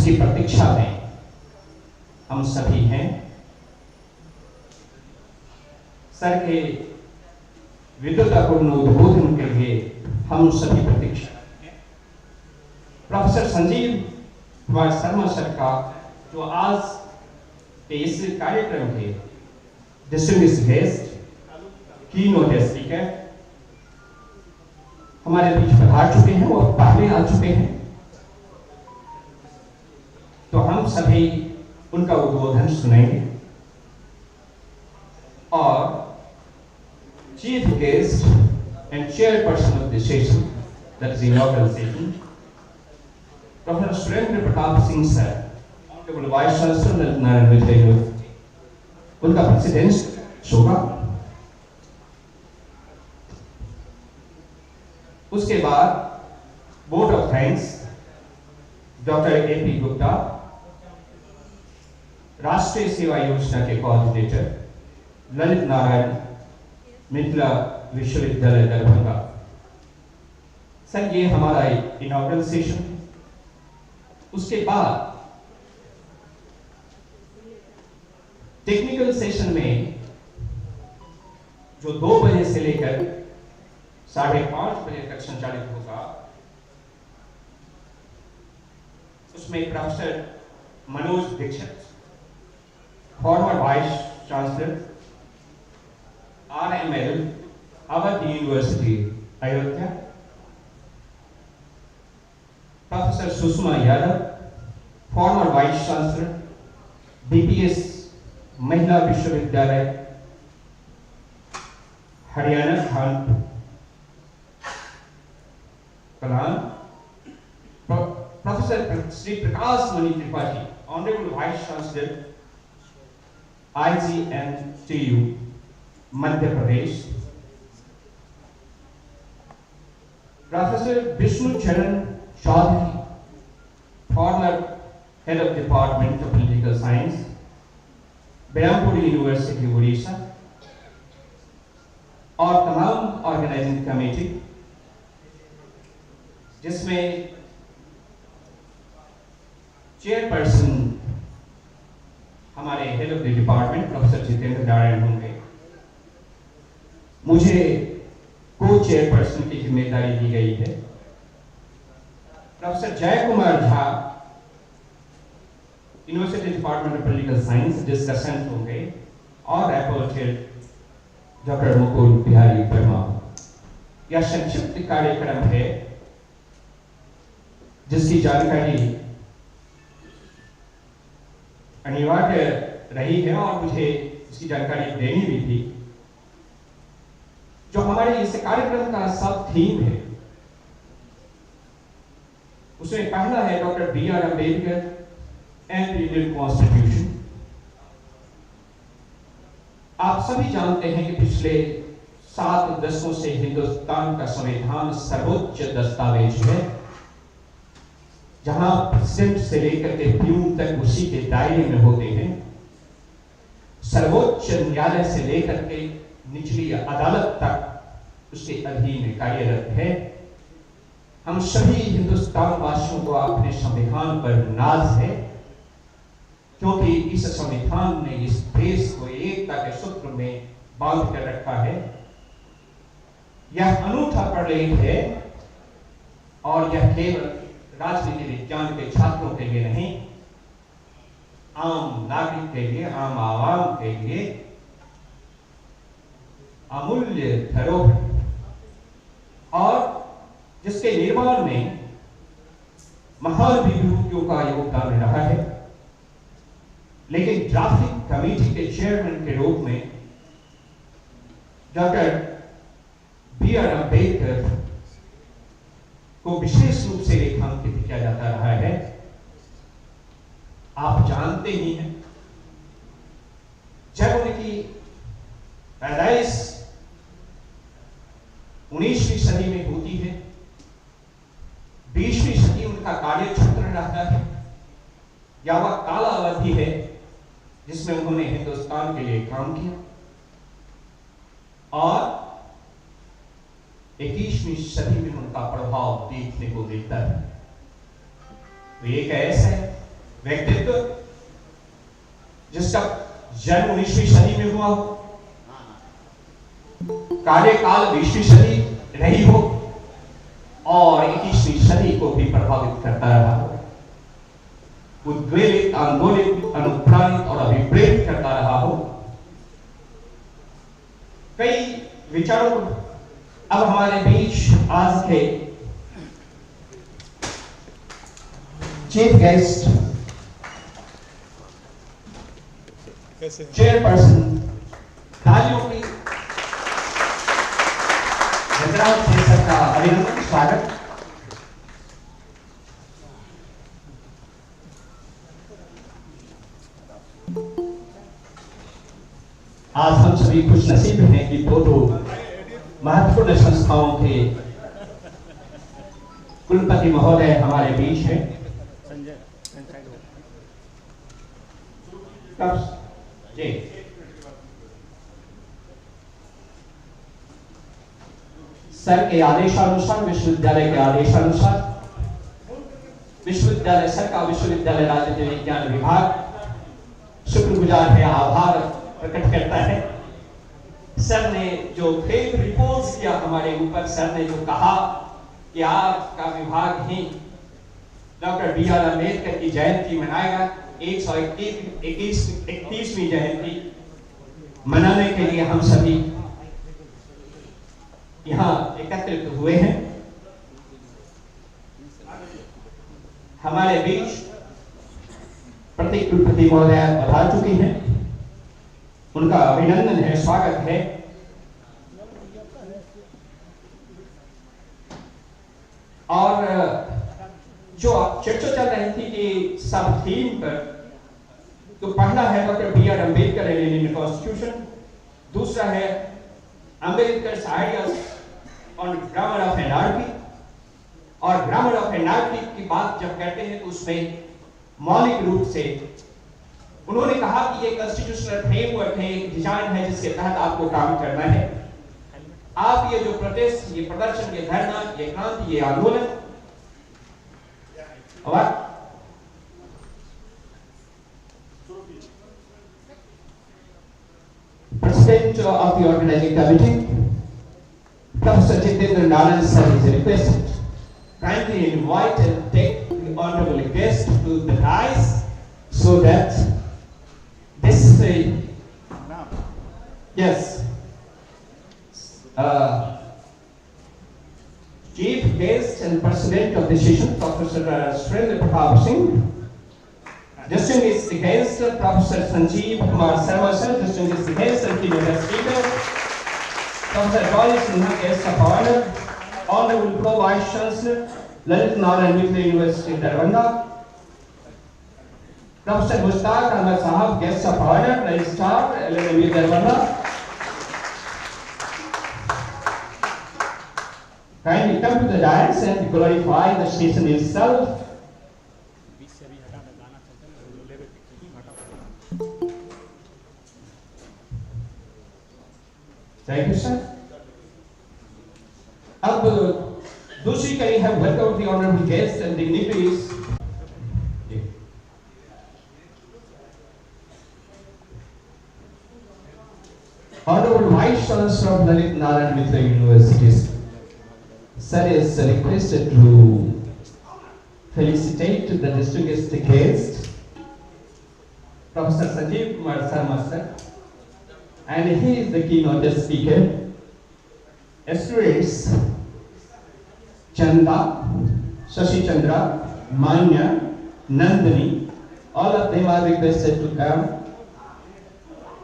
जिसकी प्रतीक्षा में हम सभी हैं। सर के विद्वतापूर्ण उद्बोधन के लिए हम सभी प्रतीक्षा हैं। प्रोफेसर संजीव कुमार शर्मा सर का जो आज के इस कार्यक्रम के डिस्टिंग्विश्ड गेस्ट कीनोट स्पीकर हमारे बीच पधार चुके हैं और पहले आ चुके हैं, तो हम सभी उनका उद्बोधन सुनेंगे। और chief guest and chairperson of the session, that is inaugural session, professor Surendra Pratap Singh sir, honourable vice chancellor Narayan Mithila University, उनका प्रेसिडेंस होगा। उसके बाद vote of thanks doctor A P. Gupta, Rashtriya Seva योजना के कोऑर्डिनेटर, ललित नारायण मिथिला विश्वविद्यालय दरभंगा। सर ये हमारा इनॉग्रल सेशन है। उसके बाद टेक्निकल सेशन में जो 2 बजे से लेकर 5:30 बजे तक संचालित होगा, उसमें professor Manoj Dikshit, former vice chancellor, RML, Awadh university Ayodhya, professor Sushma Yadav, former vice chancellor, BPS महिला विश्वविद्यालय Haryana, Kalam, professor Shri Prakash Mani Tripathi, honourable vice chancellor, IGNTU Madhya Pradesh, professor Vishnu Charan Chaudhary, former head of department of political science, Brahmapuri university Orissa, और तमाम ऑर्गेनाइजिंग कमेटी, जिसमें चेयरपर्सन हमारे head of the department professor Jitendra Narayan होंगे। मुझे को chairperson की जिम्मेदारी दी गई है। Professor Jay Kumar Jha, university department of political science, discussant होंगे, और रैपोर्टर डॉक्टर मुकुल बिहारी वर्मा। यह संक्षिप्त कार्यक्रम है जिसकी जानकारी अनिवार्य रही है और मुझे इसकी जानकारी देनी भी थी। जो हमारे इस कार्यक्रम का सब थीम है, उसमें पहला है doctor B.R. Ambedkar and Indian constitution. आप सभी जानते हैं कि पिछले 7 दशकों से हिंदुस्तान का संविधान सर्वोच्च दस्तावेज है, जहां प्रेसिडेंट से लेकर के प्यून तक उसी के दायरे में होते हैं। सर्वोच्च न्यायालय से लेकर के निचली अदालत तक उसके अधीन कार्यरत है। हम सभी हिंदुस्तान वासियों को अपने संविधान पर नाज है, क्योंकि इस संविधान ने इस देश को एकता के सूत्र में बांध कर रखा है। यह अनूठा प्रलेख है, और यह केवल राजनीति विज्ञान के छात्रों के लिए नहीं, आम नागरिक के लिए, आम आवाम के लिए अमूल्य धरोहर, और जिसके निर्माण में महान विभूतियों का योगदान रहा है। लेकिन ड्राफ्टिंग कमेटी के चेयरमैन के रूप में डॉक्टर B.R. अम्बेडकर को विशेष रूप से रेखांकित किया जाता रहा है। आप जानते ही हैं, जब उनकी पैदाइश 19वीं सदी में होती है, 20वीं सदी उनका कार्य क्षेत्र रहता है, या वह काला अवधि है जिसमें उन्होंने हिंदुस्तान के लिए काम किया, और 21वीं सदी में उनका प्रभाव देखने को मिलता है। तो एक ऐसा है व्यक्तित्व जिसका जन्म 19वीं सदी में हुआ हो, कार्यकाल 20वीं सदी रही हो और 21वीं सदी को भी प्रभावित करता रहा हो, उद्वेलित, आंदोलित, अनुप्राणित और अभिप्रेरित करता रहा हो। कई विचारों अब हमारे बीच आज के चीफ गेस्ट चेयरपर्सन तालियों की का अभिनंदन, स्वागत। आज हम सभी खुश नसीब हैं कि दो महत्वपूर्ण संस्थाओं के कुलपति महोदय हमारे बीच हैं। जी सर के आदेशानुसार, विश्वविद्यालय के आदेशानुसार विश्वविद्यालय सर का विश्वविद्यालय राजनीति विज्ञान विभाग शुक्रगुजार है, आभार प्रकट करता है। सर ने जो फेक रिपोर्ट्स किया हमारे ऊपर, सर ने जो कहा कि आपका विभाग ही डॉक्टर बी.आर. अम्बेडकर की जयंती मनाएगा, 131वीं जयंती मनाने के लिए हम सभी यहाँ एकत्रित हुए हैं। हमारे बीच प्रतीक कुलपति महोदय पधार चुकी हैं, उनका अभिनंदन है, स्वागत है। और जो चर्चा चल रही थी कि सब थीम पर, तो पहला है doctor B R. Ambedkar and Indian constitution, दूसरा है Ambedkar ideas on grammar of anarchy. और ग्रामर ऑफ एनार्की की बात जब कहते हैं तो उसमें मौलिक रूप से उन्होंने कहा कि ये कॉन्स्टिट्यूशनल फ्रेमवर्क है, एक डिजाइन है जिसके तहत आपको काम करना है। आप ये जो प्रोटेस्ट, ये प्रदर्शन, ये धरना, ये क्रांति, ये आंदोलन, और President of the organizing committee, Professor Jitendra Naran sir is requested kindly invite and take the honorable guest to the dais so that this yes chief guest and president of the session, Professor Surendra Pratap Singh, distinguished guest Professor Sanjeev Kumar Sharma sir, distinguished guest and keynote speaker Professor Joy Sinha, guest of honor, Honorable Pro Vice Chancellor Lalit Narayan Mitra University Darbhanga, Professor Mushtaq Ahmed Sahab, guest of honor, Registrar LLB Darbhanga. Kindly come to the dais and glorify the station itself. Thank you, sir. अब दूसरी कड़ी है welcome the honorable guests and dignitaries. Honorable Vice Chancellor of Lalit Narayan Mitra Universities, sir is requested to felicitate the distinguished guest, Professor Sanjeev Kumar Sharma sir, and he is the keynote speaker. Students Chanda, Shashi Chandra, Manya, Nandini, all of them are requested to come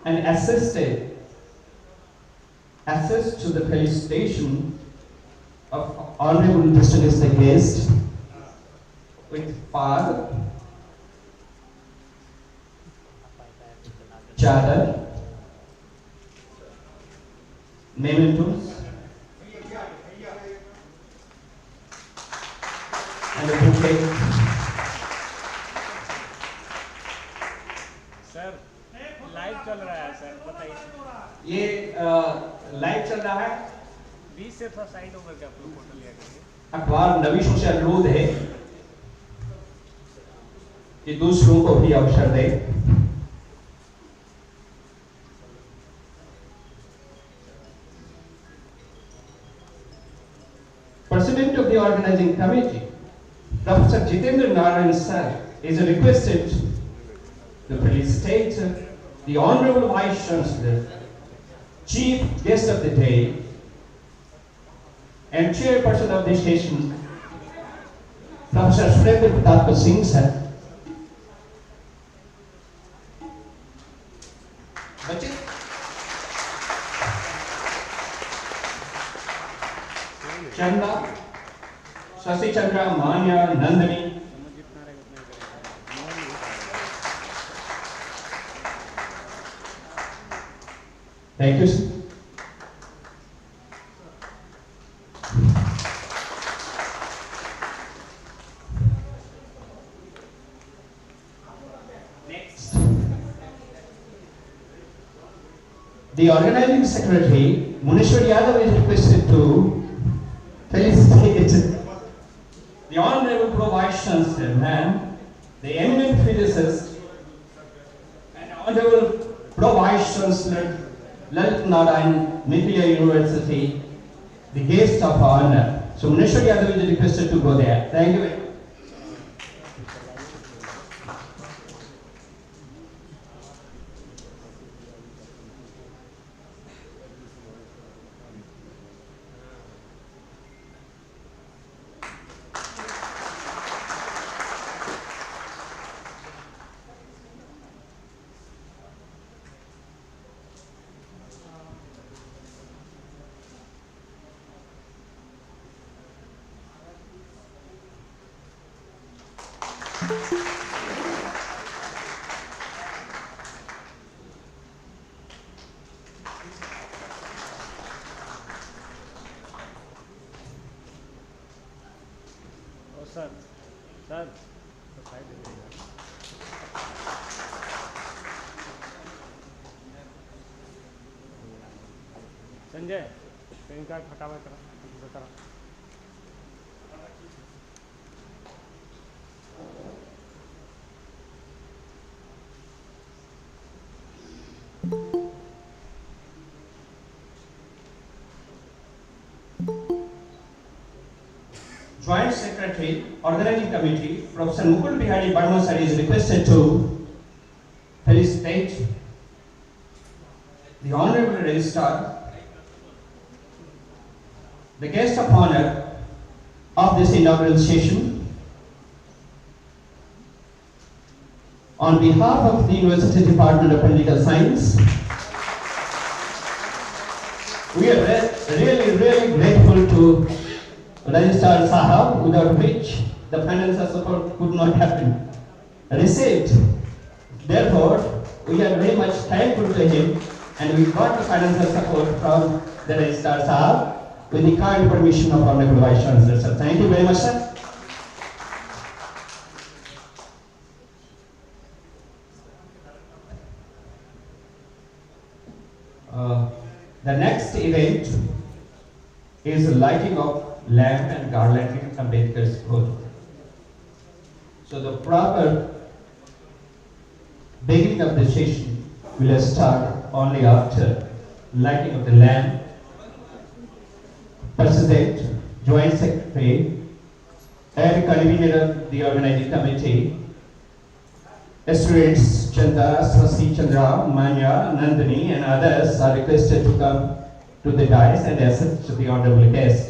and assist to the felicitation of honorable distinguished guest with father, chadar, mementos, and a bouquet. Sir live चल रहा है sir, बताइए। ये live चल रहा है। 20 से थोड़ा साइड होकर के आप लोग फोटो लिया करिए। अखबार नवीशों से अनुरोध है कि दूसरों को भी अवसर दे। President of the organizing committee, Professor Jitendra Narayan sir, is requested to felicitate the Honorable Vice Chancellor, Chief Guest of the Day, and Chairperson of the station, Professor Surendra Pratap Singh sir. Chanda, Sasi Chandra, Manya, Nandini. Thank you, sir. Next. The organizing secretary, Munishwar Yadav, is requested to felicitate the Honorable Pro Vice Chancellor, ma'am, the eminent physicist, and Honorable Pro Vice Chancellor, Lalit Narayan, Mithila University, the guest of honor. So Munishwar Yadav is requested to go there. Thank you very much. Sir sir तो side दे दीजिएगा। Sanjay PAN card हटावा करा। Joint Secretary, Organizing Committee, Professor Mukul Bihari Barma sir is requested to felicitate the Honorable Registrar, the guest of honor of this inaugural session. On behalf of the University Department of Political Science, we are really grateful to Registrar Sahab, without which the financial support could not have been received. Therefore, we are very much thankful to him, and we got the financial support from the Registrar Sahab with the kind permission of Honorable Vice Chancellor sir. Thank you very much, sir. The next event is the lighting of lamp and garlanding Ambedkar's photo. So the proper beginning of the session will start only after lighting of the lamp. President, Joint Secretary, and convener of the organizing committee, students Chanda, Sasi Chandra, Manya, Nandini, and others are requested to come to the dais and assist the honorable guest.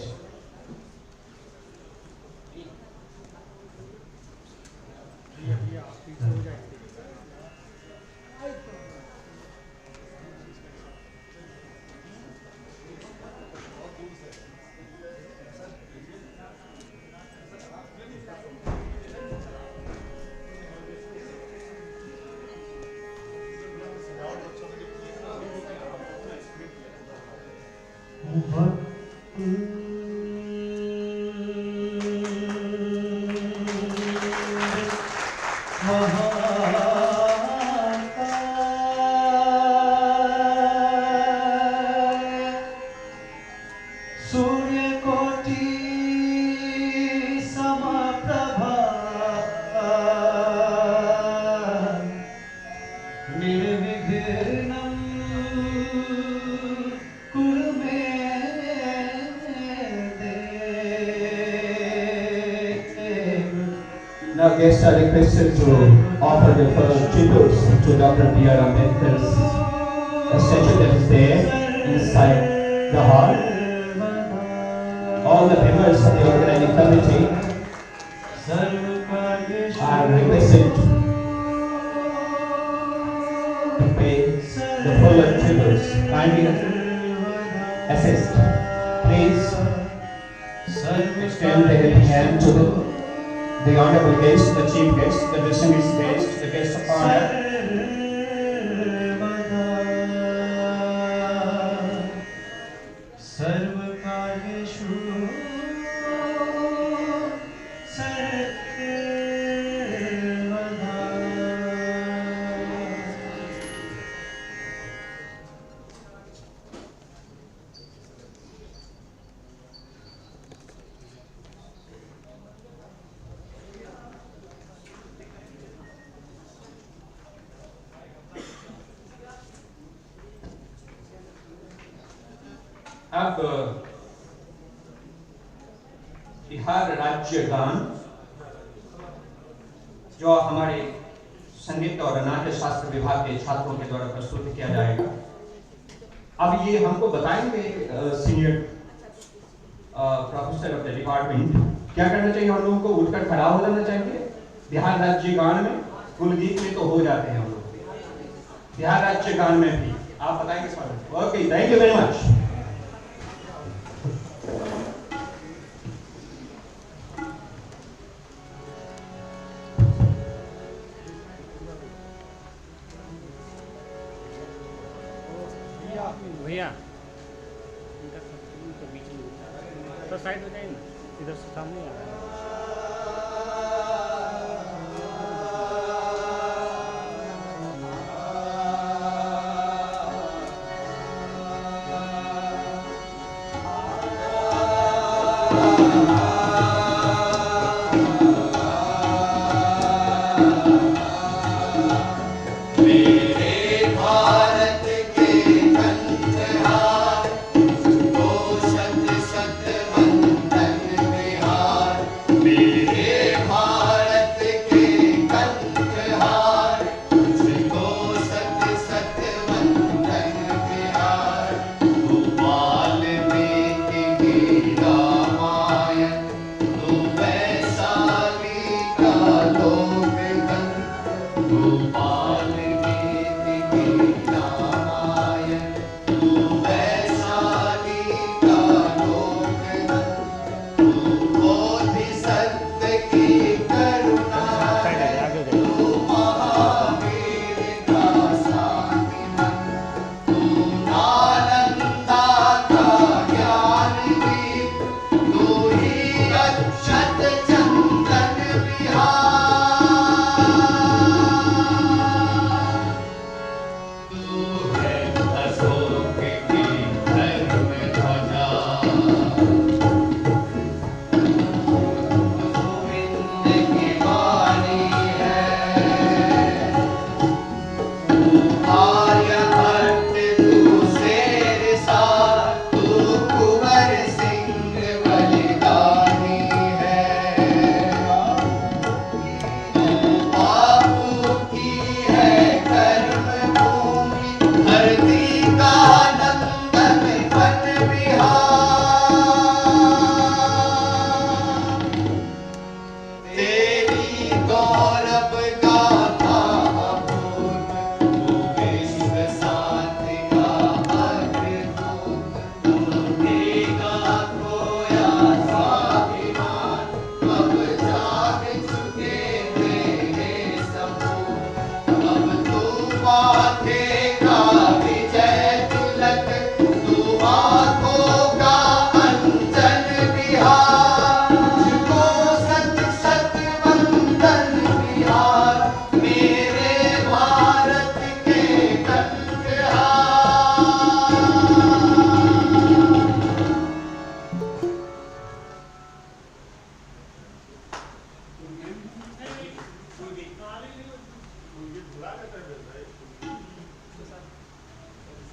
सूर्यकोटि समप्रभा Now guests are requested to offer the first tributes to Dr. B.R. Ambedkar's statue that is there inside the hall. All the members of the organizing committee are requested to pay the full tributes. Kindly assist. Please extend the helping hand to the honorable guest, the chief guest, the distinguished guest, the guest of honor. अब बिहार राज्य गान जो हमारे संगीत और नाट्य शास्त्र विभाग के छात्रों के द्वारा प्रस्तुत किया जाएगा। अब ये हमको बताएंगे senior professor of the department क्या करना चाहिए। हम लोगों को उठकर खड़ा हो जाना चाहिए। बिहार राज्य गान में कुल गीत में तो हो जाते हैं हम लोग, बिहार राज्य गान में भी आप बताएंगे sir. Okay, thank you very much. भैया इनका बीच में तो साइड हो जाए ना, इधर से सामने आ रहा है।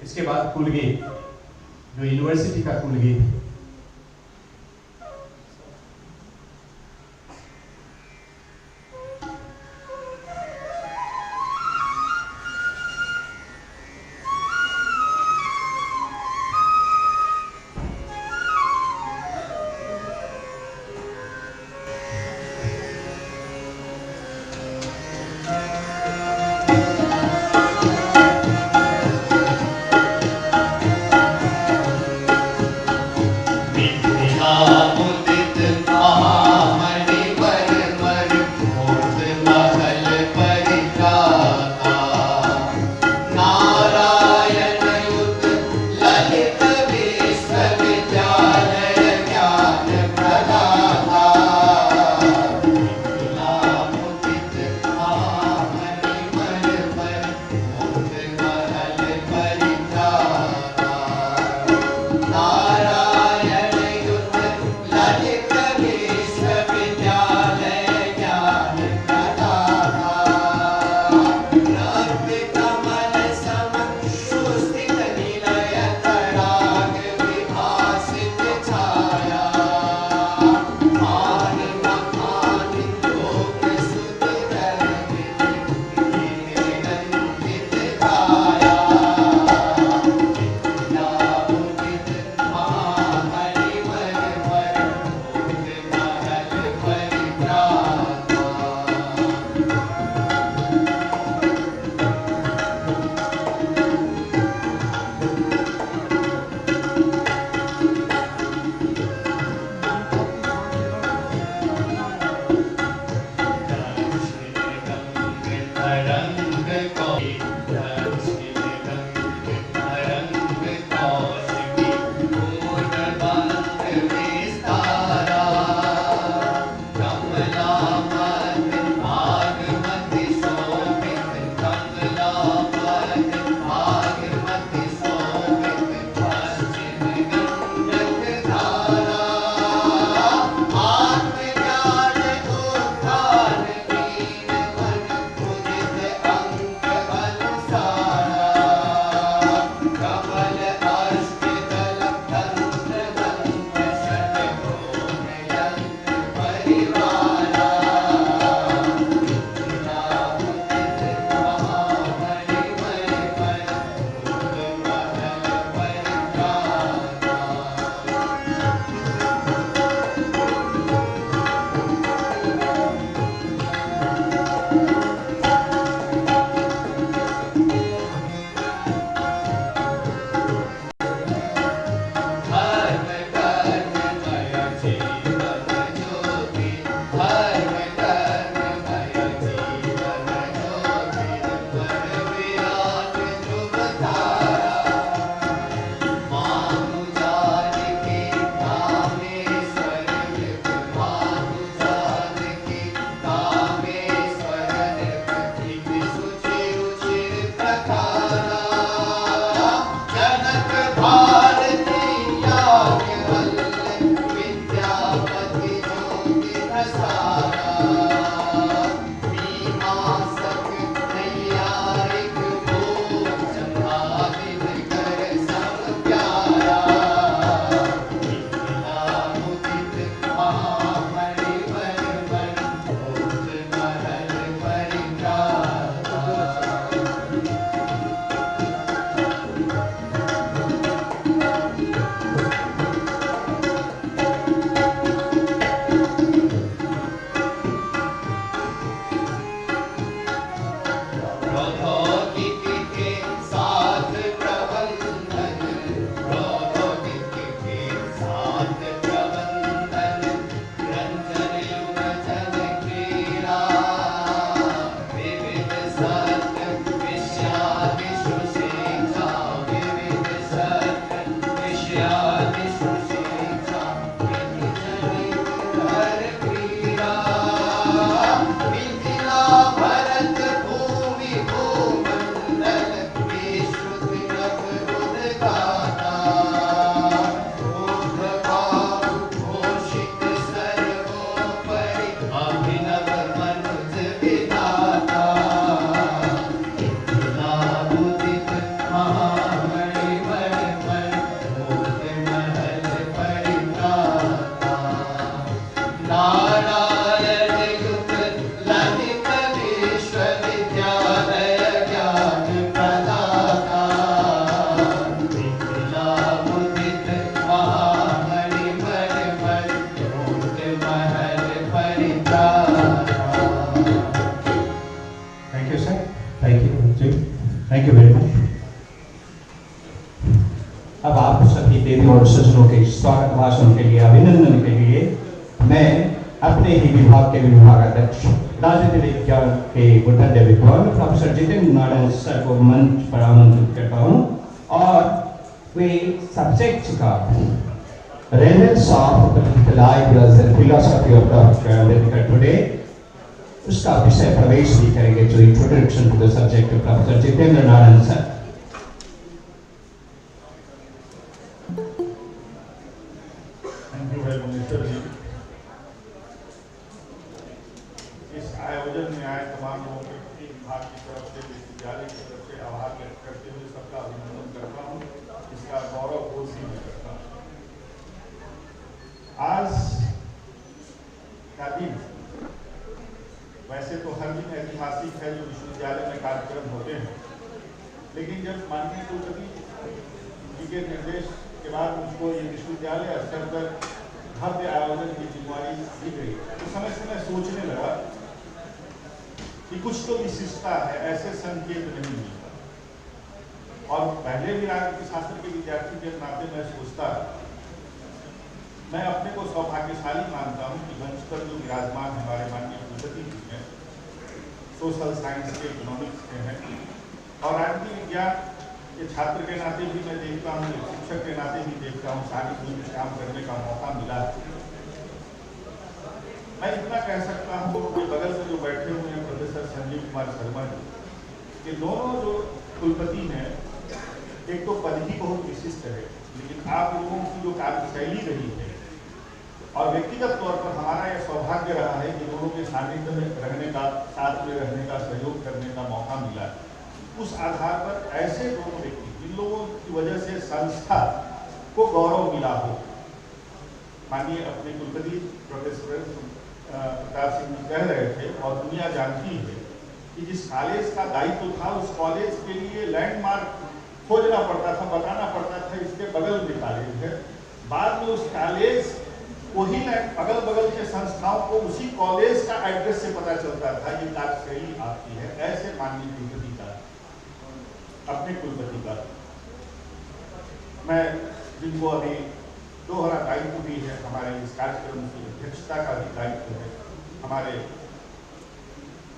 इसके बाद कुलगीत जो यूनिवर्सिटी का कुलगीत प्रौद्योगिकी के साथ प्रबंधन, प्रौद्योगिकी के साथ प्रबंधन, रंजन युग जन क्रीड़ा, विविध सत्र विषयादि सुशिक्षा, विविध सत्र विषयादि सुशिक्षा, हर क्रीड़ा, मिथिला भरत भूमि भूमंडल, विश्व तिलक उद्गाता, ऊर्ध्वगाम घोषित सर्वोपरि, अभिनव मनुज विधाता, इंद्रावुदित महामणि मणिमय, मूर्ति महल परित्राता, नारायण युग ललित विश्वविद्यालय ज्ञान प्रदाता, इंद्रावुदित महामणि मणिमय, मूर्ति महल परित्राता। Thank you sir, thank you जी, थैंक यू वेरी मच। अब आप सभी देवी और सज्जनों के स्वागत भाषण के लिए, अभिनंदन के लिए मैं अपने ही विभाग के विभागाध्यक्ष राजनीति विज्ञान के बुद्धज्ञ विद्वान प्रोफेसर जितेंद्र नारायण सर को मंच पर आमंत्रित करता हूँ और वे सब्जेक्ट का relevance of political ideas and philosophy of doctor Ambedkar today उसका विषय प्रवेश भी करेंगे। जो introduction to the subject professor Jitendra Narayan sir. Thank you very minister जी। इस आयोजन में आए तमाम लोगों के प्रति विभाग की तरफ से, विश्वविद्यालय की तरफ से आभार व्यक्त करते हुए सबका अभिनंदन करता हूँ। इसका गौरव बोध भी मैं करता हूँ। आज का दिन वैसे तो हर दिन ऐतिहासिक है जो विश्वविद्यालय में कार्यक्रम होते हैं, लेकिन जब माननीय कुलपति जी के निर्देश के बाद मुझको ये विश्वविद्यालय स्तर पर भव्य आयोजन की जिम्मेदारी दी गई तो समय से मैं सोचने लगा कि कुछ तो विशिष्टता है, ऐसे संकेत नहीं मिलता। और पहले भी राजनीति शास्त्र के विद्यार्थी के नाते मैं सोचता, मैं अपने को सौभाग्यशाली मानता हूँ कि मंच पर जो विराजमान हमारे माननीय कुलपति जी हैं, सोशल साइंस के, इकोनॉमिक्स के हैं, और राजनीति विज्ञान के छात्र के नाते भी मैं देखता हूँ, शिक्षक के नाते भी देखता हूँ, सारी दुनिया में काम करने का मौका मिला। मैं इतना कह सकता हूँ कि बगल में जो बैठे हुए हैं प्रोफेसर संजीव कुमार शर्मा जी, ये दोनों जो कुलपति हैं, एक तो पद ही बहुत विशिष्ट है, लेकिन आप लोगों की जो कार्यशैली रही है और व्यक्तिगत तौर पर हमारा यह सौभाग्य रहा है कि दोनों के सानिध्य में रहने का, साथ में रहने का, सहयोग करने का मौका मिला। उस आधार पर ऐसे दोनों व्यक्ति जिन लोगों की वजह से संस्था को गौरव मिला हो, माननीय अपने कुलपति प्रोफेसर प्रताप सिंह जी कह रहे थे और दुनिया जानती है कि जिस कॉलेज का दायित्व था उस कॉलेज के लिए लैंडमार्क खोजना पड़ता था, बताना पड़ता था इसके बगल में कॉलेज है। बाद में उस कॉलेज को ही अगल बगल के संस्थाओं को उसी कॉलेज का एड्रेस से पता चलता था। ये कार्यशैली आपकी है। ऐसे माननीय कुलपति का, अपने कुलपति का मैं, जिनको अभी दोहरा दायित्व भी है, हमारे इस कार्यक्रम की अध्यक्षता का भी दायित्व है, हमारे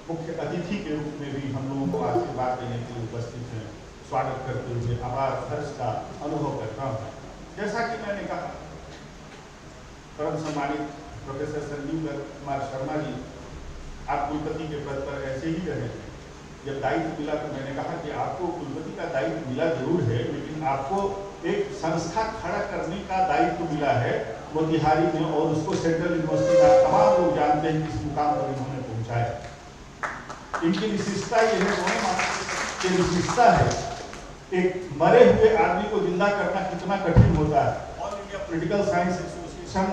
मुख्य अतिथि के रूप में भी हम लोगों को आशीर्वाद देने के लिए उपस्थित हैं, स्वागत करते हुए आभार हर्ष का अनुभव करता हूँ। जैसा कि मैंने कहा, परम सम्मानित प्रोफेसर संजीव कुमार शर्मा जी, आप कुलपति के पद पर ऐसे ही रहे। जब दायित्व मिला तो मैंने कहा कि आपको कुलपति का दायित्व मिला जरूर है, लेकिन आपको एक संस्था खड़ा करने का दायित्व मिला है मोतिहारी में, और उसको सेंट्रल यूनिवर्सिटी का तमाम लोग जानते हैं किस मुकाम पर इन्होंने पहुंचाया। इनकी विशिष्टता ये है, दोनों की विशिष्टता है, एक मरे हुए आदमी को जिंदा करना कितना कठिन होता है। All India political science association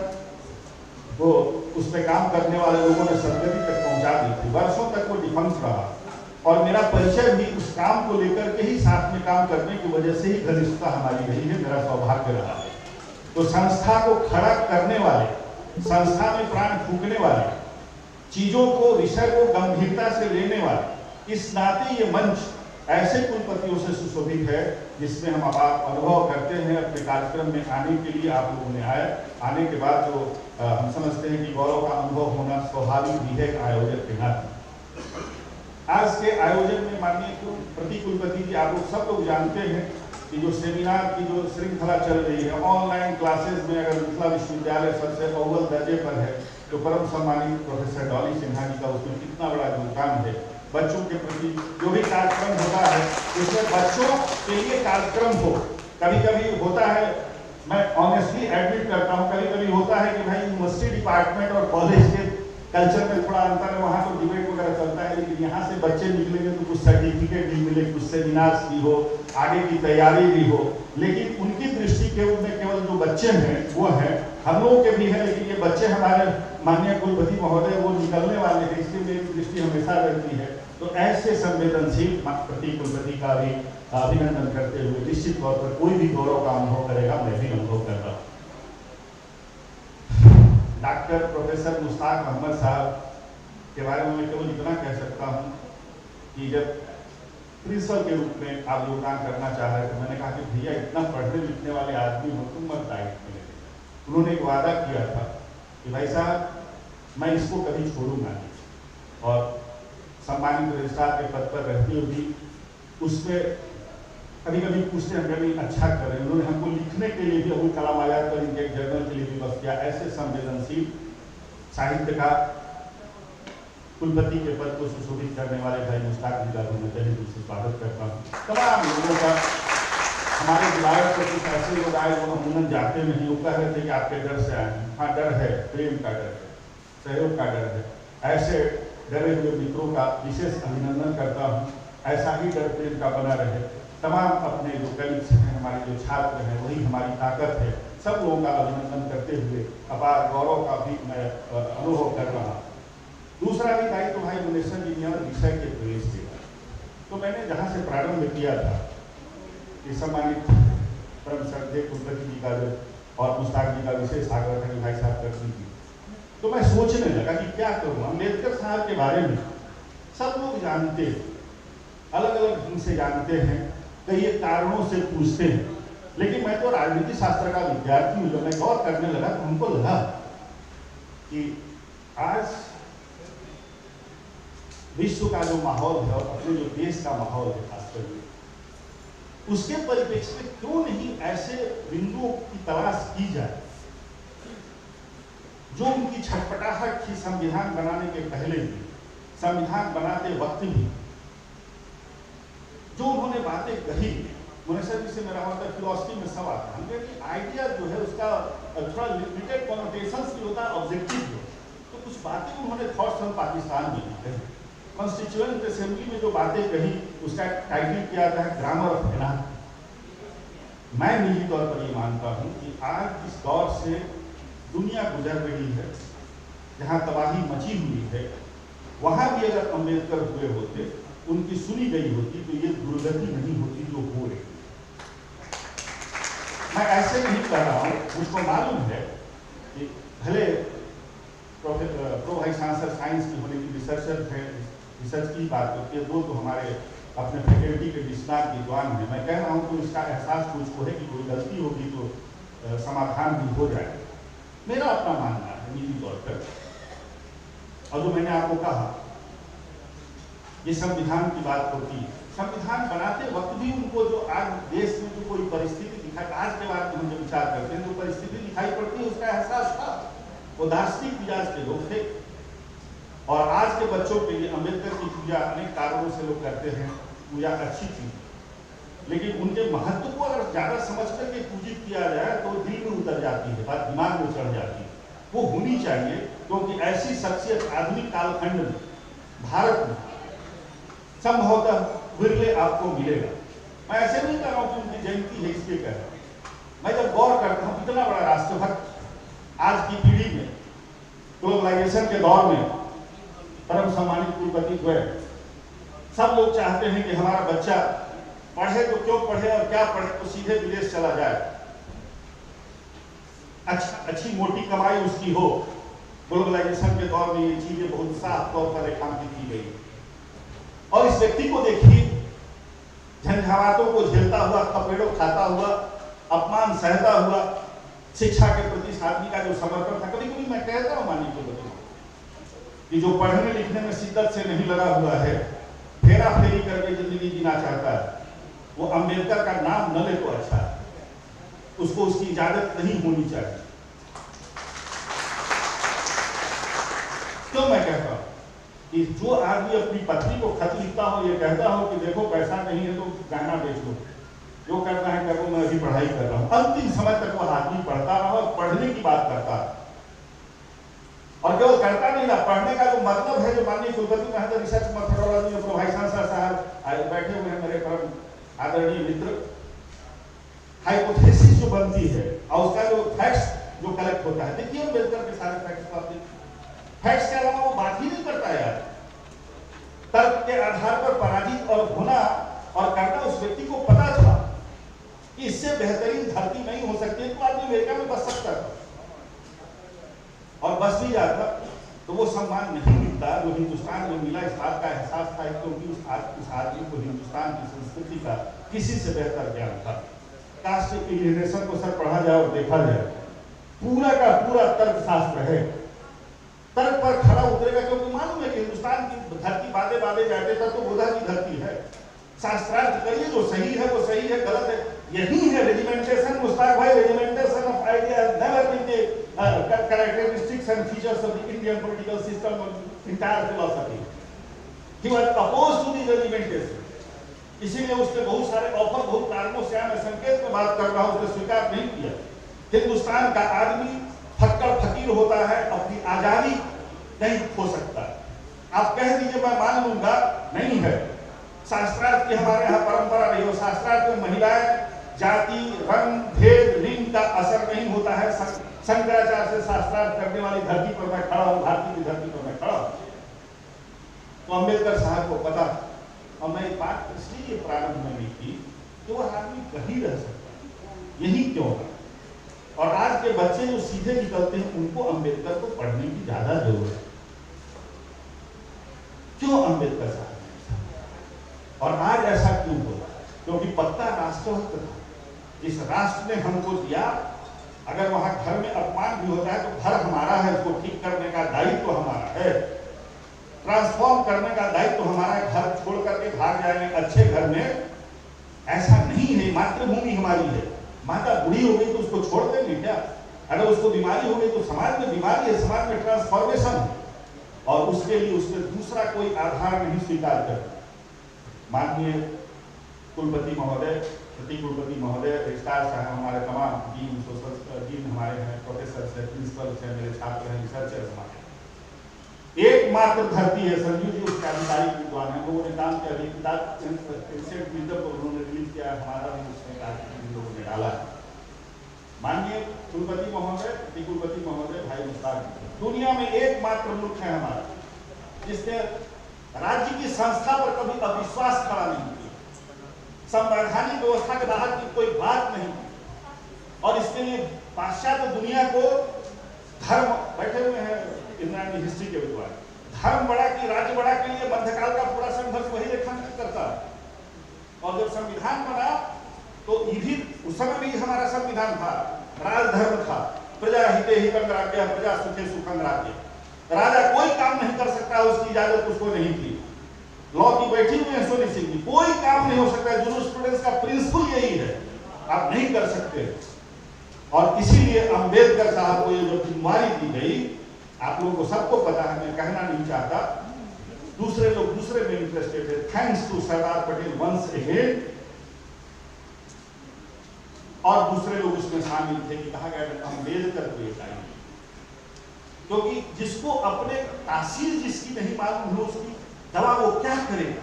वो उसमें काम करने वाले लोगों ने सदगति तक पहुंचा दी थी, वर्षों तक वो डिफेंस रहा, और मेरा परिचय भी उस काम को लेकर के ही साथ में काम करने की वजह से ही घनिष्ठता हमारी रही है, मेरा सौभाग्य रहा है। तो संस्था को खड़ा करने वाले, संस्था में प्राण फूंकने वाले, चीजों को, विषय को गंभीरता से लेने वाले इस नाते ये मंच ऐसे कुलपतियों से सुशोभित है जिसमें हम आप अनुभव करते हैं अपने कार्यक्रम में आने के लिए आप लोगों ने आने के बाद जो हम समझते हैं कि गौरव का अनुभव होना स्वाभाविक भी है आयोजक के नाते। आज के आयोजन में माननीय प्रति कुलपति जी, आप लोग सब लोग जानते हैं कि जो सेमिनार की जो श्रृंखला चल रही है, ऑनलाइन क्लासेस में अगर मिथिला विश्वविद्यालय सबसे अव्वल दर्जे पर है तो परम सम्मानित प्रोफेसर डॉली सिन्हा जी का उसमें कितना बड़ा योगदान है। बच्चों के प्रति जो भी कार्यक्रम होता है उसमें बच्चों के लिए कार्यक्रम हो। कभी कभी होता है, मैं ऑनेस्टली एडमिट करता हूँ, कभी कभी होता है कि भाई यूनिवर्सिटी डिपार्टमेंट और कॉलेज के कल्चर में थोड़ा अंतर है, वहाँ तो डिबेट वगैरह चलता है, लेकिन यहाँ से बच्चे निकलेंगे तो कुछ सर्टिफिकेट भी मिले, कुछ सेमिनार्स भी हो, आगे की तैयारी भी हो। लेकिन उनकी दृष्टि में केवल जो बच्चे हैं वो हैं, हम लोगों के भी हैं, लेकिन ये बच्चे हमारे माननीय कुलपति महोदय वो निकलने वाले हैं, इसलिए मेरी दृष्टि हमेशा रहती है। तो ऐसे संवेदनशील प्रति कुलपति का भी अभिनंदन करते हुए निश्चित तौर पर कोई भी गौरव का अनुभव करेगा, मैं भी अनुभव कर रहा हूँ। डॉक्टर प्रोफेसर मुश्ताक अहमद साहब के बारे में मैं केवल इतना कह सकता हूँ कि जब प्रिंसिपल के रूप में आप योगदान करना चाह रहे थे, मैंने कहा कि भैया इतना पढ़ने लिखने वाले आदमी हो, तुम मत दायित्व में लेते। उन्होंने एक वादा किया था कि भाई साहब मैं इसको कभी छोड़ूंगा नहीं, और सम्मानित रजिस्ट्रार के पद पर रहते हुए भी उसमें कभी कभी पूछते हैं कभी अच्छा करें। उन्होंने हमको लिखने के लिए भी अबुल कलाम आजाद पर इनके जर्नल के लिए भी बस किया। ऐसे संवेदनशील साहित्यकार कुलपति के पद को सुशोभित करने वाले भाई मुश्ताक जी का मैं तहे दिल से स्वागत करता हूँ। तमाम लोगों का हमारे विधायक को कुछ ऐसे लोग आए जो अमूमन जाते नहीं, वो कह रहे थे कि आपके डर से आए। हाँ, डर है, प्रेम का डर है, सहयोग का डर है। ऐसे डरे हुए मित्रों का विशेष अभिनंदन करता हूँ। ऐसा ही डर प्रेम का बना रहे। तमाम अपने जो कलीग्स हैं, हमारे जो छात्र हैं, वही हमारी ताकत है। सब लोगों का अभिनंदन करते हुए अपार गौरव का भी मैं अनुभव कर रहा हूँ। दूसरा भी दायित्व तो भाई डोनेशन इंजीनियर विषय के प्रवेश देगा। तो मैंने जहाँ से प्रारंभ किया था कि सम्मानित परम श्रद्धेय कुलपति जी का जो और मुश्ताक जी का विशेष आग्रह था कि भाई साहब कर दीजिए, तो मैं सोचने लगा कि क्या करूँ। अम्बेडकर साहब के बारे में सब लोग जानते हैं, अलग अलग ढंग से जानते हैं, कई कारणों से पूछते हैं, लेकिन मैं तो राजनीति शास्त्र का विद्यार्थी हूँ। जब मैं गौर करने लगा तो हमको लगा कि आज विश्व का जो माहौल है और अपने जो देश का माहौल है खासकर उसके परिप्रेक्ष्य में क्यों नहीं ऐसे बिंदुओं की तलाश की जाए जो उनकी छटपटाहट थी संविधान बनाने के पहले भी, संविधान बनाते वक्त भी, जो उन्होंने बातें कही। मुनेसर जी से मेरा मतलब फिलॉसफी में सब आता है कि आइडिया जो है उसका थोड़ा लिमिटेड कॉनोटेशंस भी होता है, ऑब्जेक्टिव भी। तो कुछ बातें उन्होंने थॉट्स ऑन पाकिस्तान में कही। कॉन्स्टिट्यूएंट असेंबली में जो बातें कही उसका टाइटल किया था ग्रामर ऑफ एनार्की। मैं निजी तौर पर ये मानता हूँ कि आज इस दौर से दुनिया गुजर रही है जहाँ तबाही मची हुई है, वहाँ भी अगर अम्बेडकर हुए होते, उनकी सुनी गई होती, तो ये दुर्गति नहीं होती जो हो रही। मैं ऐसे नहीं कह रहा हूँ, मुझको मालूम है कि भले प्रो भाई सांसद साइंस की होने की रिसर्चर है, रिसर्च की बात होती है, दो तो हमारे अपने फैकल्टी के निष्णात विद्वान हैं। मैं कह रहा हूँ तो इसका एहसास मुझको है कि कोई गलती होगी तो समाधान भी हो जाए। मेरा अपना मानना है निजी तौर पर। और जो मैंने आपको कहा, ये संविधान की बात होती है, संविधान बनाते वक्त भी उनको जो आज देश में जो कोई परिस्थिति दिखाई, आज के बाद हम जब विचार करते हैं जो परिस्थिति दिखाई पड़ती है उसका एहसास था। वो दार्शनिक मिजाज के लोग थे। और आज के बच्चों के लिए अम्बेडकर की पूजा अनेक कारणों से लोग करते हैं, पूजा अच्छी चीज, लेकिन उनके महत्व को अगर ज्यादा समझ करके पूजित किया जाए तो दिल में उतर जाती है, बात दिमाग में चढ़ जाती है। वो होनी चाहिए, क्योंकि ऐसी शख्सियत आधुनिक कालखंड में भारत में संभवतः विरले आपको मिलेगा। मैं ऐसे नहीं कह रहा हूँ कि उनकी जयंती है इसलिए कह रहा हूँ। मैं जब गौर करता हूँ इतना बड़ा राष्ट्रभक्त आज की पीढ़ी में, ग्लोबलाइजेशन के दौर में परम सम्मानित कुलपति हुए, सब लोग चाहते हैं कि हमारा बच्चा पढ़े तो क्यों पढ़े और क्या पढ़े तो सीधे विदेश चला जाए, अच्छी मोटी कमाई उसकी हो। ग्लोबलाइजेशन के दौर में ये चीजें बहुत साफ तौर पर रेखांकित की गई और इस व्यक्ति को देखिए, झंझावातों को झेलता हुआ, थपेड़ों खाता हुआ, अपमान सहता हुआ, शिक्षा के प्रति इस आदमी का जो समर्पण था। कभी कभी मैं कहता हूँ माननीय कुलपति कि जो पढ़ने लिखने में शिद्दत से नहीं लगा हुआ है, फेरा फेरी करके जिंदगी जीना चाहता है, वो अंबेडकर का नाम न ले तो अच्छा है, उसको उसकी इजाजत नहीं होनी चाहिए। क्यों मैं कहता हूं कि जो आदमी अपनी पत्नी को खत लिखता हो, ये कहता हो कि देखो पैसा नहीं है तो गहना बेच लो, जो करना है करो, मैं अभी पढ़ाई कर रहा हूं, अंतिम समय तक वो आदमी पढ़ता रहा और पढ़ने की बात करता है। और केवल करता नहीं ना, पढ़ने का जो मतलब है, जो माननीय कुलपति महोदय रिसर्च मेथोडोलॉजी में भाई साहब बैठे हुए हैं, मेरे परम आदरणीय मित्र, हाइपोथेसिस जो बनती है और उसका जो फैक्ट्स जो कलेक्ट होता है, देखिए अम्बेडकर के सारे फैक्ट्स को आप देखिए, फैक्ट्स के अलावा वो बात ही नहीं करता यार। तर्क के आधार पर पराजित और होना और करना उस व्यक्ति को पता था कि इससे बेहतरीन धरती नहीं हो सकती, तो आदमी अमेरिका में बस सकता था और बस भी जाता तो वो सम्मान नहीं मिलता जो हिंदुस्तान में मिला। इस बात का एहसास था क्योंकि उस आदमी को हिंदुस्तान की संस्कृति का किसी से बेहतर ज्ञान था। कास्ट एलियनेशन को सर पढ़ा जाए और देखा जाए, पूरा का पूरा तर्क शास्त्र है, तर्क पर खड़ा उतरेगा, क्योंकि मालूम है कि हिंदुस्तान की धरती बादे बादे जाते तक तो बोधा की धरती है। शास्त्रार्थ करिए, जो सही है वो सही है, गलत है यही है। रेजिमेंटेशन, मुश्ताक भाई, regimentation of idea has never been the characteristics and features of the Indian political system और entire philosophy. He was opposed to the regimentation, इसीलिए उसने बहुत सारे ऑफर, बहुत कारणों से मैं संकेत में बात कर रहा हूं, उसने स्वीकार नहीं किया। हिंदुस्तान का आदमी फक्कर फकीर होता है, अपनी आजादी नहीं खो सकता। आप कह दीजिए मैं मान लूंगा, नहीं है। शास्त्रार्थ की हमारे यहाँ परंपरा रही हो, शास्त्रार्थ में महिलाएं जाति, रंग, भेद, लिंग का असर नहीं होता है। शंकराचार्य से शास्त्रार्थ करने वाली धरती पर मैं खड़ा हूँ, भारतीय की धरती पर मैं खड़ा हूँ। तो अम्बेडकर साहब को पता, और मैं एक बात इसलिए प्रारंभ में नहीं की कि वो आदमी कहीं रह सकता, यही क्यों है। और आज के बच्चे जो सीधे निकलते हैं, उनको अम्बेडकर को पढ़ने की ज्यादा जरूरत है। क्यों अम्बेडकर साहब, और आज ऐसा क्यों हुआ? क्योंकि पक्का राष्ट्रभक्त था। जिस राष्ट्र ने हमको दिया, अगर वहां घर में अपमान भी होता है तो घर हमारा है, उसको ठीक करने का दायित्व तो हमारा है, ट्रांसफॉर्म करने का दायित्व तो हमारा है। घर छोड़ करके भाग जाएंगे अच्छे घर में, ऐसा नहीं है। मातृभूमि हमारी है। माता बुढ़ी हो गई तो उसको छोड़ देंगे क्या? अगर उसको बीमारी हो गई तो समाज में बीमारी है, समाज में ट्रांसफॉर्मेशन है, और उसके लिए उसने दूसरा कोई आधार नहीं स्वीकार कर। माननीय कुलपति महोदय, प्रति कुलपति महोदय, रजिस्ट्रार साहब, हमारे तमाम डीन, सोशल डीन हमारे हैं, प्रोफेसर हैं, प्रिंसिपल हैं, मेरे छात्र हैं, रिसर्चर्स हमारे। एकमात्र धरती है, संजू जी उसके आधिकारिक विद्वान है, लोगों ने काम किया, किताब उन्होंने रिलीज किया, हमारा भी उसमें कार्य लोगों ने डाला है। माननीय कुलपति महोदय, प्रति कुलपति महोदय, भाई मुश्ताक, दुनिया में एकमात्र मुल्क है हमारा जिसने राज्य की संस्था पर कभी अविश्वास खड़ा नहीं किया, संवैधानिक व्यवस्था के बाहर की कोई बात नहीं, और इसके लिए पाश्चात्य दुनिया को धर्म, बैठे हुए हैं इंडियन हिस्ट्री के विद्वान, धर्म बड़ा की राज्य बड़ा के लिए मध्यकाल का पूरा संघर्ष वही रेखांकित करता है। और जब संविधान बना तो भी उस समय भी हमारा संविधान था, राजधर्म था, प्रजा हिते हितं राज्यः, प्रजा सुखे सुखं राज्यः। राजा कोई काम नहीं कर सकता, उसकी इजाजत उसको नहीं थी। लॉ की बैठी हुई है सोनी सिंह जी, कोई काम नहीं हो सकता, जूरिस्प्रूडेंस का प्रिंसिपल यही है, आप नहीं कर सकते। और इसीलिए अम्बेडकर साहब को ये जो जिम्मेवारी दी गई, आप लोगों को सबको पता है, मैं कहना नहीं चाहता, दूसरे लोग दूसरे में इंटरेस्टेड है। Thanks to Sardar Patel once again, और दूसरे लोग उसमें शामिल थे कि कहा गया अम्बेडकर को ये चाहिए, क्योंकि जिसको अपने तासीर जिसकी नहीं मालूम हो, उसकी दवा वो क्या करेगा।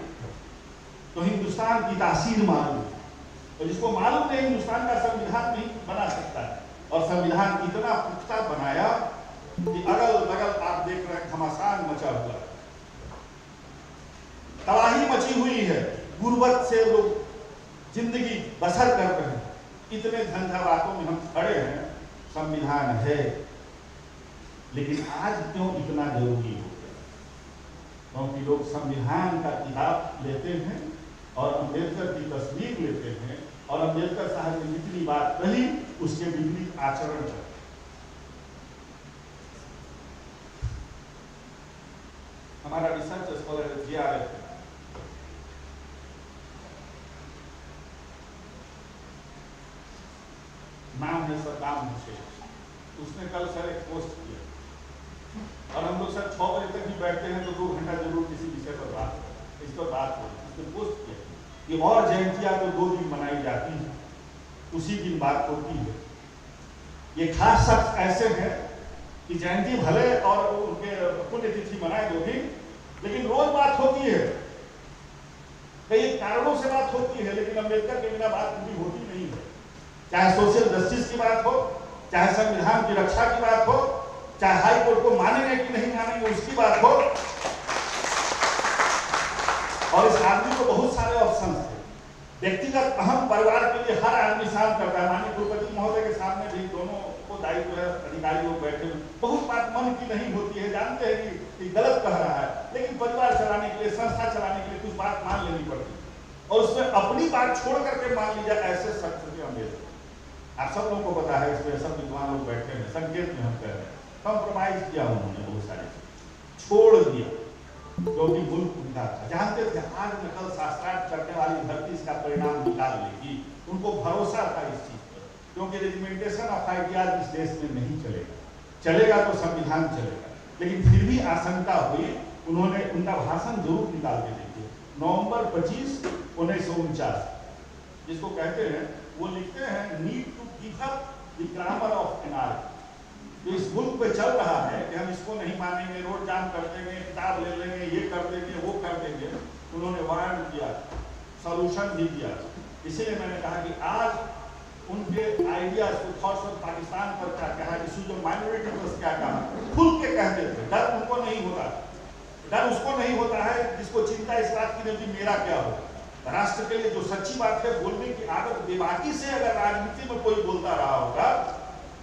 तो हिंदुस्तान की तासीर मालूम है, तो जिसको मालूम नहीं हिंदुस्तान का संविधान नहीं बना सकता है। और संविधान इतना पुख्ता बनाया कि अगल बगल आप देख रहे हैं घमासान मचा हुआ है, तबाही मची हुई है, गुर्बत से लोग जिंदगी बसर कर रहे हैं। इतने झंझावातों में हम खड़े हैं, संविधान है, लेकिन आज क्यों इतना जरूरी हो गया? क्योंकि लोग संविधान का किताब लेते हैं और अम्बेडकर की तस्वीर लेते हैं और अम्बेडकर साहब ने जितनी बात कही उसके विपरीत आचरण करते हैं। हमारा रिसर्च स्कॉलर है GRF, नाम है सद्दाम हुसैन, उसने कल सर एक पोस्ट किया और हम लोग सर 6 बजे तक भी बैठते हैं तो 2 घंटा जरूर किसी विषय पर बात करें, इस पर बात करें। उसने पोस्ट किया कि और जयंतियां तो 2 दिन मनाई जाती है, उसी दिन बात होती है। ये खास शख्स ऐसे हैं कि जयंती भले और उनके पुण्यतिथि मनाए 2 दिन, लेकिन रोज बात होती है, कई कारणों से बात होती है, लेकिन अम्बेडकर के बिना बात पूरी होती नहीं है। चाहे सोशल जस्टिस की बात हो, चाहे संविधान की रक्षा की बात हो, चाहे हाई कोर्ट को मानेंगे कि नहीं मानेंगे उसकी बात हो। और इस आदमी को बहुत सारे ऑप्शन थे, व्यक्तिगत अहम परिवार के लिए हर आदमी काम करता है। माननीय कुलपति महोदय के सामने भी दोनों को दायित्व है, अधिकारी लोग बैठे बहुत बात मन की नहीं होती है, जानते हैं कि गलत कह रहा है, लेकिन परिवार चलाने के लिए, संस्था चलाने के लिए कुछ बात मान लेनी पड़ती है और उसमें अपनी बात छोड़ करके मान ली जाए, ऐसे शख्स थे अम्बेडकर। आप सब लोगों को पता है, इसमें सब विद्वान लोग बैठे हैं, संकेत में हम कह रहे हैं कॉम्प्रोमाइज किया उन्होंने, बहुत सारी छोड़ दिया क्योंकि मुल्क उनका था। जानते थे आज में कल शास्त्रार्थ करने वाली धरती इसका परिणाम निकाल लेगी, उनको भरोसा था इस चीज पर, क्योंकि रेजिमेंटेशन ऑफ आइडियाज इस देश में नहीं चलेगा, चलेगा तो संविधान चलेगा। लेकिन फिर भी आशंका हुई, उन्होंने उनका भाषण जरूर निकाल के देखिए, नवंबर 25, 1949, जिसको कहते हैं, वो लिखते हैं need to give up the grammar of anarchy. तो इस मुल्क पे चल रहा है कि हम इसको नहीं मानेंगे, रोड जाम कर देंगे, किताब ले लेंगे, ये कर देंगे, वो कर देंगे। उन्होंने वार्न किया, सॉल्यूशन भी दिया। इसीलिए मैंने कहा कि आज उनके आइडियाज को थॉट्स ऑफ पाकिस्तान पर क्या कहा, इशूज ऑफ माइनॉरिटी पर क्या कहा, खुल के कहते थे। डर उनको नहीं होता, डर उसको नहीं होता है जिसको चिंता इस बात की नहीं मेरा क्या हो। राष्ट्र के लिए जो सच्ची बात है बोलने की आदत बेबाकी से अगर राजनीति में कोई बोलता रहा होगा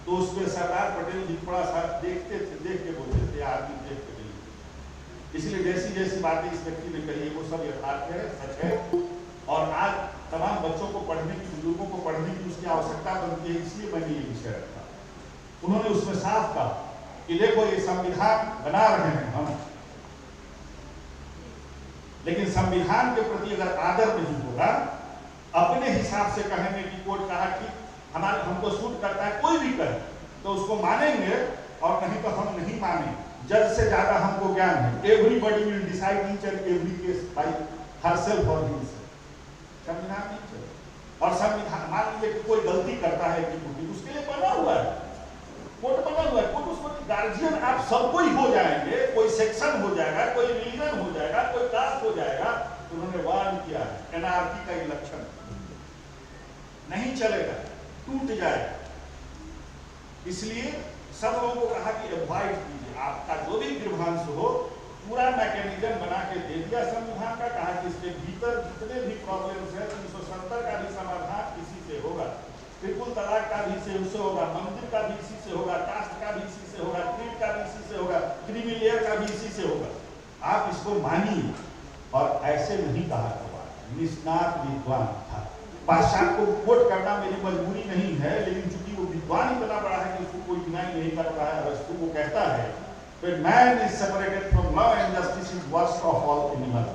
तो उसमें सरदार पटेल जी थोड़ा सा देखते थे, देख के बोलते थे, आदमी देख के नहीं। इसलिए जैसी जैसी बातें इस व्यक्ति ने कही वो सब यथार्थ है, सच है। और आज तमाम बच्चों को पढ़ने की, बुजुर्गों को पढ़ने की उसकी आवश्यकता बनती है, इसलिए मैंने ये विषय रखा। उन्होंने उसमें साफ कहा कि देखो ये संविधान बना रहे हैं हम, लेकिन संविधान के प्रति अगर आदर नहीं होगा, अपने हिसाब से कहेंगे कि कोर्ट कहा कि हमारे हमको सूट करता है, कोई भी कहे तो उसको मानेंगे और नहीं तो हम नहीं मानेंगे। जज से ज्यादा हमको ज्ञान है। Everybody will decide each and every case by herself और हिमसेल्फ। संविधान नहीं चले और संविधान मान लीजिए कि कोई गलती करता है कि उसके लिए बना हुआ है, कोर्ट बना हुआ है, कोर्ट उसको गार्जियन आप सबको ही हो जाएंगे, कोई सेक्शन हो जाएगा, कोई रिलीजन हो जाएगा, कोई कास्ट हो जाएगा। तो उन्होंने वार्न किया है, एनार्की का ये लक्षण नहीं चलेगा, टूट जाएगा। इसलिए सब लोगों को कहा कि अवॉइड कीजिए, आपका जो भी गृहांश हो पूरा मैकेनिज्म बना के दे दिया संविधान का। कहा कि इसके भीतर जितने भी प्रॉब्लम्स है 370 का भी समाधान इसी से होगा, ट्रिपल तलाक का भी इसी से होगा, मंदिर का भी इसी से होगा, कास्ट का भी इसी से होगा, क्रीड का भी इसी से होगा, क्रीमी लेयर का भी इसी से होगा। आप इसको मानिए। और ऐसे नहीं कहा था, निष्णात विद्वान था। बादशाह को कोट करना मेरी मजबूरी नहीं है, लेकिन चूंकि वो विद्वान इतना बड़ा है कि उसको कोई डिनाई नहीं कर रहा है। अरस्तु को कहता है that man is separated from law and justice is worst of all animals।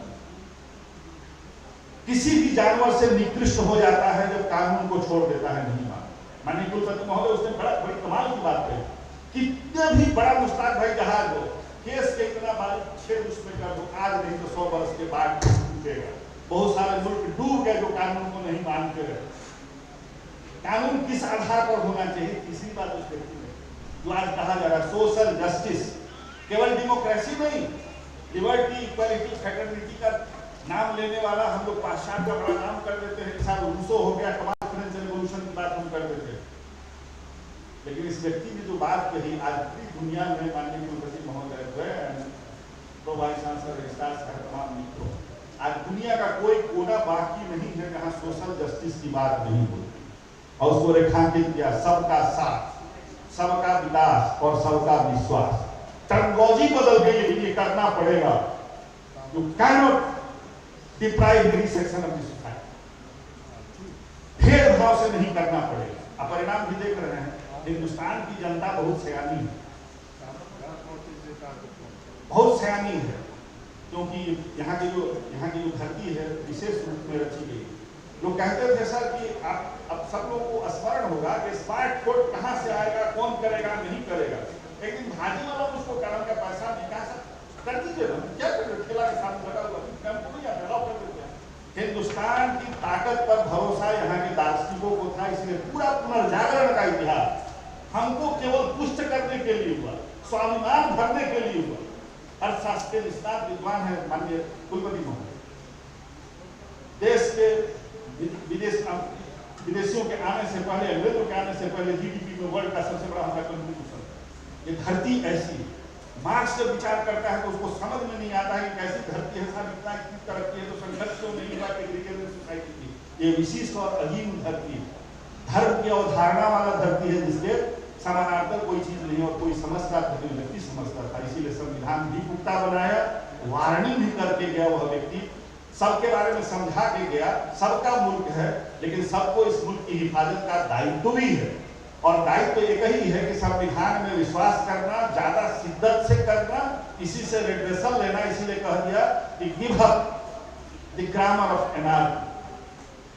किसी भी जानवर से निकृष्ट हो जाता है जब कानून को छोड़ देता है, नहीं मानता। माननीय कुलपति महोदय उसने बड़ी कमाल की बात कही, कितने भी बड़ा मुश्ताक भाई जहाज हो, केस के इतना बारीक छेद उसमें कर दो, आज नहीं तो 100 वर्ष के बाद टूटेगा। बहुत सारे मुल्क डूब गए जो कानून को नहीं मानते रहे। कानून किस आधार पर होना चाहिए, तीसरी बात उस व्यक्ति में जो आज कहा जा रहा है सोशल जस्टिस, केवल डेमोक्रेसी नहीं, लिबर्टी, इक्वालिटी, फ्रेटर्निटी का नाम लेने वाला हम लोग पाश्चात्य का बड़ा नाम कर देते हैं। साथ रूसो हो गया, कमाल फ्रेंच रेवोल्यूशन की बात हम कर देते हैं। लेकिन इस व्यक्ति ने जो बात कही, आज पूरी दुनिया में माननीय कुलपति महोदय तो वाइस चांसलर स्टार्स का तमाम मित्रों, आज दुनिया का कोई कोना बाकी नहीं है जहां सोशल जस्टिस की बात नहीं होती। और उसको रेखांकित किया, सबका साथ, सबका विकास और सबका विश्वास। टेक्नोलॉजी बदल गई लेकिन ये करना पड़ेगा। You cannot deprive any section of the society. भेदभाव से नहीं करना पड़ेगा। अब परिणाम भी देख रहे हैं, हिंदुस्तान की जनता बहुत सयानी है, बहुत सयानी है, क्योंकि यहाँ की जो धरती है विशेष रूप में रची गई। लोग कहते थे सर कि अब सब लोगों को स्मरण होगा कि स्मार्टफोन कहाँ से आएगा, कौन करेगा, नहीं करेगा। एक दिन भाजी वाला उसको कारण का पैसा निकाल कर दीजिए ना, क्या कर रहे, ठेला के साथ लगा हुआ टेम्पो नहीं आता, लॉक कर देते हैं। हिंदुस्तान की ताकत पर भरोसा यहाँ के दार्शनिकों को था, इसलिए पूरा पुनर्जागरण का इतिहास हमको केवल पुष्ट करने के लिए हुआ, स्वाभिमान भरने के लिए हुआ। अर्थशास्त्री निष्णात विद्वान है माननीय कुलपति महोदय, देश के विदेशियों के आने से पहले, अंग्रेजों के आने से पहले जीडीपी में वर्ल्ड का सबसे बड़ा हमारा कंट्रीब्यूशन। ये धरती ऐसी, मार्क्स जब विचार करता है तो उसको समझ में नहीं आता है कि कैसी धरती है, सब इतना इतनी तरक्की है तो संघर्ष क्यों नहीं हुआ एग्रीकल्चर सोसाइटी की। ये विशिष्ट और अजीम धरती है, धर्म की अवधारणा वाला धरती है, जिसके समानांतर कोई चीज नहीं और कोई समझता था, कोई व्यक्ति समझता था। इसीलिए संविधान भी पुख्ता बनाया, वार्निंग भी करके गया वह व्यक्ति, सबके बारे में समझा के गया। सबका मुल्क है, लेकिन सबको इस मुल्क की हिफाजत का दायित्व भी है, और दायित्व एक ही है कि संविधान में विश्वास करना, ज्यादा शिद्दत से करना, इसी से रेड्रेसल लेना। इसीलिए कह दिया कि give up the grammar of anarchy.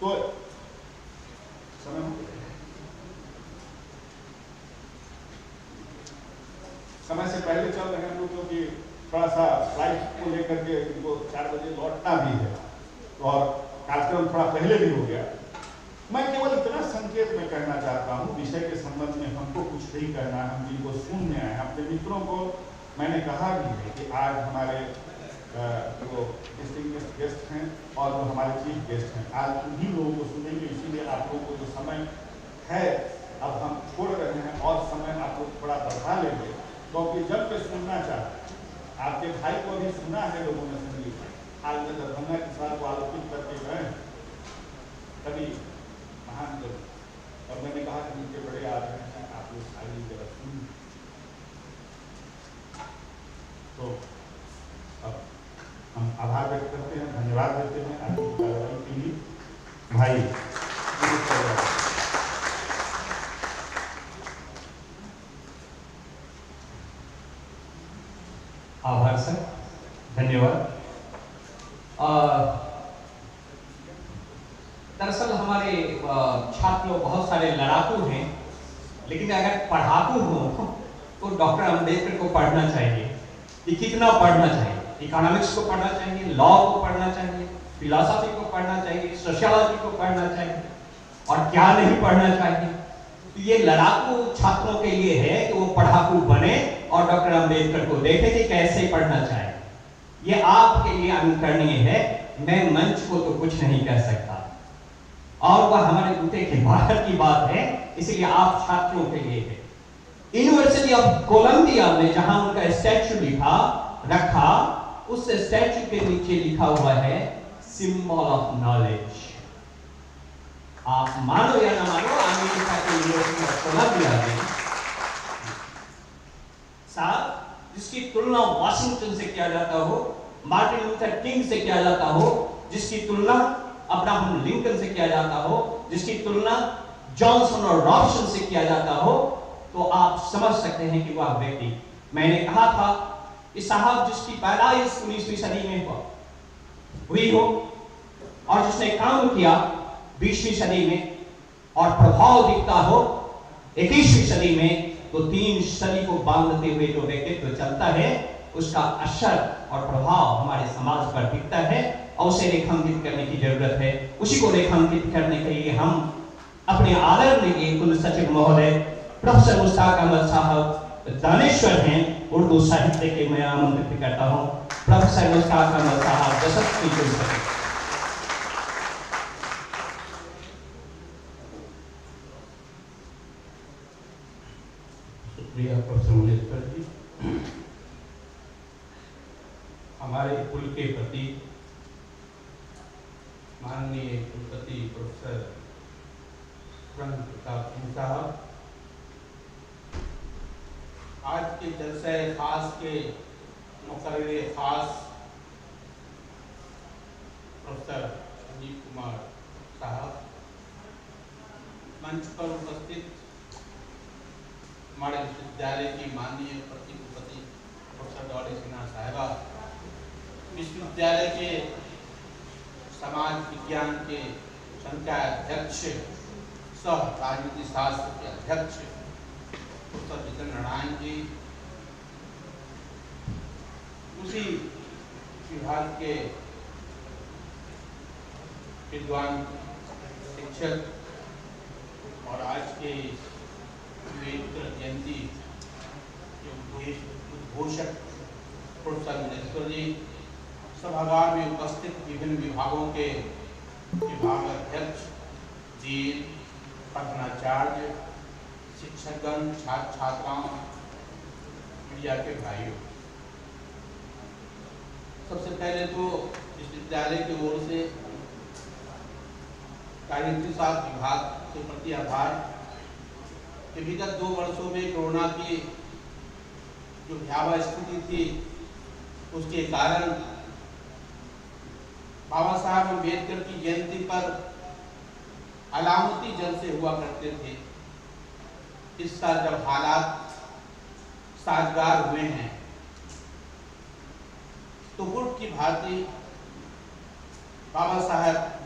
तो समय से पहले चल रहे हैं लोग, क्योंकि थोड़ा सा फ्लाइट को लेकर के इनको 4 बजे लौटना भी है, और कार्यक्रम थोड़ा पहले भी हो गया। मैं केवल इतना संकेत में कहना चाहता हूँ, विषय के संबंध में हमको कुछ नहीं कहना है, हम जिनको सुनने आए हैं अपने मित्रों को मैंने कहा भी है कि आज हमारे जो डिस्टिंग्विश्ड गेस्ट हैं और जो हमारे चीफ गेस्ट हैं, आज उन्हीं लोगों को सुनेंगे। इसीलिए आप लोगों को जो समय है अब हम छोड़ रहे हैं, और समय आप लोग थोड़ा बढ़ा लेंगे, क्योंकि जब पे सुनना चाहते आपके भाई को भी सुना है लोगों ने संगीत, आज में दरभंगा के साथ को आलोकित करके गए कभी महान लोग, और मैंने कहा कि उनके बड़े आ रहे हैं, आप लोग सारी जगह सुन। तो अब हम आभार व्यक्त करते हैं, धन्यवाद देते हैं आपकी कार्रवाई के लिए। भाई आभार सर, धन्यवाद। दरअसल हमारे छात्र लोग बहुत सारे लड़ाकू हैं, लेकिन अगर पढ़ाकू हो तो डॉक्टर अम्बेडकर को पढ़ना चाहिए। ये कितना पढ़ना चाहिए? इकोनॉमिक्स को पढ़ना चाहिए, लॉ को पढ़ना चाहिए, फिलॉसफी को पढ़ना चाहिए, सोशियोलॉजी को पढ़ना चाहिए, और क्या नहीं पढ़ना चाहिए। तो ये लड़ाकू छात्रों के लिए है कि वो पढ़ाकू बने और डॉक्टर अम्बेडकर को देखें कि कैसे पढ़ना चाहिए। ये आपके लिए अनुकरणीय है, मैं मंच को तो कुछ नहीं कह सकता, और वह हमारे बूते के बाहर की बात है, इसलिए आप छात्रों के लिए है। यूनिवर्सिटी ऑफ कोलंबिया में जहां उनका स्टैचू रखा, उस स्टैचू के नीचे लिखा हुआ है सिंबल ऑफ नॉलेज। आप मानो या ना मानो, अमेरिका के यूनिवर्सिटी ऑफ कोलंबिया में साहब, जिसकी तुलना वाशिंगटन से किया जाता हो, मार्टिन लूथर किंग से किया जाता हो, जिसकी तुलना अब्राहम लिंकन से किया जाता हो, जिसकी तुलना जॉनसन और रॉबसन से किया जाता हो, तो आप समझ सकते हैं कि वह व्यक्ति, मैंने कहा था कि साहब जिसकी पैदाइश 19वीं सदी में हुई हो और जिसने काम किया 20वीं सदी में और प्रभाव दिखता हो 21वीं सदी में, तो 3 सदी को बांधते हुए जो व्यक्तित्व चलता है, उसका असर और प्रभाव हमारे समाज पर दिखता है, और उसे रेखांकित करने की जरूरत है। उसी को रेखांकित करने के लिए हम अपने आदरणीय कुल सचिव महोदय प्रोफेसर मुश्ताक अहमद साहब दानेश्वर हैं, उर्दू साहित्य के मैं आमंत्रित करता हूँ। प्रोफेसर मुश्ताक अहमद साहब यशस्वी कुल सचिव। शुक्रिया प्रोफेसर मुलेश्वर जी, हमारे कुल के प्रति माननीय कुलपति प्रोफेसर प्रताप सिंह साहब, आज के जलसे खास के मुकर्रर खास संजीव कुमार साहब, मंच पर उपस्थित हमारे विश्वविद्यालय की माननीय प्रतिकुलपति प्रोफेसर डॉली सिन्हा साहिबा, विश्वविद्यालय के समाज विज्ञान के संकाय अध्यक्ष सह राजनीति शास्त्र के अध्यक्ष प्रोफेसर जितेंद्र नारायण जी, उसी विभाग के विद्वान शिक्षक और आज के विवेक जयंती के उद्घोषक प्रोफेसर मनेश्वर जी, सभागार में उपस्थित विभिन्न विभागों के विभाग अध्यक्ष जी, प्रधानाचार्य, शिक्षकगण, छात्र छात्राओं, मीडिया के भाइयों, सबसे पहले तो विश्वविद्यालय की ओर से राजनीति शास्त्र विभाग के प्रति आभार कि विगत 2 वर्षों में कोरोना की जो भयावह स्थिति थी उसके कारण बाबा साहब अम्बेडकर की जयंती पर अलामती जलसे हुआ करते थे। इस साल जब हालात साजगार हुए हैं तो पूर्व की भांति बाबा साहब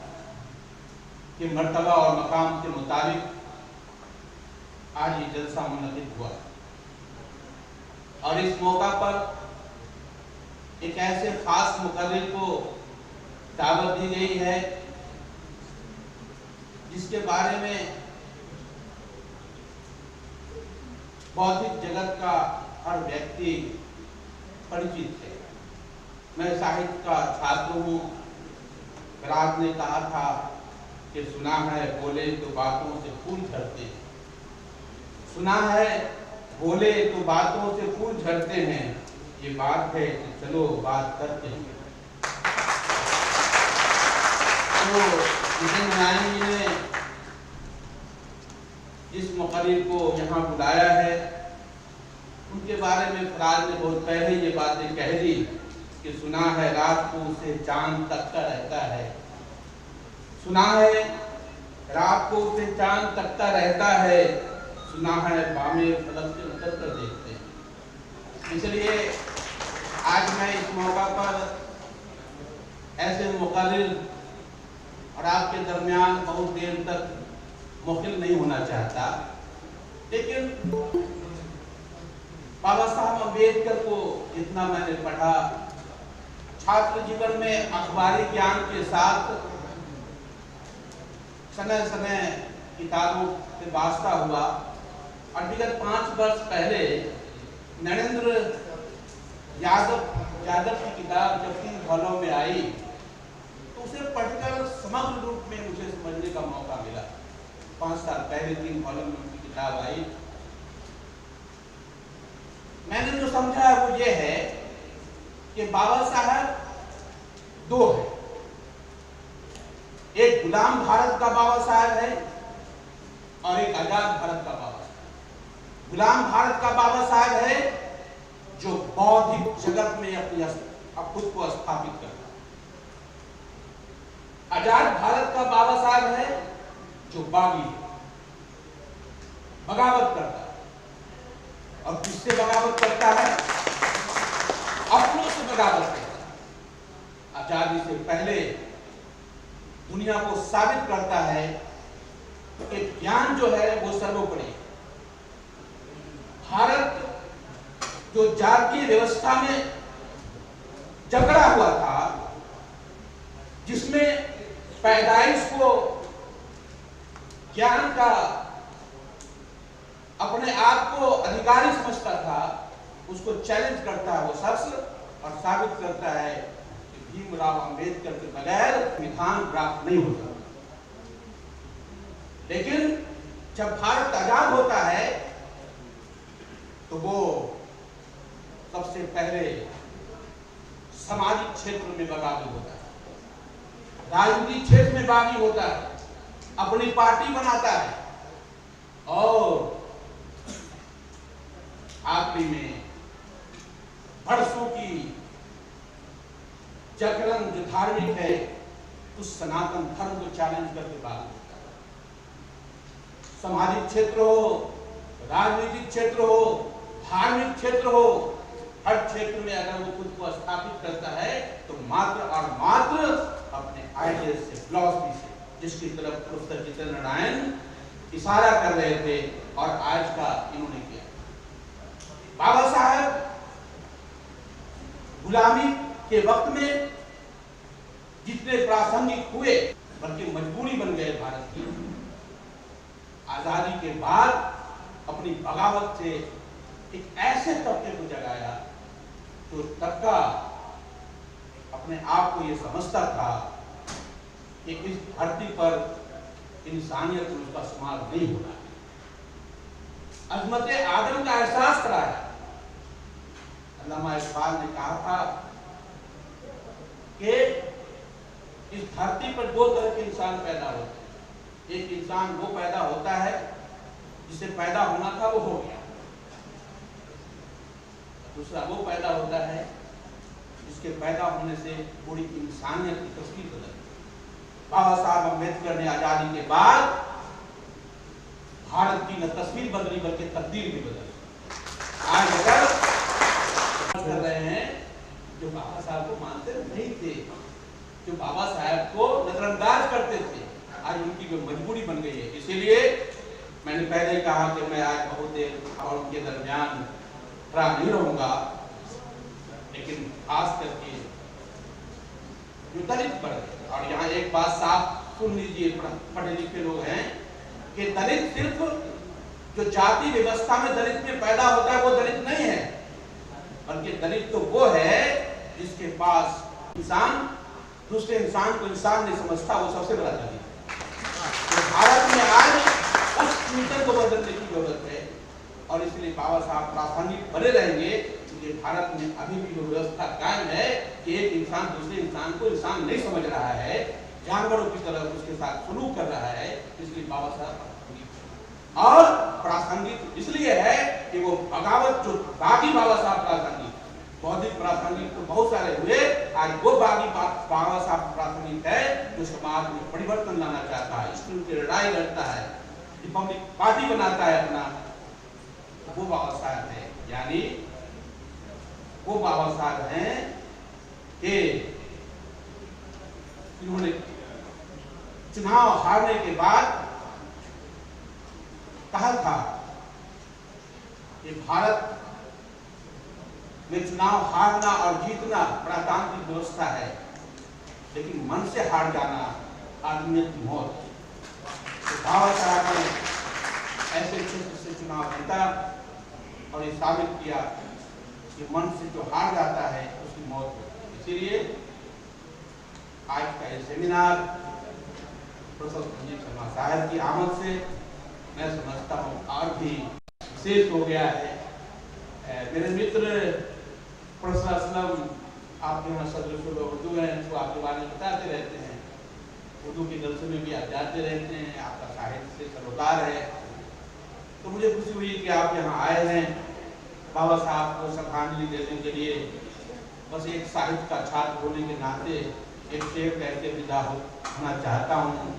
के मर्तबा और मकाम के मुताबिक आज ये जलसा मुनक्किद हुआ और इस मौका पर एक ऐसे खास मुकर्रिर को दावत दी गई है जिसके बारे में बौद्धिक जगत का हर व्यक्ति परिचित है। मैं साहित्य का छात्र हूँ। राज ने कहा था कि सुना है बोले तो बातों से फूल झड़ते हैं, सुना है बोले तो बातों से फूल झड़ते हैं, ये बात है कि चलो बात करते हैं। तो जितेंद्र नारायण जी ने जिस मुकर्रिर को यहाँ बुलाया है उनके बारे में फराज ने बहुत पहले ये बातें कह दी कि सुना है रात को उसे चांद तकता रहता है, सुना है रात को उसे चांद तकता रहता है, सुना है बामे फलक से उतर कर देखते हैं। इसलिए आज मैं इस मौका पर ऐसे मुकर्रिर और आपके दरमियान बहुत देर तक मुखिल नहीं होना चाहता, लेकिन बाबा साहब अम्बेडकर को जितना मैंने पढ़ा, छात्र जीवन में अखबारी ज्ञान के साथ समय समय किताबों से वास्ता हुआ और विगत 5 वर्ष पहले नरेंद्र यादव की किताब जब 3 कॉलम में आई तो उसे पढ़कर समग्र रूप में मुझे समझने का मौका मिला। 5 साल पहले 3 कॉलम में उनकी किताब आई। मैंने जो समझा वो ये है कि बाबा साहब 2 है, एक गुलाम भारत का बाबा साहब है और एक आजाद भारत का बाबा साहब। गुलाम भारत का बाबा साहब है जो बौद्धिक जगत में अपनी खुद को स्थापित करता है। आजाद भारत का बाबा साहब है जो बागी है, बगावत करता है। और किससे बगावत करता है? अपनों से बगावत करता है। आजादी से पहले दुनिया को साबित करता है कि ज्ञान जो है वो सर्वोपरि। भारत जो जातीय व्यवस्था में जकड़ा हुआ था, जिसमें पैदाइश को ज्ञान का अपने आप को अधिकारी समझता था, उसको चैलेंज करता है वो शख्स और साबित करता है कि भीमराव अंबेडकर के बगैर संविधान प्राप्त नहीं होता। लेकिन जब भारत आजाद होता है तो वो सबसे पहले सामाजिक क्षेत्र में बागी होता है, राजनीतिक क्षेत्र में बागी होता है, अपनी पार्टी बनाता है और आखिरी में वर्षों की जकड़न जो धार्मिक है उस सनातन धर्म को चैलेंज करके बात करता है। सामाजिक क्षेत्र हो, राजनीतिक क्षेत्र हो, धार्मिक क्षेत्र हो, हर क्षेत्र में अगर वो खुद को स्थापित करता है तो मात्र और मात्र अपने आइडियल से, फिलॉसफी से, जिसकी तरफ प्रोफेसर जितेंद्र नारायण इशारा कर रहे थे और आज का इन्होंने किया। बाबा साहब गुलामी के वक्त में जितने प्रासंगिक हुए, बल्कि मजबूरी बन गए भारत की। आजादी के बाद अपनी बगावत से एक ऐसे तबके को जगाया तो तबका अपने आप को ये समझता था कि इस धरती पर इंसानियत में उसका शुमार नहीं हो रहा। अजमत आदम का एहसास कराया। अल्लामा इकबाल ने कहा था कि इस धरती पर दो तरह के इंसान पैदा होते हैं। एक इंसान वो पैदा होता है जिसे पैदा होना था वो हो गया, दूसरा वो पैदा होता है जिसके पैदा होने से पूरी इंसानियत की तस्वीर बदल गई। बाबा साहब अम्बेडकर ने आजादी के बाद भारत की न तस्वीर बदली बल्कि तकदीर भी बदली। आज अगर कर रहे हैं जो बाबा साहब को मानते नहीं थे, जो बाबा साहब को नजरअंदाज करते थे, आज उनकी जो मजबूरी बन गई है। इसीलिए मैंने पहले ही कहा कि मैं आज बहुत देर और उनके दरमियान खड़ा नहीं रहूंगा, लेकिन खास करके जो दलित वर्ग, और यहाँ एक बात साफ सुन लीजिए, पढ़े लिखे लोग हैं, कि दलित सिर्फ जो जाति व्यवस्था में दलित में पैदा होता है वो दलित नहीं है, बल्कि दलित तो वो है जिसके पास इंसान दूसरे इंसान को इंसान नहीं समझता, वो सबसे बड़ा दलित है। तो भारत में आज उस चिंतन को बदलने की जरूरत है और इसलिए बाबा साहब प्रासंगिक बने रहेंगे, क्योंकि भारत में अभी भी जो व्यवस्था कायम है कि एक इंसान दूसरे इंसान को इंसान नहीं समझ रहा है, जानवरों की तरह उसके साथ सलूक कर रहा है। इसलिए बाबा साहब और प्रासंगिक इसलिए है कि वो बगावत जो बागी बाबा साहब प्रासंगिक, बौद्धिक प्रासंगिक तो बहुत सारे हुए, आज वो बागी बाबा साहब प्रासंगिक है जो समाज में परिवर्तन लाना चाहता है, स्कूल की लड़ाई लड़ता है, रिपब्लिक पार्टी बनाता है अपना, वो बाबा साहब है। यानी वो बाबा साहब हैं कि इन्होंने चुनाव हारने के बाद कहा था कि भारत में चुनाव हारना और जीतना प्रजातांत्रिक व्यवस्था है, लेकिन मन से हार जाना आदमियत की मौत। तो बाबा साहब ने ऐसे क्षेत्र से चुनाव जीता और ये साबित किया कि मन से जो हार जाता है उसकी मौत होती है। इसीलिए आज का ये सेमिनार प्रोफेसर संजीव शर्मा साहब की आमद से मैं समझता हूँ और भी विशेष हो गया है। मेरे मित्र प्रोफेसर असलम आपके यहाँ सदर उर्दू हैं, तो आपके बारे में बताते रहते हैं, उर्दू के जलसे में भी आप जाते रहते हैं, आपका साहित्य से सरोकार है। तो मुझे खुशी हुई कि आप यहाँ आए हैं बाबा साहब को श्रद्धांजलि देने के लिए। बस एक साहित्य का छात्र होने के नाते एक शेर कह के विदा होना चाहता हूँ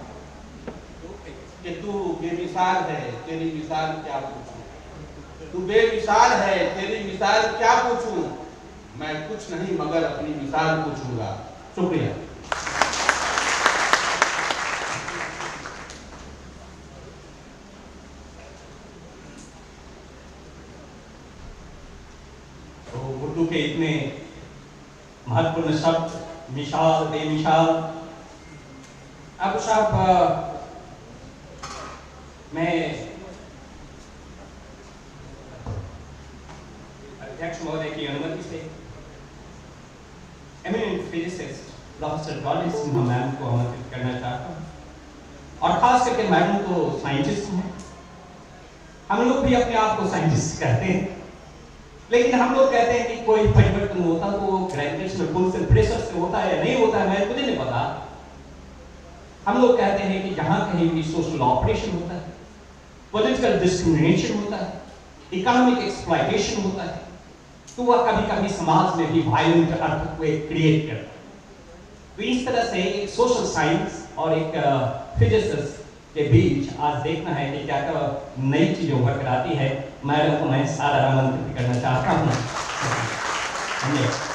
कि तू बेमिसाल है, तेरी मिसाल क्या पूछूं, तू बेमिसाल है, तेरी मिसाल क्या पूछूं, मैं कुछ नहीं मगर अपनी मिसाल पूछूंगा। शुक्रिया। तो उर्दू के इतने महत्वपूर्ण शब्द मिसाल, बेमिसाल। अब साहब मैं अध्यक्ष महोदय की अनुमति से eminent physicist professor Dolly Sinha ma'am को आमंत्रित करना चाहता हूँ, और खास करके मैडम तो साइंटिस्ट हैं। हम लोग भी अपने आप को साइंटिस्ट कहते हैं, लेकिन हम लोग कहते हैं कि कोई परिवर्तन होता तो वो ग्रेविटेशनल पुल से, प्रेशर से होता है या नहीं होता है, मैं मुझे नहीं पता। हम लोग कहते हैं कि जहां कहीं भी सोशल ऑपरेशन होता है, पॉलिटिकल डिस्क्रिमिनेशन होता है, इकोनॉमिक एक्सप्लॉयटेशन होता है, तो वह कभी कभी समाज में भी वायलेंट अर्थ को क्रिएट करता है। तो इस तरह से एक सोशल साइंस और एक फिजिसिस्ट के बीच आज देखना है कि क्या क्या नई चीजें उभर कर आती है। मैडम को मैं सारा आमंत्रित करना चाहता हूँ। धन्यवाद।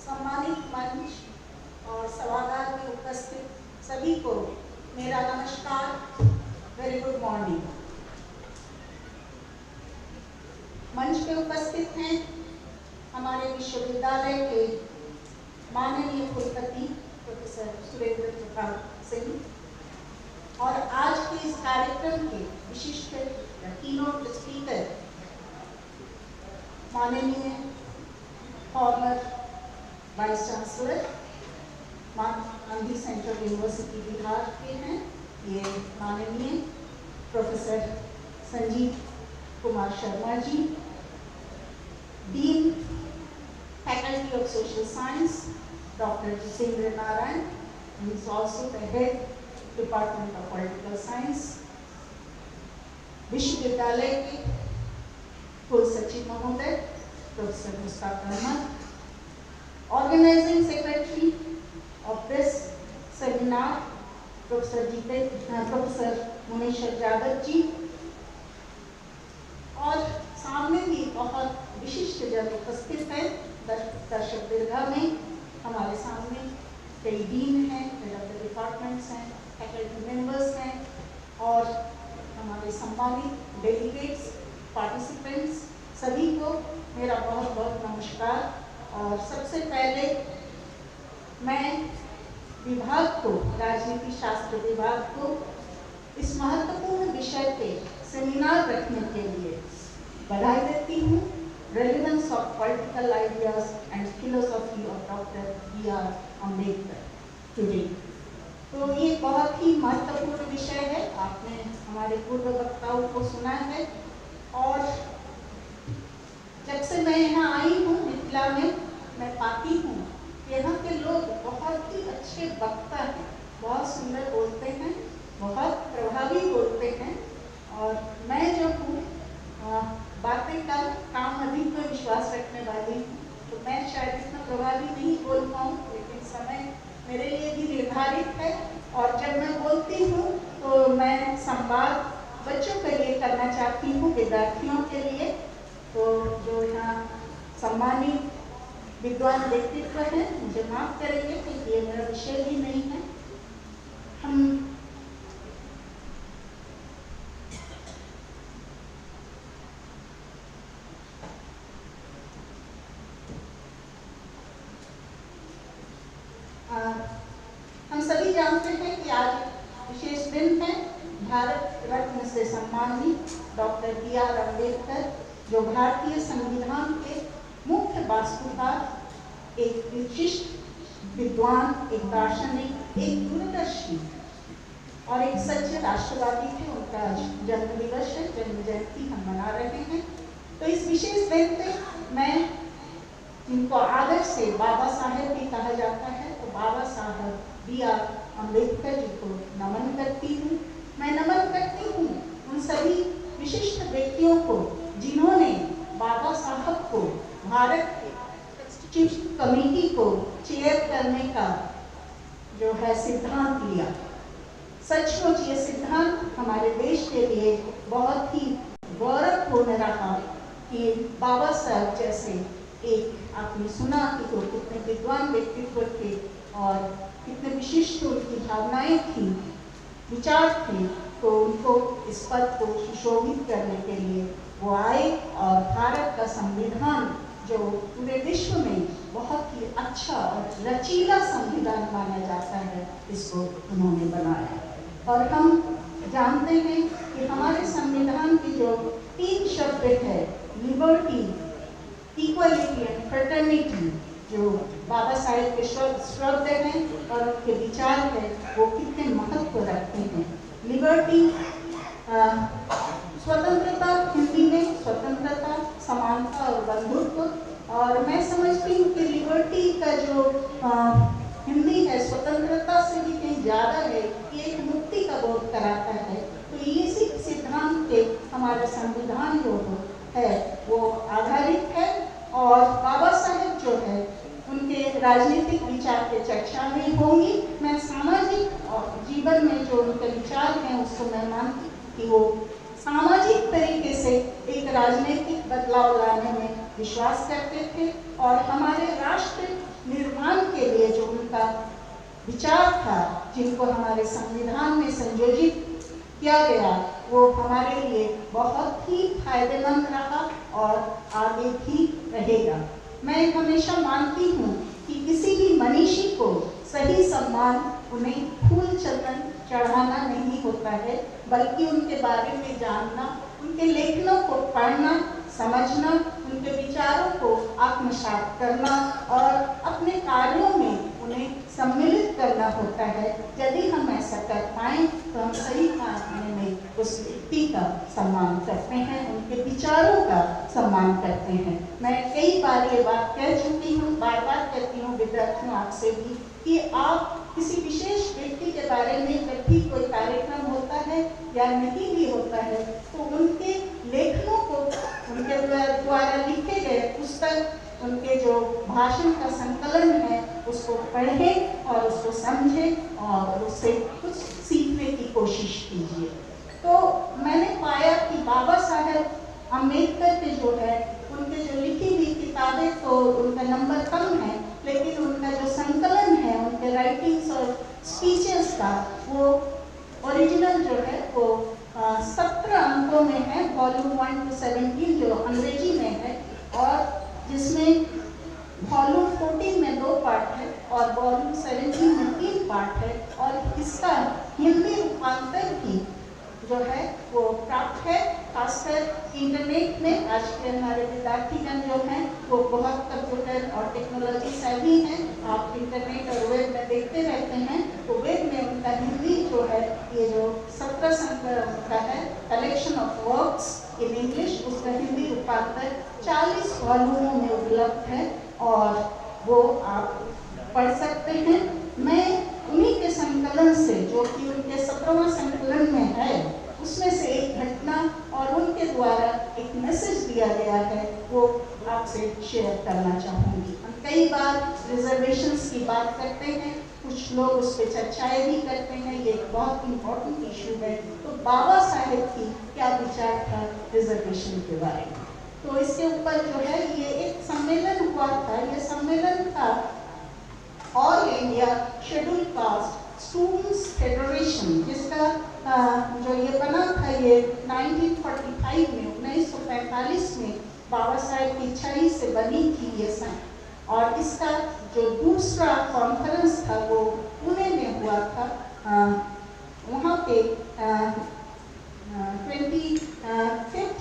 सम्मानित मंच और सभागार में उपस्थित सभी को मेरा नमस्कार, वेरी गुड मॉर्निंग। मंच पे उपस्थित हैं हमारे विश्वविद्यालय के माननीय कुलपति प्रोफेसर सुरेंद्र प्रताप सिंह और आज के इस कार्यक्रम के विशिष्ट कीनोट स्पीकर माननीय former vice chancellor Gandhi Central University Bihar के हैं, ये माननीय professor Sanjeev Kumar Sharma ji, dean faculty of social science doctor Jitendra Narayan, he is also the head department of political science, विश्वविद्यालय के कुल सचिव महोदय professor Mushtaq Ahmad, Organizing Secretary of this seminar, Professor मुनीश्वर जादव जी, और सामने भी बहुत विशिष्ट जन उपस्थित हैं। दर्शक दीर्घा में हमारे सामने कई डीन हैं, हेड ऑफ द डिपार्टमेंट्स हैं, फैकल्टी मेंबर्स हैं और हमारे सम्मानित डेलीगेट्स, पार्टिसिपेंट्स, सभी को मेरा बहुत बहुत नमस्कार। और सबसे पहले मैं विभाग को, राजनीति शास्त्र विभाग को इस महत्वपूर्ण विषय पे सेमिनार रखने के लिए बधाई देती हूँ। Relevance of political ideas and philosophy of doctor B.R. Ambedkar today. तो ये बहुत ही महत्वपूर्ण विषय है, आपने हमारे पूर्व वक्ताओं को सुना है। और जब से मैं यहाँ आई हूँ मिथिला में, मैं पाती हूँ यहाँ के लोग बहुत ही अच्छे वक्ता हैं, बहुत सुंदर बोलते हैं, बहुत प्रभावी बोलते हैं। और मैं जो हूँ बातें कम, काम अधिक में विश्वास रखने वाली हूँ, तो मैं शायद इतना प्रभावी नहीं बोल पाऊँ, लेकिन समय मेरे लिए भी निर्धारित है। और जब मैं बोलती हूँ तो मैं संवाद बच्चों के लिए करना चाहती हूँ, विद्यार्थियों के लिए। तो जो यहाँ सम्मानित विद्वान व्यक्तित्व है, मुझे माफ करेंगे क्योंकि ये मेरा विषय भी नहीं है। हम सभी जानते हैं कि आज विशेष दिन है। भारत रत्न से सम्मानित डॉक्टर B.R. अम्बेडकर, जो भारतीय संविधान के मुख्य वास्तुकार, एक विशिष्ट विद्वान, एक दार्शनिक, एक दूरदर्शी और एक सच्चे राष्ट्रवादी थे। उनका आज जन्म दिवस है, जन्म जयंती हम मना रहे हैं। तो इस विशेष दिन पे मैं, जिनको आदर से बाबा साहेब भी कहा जाता है, तो बाबा साहब B.R. अम्बेडकर जी को नमन करती हूँ। मैं नमन करती हूँ उन सभी विशिष्ट व्यक्तियों को जिन्होंने बाबा साहब को भारत चीफ कमेटी को चेयर करने का जो है सिद्धांत लिया। सचमुच ये सिद्धांत हमारे देश के लिए बहुत ही गौरवपूर्ण रहा कि बाबा साहब जैसे एक, आपने सुना कि वो कितने विद्वान व्यक्तित्व थे और कितने विशिष्ट उनकी भावनाएं थी, विचार थे, तो उनको इस पद को सुशोभित करने के लिए वो आए और भारत का संविधान, जो पूरे विश्व में बहुत ही अच्छा और लचीला संविधान माना जाता है, इसको उन्होंने बनाया। और हम जानते हैं कि हमारे संविधान की जो 3 शब्द है, लिबर्टी, इक्वलिटी एंड फ्रेटर्निटी, जो बाबा साहेब के शब्द हैं और उनके विचार है, वो कितने महत्व रखते हैं। लिबर्टी, स्वतंत्रता, हिंदी में स्वतंत्रता, समानता और बंधुत्व। और मैं समझती हूँ कि लिबर्टी का जो हिंदी है, स्वतंत्रता से भी ज़्यादा है कि एक मुक्ति का बोध कराता है। तो इसी सिद्धांत पे हमारा संविधान जो है वो आधारित है। और बाबा साहेब जो है उनके राजनीतिक विचार के चर्चा में होंगी। मैं सामाजिक और जीवन में जो उनके विचार हैं उसको मैं मानती हूँ कि वो सामाजिक तरीके से एक राजनीतिक बदलाव लाने में विश्वास करते थे। और हमारे राष्ट्र निर्माण के लिए जो उनका विचार था, जिनको हमारे संविधान में संयोजित किया गया, वो हमारे लिए बहुत ही फायदेमंद रहा और आगे भी रहेगा। मैं हमेशा मानती हूँ कि किसी भी मनीषी को सही सम्मान उन्हें फूल चंदन चढ़ाना नहीं होता है, बल्कि उनके बारे में जानना, उनके लेखनों को पढ़ना, समझना, उनके विचारों को आत्मसात करना और अपने कार्यों में उन्हें सम्मिलित करना होता है। यदि हम ऐसा कर पाएँ तो हम सही मायने में उस व्यक्ति का सम्मान करते हैं, उनके विचारों का सम्मान करते हैं। मैं कई बार ये बात कह चुकी हूँ, बार बार कहती हूँ विद्यार्थियों आपसे भी, कि आप किसी विशेष व्यक्ति के बारे में जब भी कोई कार्यक्रम होता है या नहीं भी होता है तो उनके लेखनों को, उनके द्वारा लिखे गए पुस्तक, उनके जो भाषण का संकलन है उसको पढ़ें और उसको समझें और उससे कुछ सीखने की कोशिश कीजिए। तो मैंने पाया कि बाबा साहेब अम्बेडकर के जो है उनके जो लिखी हुई किताबें तो उनका नंबर कम है, लेकिन उनका जो संकलन है उनके राइटिंग्स और स्पीचेस का, वो ओरिजिनल जो है वो 17 अंकों में है, वॉल्यूम 1 to 17 जो अंग्रेजी में है, और जिसमें वॉल्यूम 14 में 2 पार्ट है और वॉल्यूम 17 में 3 पार्ट है। और इसका हिंदी रूपांतर भी जो है वो प्राप्त है, खासकर इंटरनेट में। आज के हमारे विद्यार्थीगण जो हैं वो बहुत कंप्यूटर और टेक्नोलॉजी सेवी हैं, आप इंटरनेट और वेब में देखते रहते हैं, तो वेब में उनका हिंदी जो है, ये जो 17 संग्रह का है, collection of works in English, उसका हिंदी रूपांतर 40 वॉल्यूमों में उपलब्ध है और वो आप पढ़ सकते हैं। मैं उन्हीं के संकलन से, जो कि उनके 17वां संकलन में है, उसमें से एक घटना और उनके द्वारा एक मैसेज दिया गया है, वो आपसे शेयर करना चाहूँगी। हम कई बार रिजर्वेशंस की बात करते हैं, कुछ लोग उस पर चर्चाएँ भी करते हैं, ये एक बहुत इम्पोर्टेंट इशू है। तो बाबा साहेब की क्या विचार था रिजर्वेशन के बारे में, तो इसके ऊपर जो है ये एक सम्मेलन हुआ था। ये सम्मेलन था all India schedule caste students federation, जिसका जो ये बना था ये 1945 में, 1945 में बाबा साहेब की इच्छा ही से बनी थी ये संघ। और इसका जो दूसरा कॉन्फ्रेंस था वो पुणे में हुआ था। वहाँ पे 25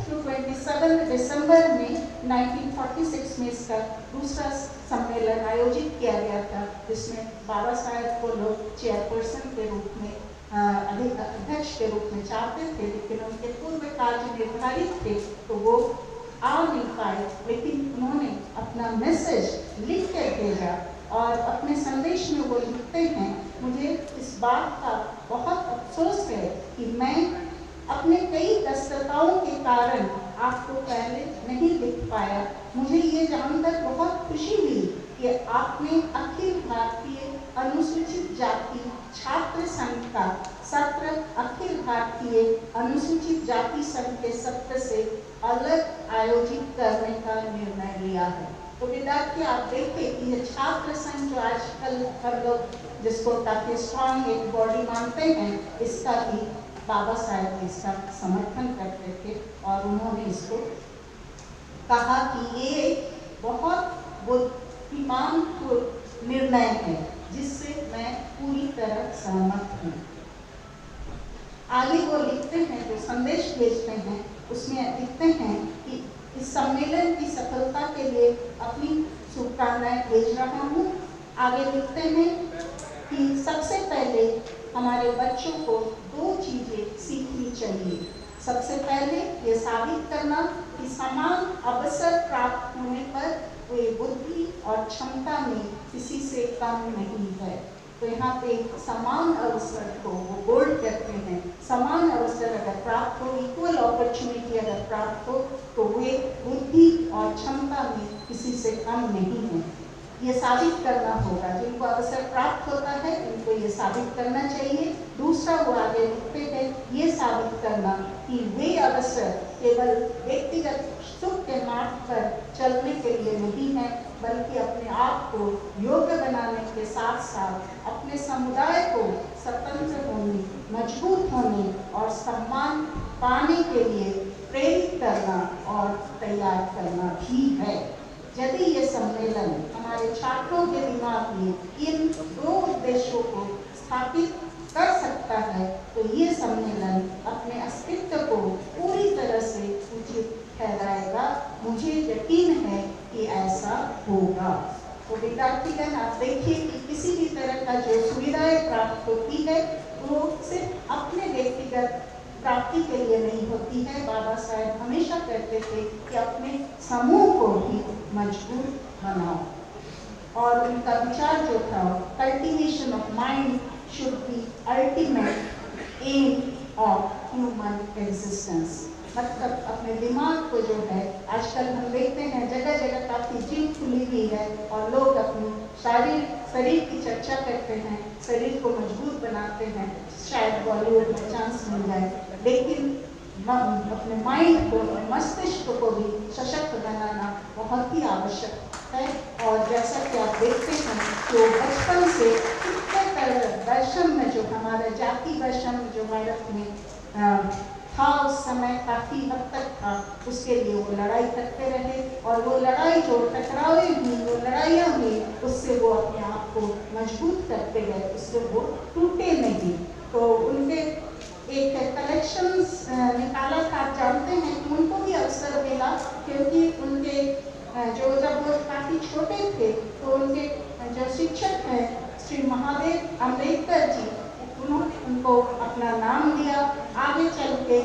to 27 दिसंबर में 1946 में इसका दूसरा सम्मेलन आयोजित किया गया था, जिसमें बाबा साहेब को लोग चेयरपर्सन के रूप में, अध्यक्ष के रूप में चाहते थे, लेकिन उनके पूर्व कार्य निर्धारित थे तो वो आ नहीं पाए। लेकिन उन्होंने अपना मैसेज लिख कर भेजा और अपने संदेश में वो लिखते हैं, मुझे इस बात का बहुत अफसोस है कि मैं अपने कई व्यस्तताओं के कारण आपको पहले नहीं लिख पाया। मुझे ये जानकर बहुत खुशी हुई कि आपने अखिल भारतीय अनुसूचित जाति छात्र संघ का सत्र अखिल भारतीय अनुसूचित जाति संघ के सत्र से अलग आयोजित करने का निर्णय लिया है। तो विद्यार्थी आप देखें कि ये छात्र संघ जो आजकल हम लोग जिसको काफी स्ट्रॉन्ग एक बॉडी मानते हैं, इसका भी बाबा साहेब इसका समर्थन करते थे और उन्होंने इसको कहा कि ये बहुत बुद्धिमान निर्णय है जिससे मैं पूरी तरह सहमत हूँ। आगे वो लिखते हैं, जो संदेश भेजते हैं उसमें लिखते हैं कि इस सम्मेलन की सफलता के लिए अपनी शुभकामनाएं भेज रहा हूँ। आगे लिखते हैं कि सबसे पहले हमारे बच्चों को 2 चीज़ें सीखनी चाहिए। सबसे पहले ये साबित करना कि समान अवसर प्राप्त होने पर वे बुद्धि और क्षमता में किसी से कम नहीं है। तो तो यहाँ पे समान अवसर को वो बोल्ड करते हैं। समान अवसर अगर प्राप्त हो, इक्वल अपॉर्चुनिटी अगर प्राप्त हो, तो वे बुद्धि और क्षमता में किसी से कम नहीं है। ये साबित करना होगा, जिनको अवसर प्राप्त होता है उनको ये साबित करना चाहिए। दूसरा वो आगे लिखते हैं, ये साबित करना कि वे अवसर केवल व्यक्तिगत सुख के मार्ग पर चलने के लिए नहीं है, बल्कि अपने आप को योग्य बनाने के साथ साथ अपने समुदाय को स्वतंत्र होने, मजबूत होने और सम्मान पाने के लिए प्रेरित करना और तैयार करना भी है। यदि ये सम्मेलन हमारे छात्रों के दिमाग में इन दो उद्देश्यों को स्थापित कर सकता है, तो ये सम्मेलन अपने अस्तित्व को पूरी तरह से उचित ठहराएगा। मुझे यकीन है कि ऐसा होगा। तो विद्यार्थीगण, आप देखिए कि किसी भी तरह का जो सुविधाएं प्राप्त होती है वो सिर्फ अपने व्यक्तिगत प्राप्ति के लिए नहीं होती है। बाबा साहेब हमेशा कहते थे कि अपने समूह को भी मजबूत बनाओ, और उनका विचार जो था, cultivation of mind should be ultimate aim of human existence. मतलब अपने दिमाग को जो है, आजकल हम देखते हैं जगह जगह काफ़ी जिम खुली हुई है और लोग अपनी शरीर की चर्चा करते हैं, शरीर को मजबूत बनाते हैं, शायद बॉलीवुड में चांस मिल जाए। लेकिन अपने माइंड को, मस्तिष्क को भी सशक्त बनाना बहुत ही आवश्यक है। और जैसा कि आप देखते हैं कि बचपन से कितने दर्शन में, जो हमारा जाति दर्शन जो भारत में था उस समय काफ़ी हद तक था, उसके लिए वो लड़ाई करते रहे, और वो लड़ाई जो टकरावे हुई, वो लड़ाइयाँ हुई, उससे वो अपने आप को मजबूत करते गए, उससे वो टूटे नहीं। तो उनके एक कलेक्शंस निकाला था, आप जानते हैं कि उनको भी अवसर मिला, क्योंकि उनके जब वो काफ़ी छोटे थे तो उनके जो शिक्षक हैं श्री महादेव अम्बेडकर जी, उन्होंने उनको अपना नाम दिया। आगे चल के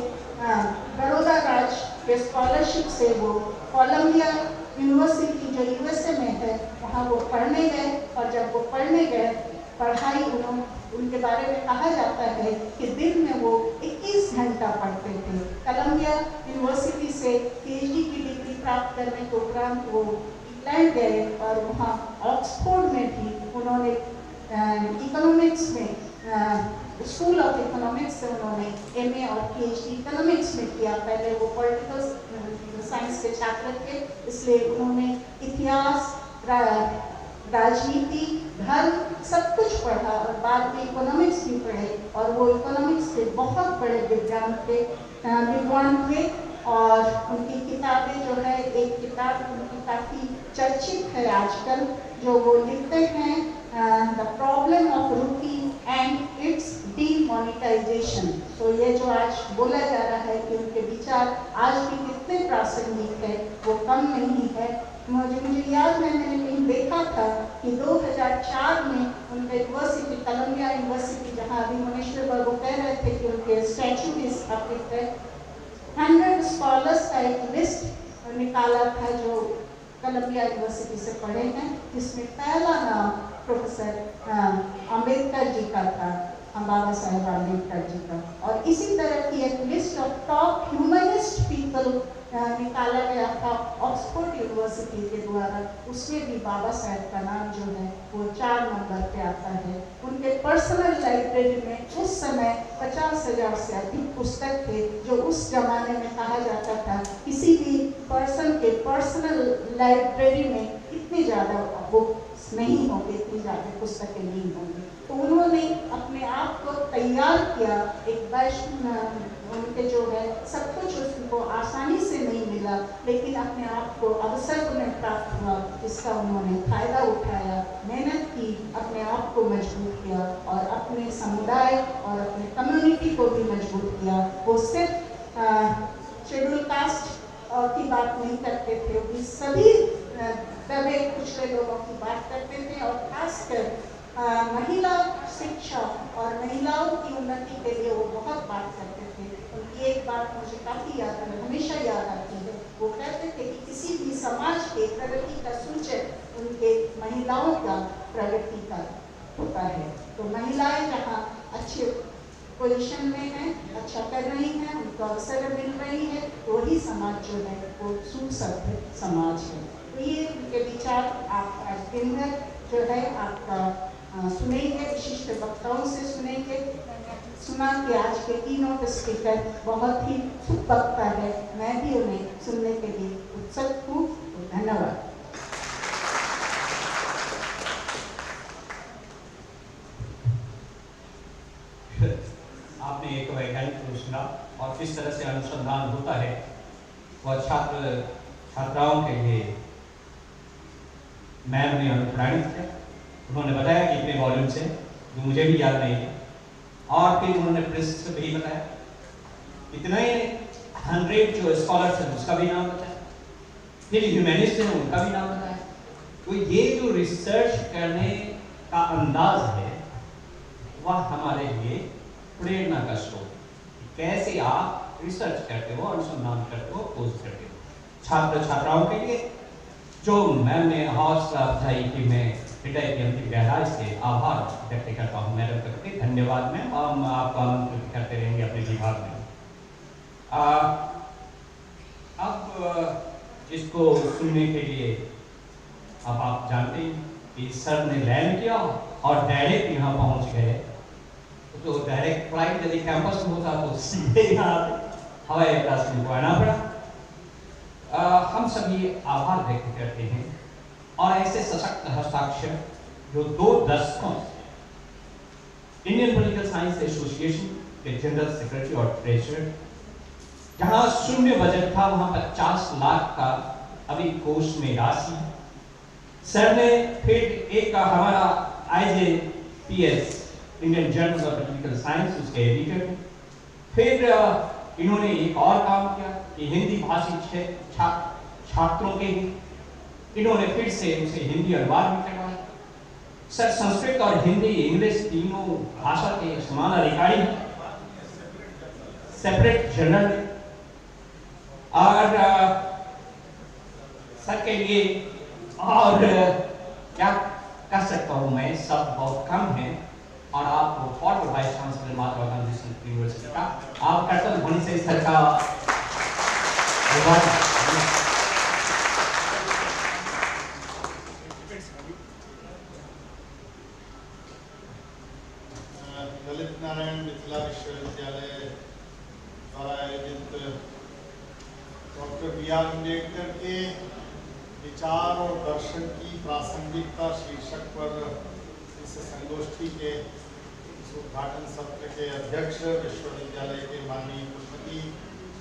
बड़ौदा राज्य के स्कॉलरशिप से वो कोलंबिया यूनिवर्सिटी जो यूएसए में है वहाँ वो पढ़ने गए, और जब वो पढ़ने गए, पढ़ाई उनके बारे में कहा जाता है कि दिन में वो 21 घंटा पढ़ते थे। कोलंबिया यूनिवर्सिटी से पीएचडी की डिग्री प्राप्त करने के उपरांत वो इंग्लैंड गए, और वहाँ ऑक्सफोर्ड में भी उन्होंने इकोनॉमिक्स में, स्कूल ऑफ इकोनॉमिक्स से उन्होंने एमए और पीएचडी इकोनॉमिक्स में किया। पहले वो पॉलिटिकल साइंस के छात्र थे, इसलिए उन्होंने इतिहास, राजनीति, धर्म सब कुछ पढ़ा, और बाद में इकोनॉमिक्स भी पढ़े, और वो इकोनॉमिक्स के बहुत बड़े विद्वान थे। और उनकी किताबें जो है, एक किताब उनकी काफ़ी चर्चित है आजकल, जो वो लिखते हैं the problem of rupee and its demonetisation. तो ये जो आज बोला जा रहा है कि उनके विचार आज भी कितने प्रासंगिक है, वो कम नहीं है। मुझे याद है, मैंने कहीं देखा था कि 2004 में उनके यूनिवर्सिटी, कोलंबिया यूनिवर्सिटी, जहाँ अभी मनीश्वर बाबू कह रहे थे कि उनके स्टैचू भी स्थापित है, 100 स्कॉलर्स का एक लिस्ट निकाला था जो कोलंबिया यूनिवर्सिटी से पढ़े हैं, जिसमें पहला नाम प्रोफेसर अम्बेडकर जी का था, बाबा साहेब अम्बेडकर जी का। और इसी तरह की एक list of top humanist people निकाला गया था ऑक्सफोर्ड यूनिवर्सिटी के द्वारा, उसमें भी बाबा साहेब का नाम जो है वो 4 नंबर पे आता है। उनके पर्सनल लाइब्रेरी में उस समय 50,000 से अधिक पुस्तक थे, जो उस जमाने में कहा जाता था किसी भी पर्सन के पर्सनल लाइब्रेरी में इतनी ज़्यादा बुक्स नहीं होंगे, इतनी ज़्यादा पुस्तकें नहीं होंगी। तो उन्होंने अपने आप को तैयार किया, एक उनके जो है सब कुछ उसको आसानी से नहीं मिला, लेकिन अपने आप को अवसर उन्हें प्राप्त हुआ, जिसका उन्होंने फायदा उठाया, मेहनत की, अपने आप को मजबूत किया, और अपने समुदाय और अपने कम्युनिटी को भी मजबूत किया। वो सिर्फ शेड्यूल कास्ट की बात नहीं करते थे, वो सभी दबे कुचले लोगों की बात करते थे, और खासकर महिला शिक्षा और महिलाओं की उन्नति के लिए वो बहुत बात करते थे। उनकी एक बात मुझे काफ़ी याद है, हमेशा याद आती है। वो कहते थे कि किसी भी समाज के प्रगति का सूचक उनके महिलाओं का प्रगति का होता है। तो महिलाएं जहाँ अच्छे पोजीशन में हैं, अच्छा कर रही हैं, उनको अवसर मिल रही है, वही समाज जो है वो सुसभ्य समाज है। तो ये उनके विचार आप आज दिन भर जो है आपका सुनेंगे, विशिष्ट वक्ताओं से सुनेंगे। सुना कि आज के कीनोट स्पीकर बहुत ही वक्ता है, मैं भी उन्हें सुनने के लिए उत्सुक हूँ। धन्यवाद। आपने एक वैज्ञानिक को सुना और किस तरह से अनुसंधान होता है वह छात्र छात्राओं के लिए मैम ने अनुप्राणित किया। उन्होंने बताया कि इतने वॉल्यूम से, जो मुझे भी याद नहीं है, और फिर उन्होंने प्रेस से भी बताया। इतना ही 100 जो स्कॉलर्स हैं उसका भी नाम बताया, फिर ह्यूमैनिस्ट हैं उनका भी नाम बताया। तो ये जो रिसर्च करने का अंदाज है वह हमारे लिए प्रेरणा का स्रोत है। कैसे आप रिसर्च करते हो, अनुसंधान करते हो, खोज करते हो। छात्र छात्राओं के लिए जो मैम ने हौसला अफजाई की, मैं हृदय की अंतिम गहराई से आभार व्यक्त करता हूँ मैडम का प्रति। धन्यवाद मैम। हम आपका आमंत्रित करते रहेंगे अपने विभाग में। अब इसको सुनने के लिए अब आप जानते हैं कि सर ने लैंड किया और डायरेक्ट यहाँ पहुँच गए। तो डायरेक्ट फ्लाइट यदि कैंपस में होता तो सीधे यहाँ हवाई अड्डा से उनको आना पड़ा। हम सभी आभार व्यक्त करते हैं और ऐसे सशक्त हस्ताक्षर जो 2 दशकों इंडियन पॉलिटिकल साइंस एसोसिएशन के जनरल सेक्रेटरी और ट्रेजरर, जहां शून्य बजट था वहां 50 लाख का अभी कोष में राशि। सर ने फिर एक हमारा IJPS Indian journal of political science उसके एडिटर थे। फिर इन्होंने एक और काम किया कि हिंदी भाषी छात्रों के लिए इन्होंने फिर से उसे हिंदी अनुवाद भी करवाया। सर संस्कृत और हिंदी इंग्लिश तीनों भाषा के समान अधिकारी हैं, सेपरेट जर्नल। और सर के लिए और क्या कह सकता हूँ मैं, सब बहुत कम है। और आप farmer vice chancellor Mahatma Gandhi Sanskrit university का आप कर्तव्य होने से सर का ललित नारायण मिथिला विश्वविद्यालय द्वारा आयोजित डॉक्टर B.R. अम्बेडकर के विचार और दर्शन की प्रासंगिकता शीर्षक पर इस संगोष्ठी के उद्घाटन सत्र के अध्यक्ष विश्वविद्यालय के माननीय कुलपति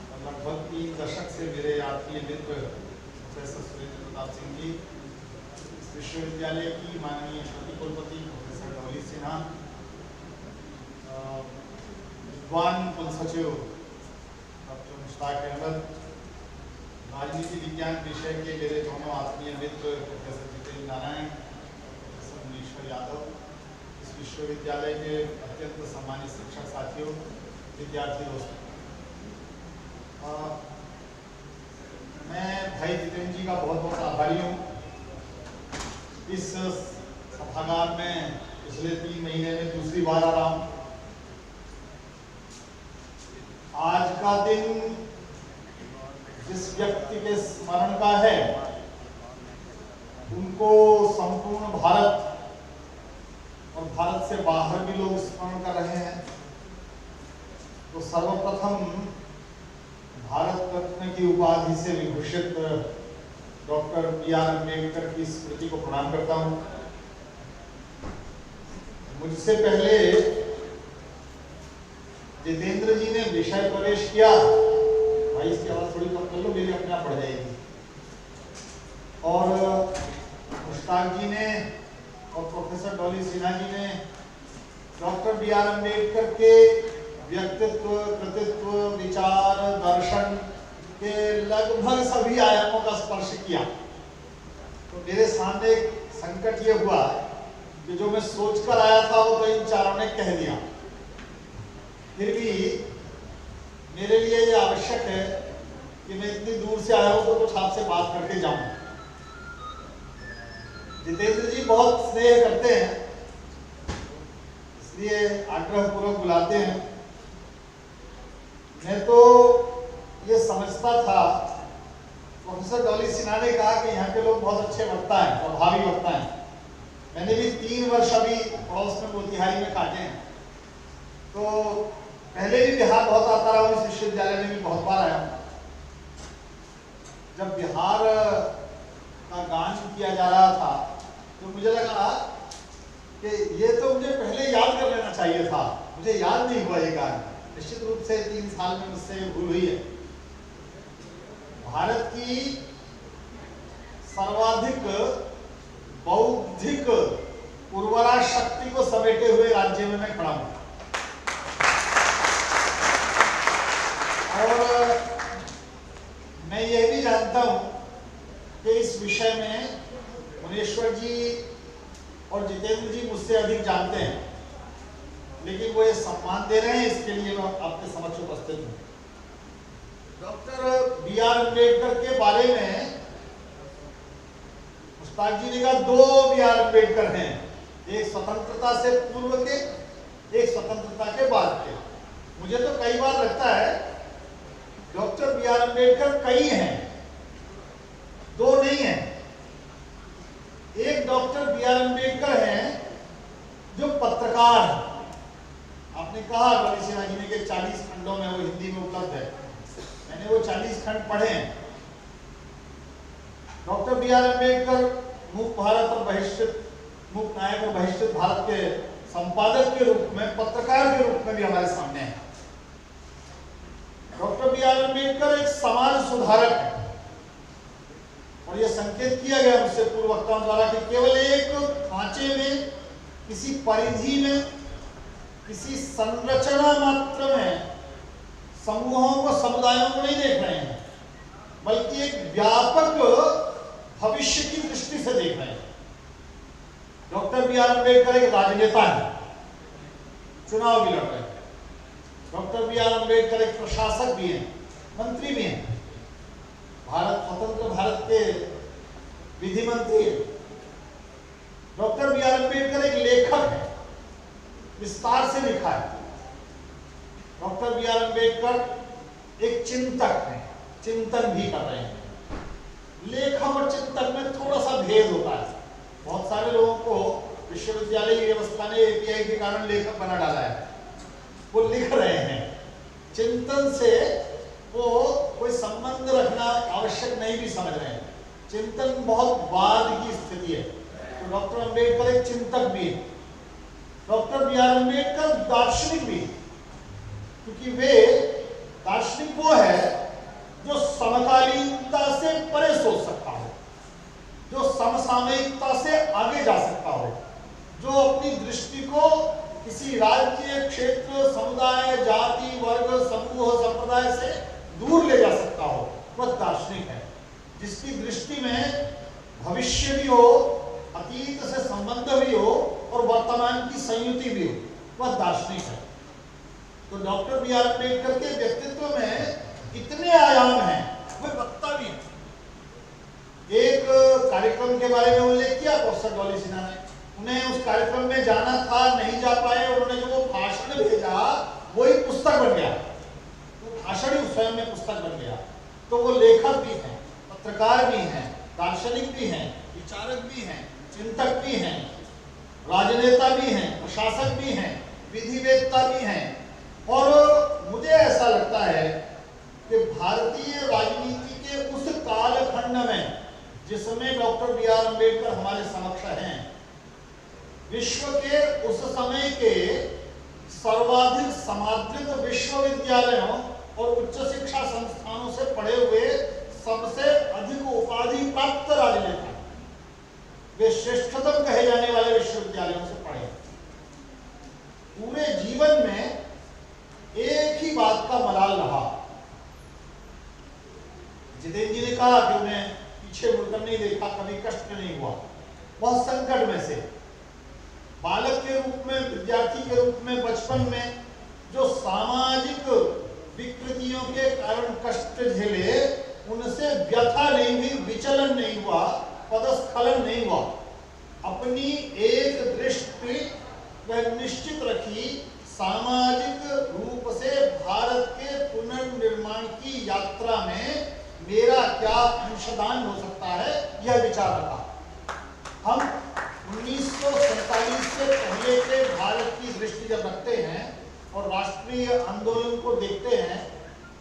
और लगभग 3 दशक से मेरे आत्मीय मित्र प्रोफेसर सुरेंद्र प्रताप सिंह जी, इस विश्वविद्यालय की माननीय प्रति कुलपति प्रोफेसर डॉली सिन्हा, विद्वान कुलसचिव डॉक्टर मुश्ताक अहमद, राजनीति विज्ञान विषय के मेरे दोनों आत्मीय मित्र प्रोफेसर जितेंद्र नारायण, प्रोफेसर मुनीश्वर यादव, इस विश्वविद्यालय के अत्यंत सम्मानित शिक्षक साथियों, विद्यार्थी दोस्तों, मैं भाई जितेंद्र जी का बहुत बहुत आभारी हूँ। इस सभागार में पिछले 3 महीने में दूसरी बार आ रहा हूँ। आज का दिन जिस व्यक्ति के स्मरण का है, उनको संपूर्ण भारत और भारत से बाहर भी लोग स्मरण कर रहे हैं। तो सर्वप्रथम भारत रत्न की उपाधि से विभूषित डॉक्टर B.R. अम्बेडकर की स्मृति को प्रणाम करता हूं। मुझसे पहले जितेंद्र जी ने विषय प्रवेश किया। भाई इसकी आवाज थोड़ी कम कर लो, मेरी अपने आप बढ़ जाएगी। और मुश्ताक जी ने और प्रोफेसर डॉली सिन्हा जी ने डॉक्टर B.R. अम्बेडकर के व्यक्तित्व, कृतित्व, विचार, दर्शन के लगभग सभी आयामों का स्पर्श किया। तो मेरे सामने एक संकट ये हुआ कि जो मैं सोचकर आया था वो तो इन चारों ने कह दिया। फिर भी मेरे लिए ये आवश्यक है कि मैं इतनी दूर से आया हूं तो कुछ आपसे बात करके जाऊं। जितेंद्र जी बहुत स्नेह करते हैं इसलिए आग्रहपूर्वक बुलाते हैं। मैं तो ये समझता था, प्रोफेसर डॉली सिन्हा ने कहा कि यहाँ के लोग बहुत अच्छे वक्ता हैं, प्रभावी वक्ता हैं। मैंने भी 3 वर्ष अभी पड़ोस में मोतिहारी में काटे हैं, तो पहले भी बिहार बहुत आता रहा हूँ, इस विश्वविद्यालय में भी बहुत बार आया हूँ। जब बिहार का गान किया जा रहा था तो मुझे लगा कि ये तो मुझे पहले याद कर लेना चाहिए था, मुझे याद नहीं हुआ ये गान। निश्चित रूप से 3 साल में मुझसे भूल हुई है। भारत की सर्वाधिक बौद्धिक उर्वरा शक्ति को समेटे हुए राज्य में मैं खड़ा हूं, और मैं ये भी जानता हूं कि इस विषय में मुनेश्वर जी और जितेंद्र जी मुझसे अधिक जानते हैं, लेकिन वो ये सम्मान दे रहे हैं, इसके लिए मैं आपके समक्ष उपस्थित हूँ। Doctor B.R. अम्बेडकर के बारे में मुश्ताक जी ने कहा 2 B.R. अम्बेडकर हैं, एक स्वतंत्रता से पूर्व के, एक स्वतंत्रता के बाद के। मुझे तो कई बार लगता है डॉक्टर B.R. अम्बेडकर कई हैं, 2 नहीं हैं। एक डॉक्टर B.R. अम्बेडकर हैं जो पत्रकार हैं। आपने कहा डॉली सिन्हा जी ने कि 40 खंडों में वो हिंदी में उपलब्ध है, मैंने वो 40 खंड पढ़े हैं। Doctor B.R. अम्बेडकर मुक्त भारत और बहिष्कृत, मुक्त नायक और बहिष्कृत भारत के संपादक के रूप में, पत्रकार के रूप में भी हमारे सामने है। Doctor B.R. अम्बेडकर एक समाज सुधारक है, और यह संकेत किया गया मुझसे पूर्व वक्ताओं द्वारा कि केवल एक खांचे में, किसी परिधि में, किसी संरचना मात्र में समूहों को, समुदायों को नहीं देख रहे हैं, बल्कि एक व्यापक भविष्य की दृष्टि से देख रहे हैं। Doctor B.R. अम्बेडकर एक राजनेता है, चुनाव भी लड़ रहे हैं। Doctor B.R. अम्बेडकर एक प्रशासक भी हैं, मंत्री भी हैं, भारत स्वतंत्र भारत के विधि मंत्री है। Doctor B.R. अम्बेडकर एक लेखक है, विस्तार से लिखा है। Doctor B.R. अम्बेडकर एक चिंतक है, चिंतन भी कर रहे हैं। लेखक और चिंतक में थोड़ा सा भेद होता है। बहुत सारे लोगों को विश्वविद्यालय की व्यवस्था ने API के कारण लेखक बना डाला है, वो लिख रहे हैं। चिंतन से वो कोई संबंध रखना आवश्यक नहीं भी समझ रहे हैं। चिंतन बहुत बाद की स्थिति है। तो डॉक्टर अम्बेडकर एक चिंतक भी है। Doctor B.R. अम्बेडकर दार्शनिक भी, क्योंकि वे दार्शनिक वो है जो समकालीनता से परे सोच सकता हो, जो समसामयिकता से आगे जा सकता हो, जो अपनी दृष्टि को किसी राज्य, क्षेत्र, समुदाय, जाति, वर्ग, समूह, संप्रदाय से दूर ले जा सकता हो, वह दार्शनिक है। जिसकी दृष्टि में भविष्य भी हो, अतीत से संबंध भी हो और वर्तमान की संयुति भी हो, वह दार्शनिक है। तो डॉक्टर B.R. अम्बेडकर के व्यक्तित्व में इतने आयाम हैं, वे वक्ता भी हैं। एक कार्यक्रम के बारे में उल्लेख किया प्रोफेसर डॉली सिन्हा ने, उन्हें उस कार्यक्रम में जाना था, नहीं जा पाए, उन्होंने जो वो भाषण भेजा वही पुस्तक बन गया, वो भाषण ही स्वयं में पुस्तक बन गया। तो वो लेखक भी हैं, पत्रकार भी हैं, दार्शनिक भी हैं, विचारक भी हैं, चिंतक भी हैं, राजनेता भी हैं, प्रशासक भी हैं, विधिवेत्ता भी हैं। और मुझे ऐसा लगता है कि भारतीय राजनीति के उस कालखंड में जिसमें डॉक्टर B.R. अम्बेडकर हमारे समक्ष हैं, विश्व के उस समय के सर्वाधिक समादृत विश्वविद्यालयों और उच्च शिक्षा संस्थानों से पढ़े हुए सबसे अधिक उपाधि प्राप्त राजनेता, वे श्रेष्ठतम कहे जाने वाले विश्वविद्यालयों से पढ़े। पूरे जीवन में एक ही बात का मलाल रहा। जितेंद्र जी ने कहा कि उन्हें पीछे मुड़कर नहीं देखा, कभी कष्ट नहीं हुआ। बहुत संकट में से बालक के रूप में, विद्यार्थी के रूप में, बचपन में जो सामाजिक विकृतियों के कारण कष्ट झेले, उनसे व्यथा नहीं हुई, विचलन नहीं हुआ, पदस्खलन नहीं हुआ। अपनी एक दृष्टि वह निश्चित रखी राजस्थान हो सकता है, यह विचार रखा। हम 1947 से पहले के भारत की दृष्टि जब रखते हैं और राष्ट्रीय आंदोलन को देखते हैं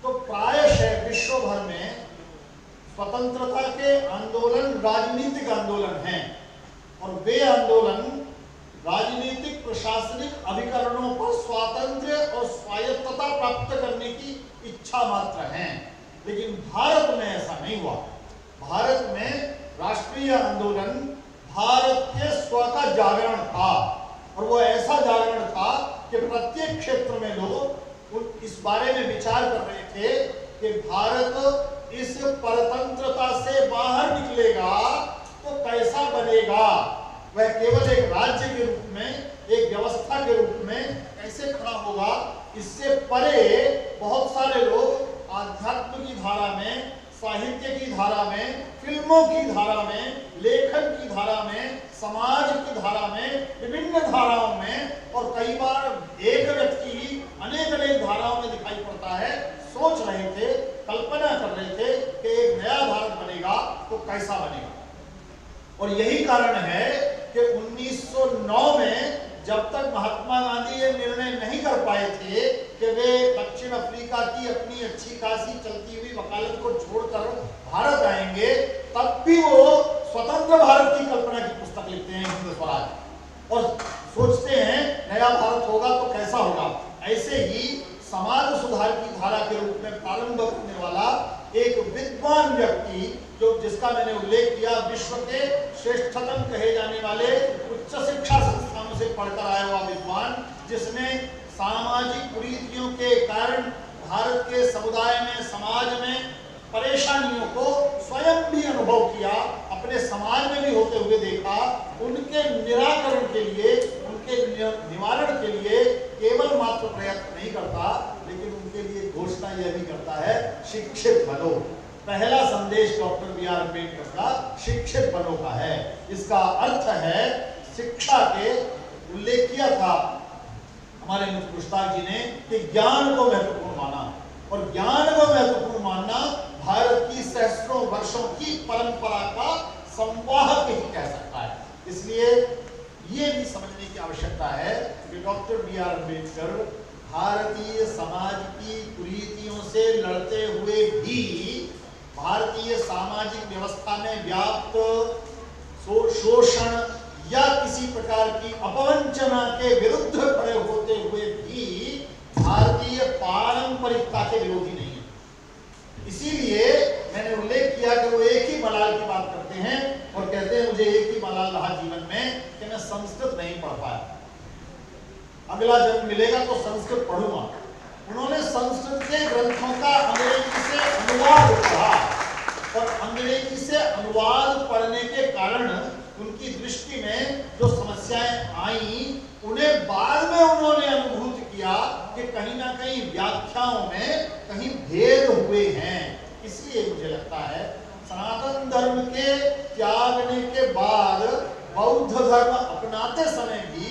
तो प्रायशः विश्व भर में स्वतंत्रता के आंदोलन राजनीतिक आंदोलन हैं और वे आंदोलन राजनीतिक प्रशासनिक अभिकरणों पर स्वातंत्र्य और स्वायत्तता प्राप्त करने की इच्छा मात्र हैं। लेकिन भारत में ऐसा नहीं हुआ। भारत में राष्ट्रीय आंदोलन भारत के स्व का जागरण था और वो ऐसा जागरण था कि प्रत्येक क्षेत्र में लोग इस बारे में विचार कर रहे थे कि भारत इस परतंत्रता से बाहर निकलेगा तो कैसा बनेगा, वह केवल एक राज्य के रूप में, एक व्यवस्था के रूप में कैसे खड़ा होगा। इससे परे बहुत सारे लोग आध्यात्म की धारा में, साहित्य की धारा में, फिल्मों की धारा में, लेखन की धारा में, समाज की धारा में, विभिन्न धाराओं में और कई बार एक व्यक्ति अनेक अनेक धाराओं में दिखाई पड़ता है, सोच रहे थे, कल्पना कर रहे थे कि एक नया भारत बनेगा तो कैसा बनेगा। और यही कारण है कि 1909 में जब तक महात्मा गांधी ये निर्णय नहीं कर पाए थे कि वे दक्षिण अफ्रीका की अपनी अच्छी खासी चलती हुई वकालत को छोड़कर भारत आएंगे, तब भी वो स्वतंत्र भारत की कल्पना की पुस्तक लिखते हैं, हिंद स्वराज, और सोचते हैं नया भारत होगा तो कैसा होगा। ऐसे ही समाज सुधार की धारा के रूप में प्रारंभ करने वाला एक विद्वान व्यक्ति, जो जिसका मैंने उल्लेख किया, विश्व के श्रेष्ठतम कहे जाने वाले उच्च शिक्षा संस्थानों से पढ़कर आया हुआ विद्वान, जिसने सामाजिक कुरीतियों के कारण भारत के समुदाय में, समाज में परेशानियों को स्वयं भी अनुभव किया, अपने समाज में भी होते हुए देखा, उनके निराकरण के लिए, उनके निवारण के लिए केवल मात्र प्रयत्न नहीं करता, लेकिन उनके लिए घोषणा यह भी करता है, शिक्षित बनो। पहला संदेश डॉक्टर बी आर अम्बेडकर का शिक्षित बनो का है। इसका अर्थ है शिक्षा के, उल्लेख किया था हमारे मित्र मुश्ताक जी ने कि ज्ञान को महत्वपूर्ण माना, और ज्ञान को महत्वपूर्ण मानना भारत की सहस्त्रों वर्षों की परंपरा का संवाहक ही कह सकता है। इसलिए ये भी समझने की आवश्यकता है कि doctor B are Ambedkar Bharatiya Samaj की कुरीतियों से लड़ते हुए भी भारतीय सामाजिक व्यवस्था में व्याप्त शोषण या किसी प्रकार की अपवंचना के विरुद्ध खड़े होते हुए भी भारतीय पारंपरिकता के विरोधी नहीं है। इसीलिए मैंने उल्लेख किया कि वो एक ही मलाल की बात करते हैं और कहते हैं मुझे एक ही मलाल रहा जीवन में कि मैं संस्कृत नहीं पढ़ पाया, अगला जन्म मिलेगा तो संस्कृत पढ़ूंगा। उन्होंने संस्कृत के ग्रंथों का अंग्रेजी से अनुवाद पढ़ा और अंग्रेजी से अनुवाद पढ़ने के कारण उनकी दृष्टि में जो समस्याएं आई, उन्हें बाद में उन्होंने अनुभूत किया कि कहीं ना कहीं व्याख्याओं में कहीं भेद हुए हैं। इसलिए मुझे लगता है सनातन धर्म के त्यागने के बाद बौद्ध धर्म अपनाते समय भी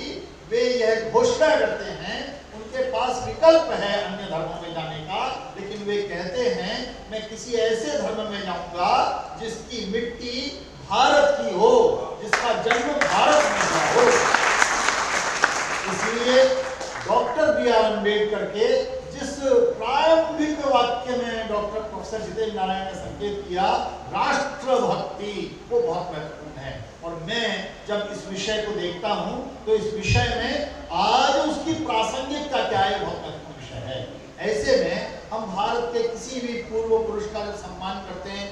वे यह घोषणा करते हैं, उनके पास विकल्प है अन्य धर्मों में जाने का, लेकिन वे कहते हैं मैं किसी ऐसे धर्म में जाऊंगा जिसकी मिट्टी भारत की हो, जिसका जन्म भारत में हुआ हो। इसलिए डॉक्टर बी आर अम्बेडकर के जिस प्रारंभिक वाक्य में डॉक्टर प्रोफेसर जितेंद्र नारायण ने संकेत किया, राष्ट्रभक्ति, वो बहुत महत्वपूर्ण है। और मैं जब इस विषय को देखता हूं तो इस विषय में आज उसकी प्रासंगिकता क्या है, बहुत महत्वपूर्ण विषय है। ऐसे में हम भारत के किसी भी पूर्व पुरुष का जब सम्मान करते हैं,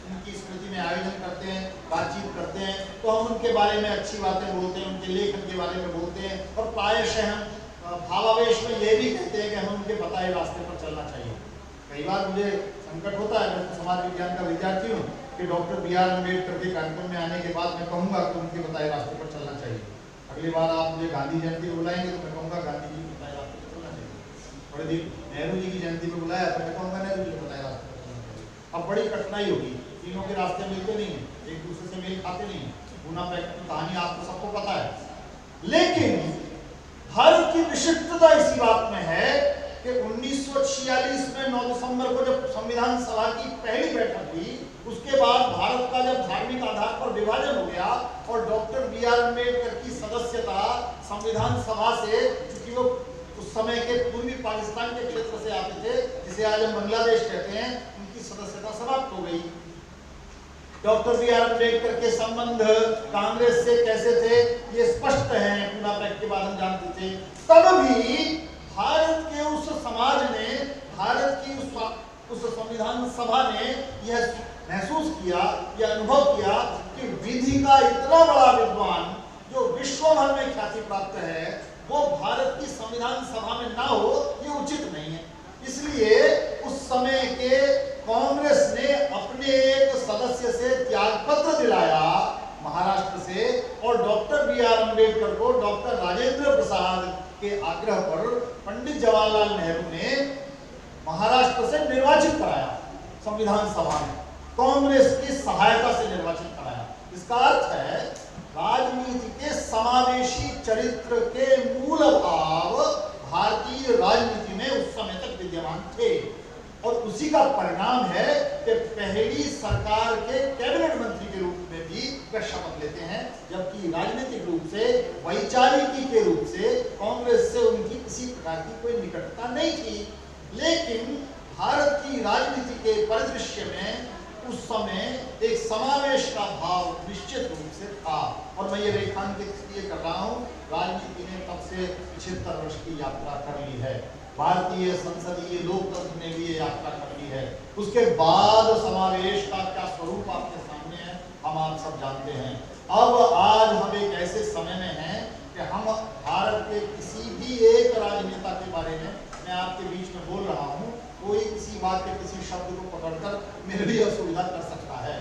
उनकी स्मृति में आयोजन करते हैं, बातचीत करते हैं, तो हम उनके बारे में अच्छी बातें बोलते हैं, उनके लेखन के बारे में बोलते हैं, और प्रायशः हम भावावेश में ये भी कहते हैं कि हमें उनके बताए रास्ते पर चलना चाहिए। कई बार मुझे संकट होता है, मैं समाज विज्ञान का विद्यार्थी हूँ, कि डॉक्टर बी आर अम्बेडकर के कार्यक्रम में आने के बाद मैं कहूँगा कि उनके बताए रास्ते पर चलना चाहिए। अगली बार आप मुझे गांधी जयंती में बुलाएंगे तो मैं कहूँगा गांधी जी के बताए रास्ते पर चलना चाहिए। थोड़े दिन नेहरू जी की जयंती में बुलाया तो मैं कहूँगा नेहरू जी के बताए रास्ते पर चलना चाहिए। अब बड़ी कठिनाई होगी, तीनों के रास्ते मिलते नहीं है, एक दूसरे से मेल खाते नहीं है। पूना पैक्ट की कहानी आपको सबको पता है। लेकिन भारत की विशिष्टता इसी बात में है कि 1946 1946 में 9 दिसंबर को जब संविधान सभा की पहली बैठक हुई, उसके बाद भारत का जब धार्मिक आधार पर विभाजन हो गया और डॉक्टर बी आर अम्बेडकर की सदस्यता संविधान सभा से, चूंकि वो उस समय के पूर्वी पाकिस्तान के क्षेत्र से आते थे, जिसे आज हम बांग्लादेश कहते हैं, उनकी सदस्यता समाप्त हो गई। डॉक्टर बी आर अम्बेडकर के संबंध कांग्रेस से कैसे थे ये स्पष्ट है, पूना पैक्ट के बाद हम जानते थे। तब भी भारत के उस समाज ने, भारत की उस संविधान सभा ने यह महसूस किया, यह अनुभव किया कि विधि का इतना बड़ा विद्वान जो विश्व भर में ख्याति प्राप्त है, वो भारत की संविधान सभा में ना हो, ये उचित नहीं है। इसलिए उस समय के कांग्रेस ने अपने एक सदस्य से त्यागपत्र दिलाया महाराष्ट्र से, और डॉक्टर बी आर अम्बेडकर को डॉक्टर राजेंद्र प्रसाद के आग्रह पर पंडित जवाहरलाल नेहरू ने महाराष्ट्र से निर्वाचित कराया संविधान सभा में, कांग्रेस की सहायता से निर्वाचित कराया। इसका अर्थ है राजनीति के समावेशी चरित्र के मूल भाव भारतीय राजनीति में उस समय तक विद्यमान थे, और उसी का परिणाम है कि पहली सरकार के कैबिनेट मंत्री के रूप में भी वे शपथ लेते हैं, जबकि राजनीतिक रूप से, वैचारिकी के रूप से कांग्रेस से उनकी किसी प्रकार की कोई निकटता नहीं थी। लेकिन भारत की राजनीति के परिदृश्य में उस समय एक समावेश का भाव निश्चित रूप से था, और मैं ये रेखांकित इसलिए कर रहा हूँ, राजनीति ने तब से 75 वर्ष की यात्रा कर ली है, भारतीय संसदीय लोकतंत्र ने भी ये यात्रा कर ली है। उसके बाद समावेश का क्या स्वरूप आपके सामने है, हम आप सब जानते हैं। अब आज हम एक ऐसे समय में हैं कि हम भारत के किसी भी एक राजनेता के बारे में, मैं आपके बीच में बोल रहा हूँ, कोई किसी बात के किसी शब्द को पकड़कर मेरे भी असुविधा कर सकता है।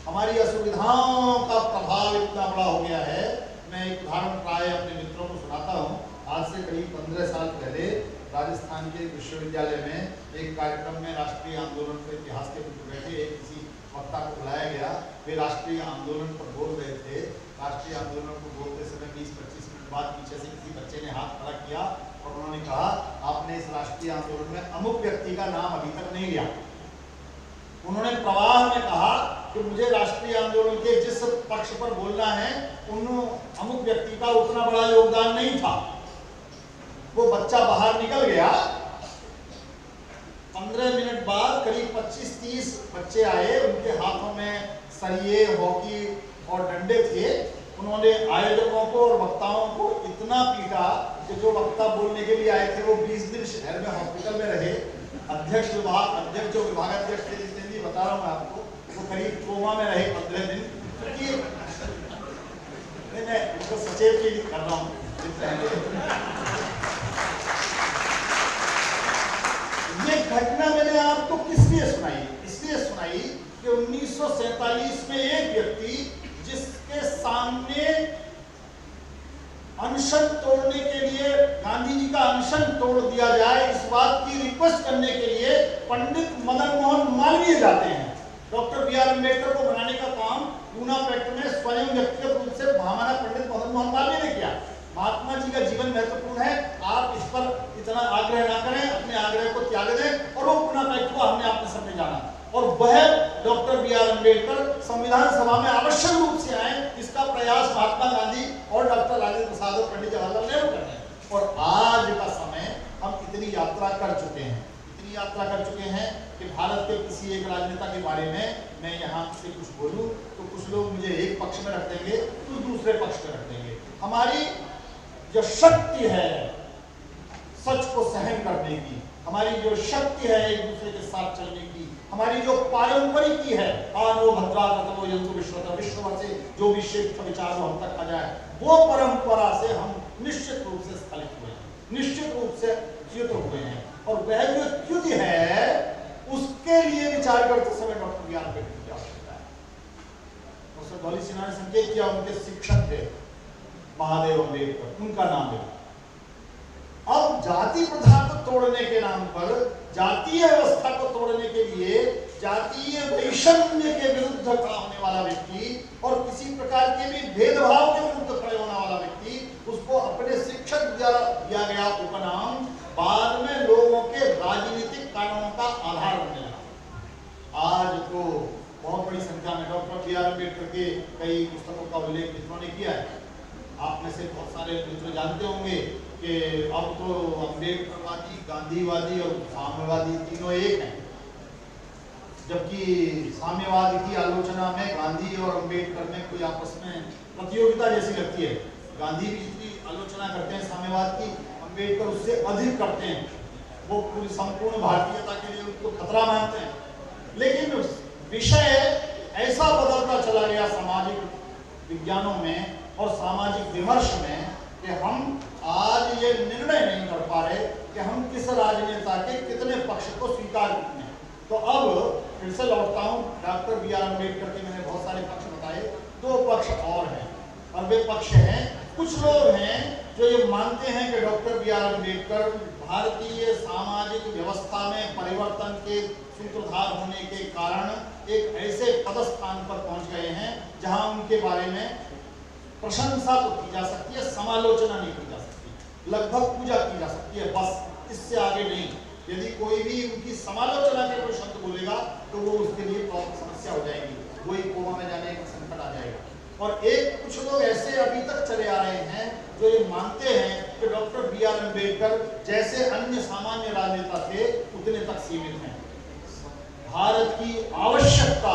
हमारी असुविधाओं का प्रभाव इतना बड़ा हो गया है। मैं एक उदाहरण प्राय अपने मित्रों को सुनाता हूँ। आज से करीब 15 साल पहले राजस्थान के विश्वविद्यालय में एक कार्यक्रम में राष्ट्रीय आंदोलन के इतिहास के कुछ बैठे एक किसी वक्ता को बुलाया गया। वे राष्ट्रीय आंदोलन पर बोल रहे थे। राष्ट्रीय आंदोलन को बोलते समय 20-25 मिनट बाद पीछे से किसी बच्चे ने हाथ खड़ा किया और उन्होंने कहा, आपने इस राष्ट्रीय आंदोलन में अमुक व्यक्ति का नाम अभी तक नहीं लिया। उन्होंने प्रवाह में कहा कि मुझे राष्ट्रीय आंदोलन के जिस पक्ष पर बोलना है, उन अमुक व्यक्ति का उतना बड़ा योगदान नहीं था। वो बच्चा बाहर निकल गया। 15 मिनट बाद करीब 25-30 बच्चे आए, उनके हाथों में सरिये, हॉकी और डंडे थे। उन्होंने आयोजकों को और वक्ताओं को इतना पीटा कि जो वक्ता बोलने के लिए आए थे वो 20 दिन शहर में हॉस्पिटल में रहे। अध्यक्ष जो विभागाध्यक्ष थे, जितने भी बता रहा हूँ मैं आपको, वो करीब कोमा में रहे 15 दिन। क्योंकि मैं उनको सचेत के लिए कर रहा हूँ। ये घटना मैंने आपको किस लिए सुनाई? इसलिए सुनाई कि 1947 में एक व्यक्ति जिसके सामने अनशन तोड़ने के लिए, गांधी जी का अनशन तोड़ दिया जाए, इस बात की रिक्वेस्ट करने के लिए पंडित मदन मोहन मालवीय जाते हैं। डॉक्टर बी आर अम्बेडकर को बनाने का काम पूना पैक्ट में स्वयं व्यक्तिगत रूप से महामाना पंडित मदन मोहन मालवीय ने किया। महात्मा जी का जीवन महत्वपूर्ण है, आप इस पर इतना आग्रह ना करें, अपने आग्रह को त्याग दें, और वो पूना पैक्ट को हमने आपके सामने जाना। और वह डॉक्टर बी आर अम्बेडकर संविधान सभा में आवश्यक रूप से आए, इसका प्रयास महात्मा गांधी और डॉक्टर राजेंद्र प्रसाद और पंडित जवाहरलाल नेहरू कर रहे हैं। और आज का समय हम इतनी यात्रा कर चुके हैं, इतनी यात्रा कर चुके हैं कि भारत के किसी एक राजनेता के बारे में मैं यहाँ से कुछ बोलूँ तो कुछ लोग मुझे एक पक्ष में रख देंगे, कुछ दूसरे पक्ष में रख देंगे। हमारी जो शक्ति है सच को सहन करने की, हमारी जो शक्ति है एक दूसरे के साथ चलने की, हमारी जो पारंपरिकी है, आनो भद्रा ततो यंतु विश्वता, विश्व भर से जो भी श्रेष्ठ विचार हम तक आ जाए, वो परंपरा से हम निश्चित रूप से स्खलित हुए हैं, निश्चित रूप से च्युत हुए हैं। और वह जो च्युति है उसके लिए विचार करते समय डॉक्टर बी आर अम्बेडकर की आवश्यकता है। प्रोफेसर डॉली सिन्हा ने संकेत किया, उनके शिक्षक थे महादेव अम्बेडकर, उनका नाम है। अब जाति प्रथा को तोड़ने के नाम पर, जातीय व्यवस्था को तोड़ने के लिए, जातीय वैषम्य के विरुद्ध खड़ा होने वाला व्यक्ति और किसी प्रकार के भी भेदभाव के विरुद्ध खड़े होने वाला व्यक्ति, उसको अपने शिक्षक द्वारा दिया गया उपनाम बाद में लोगों के राजनीतिक अम्बेडकर के कई पुस्तकों का उल्लेख मित्रों ने किया है। आप में से बहुत सारे मित्र जानते होंगे कि अब तो अम्बेडकरवादी, गांधीवादी और साम्यवादी तीनों एक हैं, जबकि साम्यवाद की आलोचना में गांधी और अम्बेडकर में कोई आपस में प्रतियोगिता जैसी लगती है। गांधी भी जितनी आलोचना करते हैं साम्यवाद की, अम्बेडकर उससे अधिक करते हैं। वो पूरी संपूर्ण भारतीयता के लिए उनको खतरा मानते हैं। लेकिन विषय ऐसा बदलता चला गया सामाजिक विज्ञानों में और सामाजिक विमर्श में कि हम आज ये निर्णय नहीं कर पा रहे कि हम किस राजनेता के कितने पक्ष को स्वीकार करते हैं। तो अब फिर से लौटता हूँ, डॉक्टर बी.आर. अम्बेडकर के मैंने बहुत सारे पक्ष बताए, दो पक्ष और हैं। और वे पक्ष हैं, कुछ लोग हैं जो ये मानते हैं कि डॉक्टर बी.आर. अम्बेडकर भारतीय सामाजिक व्यवस्था में परिवर्तन के सूत्रधार होने के कारण एक ऐसे पदस्थान पर पहुंच गए हैं जहां उनके बारे में प्रशंसा तो की जा सकती है, समालोचना नहीं की जा सकती, लगभग पूजा की जा सकती है, बस इससे आगे नहीं। यदि कोई भी उनकी समालोचना के कोई शब्द बोलेगा तो वो उसके लिए बहुत समस्या हो जाएगी, वही कोमा में जाने का संकट आ जाएगा। और एक कुछ लोग ऐसे अभी तक चले आ रहे हैं जो ये मानते हैं कि डॉक्टर बी.आर. अम्बेडकर जैसे अन्य सामान्य राजनेता थे उतने तक सीमित हैं। भारत की आवश्यकता,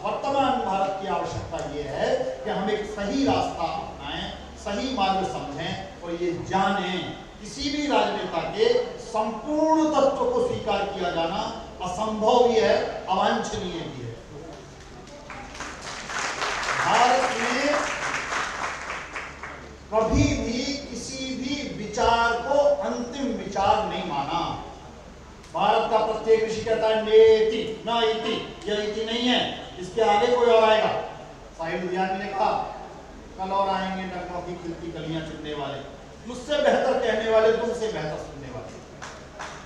वर्तमान भारत की आवश्यकता ये है कि हम एक सही रास्ता अपनाएं, सही मार्ग समझें और ये जानें किसी भी राजनेता के संपूर्ण तत्व को स्वीकार किया जाना असंभव भी है, अवांछनीय भी है। भारत ने कभी भी किसी भी विचार को अंतिम विचार नहीं माना। भारत का प्रत्येक ऋषि कहता है नेति न इति, यह इति नहीं है, इसके आगे कोई और आएगा। साहिब लुधियानवी ने कहा कल और आएंगे डगमों की खिलती कलियां चुनने वाले, मुझसे बेहतर कहने वाले, तुमसे बेहतर सुनने वाले।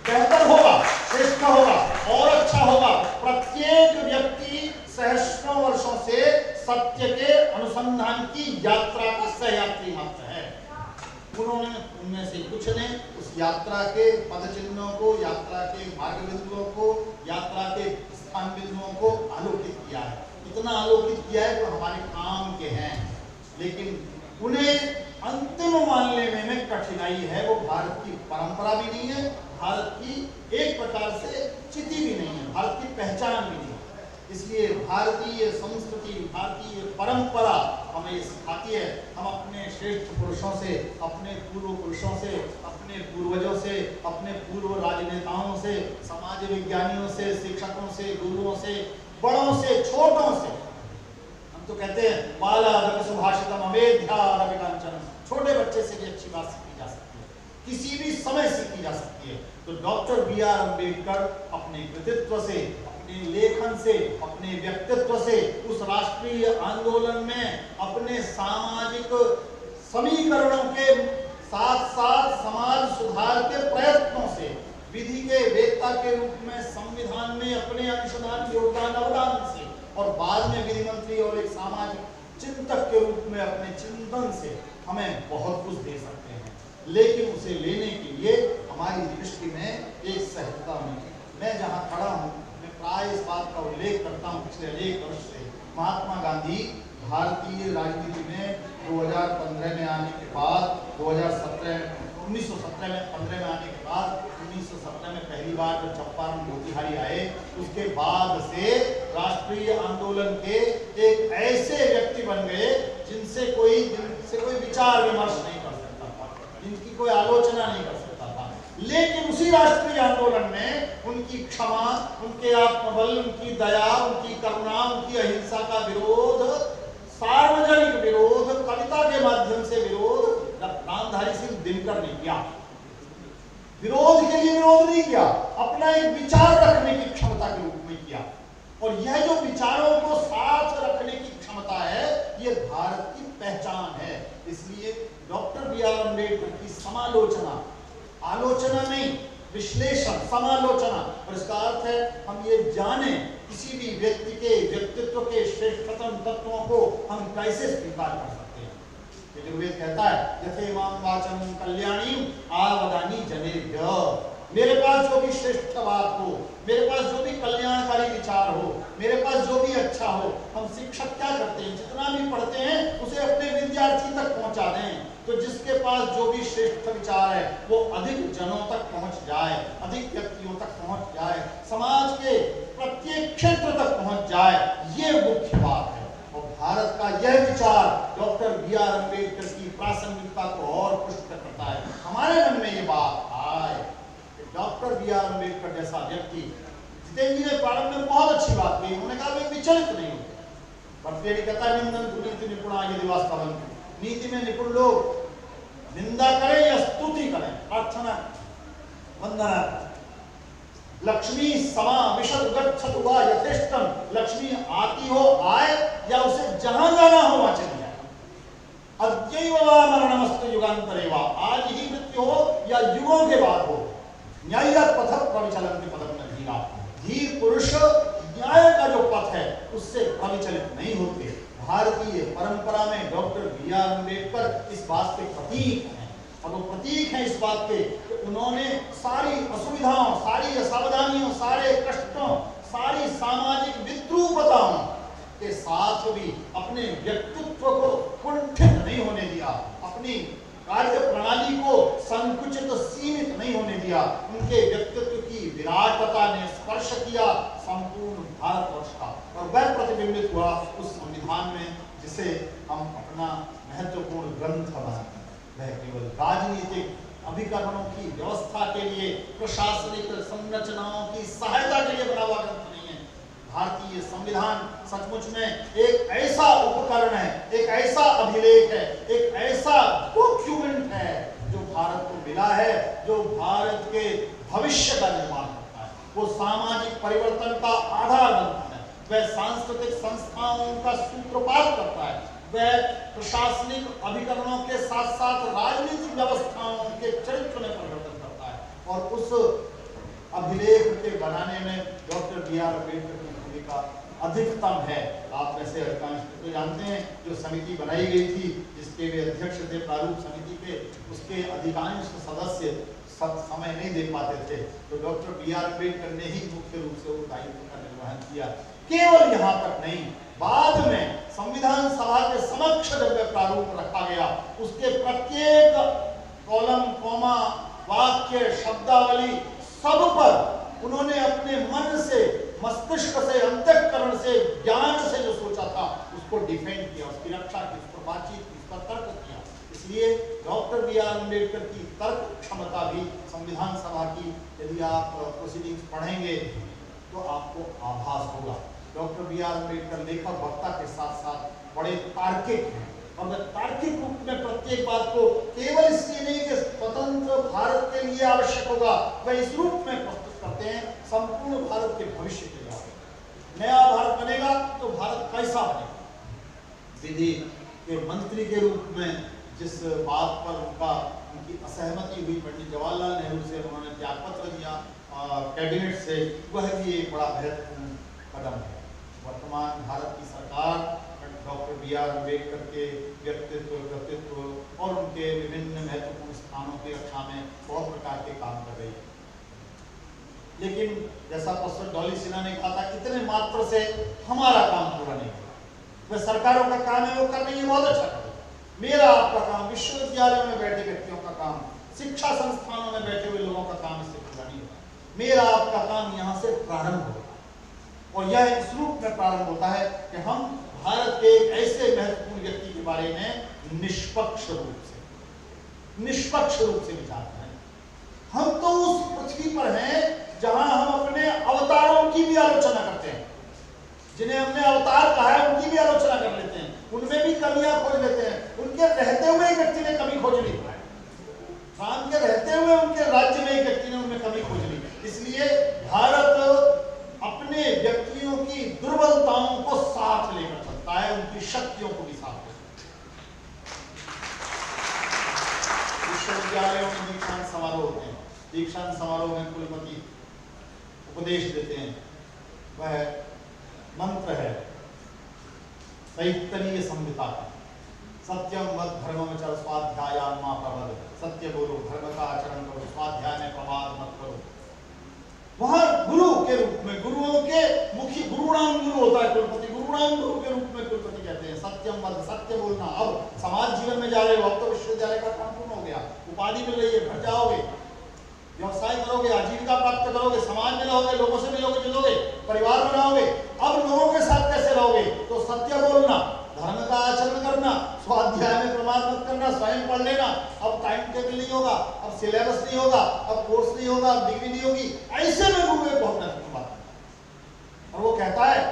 बेहतर होगा, श्रेष्ठ होगा और अच्छा होगा। प्रत्येक व्यक्ति सहस्रों वर्षों से सत्य के अनुसंधान की यात्रा का सहयात्री मात्र है। उन्होंने उनमें से कुछ ने उस यात्रा के पद चिन्हों को, यात्रा के मार्ग बिंदुओं को, यात्रा के स्थान बिंदुओं को आलोकित किया है। इतना आलोकित किया है तो हमारे काम के हैं, लेकिन उन्हें अंतिम मानने में कठिनाई है। वो भारत की परंपरा भी नहीं है, भारत की एक प्रकार से चिति भी नहीं है, भारत की पहचान भी नहीं है। इसलिए भारतीय संस्कृति, भारतीय परंपरा हमें सिखाती है हम अपने श्रेष्ठ पुरुषों से, अपने पूर्व पुरुषों से, अपने पूर्वजों से, अपने पूर्व राजनेताओं से, समाज विज्ञानियों से, शिक्षकों से, गुरुओं से, बड़ों से, छोटों से। हम तो कहते हैं बालादपि सुभाषितम अमेध्यादपि कांचन, छोटे बच्चे से भी अच्छी बात सीखी जा सकती है, किसी भी समय सीखी जा सकती है। तो डॉक्टर बी.आर. अम्बेडकर अपने कृतित्व से, अपने लेखन से, अपने व्यक्तित्व से, उस राष्ट्रीय आंदोलन में अपने सामाजिक समीकरणों के साथ साथ समाज सुधार के प्रयत्नों से, विधि के वेत्ता के रूप में संविधान में अपने अंशदान, योगदान, अवदान से और बाद में विधि मंत्री और एक सामाजिक चिंतक के रूप में अपने चिंतन से हमें बहुत कुछ दे सकते हैं। लेकिन उसे लेने के लिए हमारी दृष्टि में एक सहजता होनी चाहिए। मैं जहाँ खड़ा हूँ मैं प्राय इस बात का उल्लेख करता हूँ पिछले अनेक वर्ष से। महात्मा गांधी भारतीय राजनीति में 2015 में आने के बाद, 1917 में 15 में आने के बाद, 1917 में पहली बार जब चंपारण मोतिहारी आए, उसके बाद से राष्ट्रीय आंदोलन के एक ऐसे व्यक्ति बन गए जिनसे कोई विचार विमर्श नहीं कर सकता था, जिनकी कोई आलोचना नहीं कर सकता था। लेकिन उसी राष्ट्रीय आंदोलन में उनकी क्षमा, उनके आत्मबल, उनकी दया, उनकी करुणा, उनकी अहिंसा का विरोध, सार्वजनिक विरोध, कविता के माध्यम से विरोध नामधारी सिंह दिनकर ने किया। विरोध के लिए विरोध नहीं किया, अपना एक विचार रखने की क्षमता के रूप में किया। और यह जो विचारों को साथ रखने की क्षमता है, ये भारत की पहचान है। इसलिए डॉक्टर बी.आर. अम्बेडकर की समालोचना, आलोचना नहीं, विश्लेषण, समालोचना, और इसका अर्थ है हम ये जाने किसी भी व्यक्ति के व्यक्तित्व के श्रेष्ठतम तत्वों को हम कैसे स्वीकार कर सकते हैं। यजुर्वेद कहता है यथेमां वाचं कल्याणीं आवदानी जनेभ्यः, मेरे पास जो भी श्रेष्ठ बात हो, मेरे पास जो भी कल्याणकारी विचार हो, मेरे पास जो भी अच्छा हो, हम शिक्षक क्या करते हैं, जितना भी पढ़ते हैं उसे अपने विद्यार्थी तक पहुंचा दें। तो जिसके पास जो भी श्रेष्ठ विचार है वो अधिक जनों तक पहुंच जाए, अधिक व्यक्तियों तक पहुंच जाए, समाज के प्रत्येक क्षेत्र तक पहुंच जाए, ये मुख्य बात है। और भारत का यह विचार डॉक्टर बी आर अम्बेडकर की प्रासंगिकता को और पुष्ट करता है। हमारे मन में ये बात आए कि डॉक्टर बी आर अम्बेडकर जैसा व्यक्ति, जितेंद्र जी ने प्रारंभ में बहुत अच्छी बात की, उन्होंने कहा वे विचलित नहीं होते। बर्फेरी कहता है निंदन तु नीति निपुणा यदि वास्तवंतु, नीति में निपुण लोग निंदा करें या स्तुति करें, प्रार्थना वंदना, लक्ष्मी समा विशद गच्छतु वा यथेष्टम, लक्ष्मी आती हो आए या उसे जहां जाना हो वहां चली जाए। अद्यैव वा मरणमस्तु युगांतरे वा, आज ही मृत्यु हो या युगों के बाद हो, न्याय्यात् पथः प्रविचलन्ति पदं न धीरा, धीर पुरुष न्याय का जो पथ है उससे प्रविचलित नहीं होते। भारतीय परंपरा में डॉक्टर बी आर अम्बेडकर इस बात के प्रतीक हैं, और वो प्रतीक हैं इस बात के कि उन्होंने सारी असुविधाओं, सारी असावधानियों, सारे कष्टों, सारी सामाजिक विद्रूपताओं के साथ भी अपने व्यक्तित्व को कुंठित नहीं होने दिया, अपनी कार्य प्रणाली को संकुचित सीमित नहीं होने दिया। उनके व्यक्तित्व की विराटता ने स्पर्श किया संपूर्ण भारतवर्ष का, और वह प्रतिबिंबित हुआ उस संविधान में जिसे हम अपना महत्वपूर्ण ग्रंथ मानते हैं। वह केवल राजनीतिक अभिकरणों की व्यवस्था के लिए, प्रशासनिक संरचनाओं की सहायता के लिए बना हुआ ग्रंथ नहीं है। भारतीय संविधान सचमुच में एक ऐसा उपकरण है, एक ऐसा अभिलेख है, एक ऐसा डॉक्यूमेंट है जो भारत को मिला है, जो भारत के भविष्य का निर्माण करता है। वो सामाजिक परिवर्तन का आधार बनता है, वह सांस्कृतिक संस्थाओं का सूत्रपात करता है, वह प्रशासनिक अभिकरणों के साथ साथ राजनीतिक व्यवस्थाओं के चरित्र में परिवर्तन करता है। और उस अभिलेख के बनाने में डॉक्टर बी आर अम्बेडकर की भूमिका अधिकतम है। आप में से अधिकांश तो जानते हैं जो समिति बनाई गई थी, जिसके वे अध्यक्ष थे प्रारूप समिति के, उसके अधिकांश सदस्य समय नहीं दे पाते थे, तो डॉक्टर बी आर अम्बेडकर ने ही मुख्य रूप से वो दायित्व का निर्वहन किया। केवल यहाँ तक नहीं, बाद में संविधान सभा के समक्ष जब वह प्रारूप रखा गया, उसके प्रत्येक कॉलम, कॉमा, वाक्य, शब्दावली सब पर उन्होंने अपने मन से, मस्तिष्क से, अंतःकरण से, ज्ञान से जो सोचा था उसको डिफेंड किया, उसकी रक्षा की, उस पर बातचीत की, उस पर तर्क किया। इसलिए डॉक्टर बी आर अम्बेडकर की तर्क क्षमता भी संविधान सभा की, यदि आप प्रोसीडिंग्स पढ़ेंगे तो आपको आभास होगा। डॉक्टर बी आर अम्बेडकर लेखक वक्ता के साथ साथ बड़े तार्किक हैं, और वह तार्किक रूप में प्रत्येक बात को केवल इसलिए नहीं कि स्वतंत्र भारत के लिए आवश्यक होगा, वह इस रूप में प्रस्तुत करते हैं संपूर्ण भारत के भविष्य के लिए। नया भारत बनेगा तो भारत कैसा बनेगा? विधि के मंत्री के रूप में जिस बात पर उनकी असहमति हुई पंडित जवाहरलाल नेहरू से, उन्होंने त्याग पत्र दिया कैबिनेट से, वह भी एक बड़ा महत्वपूर्ण कदम है। वर्तमान भारत की सरकार डॉक्टर बी आर अम्बेडकर के व्यक्तित्व, कृतित्व और उनके विभिन्न महत्वपूर्ण स्थानों की रक्षा में बहुत प्रकार के काम कर रही है। लेकिन जैसा प्रोफेसर डॉली सिन्हा ने कहा था, इतने मात्र से हमारा काम पूरा नहीं होगा। वह सरकारों का काम है, वो कर रही है, बहुत अच्छा कर रही है। मेरा आपका काम, विश्वविद्यालयों में बैठे व्यक्तियों का काम, शिक्षा संस्थानों में बैठे हुए लोगों का काम इससे पूरा नहीं होगा। मेरा आपका काम यहाँ से प्रारंभ होगा, और यह इस रूप में प्रारंभ होता है कि हम भारत के एक ऐसे महत्वपूर्ण व्यक्ति के बारे में निष्पक्ष रूप से विचार करें। हम तो उस पृथ्वी पर हैं जहां हम अपने अवतारों की भी आलोचना करते हैं, जिन्हें हमने अवतार कहा है उनकी भी आलोचना कर लेते हैं, उनमें भी कमियां खोज लेते हैं। उनके रहते हुए एक व्यक्ति ने कमी खोज ली, राम के रहते हुए उनके राज्य में एक व्यक्ति ने उनमें कमी खोज ली। इसलिए भारत अपने व्यक्तियों की दुर्बलताओं को साथ लेकर चलता है, उनकी शक्तियों को भी साथ लेकर। विश्वविद्यालयों में दीक्षांत समारोह होते हैं, दीक्षांत समारोह में कुलपति उपदेश देते हैं, वह मंत्र है तैत्तरीय संहिता का। सत्यम वद धर्मम चर स्वाध्यायान मा प्रबल, सत्य बोलो, धर्म का आचरण करो, स्वाध्याय में प्रमाद मत करो। वहां गुरु के रूप में, गुरुओं के मुखी, गुरुणाम गुरु होता है कुलपति, गुरुणाम गुरु के रूप में कुलपति कहते हैं। सत्यम वद, सत्य बोलना। अब समाज जीवन में जा रहे हो, अब तो विश्वविद्यालय का काम पूर्ण हो गया, उपाधि मिल रही है, घर जाओगे, व्यवसाय करोगे, आजीविका प्राप्त करोगे, समाज में रहोगे, लोगों से मिलोगे जुलोगे, परिवार बनाओगे। अब लोगों के साथ कैसे रहोगे? तो सत्य बोलना, धर्म का आचरण करना, स्वाध्याय में प्रमाद मत करना, स्वयं पढ़ लेना। अब टाइम टेबल नहीं होगा, अब सिलेबस नहीं होगा, अब कोर्स नहीं होगा, अब डिग्री नहीं होगी। ऐसे में गुरु एक बहुत महत्वपूर्ण बात है। और वो कहता है,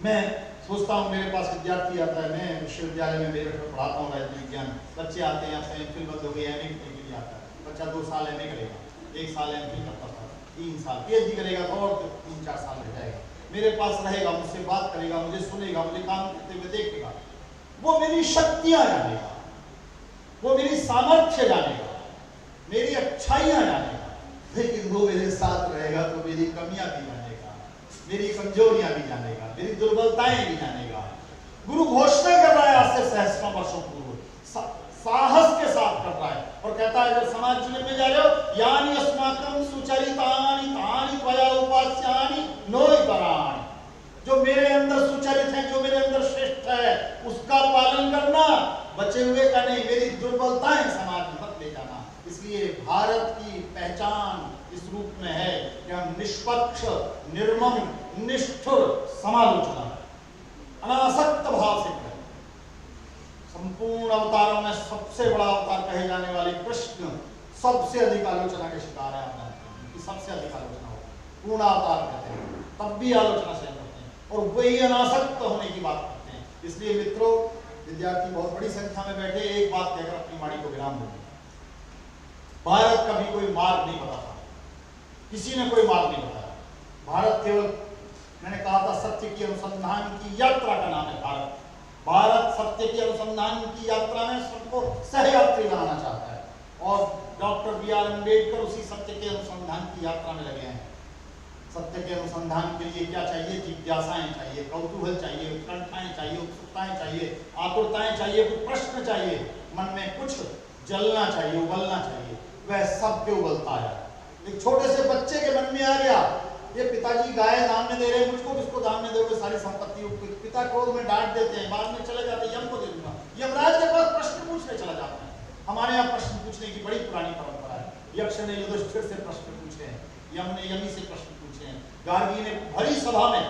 मैं सोचता हूँ मेरे पास विद्यार्थी आता है, मैं विश्वविद्यालय में मेरे को पढ़ाता हूँ राजनीति विज्ञान, बच्चे आते हैं, एमफिल बंद हो गई, एमए करने के लिए आता है, बच्चा 2 साल एमए करेगा, 1 साल एमफिल करता था, 3 साल पीएचडी करेगा तो और 3-4 साल रह जाएगा। मेरे पास रहेगा, मुझसे बात करेगा, मुझे सुनेगा, मुझे काम करते हुए देखेगा, वो मेरी शक्तियां जानेगा, वो मेरी सामर्थ्य जानेगा, मेरी अच्छाइयां जानेगा। लेकिन वो मेरे साथ रहेगा तो मेरी कमियां भी जानेगा, मेरी कमजोरियां भी जानेगा, मेरी दुर्बलताएं भी जानेगा। गुरु घोषणा कर रहा है आज से सहस्रों वर्षों पूर्व, साहस के साथ कर रहा है और कहता है, जब समाज जीवन में जा रहे हो, यानी अस्माकं सुचरितानि तानि त्वया उपास्यानि नोइतराणि, जो मेरे अंदर सुचरित है, जो मेरे अंदर श्रेष्ठ है, उसका पालन करना, बचे हुए का नहीं। मेरी दुर्बलताएं समाज में मत ले जाना। इसलिए भारत की पहचान इस रूप में है कि हम निष्पक्ष, निर्मम, निष्ठुर समालोचना, अनासक्त भाव से करें। संपूर्ण अवतारों में सबसे बड़ा अवतार कहे जाने वाले कृष्ण सबसे अधिक आलोचना के शिकार है। आप जानते हैं, सबसे अधिक आलोचना हो, पूर्ण अवतार कहते हैं, तब भी आलोचना से करते हैं और वही अनासक्त होने की बात करते हैं। इसलिए मित्रों, विद्यार्थी बहुत बड़ी संख्या में बैठे, एक बात कहकर अपनी वाणी को विराम देंगे। भारत का भी कोई मार्ग नहीं बताता, किसी ने कोई मार्ग नहीं बताया। भारत केवल, मैंने कहा था, सत्य की अनुसंधान की यात्रा का नाम है भारत। भारत सत्य की अनुसंधान की यात्रा में सबको सहयात्री बनाना चाहता है और डॉक्टर बी.आर. अम्बेडकर उसी सत्य के अनुसंधान की यात्रा में लगे हैं। सत्य के अनुसंधान के लिए क्या चाहिए? जिज्ञासाएं चाहिए, कौतूहल चाहिए, उत्कंठाएं चाहिए, उत्सुकताएं चाहिए, आतुरताएं चाहिए, कुछ प्रश्न चाहिए, मन में कुछ जलना चाहिए, उबलना चाहिए। वह सब क्यों उबलता है? एक छोटे से बच्चे के मन में आ गया, ये पिताजी गाय दान में दे रहे हैं, मुझको किसको दान में दोगे सारी संपत्ति? पिता क्रोध में डांट देते हैं, बाद में चले जाते हैं, यम को दे दूंगा। यमराज के पास प्रश्न पूछने चला जाता है। हमारे यहाँ प्रश्न पूछने की बड़ी पुरानी परंपरा है। यक्ष ने युधिष्ठिर से प्रश्न पूछे हैं, यम ने यमी से प्रश्न पूछे हैं, गार्गी ने भरी सभा में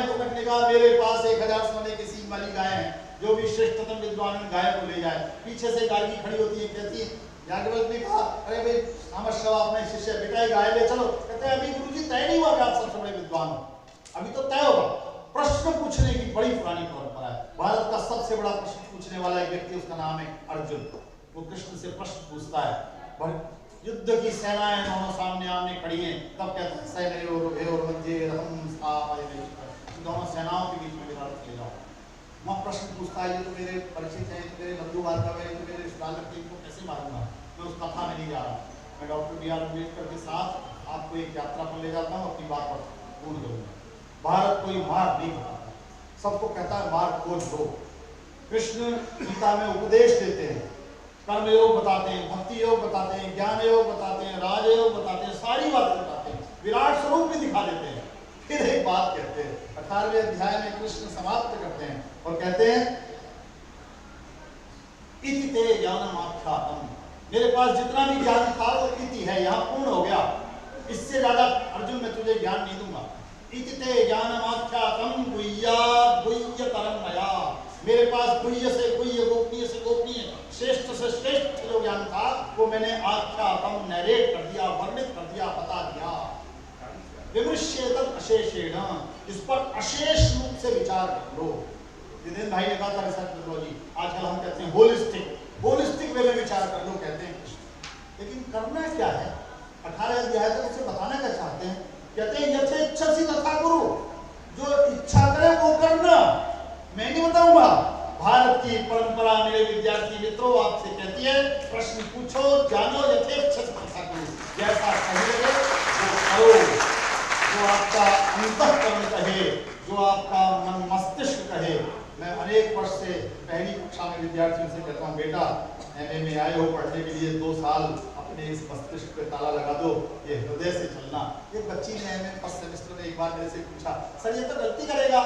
टकटक ने कहा, मेरे पास 1000 सोने की सींग वाली गाय है, जो भी श्रेष्ठतम विद्वान गाय को ले जाए। पीछे से गार्गी खड़ी होती है, कहती है, याज्ञवल्क्य ने कहा, अरे भाई सामश्रव अपने शिष्य बेटा गाय ले चलो। कहते हैं, अभी गुरुजी तय नहीं हुआ कि आप सबसे बड़े विद्वान हो, अभी तो तय होगा। प्रश्न पूछने की बड़ी पुरानी परंपरा है। भारत का सबसे बड़ा प्रश्न पूछने वाला एक व्यक्ति, उसका नाम है अर्जुन। वो कृष्ण से प्रश्न पूछता है, युद्ध की सेनाएं दोनों सामने आमने खड़ी हैं, तब कहते हैं, सैनयोर मध्ये रथम स्थापयामि, दोनों सेनाओं के बीच में विराट ले जाओ। वहाँ प्रश्न पूछता है, ये तो मेरे परिचित हैं, मेरे बंधु बांधव हैं, मेरे रिश्तेदार लगते हैं, इनको कैसे मारूंगा? मैं उस कथा में नहीं जा रहा। मैं डॉक्टर बी.आर. अम्बेडकर के साथ आपको एक यात्रा पर ले जाता हूँ, अपनी बात पर पूर्ण करूंगा। भारत कोई मार्ग नहीं बताता, सबको कहता है मार्ग खोज लो। कृष्ण गीता में उपदेश देते हैं, कर्म योग बताते हैं, भक्ति योग बताते हैं, ज्ञान योग बताते हैं, राजयोग बताते हैं, सारी बातें बताते हैं, विराट स्वरूप भी दिखा देते हैं। फिर एक बात कहते हैं, 18वें अध्याय में कृष्ण समाप्त करते हैं और कहते हैं, इति ते ज्ञानम आख्यातम, मेरे पास जितना भी ज्ञान था वो इति है, यहाँ पूर्ण हो गया, इससे ज्यादा अर्जुन मैं तुझे ज्ञान नहीं दूंगा। इति ते ज्ञानम आख्यातम गुह्यतरम मया, मेरे पास गुह्य से गुह्य, गोपनीय से गोपनीय, श्रेष्ठ से श्रेष्ठ जो ज्ञान था वो मैंने आख्यातम नरेट कर दिया, वर्णित कर दिया, बता दिया। विमृश्येतम अशेषेण, इस पर अशेष रूप से विचार कर लो। जितेंद्र भाई ने कहा था रिसर्च मेथोडोलॉजी, आजकल हम कहते हैं होलिस्टिक वे में विचार कर लो, कहते हैं कृष्ण। लेकिन करना क्या है? 18 अध्याय तक उसे बताना क्या चाहते हैं? कहते हैं, यथेच्छसि तथा कुरु, जो इच्छा करे वो करना, मैं नहीं बताऊंगा। भारत की परंपरा मेरे विद्यार्थी मित्रों आपसे कहती है, प्रश्न पूछो, जानो, यथेच्छसि तथा कुरु, जैसा कहेंगे वो करो, जो आपका अंतःकरण कहे, जो आपका मन मस्तिष्क कहे मैं अनेक वर्ष से पहली कक्षा में विद्यार्थियों से कहता हूँ, बेटा एमए में आए हो पढ़ने के लिए, 2 साल अपने इस मस्तिष्क पे ताला लगा दो, ये हृदय से चलना। एक बच्ची ने एमए फर्स्ट सेमेस्टर में एक बार मेरे से पूछा, सर ये तो गलती करेगा,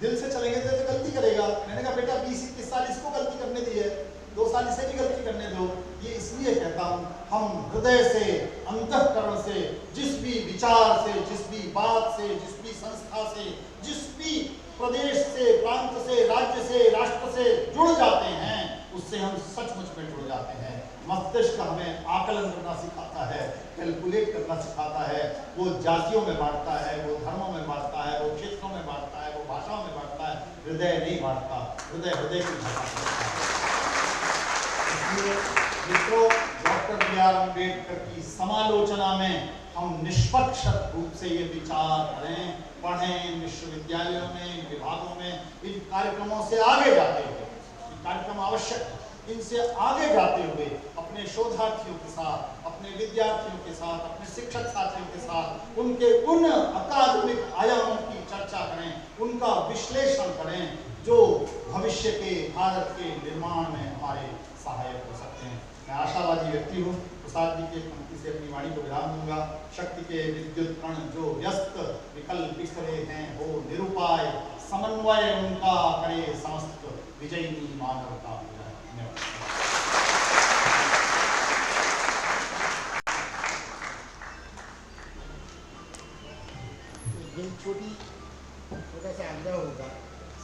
दिल से चलेंगे तो गलती करेगा। मैंने कहा बेटा 20-21 साल इसको गलती करने दी है, 2 साल इसे भी गलती करने दो। ये इसलिए कहता हूँ, हम हृदय से, अंतःकरण से, जिस भी विचार से, जिस भी बात से, जिस भी संस्था से, जिस भी प्रदेश से, प्रांत से, राज्य से, राष्ट्र से जुड़ जाते हैं, उससे हम सचमुच में जुड़ जाते हैं। मस्तिष्क हमें आकलन करना सिखाता है, कैलकुलेट करना सिखाता है। वो जातियों में बांटता है, वो धर्मों में बांटता है, वो क्षेत्रों में बांटता है, वो भाषाओं में बांटता है। हृदय नहीं बांटता, हृदय की भाषा करता है। इसलिए मित्रों, डॉक्टर B.R. अम्बेडकर की समालोचना में हम निष्पक्ष रूप से ये विचार करें, पढ़ें, विश्वविद्यालयों में, विभागों में, इन कार्यक्रमों से आगे जाते हुए, ये कार्यक्रम आवश्यक है, इनसे आगे जाते हुए अपने शोधार्थियों के साथ, अपने विद्यार्थियों के साथ, अपने शिक्षक साथियों के साथ उनके उन अकादमिक आयामों की चर्चा करें, उनका विश्लेषण करें, जो भविष्य के भारत के निर्माण में हमारे सहायक हो सकते हैं। मैं आशावादी व्यक्ति हूँ। प्रसाद जी के पंक्ति से अपनी वाणी को विराम दूंगा। शक्ति के विद्युत कण जो व्यस्त विकल बिखरे हैं, हो निरुपाय, समन्वय उनका करे समस्त, विजयी मानवता। छोटा सा आग्रह होगा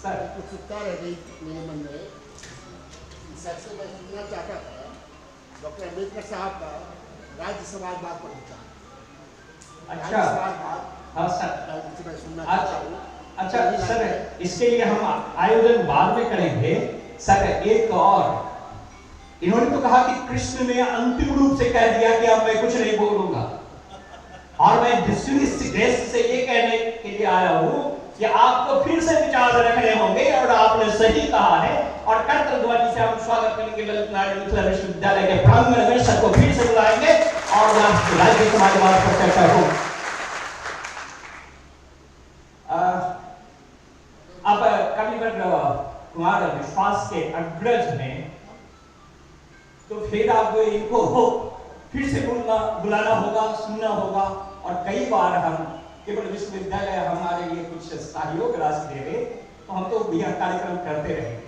सर। उत्सुकता रह गई मेरे मन में। सबसे मैं सुनना चाहता था डॉक्टर अम्बेडकर साहब का राज्य समाजवाद पर विचार। अच्छा, हाँ सर, मैं सुनना चाहता हूँ। अच्छा सर, इसके लिए हम आयोजन बाद में करेंगे। सर एक और, इन्होंने तो कहा कि कृष्ण ने अंतिम रूप से कह दिया कि अब मैं कुछ नहीं बोलूंगा, और मैं डिस्ट्रिक्ट से ये कहने के लिए आया हूँ कि आपको फिर से विचार रखने होंगे, और आपने सही कहा है। और करतल ध्वनि से हम स्वागत करेंगे ललित नारायण मिथिला विश्वविद्यालय के प्रांगण में। सबको फिर से बुलाएंगे और राज्य समाजवाद पर चर्चा हो। अब कविवर कुमार विश्वास के अग्रज में, तो फिर आप इनको फिर से बुलाना होगा, सुनना होगा। और कई बार हम केवल विश्वविद्यालय हमारे लिए कुछ सहयोग राशि दे दे, तो हम तो यह कार्यक्रम करते रहेंगे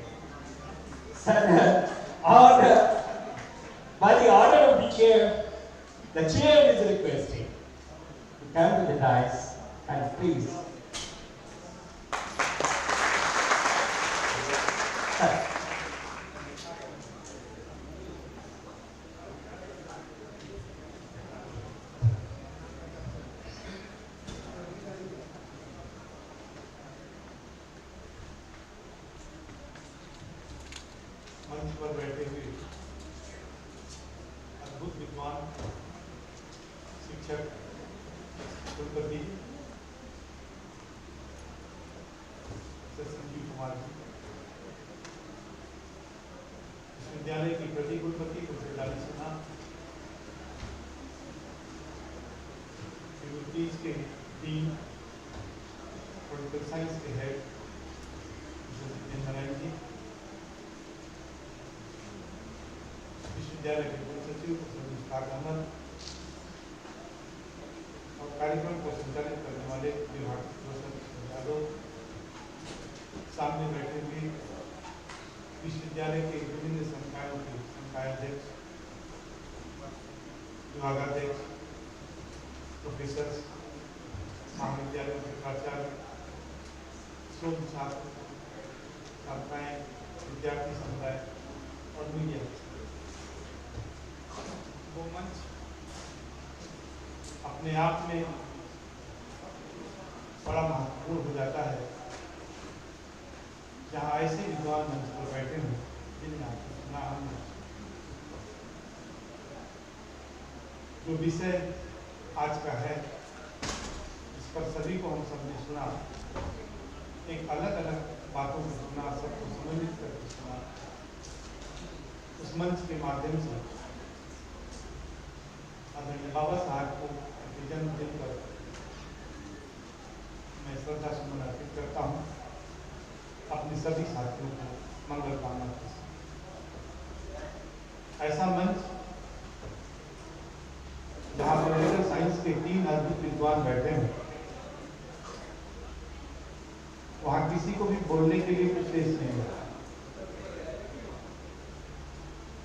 सर। और by the order of the chair is requested to come to the dais and please. Sir. मंच पर बैठे हुए अद्भुत विद्वान शिक्षक कुलपति संजीव कुमार जी, विश्वविद्यालय की प्रति कुलपति प्रोफेसर लाली सिन्हा, ह्यूमैनिटीज के डीन, पॉलिटिकल साइंस के हेड नारायण जी, विश्वविद्यालय के कुलसचिव प्रोफेसर अहमद, और कार्यक्रम को संचालित करने वाले विभाग प्रोफेसर यादव, सामने बैठे हुए विश्वविद्यालय के विभिन्न संकायों के संकायाध्यक्ष, विभागाध्यक्ष, प्रोफेसर, महाविद्यालयों के प्राचार्य, शोध छात्र, छात्राएं, विद्यार्थी समुदाय और मीडिया। वो मंच अपने आप में बड़ा महत्वपूर्ण हो जाता है, जहाँ ऐसे विद्वान मंच पर बैठे हों जिनका सुना हमने। जो विषय आज का है, इस पर सभी को हम सबने सुना, एक अलग अलग बातों को सुना, सबको समन्वित करके सुना। उस मंच के माध्यम से आदरणीय बाबा साहब को जन्मदिन पर मैं श्रद्धा सुमन अर्पित करता हूँ। अपने सभी साथियों को मंगल कामना करता हूं। ऐसा मंच जहां पॉलिटिकल साइंस के 3 अद्भुत विद्वान बैठे हैं, वहां किसी को भी बोलने के लिए कुछ शेष नहीं है।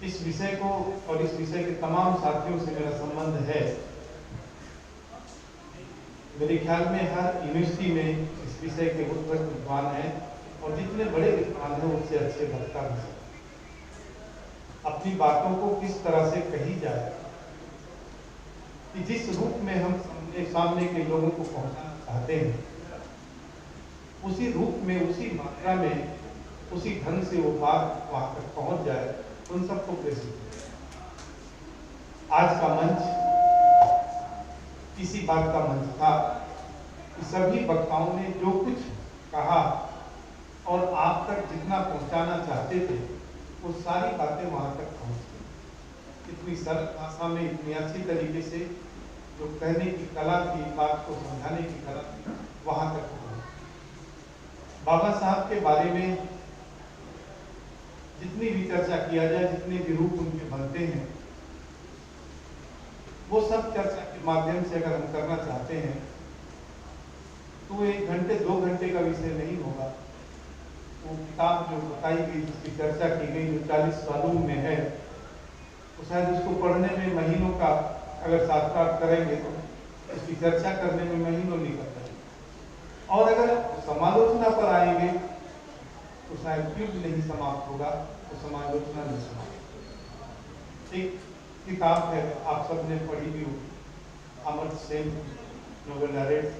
इस विषय को और इस विषय के तमाम साथियों से मेरा संबंध है। मेरे ख्याल में हर यूनिवर्सिटी में इस विषय के उत्कृष्ट विद्वान हैं और जितने बड़े विद्वान हैं उनसे अच्छे वक्ता भी हैं। अपनी बातों को किस तरह से कही जाए कि जिस रूप में हम सामने के लोगों को पहुंचाना चाहते हैं, उसी रूप में, उसी मात्रा में, उसी ढंग से वो बात वहां तक पहुंच जाए, उन सबको प्रेसित। आज का मंच इसी बात का मंच था कि सभी वक्ताओं ने जो कुछ कहा और आप तक जितना पहुंचाना चाहते थे, वो सारी बातें वहां तक पहुंच गई। इतनी सरल भाषा में, इतनी अच्छी तरीके से जो कहने की कला थी, बात को समझाने की कला थी, वहां तक पहुंची। बाबा साहब के बारे में जितनी भी चर्चा किया जाए, जितने भी रूप उनके बनते हैं, वो सब चर्चा के माध्यम से अगर हम करना चाहते हैं तो 1 घंटे 2 घंटे का विषय नहीं होगा। वो किताब जो बताई गई, जिसकी चर्चा की गई, जो 40 वॉल्यूम में है, तो शायद उसको पढ़ने में महीनों का अगर साथ करेंगे तो इसकी चर्चा करने में महीनों निकल जाएंगे। और अगर समालोचना पर आएंगे तो शायद युग नहीं समाप्त होगा, तो समालोचना नहीं समाप्त। एक किताब है, आप सबने पढ़ी भी होगी, Amartya Sen novel narrates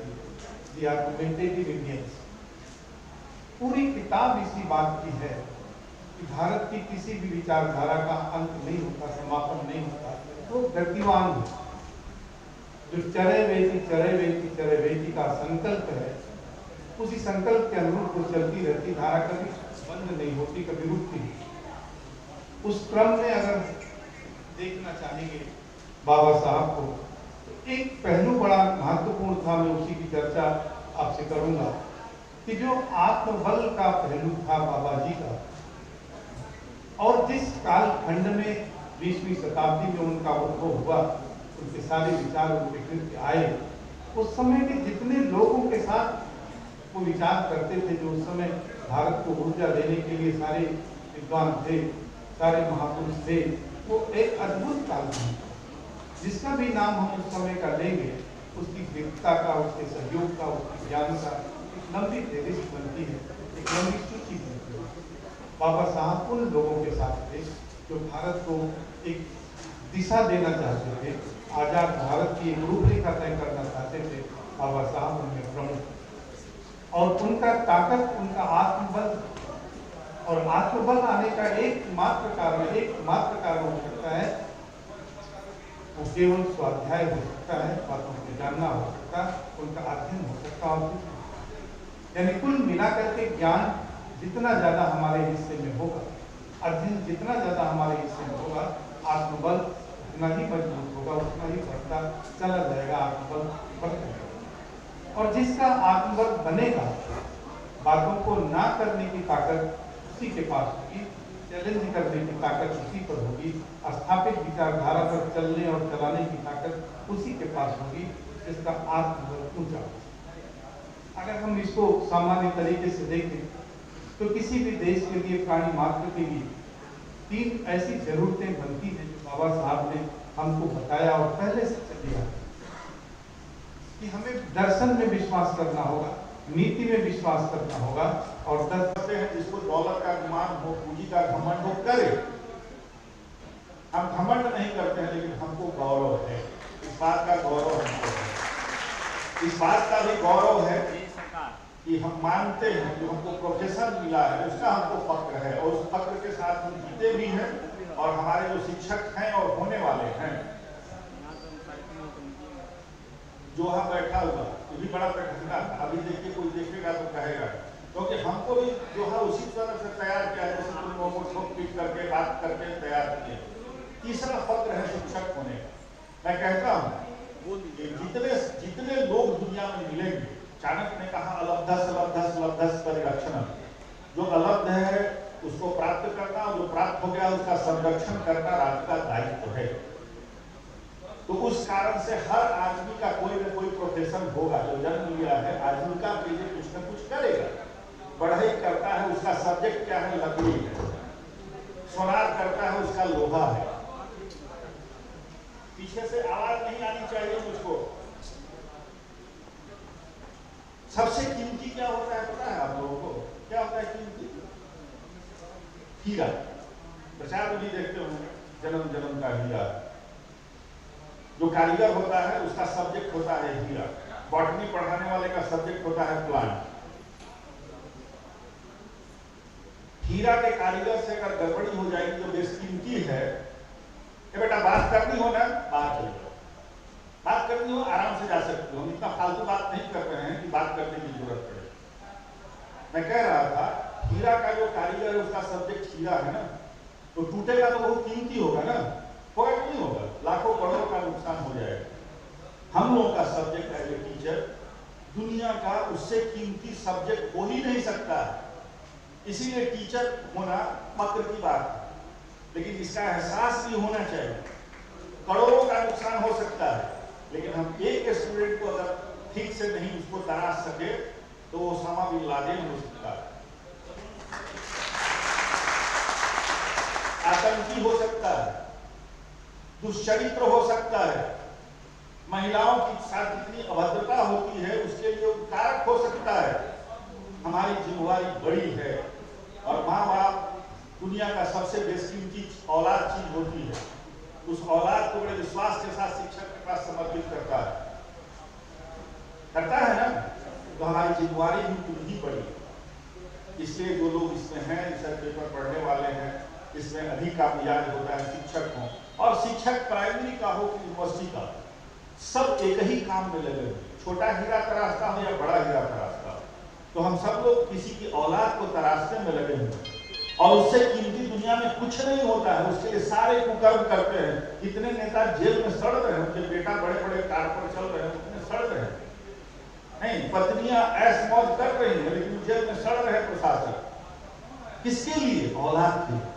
the argumentative Indians. पूरी किताब इसी बात की है कि भारत की किसी भी विचारधारा का अंत नहीं होता, समापन नहीं होता, तो गतिवान है। जो चरे वेती का संकल्प है, उसी संकल्प के अनुरूप वो चलती रहती धारा, कभी बंद नहीं होती, कभी रुकती नहीं। उस क्रम में अगर देखना चाहेंगे बाबा साहब को, तो एक पहलू बड़ा महत्वपूर्ण था, मैं उसी की चर्चा आपसे करूंगा कि जो आत्मबल का पहलू था बाबा जी का, और जिस कालखंड में 20वीं शताब्दी में उनका उद्भव हुआ, उनके सारे विचार, उनके कृत्य आए, उस समय के जितने लोगों के साथ वो विचार करते थे, जो उस समय भारत को ऊर्जा देने के लिए सारे विद्वान थे, सारे महापुरुष थे, वो एक अद्भुत काल था। जिसका भी नाम हम उस समय का लेंगे, उसकी वीरता का, उसके सहयोग का, उसकी ज्ञान का एक लंबी फहरिस्त बनती है, एक लंबी सूची बनती है। बाबा साहब उन लोगों के साथ थे जो भारत को एक दिशा देना चाहते थे, आजाद भारत की एक रूपरेखा तय करना चाहते थे। बाबा साहब उनमें प्रमुख, और उनका ताकत, उनका आत्मबल, और आत्मबल आने का एकमात्र कारण हो सकता है, वो केवल स्वाध्याय हो सकता है, बातों को जानना हो सकता है, उनका अध्ययन हो सकता है। यानी कुल मिलाकर के ज्ञान जितना ज्यादा हमारे हिस्से में होगा, अध्ययन जितना ज्यादा हमारे हिस्से में होगा, आत्मबल उतना ही मजबूत होगा, उतना ही बढ़ता चला जाएगा, आत्मबल बढ़ता जाएगा। और जिसका आत्मबल बनेगा, बातों को ना करने की ताकत उसी के पास होगी, चैलेंज करने की ताकत उसी पर होगी, स्थापित विचारधारा पर चलने और चलाने की ताकत उसी के पास होगी, जिसका आत्मबल ऊंचा। अगर हम इसको सामान्य तरीके से देखें तो किसी भी देश के लिए, प्राणी मात्र के लिए 3 ऐसी जरूरतें बनती हैं जो बाबा साहब ने हमको बताया और पहले से चली आ रही, कि हमें दर्शन में विश्वास करना होगा, नीति में विश्वास करना होगा, और करते हैं जिसको दौलत का गुमान हो, पूंजी का घमंड हो, करे। हम घमंड नहीं करते हैं, लेकिन हमको गौरव है, इस बात का गौरव हमको है। इस बात का भी गौरव है कि हम मानते हैं जो हमको प्रोफेशन मिला है, उसका हमको फक्र है, और उस फक्र के साथ हम जीते भी हैं। और हमारे जो शिक्षक हैं और होने वाले हैं, जो वहाँ बैठा हुआ, ये भी बड़ा बैठा था, अभी देखिए कोई देखेगा तो कहेगा, क्योंकि हमको भी जो है उसी तरह से तैयार किया, जैसे तुम लोगों को ठोक पीट करके, बात करके तैयार किए। तीसरा फक्र है शिक्षक होने का। मैं कहता हूँ जितने लोग दुनिया में मिलेंगे, चाणक्य ने कहा अलब्धस अलब्धस अलब्धस परिरक्षण, जो उपलब्ध है उसको प्राप्त करना, और जो प्राप्त हो गया उसका संरक्षण करना राज्य का दायित्व है। तो उस कारण से हर आदमी का कोई न कोई प्रोफेशन होगा। जो जन्म लिया है आजीविका के लिए कुछ न कुछ करेगा, पढ़ाई करता है उसका सब्जेक्ट क्या है, लकड़ी है, सोनार करता है उसका लोहा है। पीछे से आवाज नहीं आनी चाहिए मुझको। सबसे कीमती क्या होता है पता है आप लोगों को? क्या होता है कीमती? हीरा। प्रचार में भी देखते होंगे, जन्म जन्म का हीरा। जो कारीगर होता है उसका सब्जेक्ट होता है हीरा। बॉटनी पढ़ाने वाले का सब्जेक्ट होता है प्लांट। हीरा के कारीगर से अगर गड़बड़ी हो जाएगी जो बेशकीमती है, बेटा बात करनी हो ना, बात चल जाओ, बात करनी हो आराम से जा सकते हो। हम इतना फालतू बात नहीं कर रहे हैं कि बात करने की जरूरत पड़े। मैं कह रहा था हीरा का जो कारीगर है उसका सब्जेक्ट हीरा है ना, तो टूटेगा तो बहुत कीमती होगा ना, होगा कि नहीं होगा? लाखों करोड़ों का नुकसान हो जाएगा। हम लोगों का सब्जेक्ट एज ए टीचर दुनिया का उससे कीमती सब्जेक्ट हो ही नहीं सकता है। इसीलिए टीचर होना फक्र की बात है, लेकिन इसका एहसास भी होना चाहिए। करोड़ों का नुकसान हो सकता है, लेकिन हम एक स्टूडेंट को अगर ठीक से नहीं उसको तराश सके तो ओसामा बिन लादेन हो सकता है, आतंकी हो सकता है, दुष्चरित्र हो सकता है, महिलाओं के साथ जितनी अभद्रता होती है उसके लिए कारक हो सकता है। हमारी जिम्मेवारी बड़ी है, और माँ बाप दुनिया का सबसे बेशकीमती औलाद चीज होती है। उस औलाद को बड़े विश्वास के साथ शिक्षक के पास समर्पित करता है ना, तो हमारी जिम्मेवारी भी उतनी ही बड़ी। इसलिए जो लोग इसमें हैं, रिसर्च पेपर पढ़ने वाले हैं, इसमें अधिक कामयाब होता है शिक्षक हो, और शिक्षक प्राइमरी का हो कि यूनिवर्सिटी का, सब एक ही काम में लगे हुए। छोटा हीरा तराशता हो या बड़ा हीरा तराशता हो, तो हम सब लोग किसी की औलाद को तराशने में लगे हुए, और उससे कीमती दुनिया में कुछ नहीं होता है। उसके लिए सारे कुकर्म करते हैं। कितने नेता जेल में सड़ रहे हैं, उनके बेटा बड़े बड़े कार पर चल रहे हैं, उतने सड़ रहे हैं नहीं, पत्नियां ऐश मौज कर रही हैं, लेकिन जेल में सड़ रहे प्रशासन। किसके लिए? औलाद के लिए।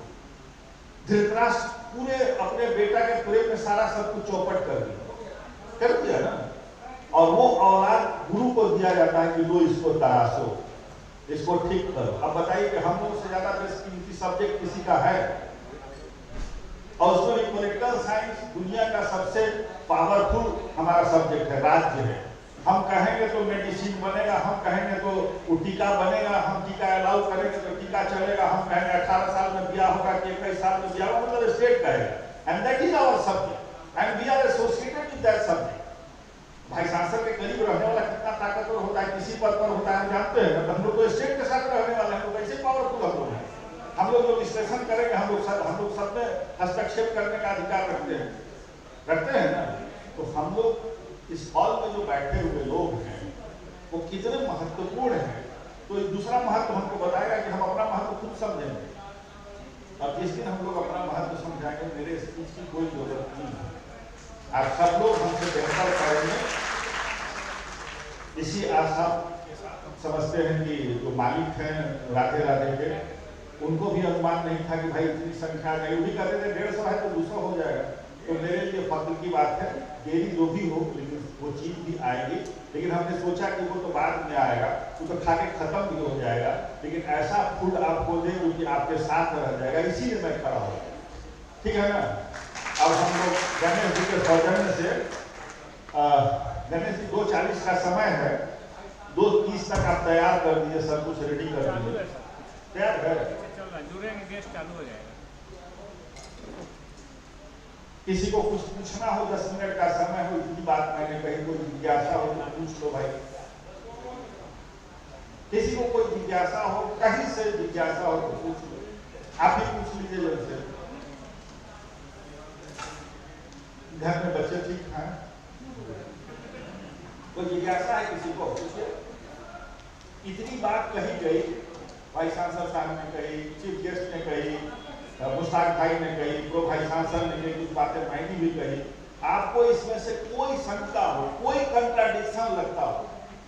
धृतराष्ट्र पूरे अपने बेटा के प्रेम में सारा सब कुछ चौपट कर दिया ना, और वो औलाद गुरु को दिया जाता है कि लो इसको तराशो, इसको ठीक करो। अब बताइए कि हम लोग से ज्यादा बेशकीमती सब्जेक्ट किसी का है? और उसमें भी पॉलिटिकल साइंस दुनिया का सबसे पावरफुल हमारा सब्जेक्ट है, राज्य है। हम कहेंगे तो मेडिसिन बनेगा, हम कहेंगे तो टीका बनेगा, हम टीका अलाउ करेंगे तो टीका चलेगा, हम कहेंगे 18 साल में ब्याह होगा कि 21 साल में ब्याह होगा, मतलब स्टेट कहेगा। And that is our subject and we are associated with that subject. भाई सांसद के करीब रहने वाला कितना ताकतवर होता है, किसी पद पर होता है हम जानते हैं। हम लोग तो स्टेट के साथ रहने वाले हैं, तो कैसे पावरफुल हम लोग हैं? हम लोग जो विश्लेषण करेंगे, हम लोग सब में हस्तक्षेप करने का अधिकार रखते हैं ना। तो हम लोग इस हॉल में जो बैठे हुए लोग हैं वो कितने महत्वपूर्ण हैं, तो एक दूसरा महत्व हमको बताएगा कि हम अपना महत्व खुद समझेंगे। और जिस दिन हम लोग अपना महत्व समझाएंगे, मेरे स्पीच की कोई जरूरत नहीं है। आप सब लोग हमसे बेहतर करेंगे, इसी आशा समझते हैं कि जो मालिक हैं राधे राधे के, उनको भी अनुमान नहीं था कि भाई इतनी संख्या आ जाएगी। वो भी कहते थे 150 है तो 200 हो जाएगा। तो मेरे लिए फख्र की बात है, देरी जो भी हो लेकिन वो चीज भी आएगी। लेकिन हमने सोचा कि वो तो बाद में आएगा, वो तो खा के खत्म भी हो जाएगा, लेकिन ऐसा फूड आपको दे जो कि आपके साथ रह जाएगा, इसीलिए मैं खड़ा हूँ। ठीक है ना? अब हम लोग गणेश जी के सौजन्य से गणेश जी 2:40 का समय है, 2:30 तक आप तैयार कर दीजिए, सब कुछ रेडी कर दीजिए। तैयार है? जुड़ेंगे, गेस्ट चालू हो जाएगा। किसी को कुछ पूछना हो, 10 मिनट का समय हो, इतनी बात मैंने कही, कोई जिज्ञासा हो तो पूछ लो भाई। किसी को कोई जिज्ञासा हो, कहीं से जिज्ञासा हो तो पूछ लो, आप ही पूछ लीजिए जब से। घर में बच्चे ठीक हैं? कोई जिज्ञासा है किसी को? पूछिए। इतनी बात कही गई, भाई सांसद साहब ने कही, चीफ गेस्ट ने कही, मुश्ताक भाई ने कही, प्रो भाई सांसद ने कही, कुछ बातें मैंने भी कही। आपको इसमें से कोई शंका हो, कोई कंट्राडिक्शन लगता हो,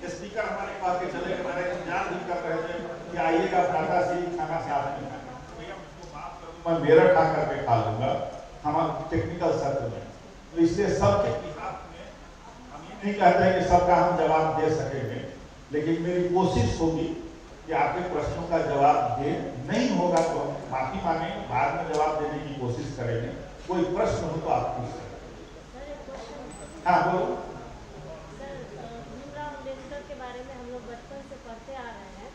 स्पीकर हमारे कहा के चले गए, हमारे इंतजार भी कर रहे थे कि आइएगा टाटा से ही खाना साथ में खाना, भैया मुझको माफ करो मैं मेरा खा करके खा लूंगा हमारा टेक्निकल सत्र में। तो इसलिए सबके बिहाफ में हम ये नहीं कहते हैं कि सबका हम जवाब दे सकेंगे, लेकिन मेरी कोशिश होगी कि आपके प्रश्नों का जवाब दे, नहीं होगा तो हम माफी मांगेंगे, बाद में जवाब देने की कोशिश करेंगे। कोई प्रश्न हो तो आप पूछ सकते। हाँ बोलो। सर, भीमराव अम्बेडकर के बारे में हम लोग बचपन से पढ़ते आ रहे हैं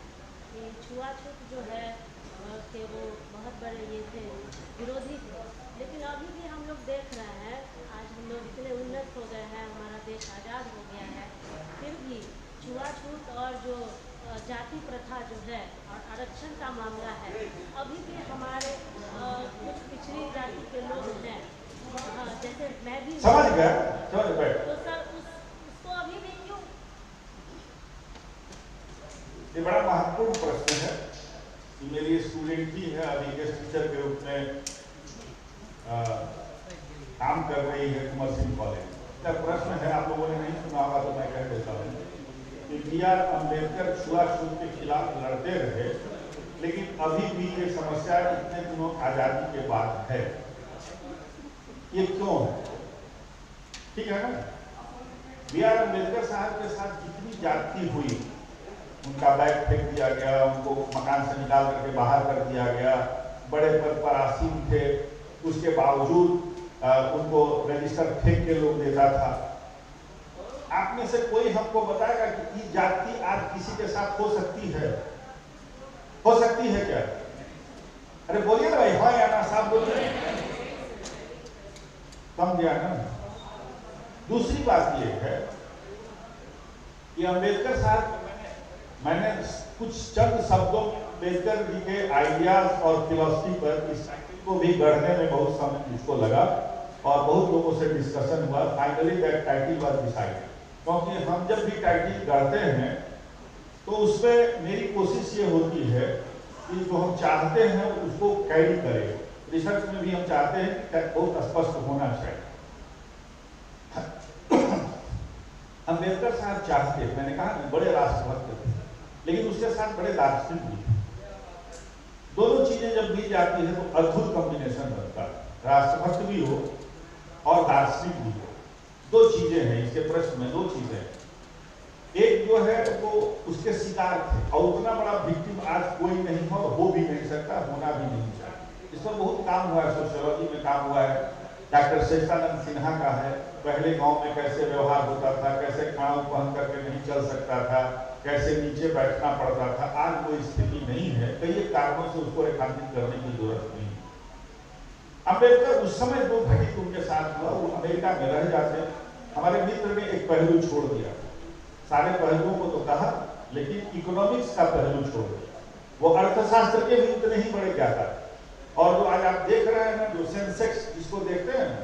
कि छुआछूत जो है कि वो बहुत बड़े ये थे, विरोधी थे, लेकिन अभी भी हम लोग देख रहे हैं, आज हम लोग इतने उन्नत हो गए हैं, हमारा देश आज़ाद हो गया है, फिर भी छुआछूत और जो जाति प्रथा जो है और आरक्षण का मामला है, अभी भी हमारे कुछ पिछड़ी जाति के लोग हैं, जैसे मैं भी समझ गया, समझ गए। तो सर उसको अभी भी क्यों? ये बड़ा महत्वपूर्ण प्रश्न है कि मेरी स्टूडेंट ही है, अभी गेस्ट टीचर के रूप में काम कर रही है कुंवर सिंह कॉलेज। क्या प्रश्न है, आप लोगों ने नहीं सुना होगा तो मैं कह देता हूँ कि B.R. अम्बेडकर छुआछूत के खिलाफ लड़ते रहे, लेकिन अभी भी ये समस्या इतने दिनों आजादी के बाद है। ये क्यों है? ठीक है ना? B.R. अम्बेडकर साहब के साथ जितनी ज्यादती हुई, उनका बैग फेंक दिया गया, उनको मकान से निकाल करके बाहर कर दिया गया, बड़े पद पर आसीन थे, उसके बावजूद उनको रजिस्टर फेंक के लोग देता था। आप में से कोई हमको बताएगा कि ये जाति आज किसी के साथ हो सकती है? हो सकती है क्या? अरे बोलिए ना भाई, हाँ या ना, साहब बोलिए। कम दिया ना। दूसरी बात ये है कि अम्बेडकर साहब मैंने कुछ चंद शब्दों में अम्बेडकर जी के आइडियाज और फिलॉसफी पर इस टाइटल को भी गढ़ने में बहुत समय मुझको लगा और बहुत लोगों से डिस्कशन हुआ। Finally that title was decided, क्योंकि हम जब भी टाइटल गढ़ते हैं तो उसमें मेरी कोशिश ये होती है कि जो हम चाहते हैं उसको कैरी करें। रिसर्च में भी हम चाहते हैं कि बहुत स्पष्ट होना चाहिए। अम्बेडकर साहब चाहते, मैंने कहा ना, बड़े राष्ट्रभक्त थे, लेकिन उसके साथ बड़े दार्शनिक भी थे। दोनों चीजें जब मिल जाती है तो अद्भुत कॉम्बिनेशन बनता है, राष्ट्रभक्त भी हो और दार्शनिक भी हो। दो चीजें हैं इसके प्रश्न में, दो चीजें हैं। एक जो है वो उसके शिकार थे, और उतना बड़ा विक्टिम आज कोई नहीं हो भी नहीं सकता, होना भी नहीं चाहिए। इस पर बहुत काम हुआ है, सोशियोलॉजी में काम हुआ है। डॉक्टर शेषानंद सिन्हा का है, पहले गांव में कैसे व्यवहार होता था, कैसे खाना पहन करके नहीं चल सकता था, कैसे नीचे बैठना पड़ता था। आज वो स्थिति नहीं है, कई कारणों से उसको रेखांकित करने की जरूरत नहीं है। अम्बेडकर उस समय जो घटित उनके साथ हुआ, वो अमेरिका में रह जाते। हमारे मित्र ने एक पहलू छोड़ दिया, सारे पहलुओं को तो कहा, लेकिन इकोनॉमिक्स का पहलू छोड़ दिया। वो अर्थशास्त्र के भी उतने ही बड़े ज्ञाता। और जो आज आप देख रहे हैं ना, जो सेंसेक्स जिसको देखते हैं ना,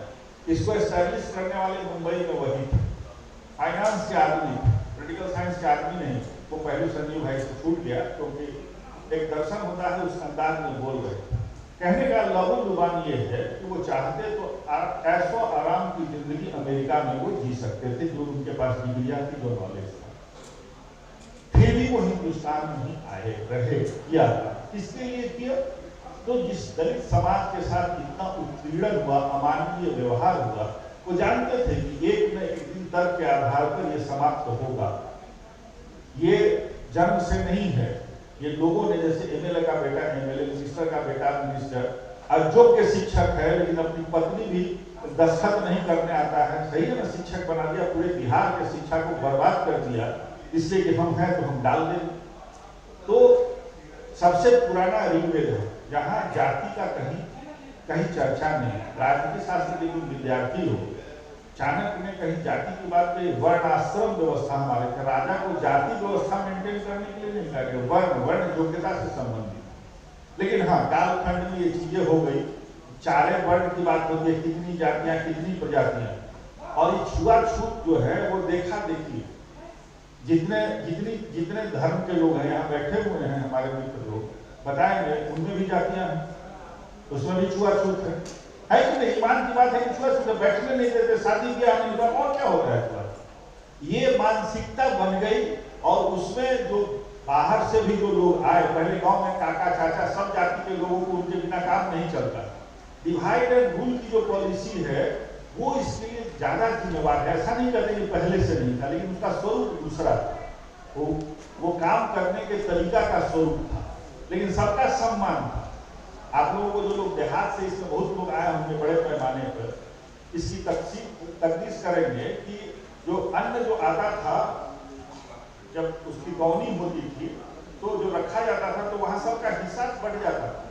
इसको एस्टैब्लिश करने वाले मुंबई में वही थे, फाइनेंस के आदमी, पॉलिटिकल साइंस के आदमी नहीं। वो पहलू संजीव भाई से छूट गया, क्योंकि एक दर्शन होता है उस अंदाज में बोल रहे। कहने का लघु लुबान ये है कि वो चाहते तो ऐशो आराम की जिंदगी अमेरिका में वो जी सकते थे, जो उनके पास डिग्रियां थी, जो नॉलेज था। फिर भी वो हिंदुस्तान में ही आए रहे, किया था। किसके लिए किया? तो जिस दलित समाज के साथ इतना उत्पीड़न हुआ, अमानवीय व्यवहार हुआ, वो जानते थे कि एक न एक दिन तर्क के आधार पर यह समाप्त होगा। ये जन्म से नहीं है, ये लोगों ने, जैसे एमएलए का बेटा एमएलए, मिनिस्टर का बेटा मिनिस्टर, अयोग्य शिक्षक है लेकिन अपनी पत्नी भी दस्तखत नहीं करने आता है, सही है ना, शिक्षक बना दिया, पूरे बिहार के शिक्षा को बर्बाद कर दिया, इसलिए कि हम हैं तो हम डाल दें। तो सबसे पुराना ऋग्वेद है, जहाँ जाति का कहीं चर्चा नहीं। राजनीति शास्त्र के जो विद्यार्थी हो, चाणक्य ने कहीं जाति की बात कही, वर्णाश्रम व्यवस्था हमारे थे। राजा को जाति व्यवस्था मेंटेन करने के लिए नहीं कहा गया, वर्ण योग्यता से संबंधित। लेकिन हाँ, कालखंड में ये चीजें हो गई, चारे वर्ण की बात होती है, कितनी जातियां, कितनी प्रजातियां। और ये छुआछूत जो है वो देखा देखी, जितने धर्म के लोग हैं यहाँ बैठे हुए हैं, हमारे मित्र लोग बताएंगे, उनमें भी जातियां हैं, उसमें भी छुआछूत है कि नहीं? ईमान की बात है कि छुआछूत, बैठने नहीं देते, शादी ब्याह नहीं होता, और क्या होता है? ये मानसिकता बन गई, और उसमें जो बाहर से भी जो लोग आए, पहले गांव में काका चाचा सब जाति के लोगों को उनके बिना काम नहीं चलता। डिवाइड एंड रूल की जो पॉलिसी है वो इसके लिए ज्यादा जिम्मेवार है। ऐसा नहीं कहते कि पहले से नहीं था, लेकिन उसका स्वरूप दूसरा था। वो काम करने के तरीका का स्वरूप था, लेकिन सबका सम्मान था। आप लोगों को जो लोग देहात से, इसमें बहुत लोग आए होंगे बड़े पैमाने पर, इसकी तकदीस करेंगे कि जो अन्न जो आता था जब उसकी गौनी होती थी तो जो रखा जाता था तो वहाँ सबका हिस्सा बढ़ जाता था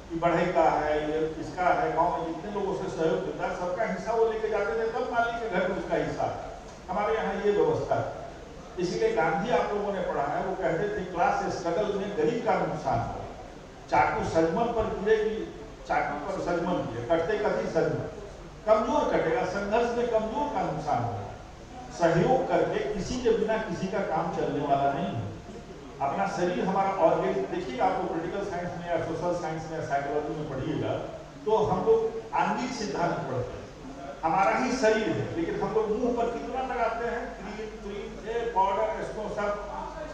कि बढ़ई का है, ये इसका है। गांव में जितने लोगों से सहयोग मिलता है सबका हिस्सा वो लेके जाते थे, तब मालिक के घर में उसका हिस्सा। हमारे यहाँ ये व्यवस्था है। इसीलिए गांधी आप लोगों ने पढ़ा है, वो कहते थे क्लास स्ट्रगल में गरीब का नुकसान हो। चाकू सजमन पर गिरे कि चाकू पर सजमन गिरे, कटते कटी सजमन, कमजोर कटेगा। संघर्ष में कमजोर का नुकसान होगा। सहयोग करके किसी के बिना किसी का काम चलने वाला नहीं है। अपना शरीर हमारा ऑर्गेन देखिएगा, आपको पॉलिटिकल साइंस में या सोशल साइंस में या साइकोलॉजी में पढ़िएगा तो हम लोग आंगिक सिद्धांत पढ़ते हैं। हमारा ही शरीर है, लेकिन हम लोग मुंह पर कितना लगाते हैं, क्रीम पाउडर, इसको सब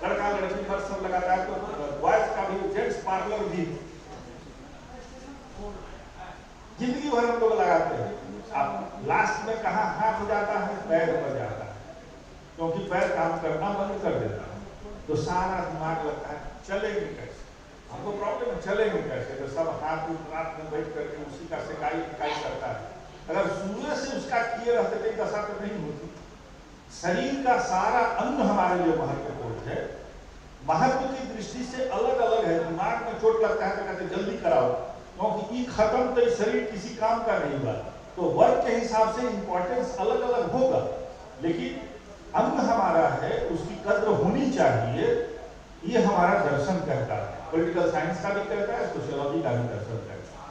लड़का लड़की पर सब लगाता है। तो बॉयज का भी, जेंट्स पार्लर भी जिंदगी भर हम लोग लगाते हैं। अब लास्ट में कहाँ हाथ जाता है, पैर पर जाता है, क्योंकि पैर काम करना बंद कर देता है। तो सारा दिमाग लगता है चलेंगे कैसे, हमको प्रॉब्लम है चलेंगे कैसे। तो सब हाथ रात में बैठ करके उसी का सिकाई करता है। अगर सूर्य से उसका किए रहते थे दशा तो नहीं होती। शरीर का सारा अंग हमारे लिए महत्वपूर्ण है। महत्व की दृष्टि से अलग अलग है। दिमाग में चोट लगता है तो कहते जल्दी कराओ, क्योंकि खत्म तो शरीर किसी काम का नहीं हुआ। तो वर्क के हिसाब से इंपॉर्टेंस अलग अलग होगा, लेकिन अंग हमारा है, उसकी कद्र होनी चाहिए। ये हमारा दर्शन कहता है, पॉलिटिकल साइंस का भी कहता है, सोशियोलॉजी का भी दर्शन कहता है।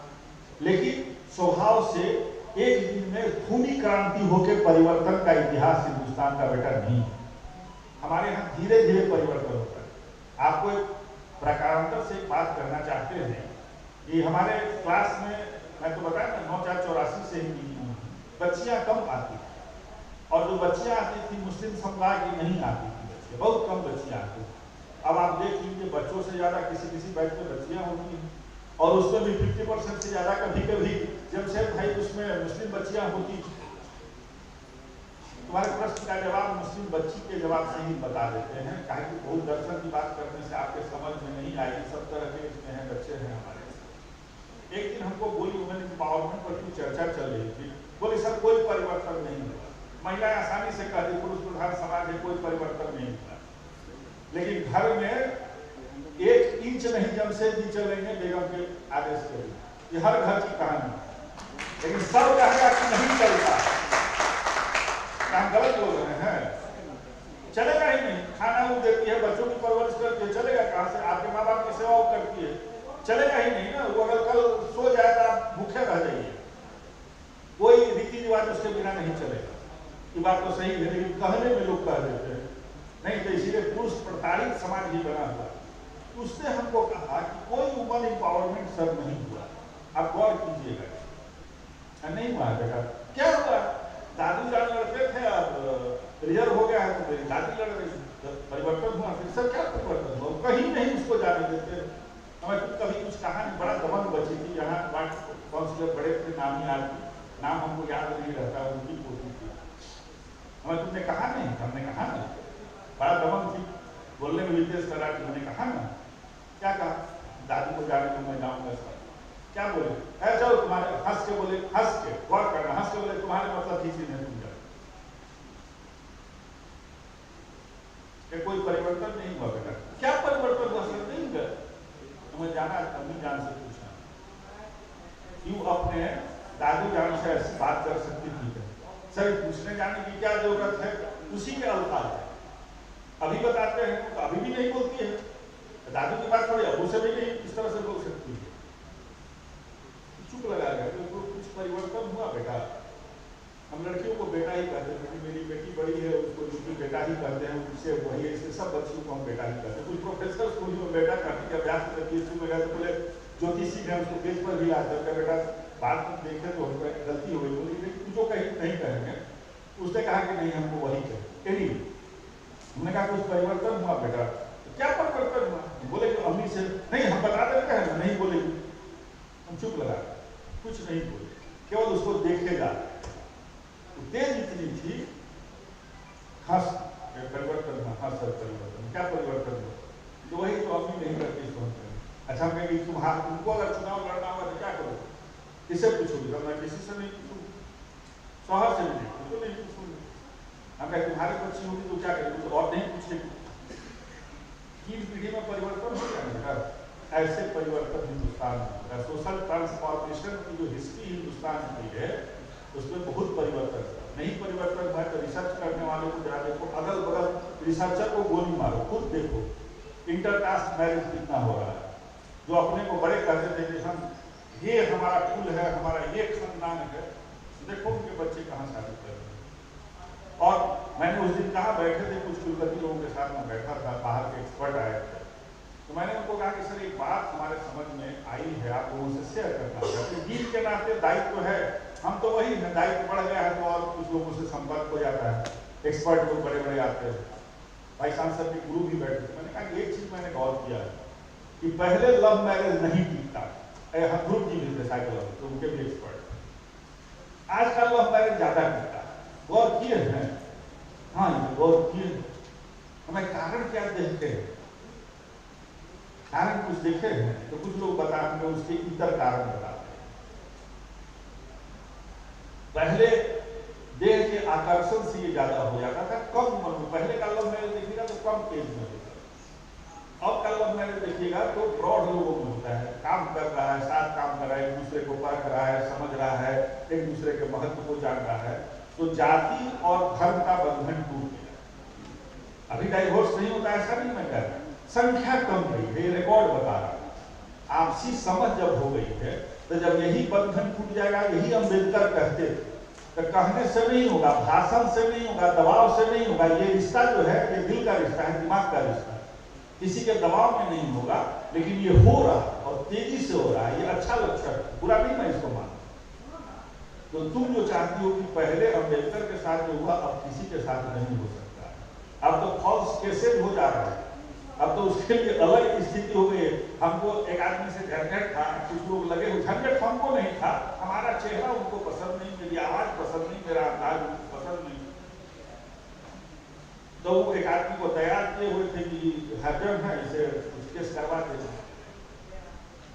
लेकिन स्वभाव से एक दिन में खूनी क्रांति होकर परिवर्तन का इतिहास हिंदुस्तान का बेटा नहीं है। हमारे यहाँ धीरे धीरे परिवर्तन होता है। आपको एक प्रकारांतर से एक बात करना चाहते हैं कि हमारे क्लास में मैं तो बताया ना 9484 से ही बच्चियां कम आती थी, और जो बच्चियां आती थी मुस्लिम समुदाय की नहीं आती थी बच्चियां, बहुत कम बच्चियां आती थी। अब आप देख लीजिए बच्चों से ज्यादा किसी बैच में बच्चियां होती हैं, और उसमें भी 50% से ज्यादा कभी कभी जमशेद भाई उसमें मुस्लिम बच्चियां होती। तुम्हारे प्रश्न का जवाब मुस्लिम बच्ची के जवाब से ही बता देते हैं, कहे कि बहुत दर्शन की बात करने से आपके समझ में नहीं आएगी। सब तरह के इसमें हैं, बच्चे हैं हमारे। एक दिन हमको बोली वुमेन एम्पावरमेंट पर की चर्चा चल रही थी, बोली सर कोई परिवर्तन नहीं हुआ। महिलाएं आसानी से कहती पुरुष प्रधान समाज है, कोई परिवर्तन नहीं हुआ। लेकिन घर में 1 इंच नहीं जमशेद जी चलेंगे बेगम के आदेश के लिए, ये हर घर की कहानी है। लेकिन सब कहेगा कि नहीं चलता, काम गलत बोल रहे हैं, चलेगा ही नहीं। खाना वो देती है, बच्चों की परवरिश करती है, चलेगा कहाँ से? आपके माँ बाप की सेवा वो करती है, चलेगा ही नहीं ना। वो अगर कल सो जाए तो आप भूखे रह जाइए। कोई रीति रिवाज उसके बिना नहीं चलेगा। ये बात तो सही है, लेकिन कहने में लोग कह देते हैं नहीं। तो इसीलिए पुरुष प्रताड़ित समाज ही बना हुआ। उसने हमको कहा कि कोई वुमन एम्पावरमेंट सर नहीं हुआ, आप गौर कीजिएगा। नहीं हुआ बेटा, क्या हुआ? दादी जान लड़ते थे, अब रिजर्व हो गया है तो मेरी दादी लड़ रही, परिवर्तन हुआ। फिर सर क्या परिवर्तन हुआ? कहीं नहीं उसको जाने देते। हमें तो कभी कुछ कहा नहीं, बड़ा दबंग बची थी। यहाँ वार्ड काउंसिलर बड़े थे, नामी आदमी, नाम हमको याद नहीं रहता, उनकी पोती थी। हमें तुमने कहा नहीं? हमने कहा ना, बड़ा दबंग थी, बोलने में विदेश करा। तुमने कहा ना, क्या कहा? दादी को जाने को मैं जाऊंगा सर। क्या बोले? चलो तुम्हारे, हंस के बोले, हंस के गौर करना, हंस के बोले तुम्हारे मतलब की चीज है, तुम जाओ। कोई परिवर्तन नहीं हुआ बेटा। क्या परिवर्तन हुआ सर? नहीं गए। तुम्हें जाना, अम्मी जान से पूछना, क्यों अपने दादू जान से ऐसी बात कर सकती थी? सर पूछने जाने की क्या जरूरत है? उसी के अल्फाज है, अभी बताते हैं तो अभी भी नहीं बोलती है। दादू की बात थोड़ी अबू से भी नहीं इस तरह से बोल सकती है। चुप लगा गया। तो कुछ परिवर्तन हुआ बेटा? हम लड़कियों को बेटा ही कहते हैं, क्योंकि मेरी बेटी बड़ी है, उसको जो बेटा ही कहते हैं, उससे वही है, इससे सब बच्चों को हम बेटा ही कहते हैं। कुछ प्रोफेसर स्कूल में बेटा कहते हैं, अभ्यास करके स्कूल में गए तो बोले ज्योतिषी ने उसको पेज पर भी लाते हैं, बेटा बात में देखे तो गलती हो गई, बोली तू जो कहीं नहीं कहेंगे। उसने कहा कि नहीं हमको वही कहे। हमने कहा कुछ परिवर्तन हुआ बेटा? तो क्या परिवर्तन हुआ? बोले कि अम्मी से नहीं, हम बता देते हैं, नहीं बोलेगी, हम चुप लगा, कुछ नहीं बोले, केवल उसको देखेगा। तो तेज इतनी थी, हंस परिवर्तन हुआ, हंस परिवर्तन, क्या परिवर्तन हुआ? तो वही तो अम्मी नहीं करती इसको हम करें। अच्छा हम कहेंगे तुमको अगर चुनाव लड़ना होगा तो क्या करो? किसे पूछोगे? तो मैं किसी से नहीं पूछूंगी, शौहर से भी नहीं, तो नहीं पूछूंगी। हम कहें तुम्हारी बच्ची होगी तो क्या करेगी? तो और नहीं पूछेगी। 3 पीढ़ी में परिवर्तन हो जाएगा। ऐसे परिवर्तन हिंदुस्तान में, सोशल ट्रांसफॉर्मेशन की जो हिस्ट्री हिंदुस्तान की है उसमें बहुत परिवर्तन है। नहीं परिवर्तन हुआ तो रिसर्च करने वाले को जरा देखो, अगल बगल रिसर्चर को गोली मारो, खुद देखो इंटरकास्ट मैरिज कितना हो रहा है। जो अपने को बड़े कहते थे कि हम ये हमारा कुल है, हमारा ये खानदान है, देखो उनके बच्चे कहाँ शादी कर रहे हैं। और मैंने उस दिन कहा बैठे थे, कुछ कुलपति लोगों के साथ में बैठा था, बाहर के एक्सपर्ट आए थे, तो मैंने उनको कहा कि सर एक बात हमारे समझ में आई है, आप लोगों से शेयर करना चाहते हैं। गीत के नाते दायित्व है, हम तो वही है, दायित्व बढ़ गया है तो और कुछ लोगों से संपर्क हो जाता है, एक्सपर्ट लोग बड़े बड़े आते हैं। भाई सांसद के गुरु भी बैठे। मैंने कहा एक चीज मैंने गौर किया है कि पहले लव मैरिज नहीं टीकता, ध्रुव जी भी थे साइकोलॉजी, तो उनके भी एक्सपर्ट। आजकल लव मैरिज ज्यादा टीकता है, गौर किए हैं? हाँ गौर किए। हमें कारण क्या देखते हैं? कारण कुछ देखे हैं तो कुछ लोग बताएंगे उसके इतर कारण बताते हैं। पहले देह के आकर्षण से ये ज्यादा हो जाता था, कम उम्र में। पहले का लव मैरिज देखिएगा तो कम एज में होता है, अब का लव मैरिज देखिएगा तो प्रौढ़ लोगों में होता है, काम कर रहा है, साथ काम कर रहा है, एक दूसरे को परख रहा है, समझ रहा है, एक दूसरे के महत्व को जान रहा है, तो जाति और धर्म का बंधन टूट गया। अभी डाइवोर्स नहीं होता ऐसा नहीं मैं कह रहा, संख्या कम गई है, ये रिकॉर्ड बता रहा है। आपसी समझ जब हो गई है तो जब यही बंधन टूट जाएगा, यही अम्बेडकर कहते थे, तो कहने से नहीं होगा, भाषण से नहीं होगा, दबाव से नहीं होगा। ये रिश्ता जो है ये दिल का रिश्ता है, दिमाग का रिश्ता है, किसी के दबाव में नहीं होगा, लेकिन ये हो रहा है और तेजी से हो रहा है। ये अच्छा लक्षण है, बुरा नहीं मैं इसको मानता। तो तुम जो चाहती हो कि पहले अम्बेडकर के साथ जो हुआ अब किसी के साथ नहीं हो सकता है, अब तो फॉल्स केसेस हो जा रहा है, अब तो उसके लिए अलग स्थिति हो गई। हमको एक आदमी से झंझट था, कुछ लोग लगे, झंझट हमको नहीं था, हमारा चेहरा उनको पसंद नहीं, मेरी आवाज पसंद नहीं, मेरा अंदाज उनको पसंद नहीं, तो वो एक आदमी को तैयार किए हुए थे कि हजम है, इसे कुछ केस करवा देना।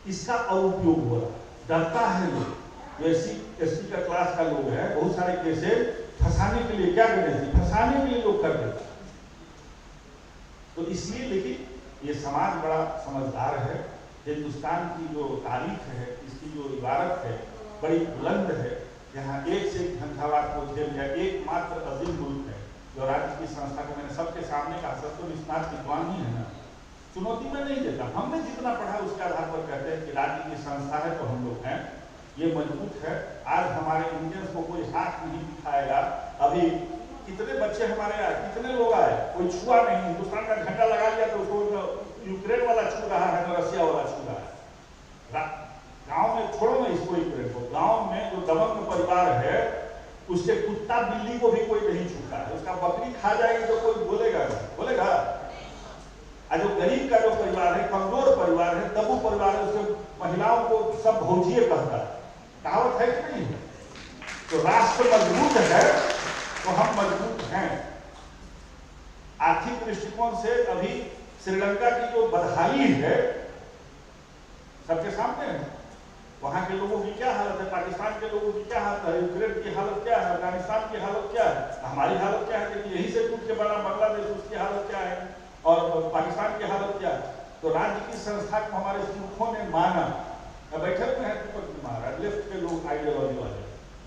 इसका अउपयोग हो रहा, डरता है लोग, जो एससी का क्लास का लोग है, बहुत सारे केसेस फंसाने के लिए क्या करते थे, फंसाने के लिए लोग कर देते। तो इसलिए लेकिन ये समाज बड़ा समझदार है। हिंदुस्तान की जो तारीख है, इसकी जो इबारत है बड़ी बुलंद है। यहाँ एक से एक झंझावात को झेल गया, एकमात्र अजीम मुल्क है जो राज्य की संस्था को, मैंने सबके सामने कहा, सब तो निष्णात विद्वान ही है ना, चुनौती में नहीं देता। हमने जितना पढ़ा उसके आधार पर कहते हैं कि राज्य की संस्था है तो हम लोग हैं, ये मजबूत है। आज हमारे इंडियंस को कोई हाथ नहीं दिखाएगा। अभी कितने बच्चे हमारे आए, कितने लोग आए, कोई छुआ नहीं, हिंदुस्तान का झंडा लगा लिया तो उसको यूक्रेन वाला छू रहा है ना रसिया वाला छू रहा है। गांव में छोड़ो ना इसको, यूक्रेन को, गांव में जो दबंग परिवार है उसके कुत्ता बिल्ली को भी कोई नहीं छूता है, उसका बकरी खा जाएगी तो कोई बोलेगा बोलेगा। जो गरीब का जो परिवार है, कमजोर परिवार है, दबू परिवार है, उसके महिलाओं को सब भौजिए कहता है, कहावत है कि नहीं? तो राष्ट्र मजबूत है तो हम मजबूत हैं। आर्थिक दृष्टिकोण से अभी श्रीलंका की जो बदहाली है सबके सामने है। वहां के लोगों की क्या हालत है, पाकिस्तान के लोगों की क्या हालत है, यूक्रेन की हालत क्या है, अफगानिस्तान की हालत क्या है, हमारी हालत क्या है, कि यहीं से टूट के बना बांग्लादेश, उसकी हालत क्या है, और पाकिस्तान की हालत क्या है। तो राज्य की संस्था को हमारे पुरखों ने माना। बैठक में है दीपक महाराज, लेफ्ट के लोग आइडियोलॉजी वाले,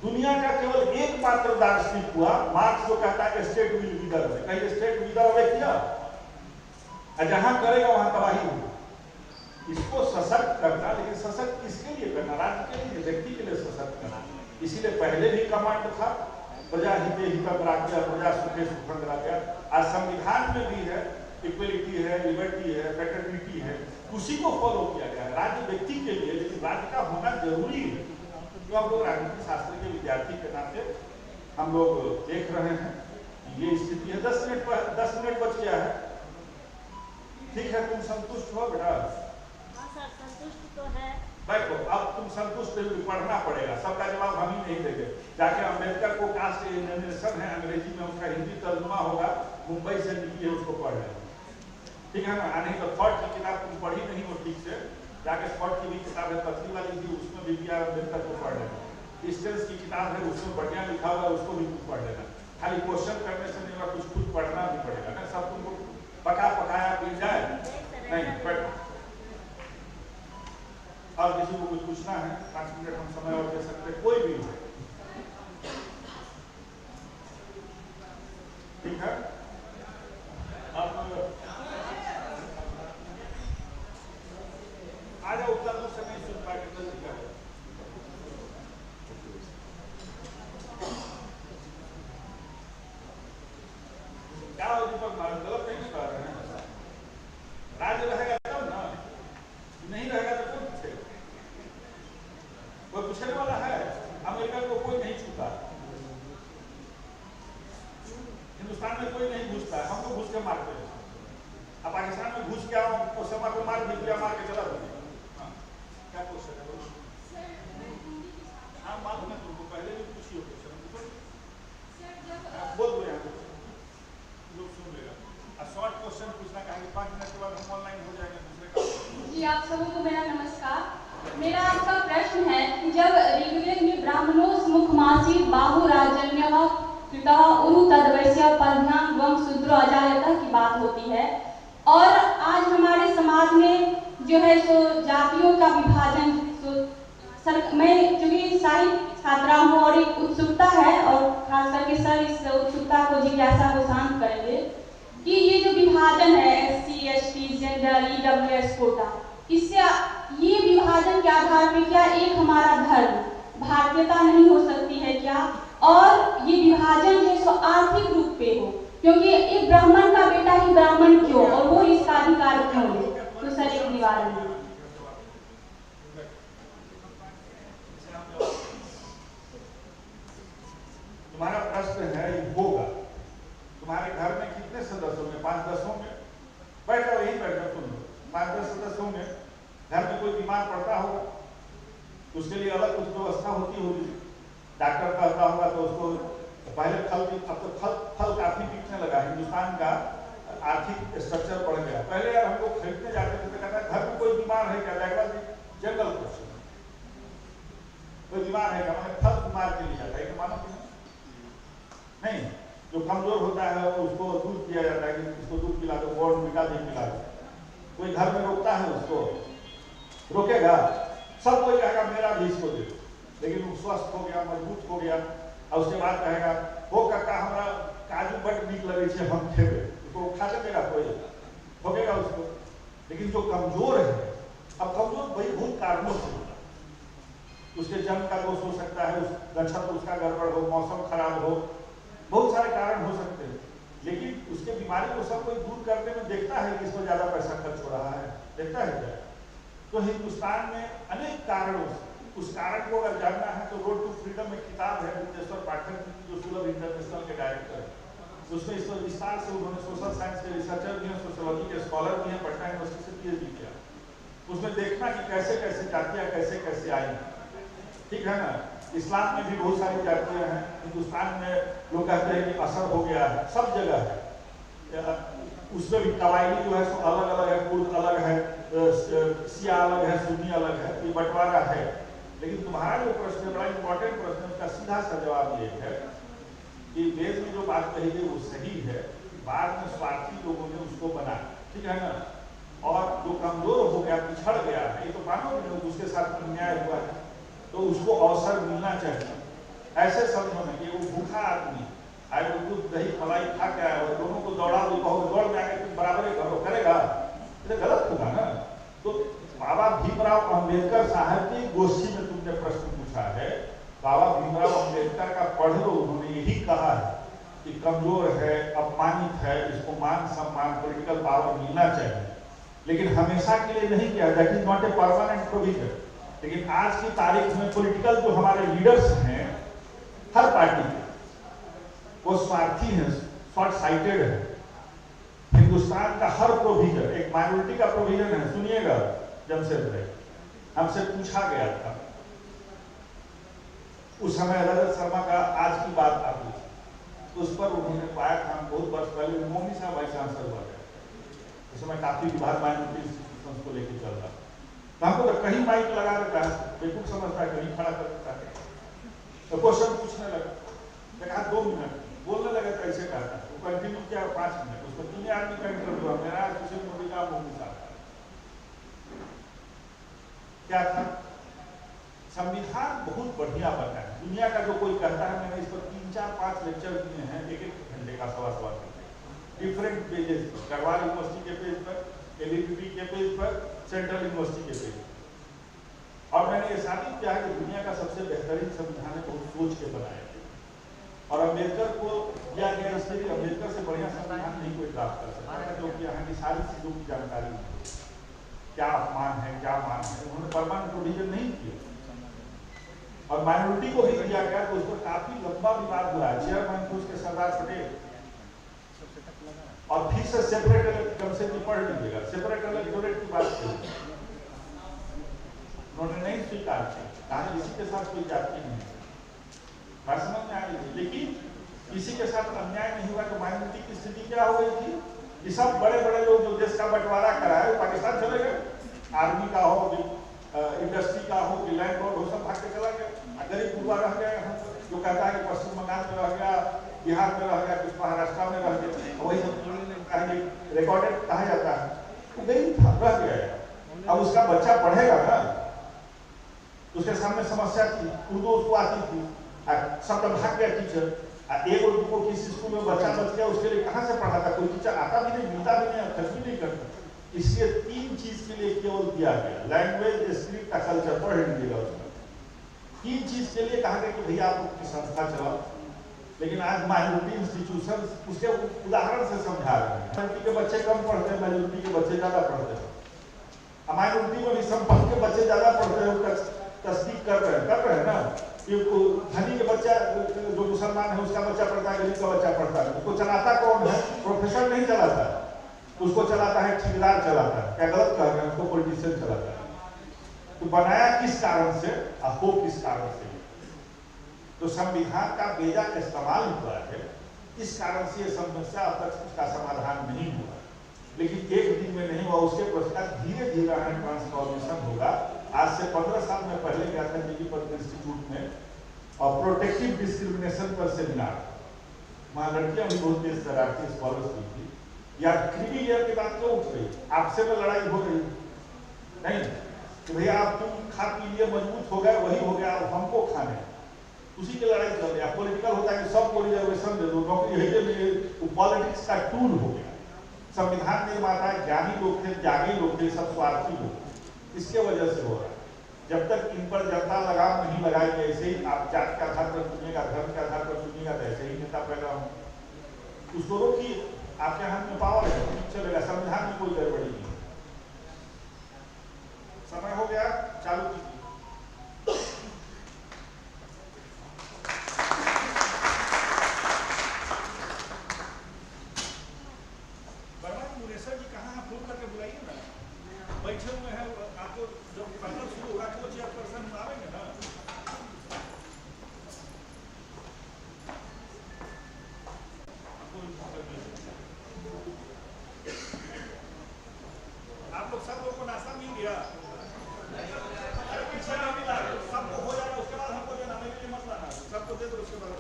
दुनिया का केवल एक मात्र दार्शनिक हुआ मार्क्स जो कहता है स्टेट विल विदर है। कहीं स्टेट विदर अवे किया? जहां करेगा वहां तबाही होगी। इसको सशक्त करना, लेकिन सशक्त किसके लिए करना? राज्य के लिए, व्यक्ति के लिए सशक्त करना। इसीलिए पहले भी कमांड था, प्रजा हिते हितम राज्य, प्रजा सुखे सुखम राज्य। आज संविधान में भी है, इक्वलिटी है, लिबर्टी है, फ्रेटर्निटी है, उसी को फॉलो किया गया है। राज्य व्यक्ति के लिए, लेकिन राज्य का होना जरूरी है। जो हम लोग राजनीति शास्त्र के विद्यार्थी के नाते हम लोग देख रहे हैं ये स्थिति है। 10 मिनट बच गया है। ठीक है, तुम संतुष्ट हो बेटा? हाँ सर, संतुष्ट तो है। बैठो, अब तुम संतुष्ट भी पढ़ना पड़ेगा, सबका जवाब हम ही नहीं देंगे। जाके अम्बेडकर को कास्ट एलिमिनेशन है अंग्रेजी में, उसका हिंदी तर्जुमा होगा, मुंबई से निकली है, उसको पढ़ लेना, ठीक है ना? नहीं तो थॉट की किताब तुम पढ़ी नहीं हो ठीक से, जाके थॉट की भी किताब है तथली वाली थी, उसमें भी बी.आर. अम्बेडकर को पढ़ लेना। डिस्टेंस की किताब है, उसमें बढ़िया लिखा हुआ है, उसको भी तुम पढ़ लेना। खाली क्वेश्चन करने से नहीं होगा, कुछ खुद पढ़ना भी पड़ेगा ना, सब तुमको पका पकाया मिल जाए नहीं। बैठो, और किसी को कुछ पूछना है 5 मिनट हम समय और दे सकते हैं, कोई भी हो, ठीक है? अब आ जाओ, उतना दूर से नहीं सुन पाए, जल्दी करो। क्या हो दीपक, गलत नहीं कर रहे हैं? राज्य रहेगा तब ना, नहीं रहेगा तो कौन पूछेगा? कोई पूछने वाला है? अमेरिका को कोई नहीं छूता, हिंदुस्तान में कोई नहीं घुसता है, हमको घुस के मारते हैं। अब पाकिस्तान में घुस के आओ तो समा को मार दिया, मार के चला दो। क्या क्वेश्चन है? हाँ मालूम है तुमको, पहले भी पूछी हो क्वेश्चन, बोल दो यहाँ लोग सुन लेगा। शॉर्ट क्वेश्चन पूछना कहेंगे, 5 मिनट के बाद हम ऑनलाइन हो जाएंगे दूसरे का। जी आप सबको मेरा नमस्कार। मेरा आपका प्रश्न है कि जब ऋग्वेद में ब्राह्मणों मुखमासी बाहु राजन्य कृतः उरु तद्वैश्य पद्भ्याम वम शूद्रो अजायतः की बात होती है, और आज हमारे समाज में जो है सो जातियों का विभाजन, मैं चूंकि साहित्य छात्रा हूँ और एक उत्सुकता है, और खास करके सर इस उत्सुकता को जिज्ञासा को शांत करेंगे कि ये जो विभाजन है SC, ST, gender, EWS quota, इससे ये विभाजन के आधार पे क्या एक हमारा धर्म भारतीयता नहीं हो सकती है क्या? और ये विभाजन जो है सो आर्थिक रूप पे हो, क्योंकि एक ब्राह्मण का बेटा ही ब्राह्मण क्यों और वो इसका अधिकार क्यों ले? तो सर एक निवारण है। तुम्हारा प्रश्न है ये होगा, तुम्हारे घर में कितने सदस्य होंगे? 5-10 होंगे। बैठो, यही बैठो, सुन लो, 5-10 सदस्य होंगे। घर में कोई बीमार पड़ता होगा, उसके लिए अलग कुछ व्यवस्था होती होगी, डॉक्टर कहता होगा तो उसको पहले फल की, अब तो फल काफी बिकने लगा, हिंदुस्तान का आर्थिक स्ट्रक्चर बढ़ गया। पहले यार हम लोग खरीदने जाते थे तो कहता है घर में कोई बीमार है क्या? जनरल क्वेश्चन, कोई बीमार है क्या? मैंने फल बीमार के लिए जाता है कि मानो कि नहीं, जो कमजोर होता है उसको दूध दिया जाता है कि उसको दूध पिला दो, बॉर्नविटा भी पिला दो। कोई घर में रोकता है उसको? रोकेगा? सब कोई कहेगा मेरा भी इसको दे, लेकिन वो स्वस्थ हो गया, मजबूत हो गया, और उसके बाद कहेगा वो काका हमारा काजू बड़ नीक लगे छे, हम खेबे, उसको खा सकेगा कोई? ठोकेगा उसको। लेकिन जो कमजोर है, अब कमजोर भाई बहुत कारणों से, उसके जन्म का दोष हो सकता है, उस नक्षत्र उसका गड़बड़ हो, मौसम खराब हो, बहुत सारे कारण हो सकते हैं, लेकिन उसके बीमारी को सब कोई दूर करने में देखता है कि इसको ज्यादा पैसा खर्च हो रहा है, देखता है क्या? तो हिंदुस्तान में अनेक कारणों से, उस कारण को अगर जानना है तो रोड टू फ्रीडम एक किताब है विद्येश्वर पाठक जी की, जो सुलभ इंटरनेशनल के डायरेक्टर है। उसमें इस विस्तार से उन्होंने सोशल साइंस के रिसर्चर भी हैं, सोशियोलॉजी के स्कॉलर भी हैं, पटना यूनिवर्सिटी से PhD किया। उसमें देखना कि कैसे कैसे जातियाँ कैसे कैसे आई, ठीक है ना? इस्लाम में भी बहुत सारी जातियाँ हैं, हिंदुस्तान में लोग कहते हैं कि असर हो गया है, सब जगह है। उसमें भी कबायली जो है सो अलग अलग है, कुर्द अलग है, शिया अलग है, सुन्नी अलग है, ये बंटवारा है। लेकिन तुम्हारा जो प्रश्न है बड़ा इंपॉर्टेंट प्रश्न है, उसका सीधा सा जवाब ये है कि वेद में जो बात कही गई वो सही है, बाद में स्वार्थी लोगों ने उसको बनाया, ठीक है ना? और जो कमजोर हो गया, पिछड़ गया है, ये तो मानो लोग उसके साथ अन्याय हुआ है, तो उसको अवसर मिलना चाहिए। ऐसे समझो ना कि वो भूखा आदमी आए, वो दूध दही मलाई खा के आया, और दोनों को दौड़ा दो, कहो दौड़ में आके तुम बराबर करो, करेगा? ये गलत होगा ना। तो बाबा भीमराव अम्बेडकर साहब की गोष्ठी में तुमने प्रश्न पूछा है, बाबा भीमराव अम्बेडकर का पढ़ लो, उन्होंने यही कहा है कि कमजोर है, अपमानित है, इसको मान सम्मान पॉलिटिकल पावर मिलना चाहिए, लेकिन हमेशा के लिए नहीं किया, that is not a permanent provision. लेकिन आज की तारीख में पॉलिटिकल जो हमारे लीडर्स हैं हर पार्टी के, वो स्वार्थी हैं, शॉर्ट साइटेड है, हिंदुस्तान का हर प्रोविजन, एक माइनॉरिटी का प्रोविजन है, सुनिएगा जमशेद भाई, हमसे पूछा गया था उस समय रजत शर्मा का आज की बात आती थी, उस पर उन्होंने पाया था, हम बहुत वर्ष पहले मोमी साहब वाइस चांसलर हुआ गया उस समय काफी विभाग माइनॉरिटी इंस्टीट्यूशन को लेकर चल रहा, तो हमको तो कहीं माइक लगा रखा है, बेवकूफ समझता है, कहीं खड़ा कर देता है, तो क्वेश्चन पूछने लगा, कहा 2 मिनट बोलने लगा, कैसे कहता है, वो कंटिन्यू किया 5 मिनट, उसमें 3 आदमी का इंटरव्यू हुआ, मेरा सुशील मोदी का मोदी साहब क्या था, संविधान बहुत बढ़िया बना है, दुनिया का जो कोई कहता है, मैंने इस पर 3, 4, 5 लेक्चर दिए हैं, 1-1 घंटे का, सवा घंटे, डिफरेंट पेजेस पर, गढ़वाल यूनिवर्सिटी के पेज पर, एलईपी के पेज पर, सेंट्रल यूनिवर्सिटी के पेज पर, और मैंने ये साबित किया है कि दुनिया का सबसे बेहतरीन संविधान है, बहुत सोच के बनाया है, और अम्बेडकर को दिया गया, इसलिए अम्बेडकर से बढ़िया संविधान नहीं कोई ड्राफ्ट कर सकता है, क्योंकि यहाँ की सारी चीजों की जानकारी है, क्या अपमान है, क्या मान है, उन्होंने परमानेंट प्रोविजन नहीं किया, और माइनॉरिटी को भी दिया गया, तो उस पर काफी लंबा विवाद हुआ है, चेयरमैन थे उसके सरदार पटेल, और फिर से सेपरेट कम से भी पढ़ लीजिएगा, सेपरेट इलेक्टोरेट की बात की उन्होंने नहीं स्वीकार की, कहा किसी के साथ कोई जाति नहीं है, बात समझ में आ रही, लेकिन किसी के साथ अन्याय नहीं हुआ, तो माइनॉरिटी की स्थिति क्या हो गई थी, ये सब बड़े बड़े लोग जो देश का बंटवारा कराए वो पाकिस्तान चले गए, आर्मी का हो, इंडस्ट्री का हो, लैंड रोड हो, सब भाग के चला गया, गरीब गुरबा रह गए, जो कहता है कि पश्चिम बंगाल में रह गया, बिहार में रह गया, कुछ महाराष्ट्र में रह गया, वही सब रिकॉर्डेड कहा जाता है, वो गरीब था, रह गया, अब उसका बच्चा पढ़ेगा ना, उसके सामने समस्या थी, उर्दू उसको आती थी, सब भाग गया टीचर, एक उर्दू को किसी स्कूल में बच्चा बच गया, उसके लिए कहाँ से पढ़ाता, कोई टीचर आता भी नहीं, मिलता भी नहीं, खर्च भी नहीं करता, इसलिए 3 चीज के लिए केवल दिया गया, लैंग्वेज, स्क्रिप्ट, कल्चर, पढ़ लीजिएगा उसमें, 3 चीज के लिए कहा गया कि भैया आप अपनी संस्था चलाओ, लेकिन आज माइनॉरिटी इंस्टीट्यूशन उसके उदाहरण से समझा रहे हैं, माइनॉरिटी के बच्चे कम पढ़ते हैं, मेजॉरिटी के बच्चे ज्यादा पढ़ते हैं, माइनॉरिटी में भी संपन्न के बच्चे ज्यादा पढ़ते हैं, तस्दीक कर रहे हैं ना, कि धनी के बच्चा जो मुसलमान है उसका बच्चा पढ़ता है, गरीब का बच्चा पढ़ता है, उसको चलाता कौन है, प्रोफेसर नहीं चलाता है, उसको चलाता है ठेकेदार चलाता है, क्या गलत कह रहे हैं, उसको पॉलिटिशियन चलाता है, तो बनाया किस कारण से, हो किस कारण से, तो संविधान का बेजा इस्तेमाल हुआ है, इस कारण से ये समस्या अब तक इसका समाधान नहीं हुआ, लेकिन एक दिन में नहीं हुआ, उसके पश्चात धीरे धीरे ट्रांसफॉर्मेशन होगा। आज से 15 साल में पहले गया था दिल्ली पब्लिक इंस्टीट्यूट में, और प्रोटेक्टिव डिस्क्रिमिनेशन पर सेमिनार, वहाँ लड़कियां भी बहुत तेज शरारती स्कॉलर्स हुई थी, या क्रीमी लेयर की बात क्यों उठ रही, आपसे में लड़ाई हो रही नहीं, तो भैया आप तुम खा पी लिए मजबूत हो गए, वही हो गया, हमको खाने, उसी की लड़ाई चल रही है, पॉलिटिकल होता है कि सबको रिजर्वेशन दे दो, नौकरी है, पॉलिटिक्स का टूल हो गया। संविधान निर्माता ज्ञानी लोग थे, त्यागी लोग थे, सब स्वार्थी लोग, इसके वजह से हो रहा है। जब तक इन पर जनता लगाम नहीं लगाएगी, ऐसे ही आप जात के आधार पर चुनिएगा, धर्म के आधार पर चुनिएगा, तो ऐसे ही नेता पैदा हो, उसको रोकिए, आपके हाथ में पावर है, चलेगा, संविधान में कोई गड़बड़ी नहीं। समय हो गया, चालू कीजिए। मुरेश्वर जी कहाँ हैं, फोन करके बुलाइए ना, बैठे हुए हैं, आपको जब पैनल शुरू होगा तो चेयरपर्सन आवेंगे ना, आप लोग सब लोग को नाश्ता मिल गया, अरे पीछे नहीं मिला, सबको हो जाएगा, उसके बाद हमको देना, मेरे लिए मत लाना, सबको दे दो, उसके बाद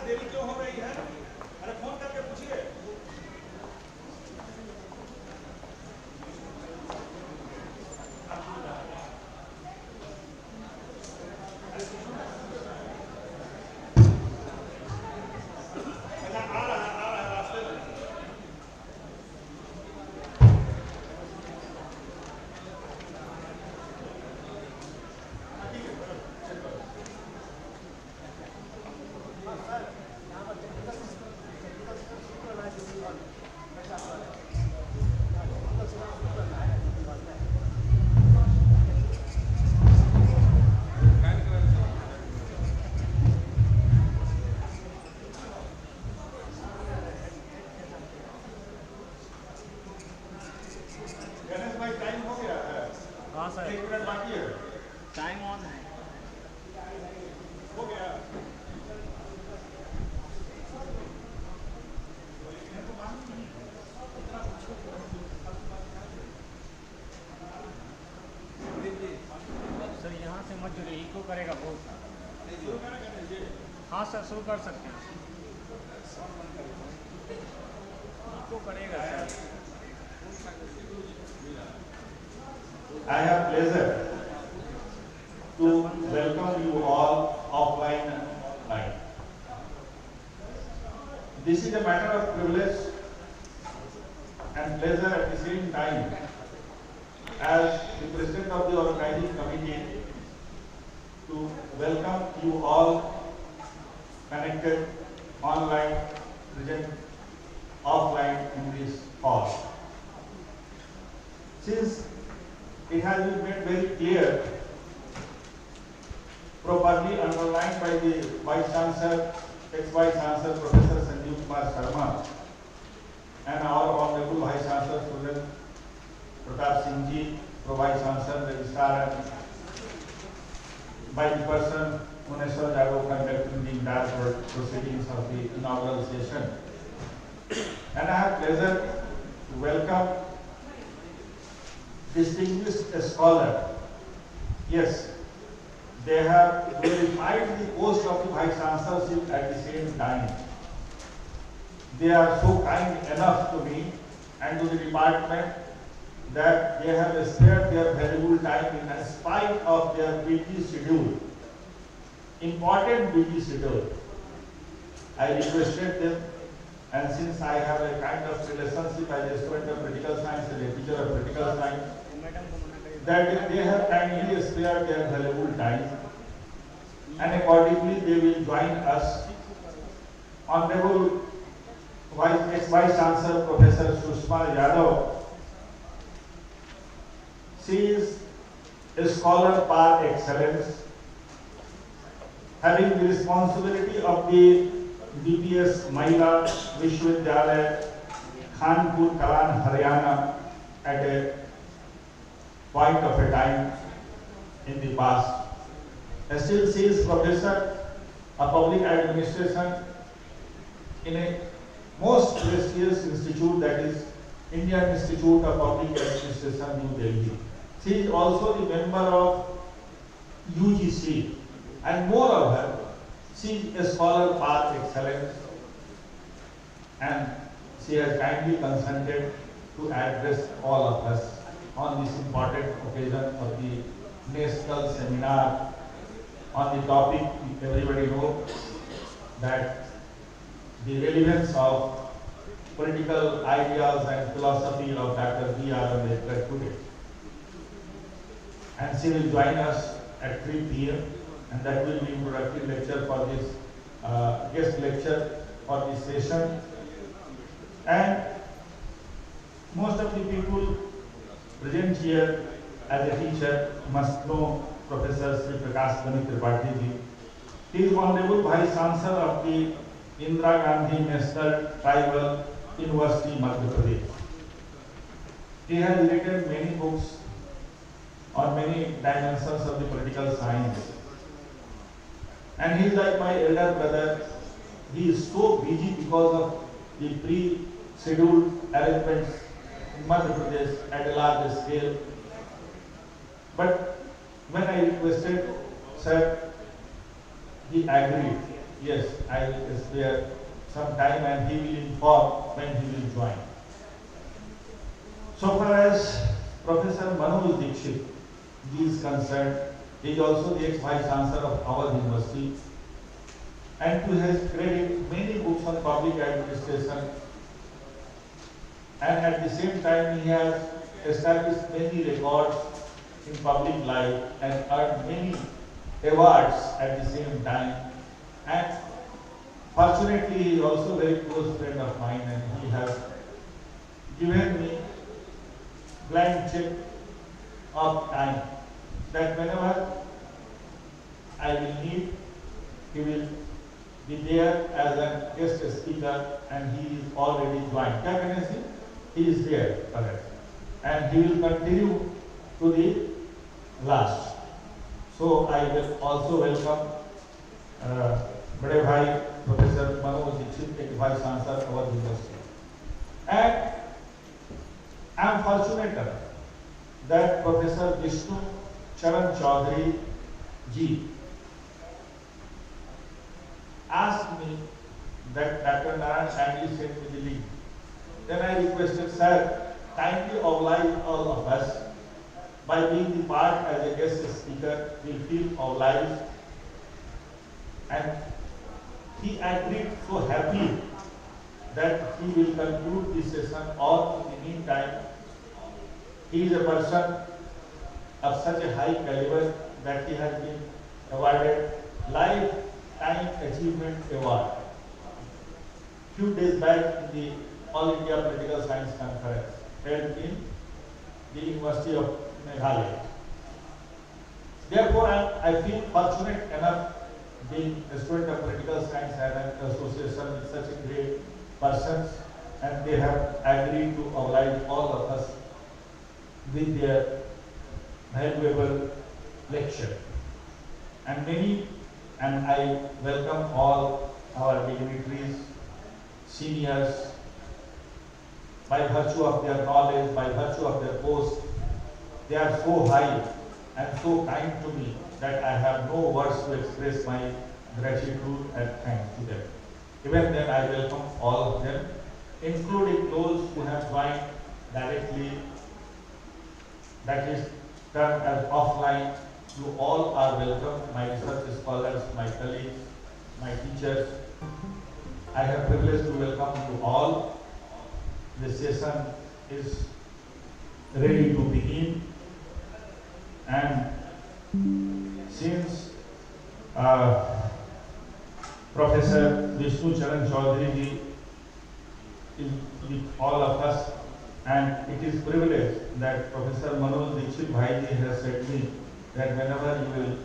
देरी क्यों हो रही है, अरे फोन करके पूछिए। आ रहा है रास्ते में। सर। 1 मिनट बाकी है, टाइम ऑन है। हो गया। सर यहाँ से मत जुड़िए, इको करेगा बहुत। हाँ सर, शुरू कर सकते हैं। इको करेगा sir. I have pleasure to welcome you all offline and online. This is a matter of privilege and pleasure at the same time as the President of the organizing committee to welcome you all connected online, present offline in this hall. Since it has been made very clear, properly underlined by the Vice Chancellor, ex-Vice Chancellor Professor Sanjeev Kumar Sharma, and our Honorable Vice Chancellor Student Pratap Singh Ji, Pro-Vice Chancellor, Registrar, and by the person Muneshwar Jadhav conducting the entire proceedings of the inaugural session. And I have pleasure to welcome distinguished scholar. Yes, they have verified the post of the Vice Chancellorship at the same time. They are so kind enough to me and to the department that they have spared their valuable time in spite of their busy schedule, important busy schedule. I requested them, and since I have a kind of relationship as a student of political science and a teacher of political science, that they have kindly spared their valuable time, and accordingly they will join us. Honorable ex-Vice Chancellor Professor Sushma Yadav, she is a scholar par excellence, having the responsibility of the BPS Mahila Vishwavidyalaya, Kanpur, Kalan, Haryana at a point of a time in the past. Still she is professor of public administration in a most prestigious institute, that is Indian Institute of Public Administration, New Delhi. She is also the member of UGC, and moreover, she is a scholar par excellence, and she has kindly consented to address all of us on this important occasion of the national seminar on the topic everybody knows, that the relevance of political ideas and philosophy of Dr. B.R. Ambedkar today. And she will join us at 3 p.m. and that will be introductory lecture for this guest lecture for this session. And most of the people present here as a teacher must know Professor Sri Prakash Gani Tripathi ji. He is Honorable Vice Chancellor of the Indira Gandhi National Tribal University, Madhya Pradesh. He has written many books on many dimensions of the political science. And he is like my elder brother. He is so busy because of the pre-scheduled arrangements in Madhya Pradesh at a large scale. But when I requested, sir, he agreed. Yes, I will spare some time and he will inform when he will join. So far as Professor Manoj Dixit is concerned, he is also the ex-Vice Chancellor of our university, and to his credit, many books on public administration, and at the same time he has established many records in public life and earned many awards at the same time. And fortunately, he is also a very close friend of mine, and he has given me blank check of time that whenever I will need, he will be there as a guest speaker, and he is already joined. Kya kehne se? He is there, correct. And he will continue to the last. So I will also welcome Bade Bhai Professor Manoj Dixit, Vice Chancellor of our university. And I am fortunate that Professor Vishnu Charan Chaudhary ji asked me that Dr. Narayan kindly sent me the link. Then I requested, sir, kindly oblige all of us by being the part as a guest speaker. We feel obliged, and he agreed so happy that he will conclude this session, or in the meantime, he is a person of such a high caliber that he has been awarded Lifetime Achievement Award. Few days back in the All India Political Science Conference held in the University of Meghalaya. Therefore, I feel fortunate enough being a student of political science and an association with such a great persons, and they have agreed to oblige all of us with their valuable lecture. And I welcome all our dignitaries, seniors, by virtue of their knowledge, by virtue of their post. They are so high and so kind to me that I have no words to express my gratitude and thanks to them. Even then, I welcome all of them, including those who have joined directly, that is done as offline. You all are welcome, my research scholars, my colleagues, my teachers. I have privilege to welcome you all. The session is ready to begin, and since Professor Vishnu Charan Chaudhary ji is with all of us, and it is privilege that Professor Manoj Dixit Bhai ji has said me that whenever you will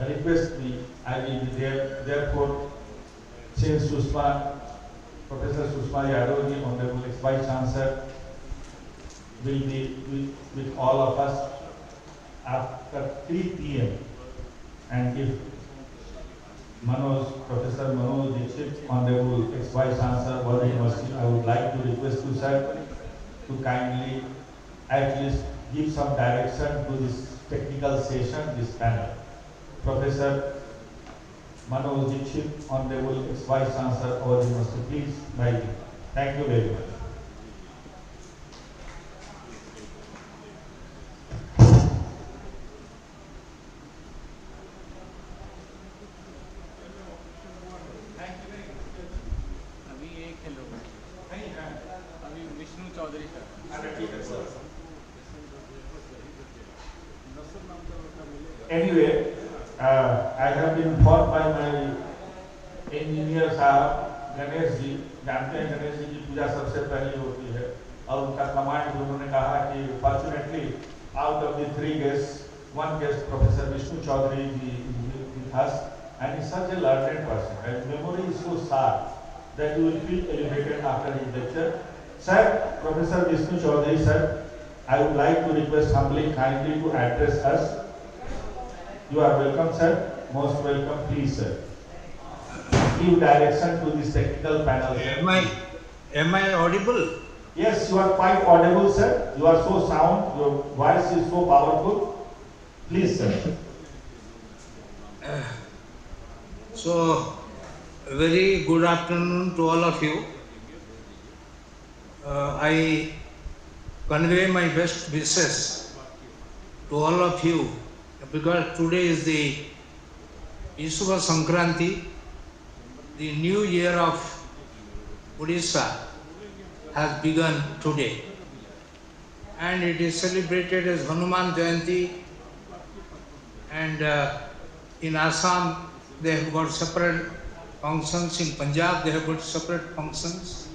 request me, I will be there. Therefore, since Professor Sushma Yadav ji, Honorable Vice Chancellor, will be with all of us after 3 p.m. and if Professor Manoj Dixit, Honorable Vice Chancellor of the University, I would like to request you, sir, to kindly at least give some direction to this technical session, this panel. Professor Manoj Dixit, Honorable Vice Chancellor of our University, please, right. Thank you very much. Anyway, I have been informed by my engineer साहब गणेश जी, जानते हैं गणेश जी की पूजा सबसे पहले होती है, और उनका कमांड उन्होंने कहा कि fortunately out of the 3 guests, 1 guest Professor Vishnu Chaudhary ji is with us, and he is such a learned person, and memory is so sharp that you will feel elevated after his lecture. Sir, Professor Vishnu Chaudhary sir, I would like to request humbly, kindly to address us. You are welcome, sir. Most welcome, please, sir. Give direction to this technical panel. Am I audible? Yes, you are quite audible, sir. You are so sound. Your voice is so powerful. Please, sir. So, very good afternoon to all of you. I convey my best wishes to all of you, because today is the Vishuva Sankranti, the new year of Odisha has begun today, and it is celebrated as Hanuman Jayanti, and in Assam they have got separate functions, in Punjab they have got separate functions,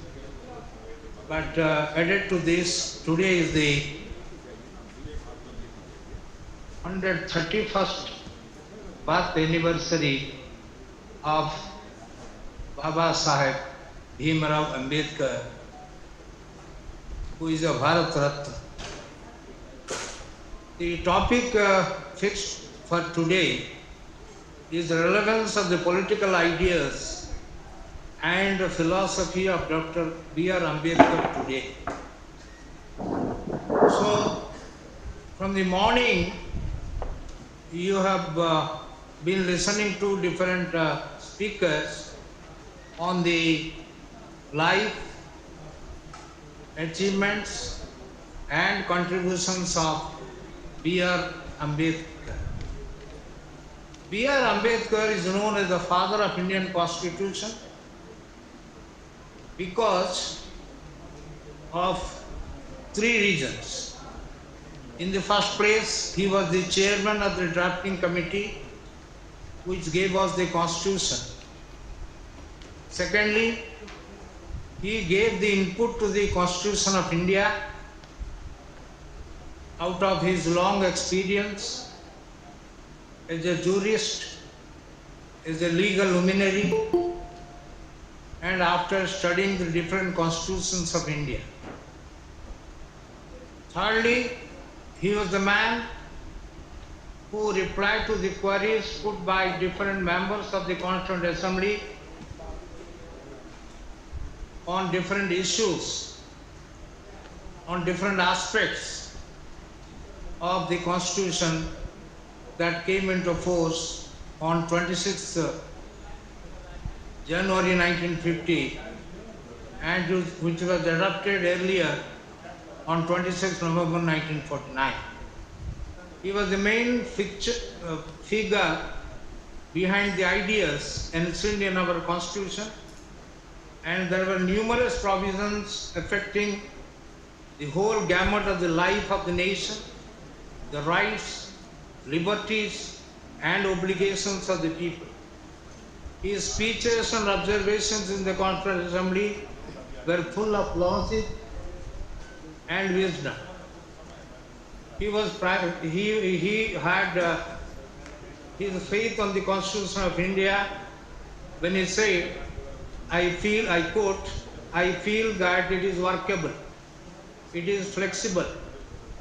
but added to this, today is the 131st birth anniversary of Baba Saheb Bhimrao Ambedkar, who is a Bharat Ratna. The topic fixed for today is the relevance of the political ideas and the philosophy of Dr. B.R. Ambedkar today. So, from the morning, you have been listening to different speakers on the life, achievements and contributions of B.R. Ambedkar. B.R. Ambedkar is known as the father of Indian Constitution because of three reasons. In the first place, he was the chairman of the drafting committee which gave us the Constitution. Secondly, he gave the input to the Constitution of India out of his long experience as a jurist, as a legal luminary, and after studying the different constitutions of India. Thirdly, he was the man who replied to the queries put by different members of the Constituent Assembly on different issues, on different aspects of the Constitution that came into force on 26th January 1950 and which was adopted earlier on 26 November 1949. He was the main figure behind the ideas enshrined in our Constitution, and there were numerous provisions affecting the whole gamut of the life of the nation, the rights, liberties and obligations of the people. His speeches and observations in the Constituent Assembly were full of logic and wisdom. He had his faith on the Constitution of India when he said, I quote, I feel that it is workable, it is flexible,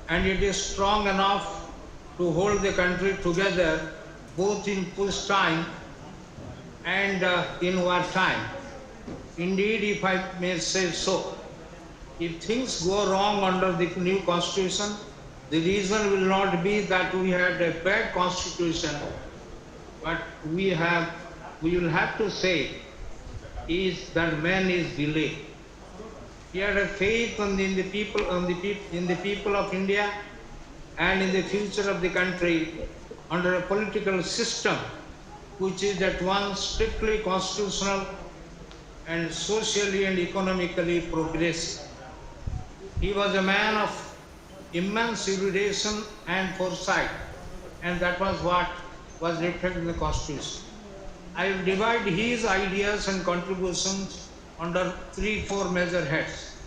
and it is strong enough to hold the country together both in peacetime and in wartime. Indeed, if I may say so, if things go wrong under the new Constitution, the reason will not be that we had a bad Constitution, but we will have to say is that man is delayed. He had a faith in the people of India and in the future of the country under a political system which is at once strictly constitutional and socially and economically progressive. He was a man of immense erudition and foresight, and that was what was reflected in the Constitution. I will divide his ideas and contributions under 3-4 major heads.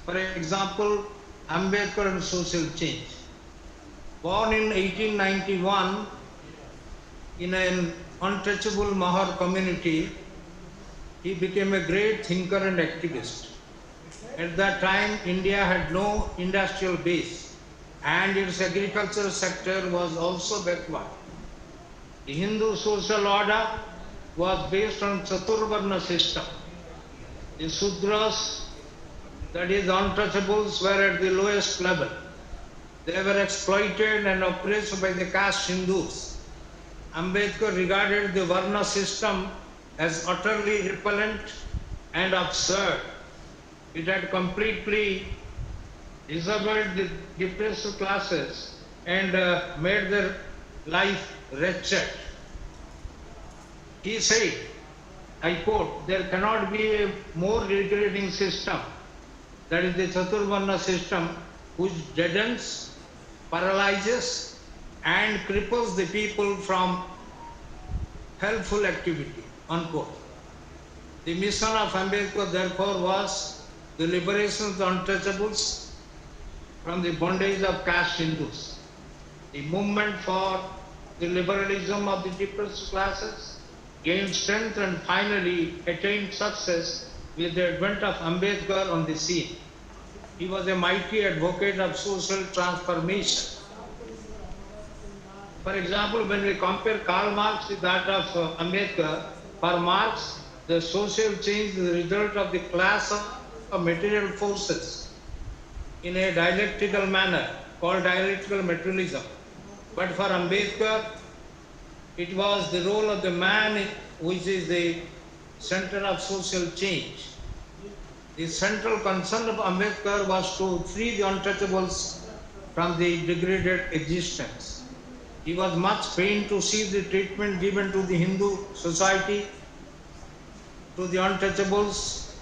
For example, Ambedkar and social change. Born in 1891 in an untouchable Mahar community, he became a great thinker and activist. At that time, India had no industrial base and its agricultural sector was also backward. The Hindu social order was based on Chaturvarna system. The Sudras, that is untouchables, were at the lowest level. They were exploited and oppressed by the caste Hindus. Ambedkar regarded the Varna system as utterly repellent and absurd. It had completely disabled the depressed classes and made their life wretched. He said, I quote, there cannot be a more degrading system, that is the Chaturvarna system, which deadens, paralyzes and cripples the people from helpful activity, unquote. The mission of Ambedkar therefore was the liberation of the untouchables from the bondage of caste Hindus. The movement for the liberalism of the depressed classes gained strength and finally attained success with the advent of Ambedkar on the scene. He was a mighty advocate of social transformation. For example, when we compare Karl Marx with that of Ambedkar, for Marx, the social change is the result of the clash of material forces in a dialectical manner called dialectical materialism. But for Ambedkar, it was the role of the man which is the center of social change. The central concern of Ambedkar was to free the untouchables from the degraded existence. He was much pained to see the treatment given to the Hindu society, to the untouchables,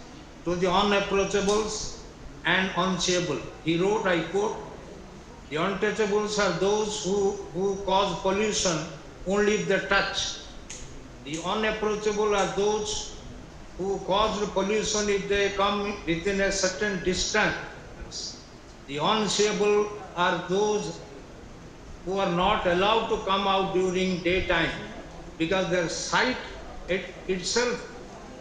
to the unapproachables and unseeable. He wrote, I quote, "The untouchables are those who cause pollution only if they touch. The unapproachable are those who cause the pollution if they come within a certain distance. The unseeable are those who are not allowed to come out during daytime because their sight itself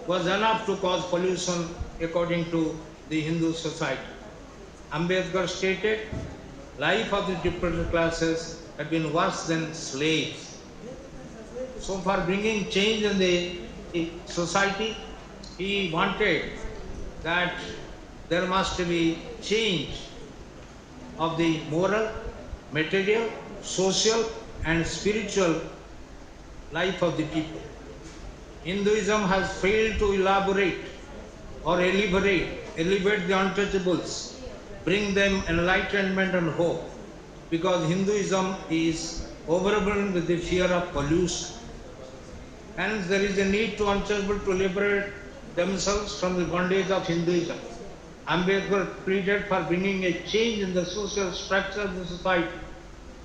was enough to cause pollution according to the Hindu society." Ambedkar stated, life of the deprived classes had been worse than slaves. So for bringing change in the society, he wanted that there must be change of the moral, material, social and spiritual life of the people. Hinduism has failed to elaborate or elevate the untouchables, bring them enlightenment and hope, because Hinduism is overwhelmed with the fear of pollution. Hence there is a need to untouchables to liberate themselves from the bondage of Hinduism. Ambedkar pleaded for bringing a change in the social structure of the society,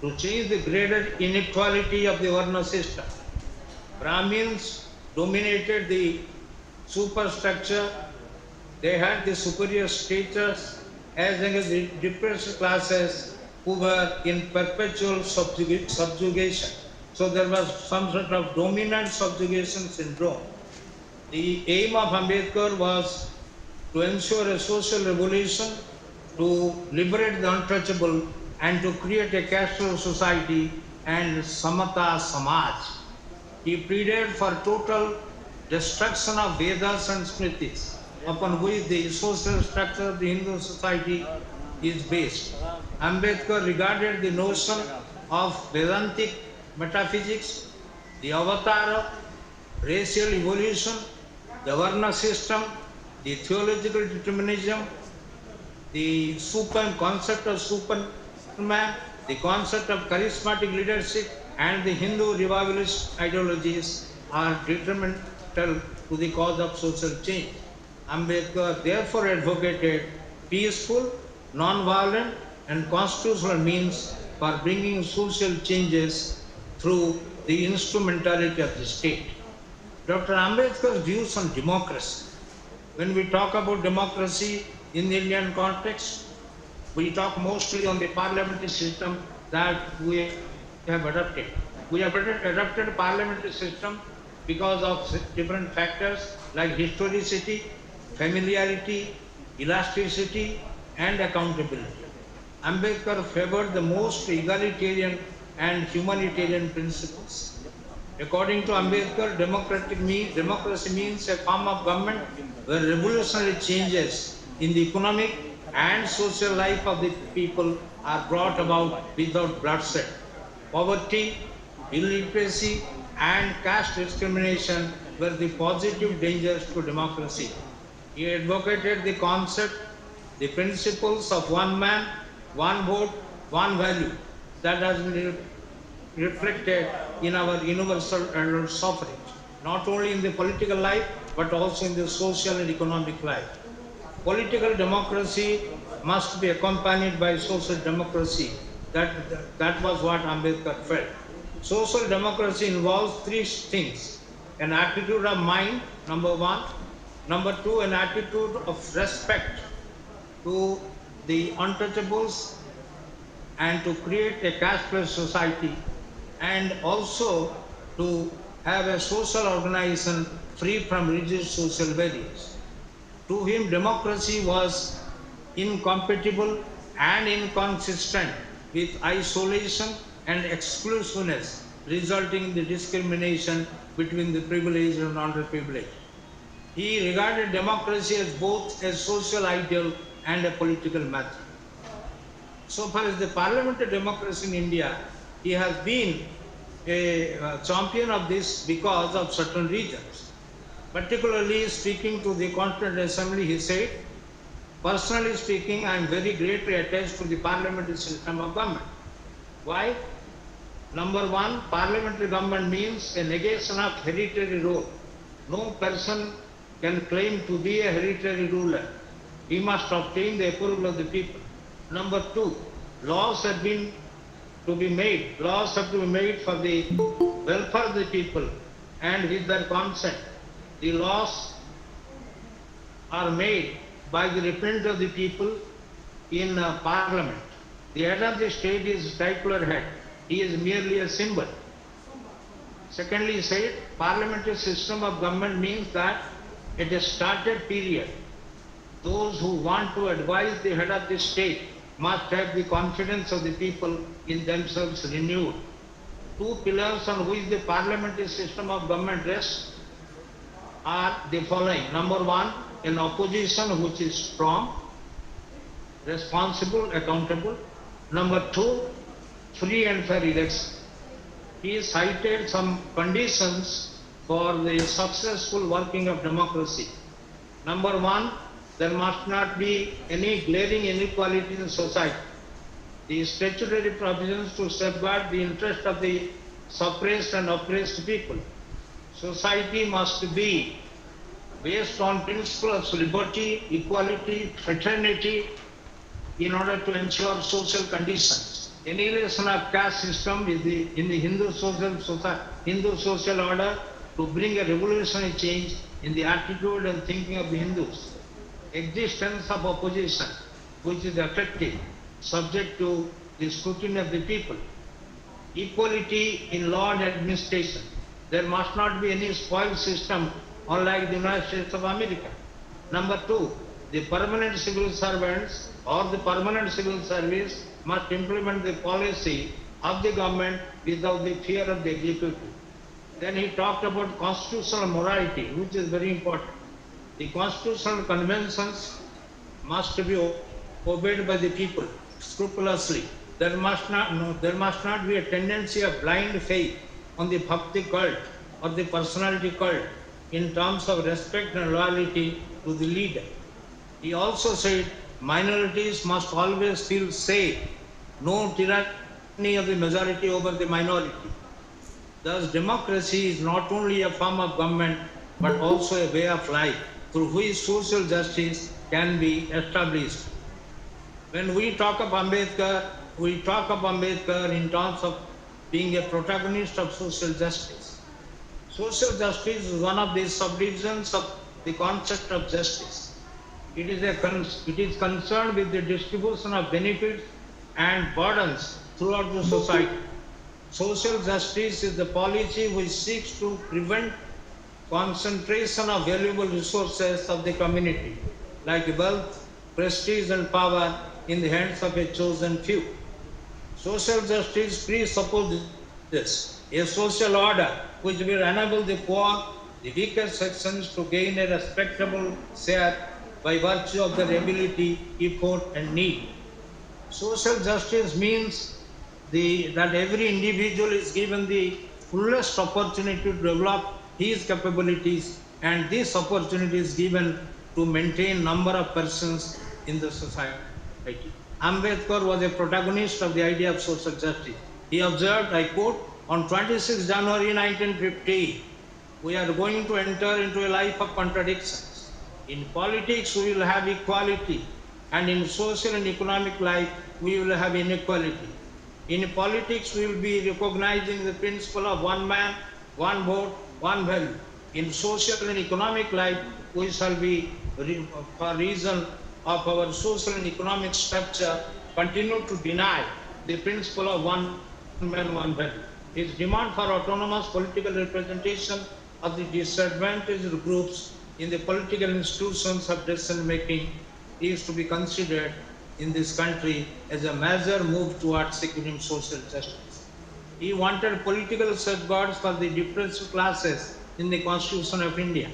to change the graded inequality of the Varna system. Brahmins dominated the superstructure. They had the superior status, as against the depressed classes who were in perpetual subjugation. So there was some sort of dominant subjugation syndrome. The aim of Ambedkar was to ensure a social revolution, to liberate the untouchable and to create a caste society and Samata Samaj. He pleaded for total destruction of Vedas and Smritis, upon which the social structure of the Hindu society is based. Ambedkar regarded the notion of Vedantic metaphysics, the avatar, racial evolution, the Varna system, the theological determinism, the supreme concept of Superman, the concept of charismatic leadership, and the Hindu revivalist ideologies are detrimental to the cause of social change. Ambedkar therefore advocated peaceful, non-violent, and constitutional means for bringing social changes through the instrumentality of the state. Dr. Ambedkar's views on democracy. When we talk about democracy in the Indian context, we talk mostly on the parliamentary system that we have adopted. We have adopted a parliamentary system because of different factors like historicity, familiarity, elasticity, and accountability. Ambedkar favored the most egalitarian and humanitarian principles. According to Ambedkar, democracy means a form of government where revolutionary changes in the economic and social life of the people are brought about without bloodshed. Poverty, illiteracy, and caste discrimination were the positive dangers to democracy. He advocated the concept, the principles of one man, one vote, one value that has been reflected in our universal adult suffrage, not only in the political life, but also in the social and economic life. Political democracy must be accompanied by social democracy. That was what Ambedkar felt. Social democracy involves three things: an attitude of mind, number one; number two, an attitude of respect to the untouchables and to create a casteless society, and also to have a social organization free from rigid social values. To him, democracy was incompatible and inconsistent with isolation and exclusiveness, resulting in the discrimination between the privileged and underprivileged. He regarded democracy as both a social ideal and a political method. So far as the parliamentary democracy in India, he has been a champion of this because of certain reasons. Particularly speaking to the Constituent Assembly, he said, personally speaking, I am very greatly attached to the parliamentary system of government. Why? Number one, parliamentary government means a negation of hereditary rule. No person can claim to be a hereditary ruler. He must obtain the approval of the people. Number two, laws have to be made for the welfare of the people and with their consent. The laws are made by the representative of the people in parliament. The head of the state is titular head. He is merely a symbol. Secondly, he said, parliamentary system of government means that at a started period, those who want to advise the head of the state must have the confidence of the people in themselves renewed. Two pillars on which the parliamentary system of government rests are the following. Number one, an opposition which is strong, responsible, accountable. Number two, free and fair election. He cited some conditions for the successful working of democracy. Number one, there must not be any glaring inequality in society. The statutory provisions to safeguard the interest of the suppressed and oppressed people. Society must be based on principles of liberty, equality, fraternity in order to ensure social conditions. Annihilation of caste system is in the Hindu social order to bring a revolutionary change in the attitude and thinking of the Hindus. Existence of opposition, which is effective, subject to the scrutiny of the people. Equality in law and administration. There must not be any spoiled system unlike the United States of America. Number two, the permanent civil servants or the permanent civil service must implement the policy of the government without the fear of the executive. Then he talked about constitutional morality, which is very important. The constitutional conventions must be obeyed by the people scrupulously. There must not be a tendency of blind faith on the bhakti cult or the personality cult in terms of respect and loyalty to the leader. He also said minorities must always feel safe, no tyranny of the majority over the minority. Thus, democracy is not only a form of government but also a way of life through which social justice can be established. When we talk of Ambedkar, we talk of Ambedkar in terms of being a protagonist of social justice. Social justice is one of the subdivisions of the concept of justice. It is concerned with the distribution of benefits and burdens throughout the society. Social justice is the policy which seeks to prevent concentration of valuable resources of the community, like wealth, prestige and power in the hands of a chosen few. Social justice presupposes this, a social order which will enable the poor, the weaker sections to gain a respectable share by virtue of their ability, effort and need. Social justice means that every individual is given the fullest opportunity to develop his capabilities, and this opportunity is given to maintain number of persons in the society. Ambedkar was a protagonist of the idea of social justice. He observed, I quote, on 26 January 1950, we are going to enter into a life of contradictions. In politics, we will have equality, and in social and economic life, we will have inequality. In politics, we will be recognizing the principle of one man, one vote, one value. In social and economic life, we shall be, for reason of our social and economic structure, continue to deny the principle of one man, one value. His demand for autonomous political representation of the disadvantaged groups in the political institutions of decision making is to be considered in this country as a major move towards securing social justice. He wanted political safeguards for the depressed classes in the Constitution of India.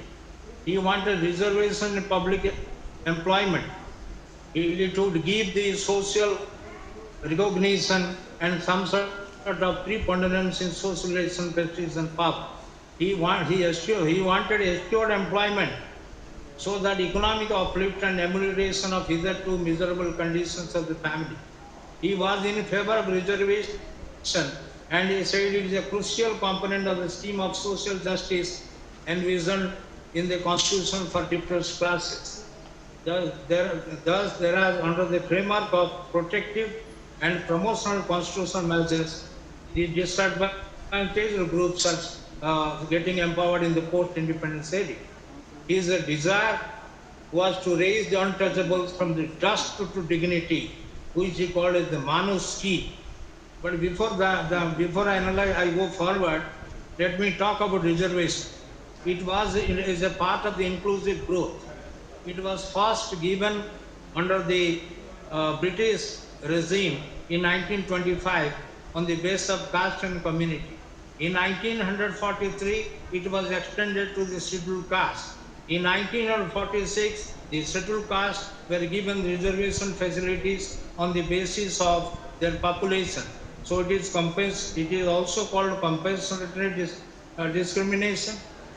He wanted reservation in public employment. He would give the social recognition and some sort of preponderance in social relation, prestige and power. He wanted assured employment so that economic uplift and amelioration of hitherto miserable conditions of the family. He was in favor of reservation, and he said it is a crucial component of the scheme of social justice envisioned in the Constitution for depressed classes. Thus, there are, under the framework of protective and promotional constitutional measures, the disadvantaged groups are getting empowered in the post-independence era. His desire was to raise the untouchables from the dust to dignity, which he called as the Manuski. But before I go forward, let me talk about reservation. It is a part of the inclusive growth. It was first given under the British regime in 1925 on the basis of caste and community. In 1943, it was extended to the scheduled caste. In 1946, the scheduled caste were given reservation facilities on the basis of their population. So it is also called compensatory discrimination.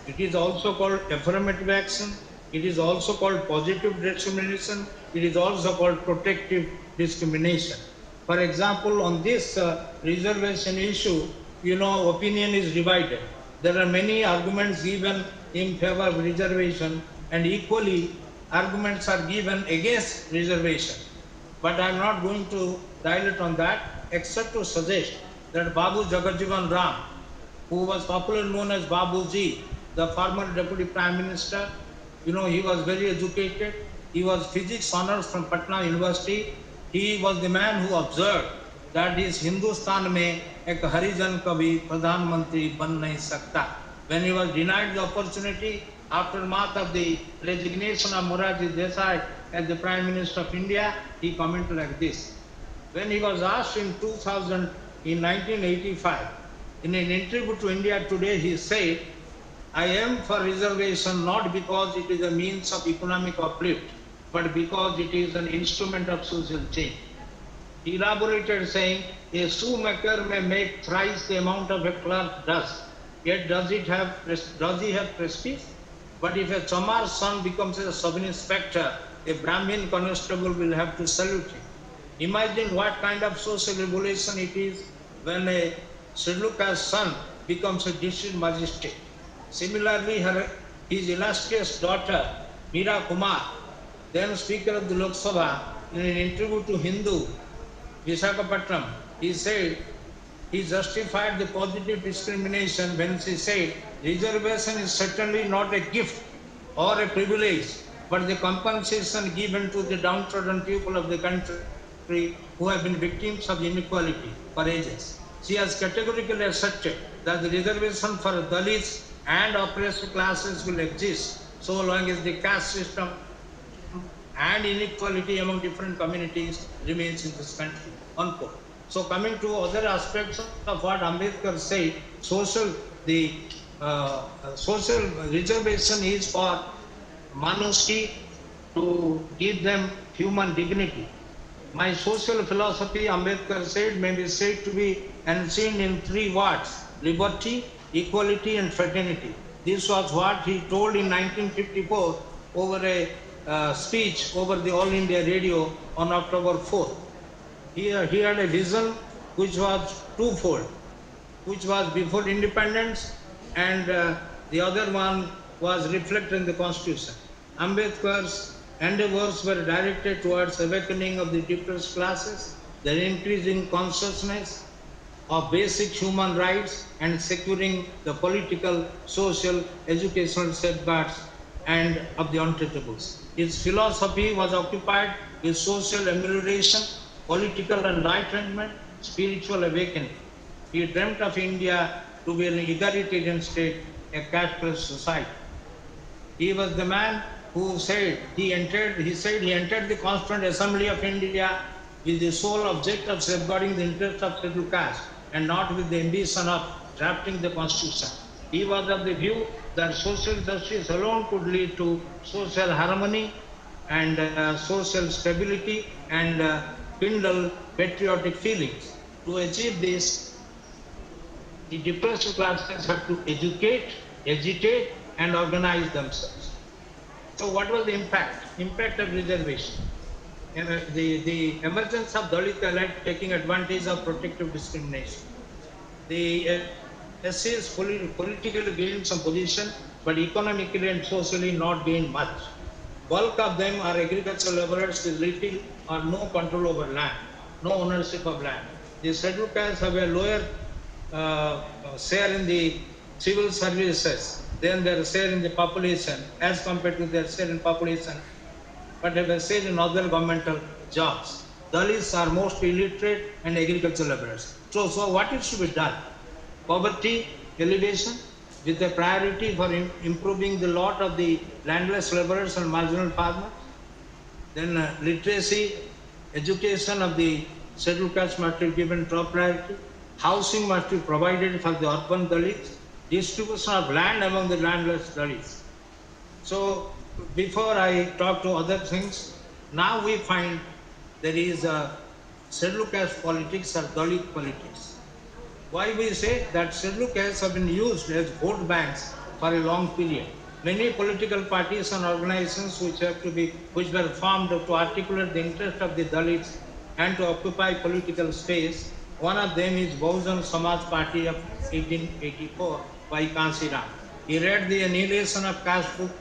It is also called affirmative action. It is also called positive discrimination. It is also called protective discrimination. For example, on this reservation issue, opinion is divided. There are many arguments given in favor of reservation, and equally arguments are given against reservation. But I am not going to dilate on that, except to suggest that Babu Jagjivan Ram, who was popularly known as Babuji, the former Deputy Prime Minister, he was very educated. He was physics honors from Patna University. He was the man who observed that is Hindustan mein ek Harijan kabhi Pradhan Mantri ban nahi sakta. When he was denied the opportunity aftermath of the resignation of Morarji Desai as the Prime Minister of India, he commented like this. When he was asked in 1985, in an interview to India Today, he said, I am for reservation not because it is a means of economic uplift, but because it is an instrument of social change. He elaborated saying, a shoemaker may make thrice the amount of a clerk does, yet does he have prestige? But if a Chamar's son becomes a sub-inspector, a Brahmin constable will have to salute him. Imagine what kind of social revolution it is when a Sriluka's son becomes a district magistrate. Similarly, his illustrious daughter, Meera Kumar, then Speaker of the Lok Sabha, in an interview to Hindu, Visakhapatnam, he said, he justified the positive discrimination when she said, reservation is certainly not a gift or a privilege, but the compensation given to the downtrodden people of the country who have been victims of inequality for ages. She has categorically asserted that the reservation for Dalits and oppressed classes will exist so long as the caste system and inequality among different communities remains in this country. Unquote. So coming to other aspects of what Ambedkar said, social reservation is for Manuski to give them human dignity. My social philosophy, Ambedkar said, may be said to be unseen in 3 words: liberty, equality and fraternity. This was what he told in 1954 over a speech over the All India Radio on October 4th. He had a vision which was twofold, which was before independence, and the other one was reflected in the Constitution. Ambedkar's endeavors were directed towards awakening of the depressed classes, their increasing consciousness of basic human rights, and securing the political, social, educational safeguards and of the untouchables. His philosophy was occupied with social amelioration, political enlightenment, spiritual awakening. He dreamt of India to be an egalitarian state, a casteless society. He was the man who said he entered the Constituent Assembly of India with the sole object of safeguarding the interests of scheduled caste. and not with the ambition of drafting the constitution. He was of the view that social justice alone could lead to social harmony and social stability and kindle patriotic feelings. To achieve this, the depressed classes have to educate, agitate, and organize themselves. So what was the impact? Impact of reservation. The emergence of Dalit elite taking advantage of protective discrimination. The SCs politically gained some position, but economically and socially not gained much. Bulk of them are agricultural laborers with little or no control over land, no ownership of land. The scheduled castes have a lower share in the civil services than their share in the population as compared to their share in population, but have a share in other governmental jobs. Dalits are most illiterate and agricultural laborers. So what is to be done? Poverty elevation with a priority for improving the lot of the landless laborers and marginal farmers. Then literacy, education of the scheduled castes must be given top priority. Housing must be provided for the urban Dalits. Distribution of land among the landless Dalits. So before I talk to other things, now we find there is a scheduled caste politics or Dalit politics. Why we say that scheduled castes have been used as vote banks for a long period. Many political parties and organizations which were formed to articulate the interest of the Dalits and to occupy political space. One of them is Bahujan Samaj Party of 1884 by Kansi Ram. He read the Annihilation of Caste book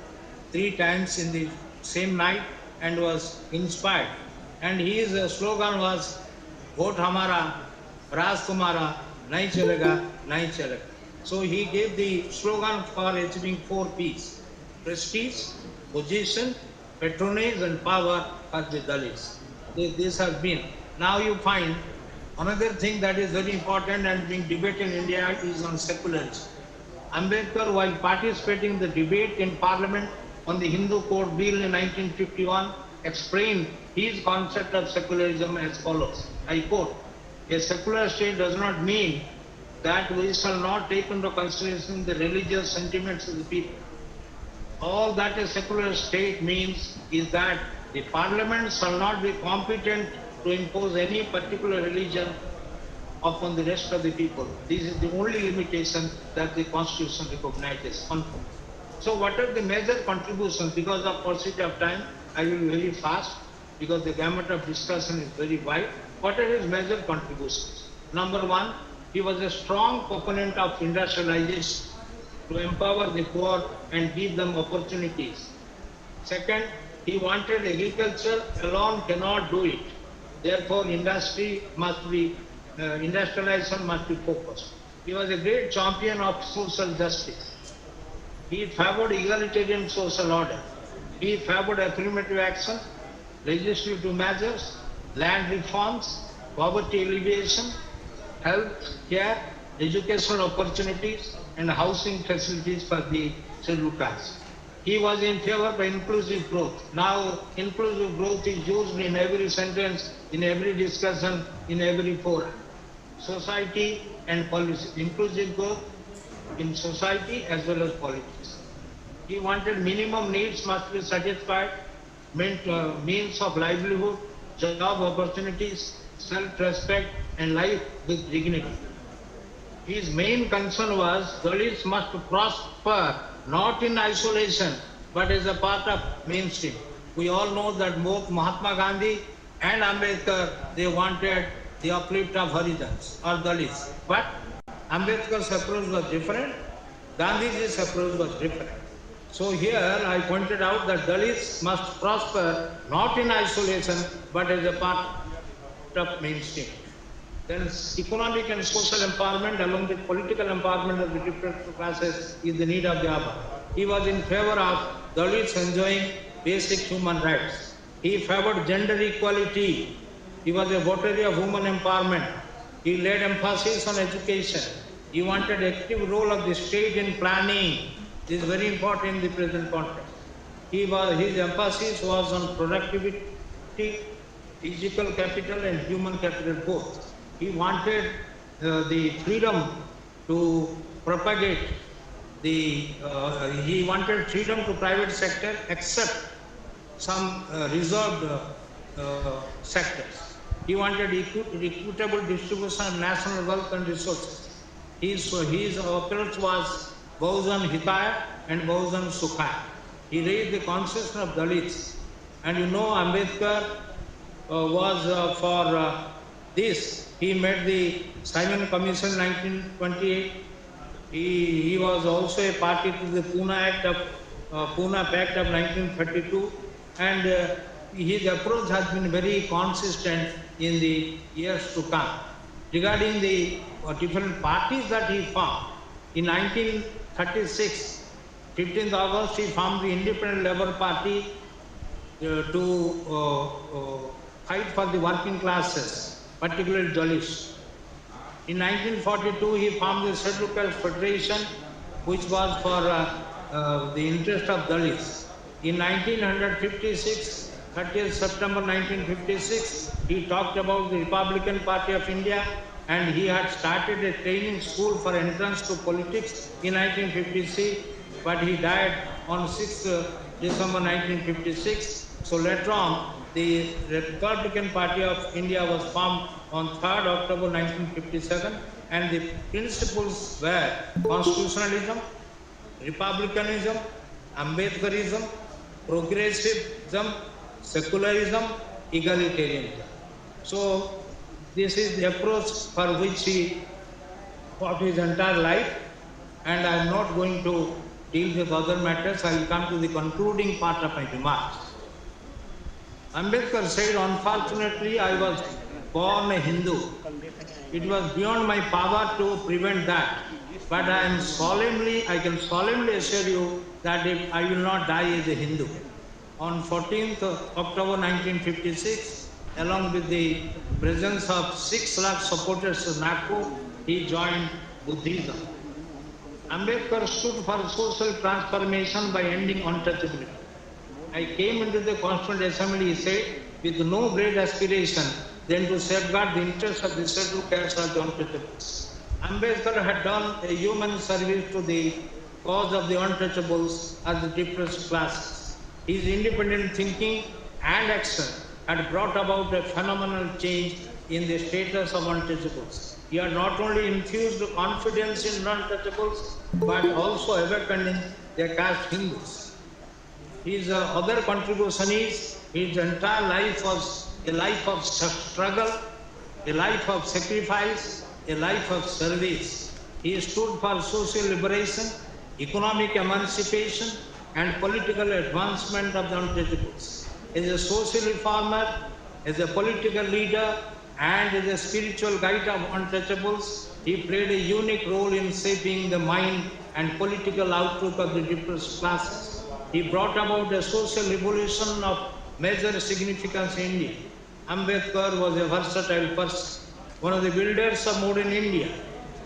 3 times in the same night and was inspired. And his slogan was, Vote Hamara, Raj Tumhara, Nahi Chalega, Nahi Chalega. So he gave the slogan for achieving 4 P's: prestige, position, patronage and power for the Dalits. This has been. Now you find another thing that is very important and being debated in India is on secularism. Ambedkar, while participating in the debate in Parliament on the Hindu Code Bill in 1951, explained his concept of secularism as follows. I quote, a secular state does not mean that we shall not take into consideration the religious sentiments of the people. All that a secular state means is that the Parliament shall not be competent to impose any particular religion upon the rest of the people. This is the only limitation that the Constitution recognizes. So what are the major contributions? Because of paucity of time, I will be very fast because the gamut of discussion is very wide. What are his major contributions? Number one, he was a strong proponent of industrialization to empower the poor and give them opportunities. Second, he wanted agriculture alone cannot do it. Therefore, industrialization must be focused. He was a great champion of social justice. He favored egalitarian social order. He favored affirmative action, legislative measures, land reforms, poverty alleviation, health care, educational opportunities, and housing facilities for the scheduled castes. He was in favor of inclusive growth. Now, inclusive growth is used in every sentence, in every discussion, in every forum. Society and policy. Inclusive growth in society as well as politics. He wanted minimum needs must be satisfied, means of livelihood, job opportunities, self-respect, and life with dignity. His main concern was Dalits must prosper not in isolation but as a part of mainstream. We all know that both Mahatma Gandhi and Ambedkar, they wanted the uplift of Harijans or Dalits. But Ambedkar's approach was different, Gandhiji's approach was different. So here I pointed out that Dalits must prosper not in isolation but as a part of mainstream. Then economic and social empowerment along with political empowerment of the different classes is the need of the hour. He was in favor of Dalits enjoying basic human rights. He favored gender equality. He was a votary of women empowerment. He laid emphasis on education. He wanted active role of the state in planning. This is very important in the present context. His emphasis was on productivity, physical capital and human capital both. He wanted the freedom to propagate he wanted freedom to private sector except some reserved sectors. He wanted equitable distribution of national wealth and resources. His approach was Bahujan Hitaya and Bahujan Sukhaya. He raised the consciousness of Dalits. And you know, Ambedkar was for this. He made the Simon Commission in 1928. He was also a party to the Pune Pact of 1932, and his approach has been very consistent in the years to come. Regarding the different parties that he formed, in 1936, 15th August, he formed the Independent Labour Party to fight for the working classes, particularly Dalits. In 1942, he formed the Scheduled Caste Federation, which was for the interest of Dalits. In 1956, 30th September 1956, he talked about the Republican Party of India, and he had started a training school for entrance to politics in 1956, but he died on 6th December 1956. So later on, the Republican Party of India was formed on 3rd October 1957, and the principles were constitutionalism, republicanism, Ambedkarism, progressivism, secularism, egalitarianism. So this is the approach for which he fought his entire life, and I am not going to deal with other matters. I will come to the concluding part of my remarks. Ambedkar said, unfortunately, I was born a Hindu. It was beyond my power to prevent that. But I can solemnly assure you that I will not die as a Hindu. On 14th October 1956, along with the presence of 6 lakh supporters of Nagpur, he joined Buddhism. Ambedkar stood for social transformation by ending untouchability. I came into the Constituent Assembly, he said, with no great aspiration than to safeguard the interests of the scheduled castes of the untouchables. Ambedkar had done a human service to the cause of the untouchables as the depressed classes. His independent thinking and action had brought about a phenomenal change in the status of untouchables. He had not only infused confidence in untouchables, but also awakened their caste Hindus. His other contribution is his entire life was a life of struggle, a life of sacrifice, a life of service. He stood for social liberation, economic emancipation, and political advancement of the untouchables. As a social reformer, as a political leader, and as a spiritual guide of untouchables, he played a unique role in shaping the mind and political outlook of the depressed classes. He brought about a social revolution of major significance in India. Ambedkar was a versatile person, one of the builders of modern India.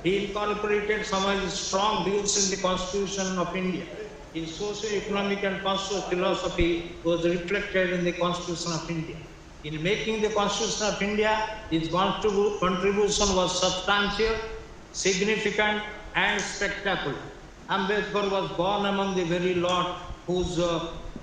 He incorporated some of his strong views in the Constitution of India. His socio-economic and constitutional philosophy was reflected in the Constitution of India. In making the Constitution of India, his contribution was substantial, significant, and spectacular. Ambedkar was born among the very lot whose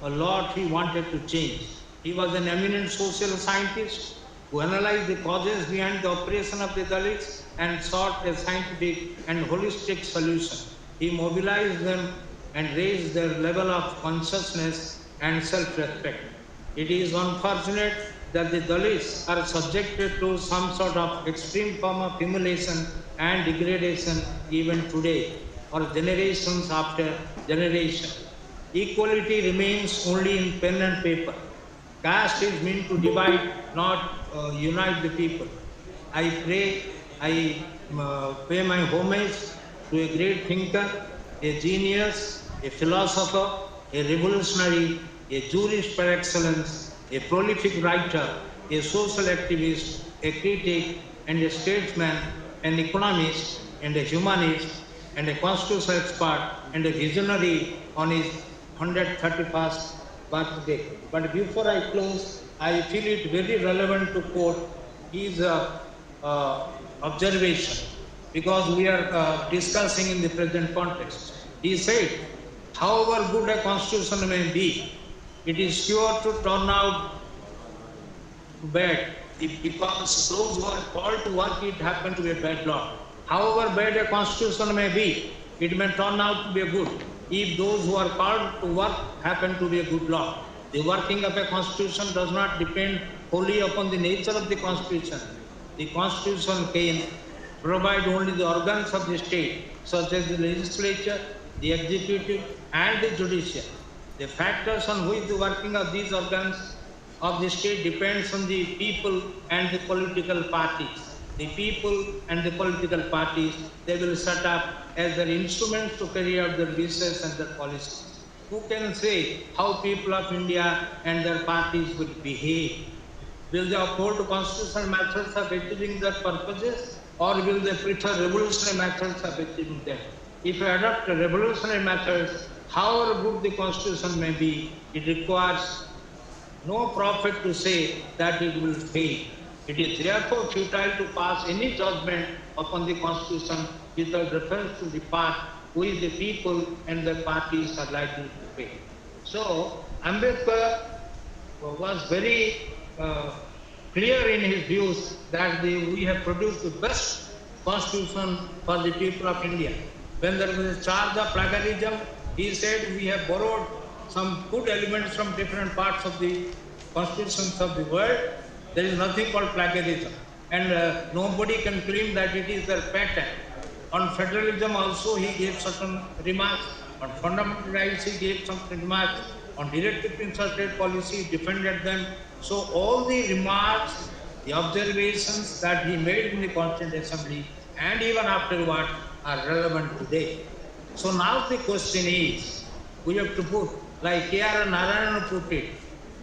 lot he wanted to change. He was an eminent social scientist who analyzed the causes behind the oppression of the Dalits and sought a scientific and holistic solution. He mobilized them and raised their level of consciousness and self-respect. It is unfortunate that the Dalits are subjected to some sort of extreme form of humiliation and degradation even today, or generations after generation. Equality remains only in pen and paper. Caste is meant to divide, not unite the people. I pay my homage to a great thinker, a genius, a philosopher, a revolutionary, a jurist par excellence, a prolific writer, a social activist, a critic, and a statesman, an economist, and a humanist, and a constitutional expert, and a visionary on his 131st birthday. But before I close, I feel it very relevant to quote his observation. because we are discussing in the present context. He said, however good a constitution may be, it is sure to turn out bad because those who are called to work it happen to be a bad law. However bad a constitution may be, it may turn out to be a good if those who are called to work happen to be a good law. The working of a constitution does not depend wholly upon the nature of the constitution. The constitution can provide only the organs of the state, such as the legislature, the executive, and the judiciary. The factors on which the working of these organs of the state depends on the people and the political parties. The people and the political parties, they will set up as their instruments to carry out their wishes and their policies. Who can say how people of India and their parties will behave? Will they uphold constitutional methods of achieving their purposes, or will they prefer revolutionary methods of achieving them? If you adopt revolutionary methods, however good the constitution may be, it requires no prophet to say that it will fail. It is therefore futile to pass any judgment upon the constitution without reference to the part which the people and the parties are likely to pay. So, Ambedkar was very clear in his views that we have produced the best constitution for the people of India. When there was a charge of plagiarism, he said we have borrowed some good elements from different parts of the constitutions of the world. There is nothing called plagiarism, and nobody can claim that it is their pattern. On federalism also he gave certain remarks, on fundamental rights he gave some remarks, on directive inserted policy he defended them. So all the remarks, the observations that he made in the Constituent Assembly and even afterward are relevant today. So now the question is, we have to put, like K.R. Narayanan put it,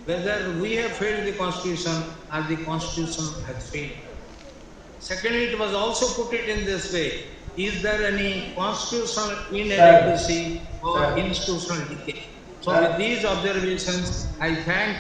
whether we have failed the Constitution or the Constitution has failed. Secondly, it was also put it in this way, is there any constitutional inadequacy or institutional decay? So with these observations, I thank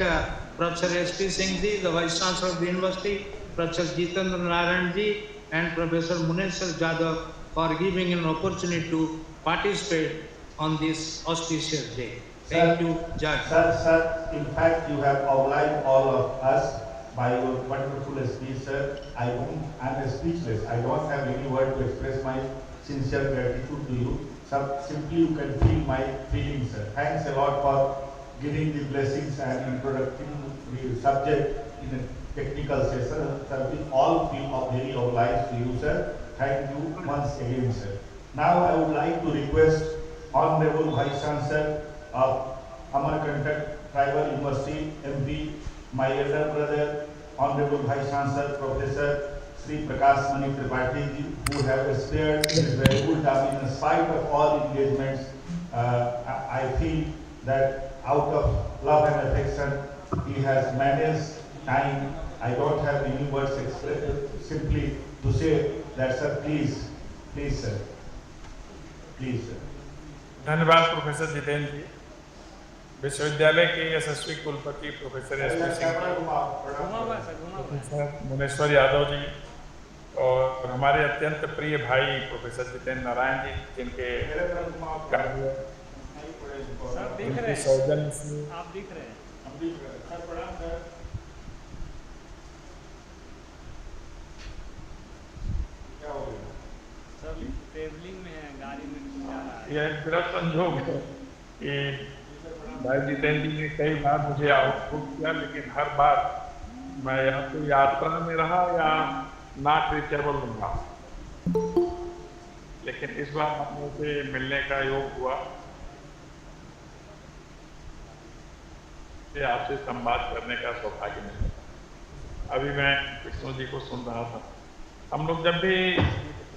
Professor S.P. Singh ji, the Vice Chancellor of the University, Professor Jitendra Narayan ji, and Professor Muneshwar Jadhav for giving an opportunity to participate on this auspicious day. Thank you, Judge. Sir, in fact, you have obliged all of us by your wonderful speech, sir. I am speechless. I don't have any word to express my sincere gratitude to you. Simply you can feel my feelings, sir. Thanks a lot for giving the blessings and introducing the subject in a technical session. Sir, we all feel very obliged to you, sir. Thank you once again, sir. Now I would like to request Honorable Vice Chancellor of Amarkantak Tribal University, MP, my elder brother, Honorable Vice Chancellor Professor Sri Prakash Mani Tripathi, who have spared his very good time in spite of all engagements. I feel that out of love and affection, he has managed time. I don't have any words simply to say that, sir, please, sir. Please, sir. धन्यवाद professor Jitendra ji. विश्वविद्यालय के यशस्वी कुलपति professor S.P. Singh, professor Muneshwar Yadav ji और हमारे अत्यंत प्रिय भाई प्रोफेसर जितेंद्र नारायण जी, जिनके सौजन्य से आप दिख रहे हैं। सर ट्रेवलिंग में है, गाड़ी में जा रहा है। यह मेरा संजोग है कि भाई जितेंद्र जी ने कई बार मुझे आउटपुट किया, लेकिन हर बार मैं या तो यात्रा में रहा या नॉट रीचेबल रहा। लेकिन इस बार हम लोग से मिलने का योग हुआ, आपसे संवाद करने का सौभाग्य मिला। अभी मैं विष्णु जी को सुन रहा था। हम लोग जब भी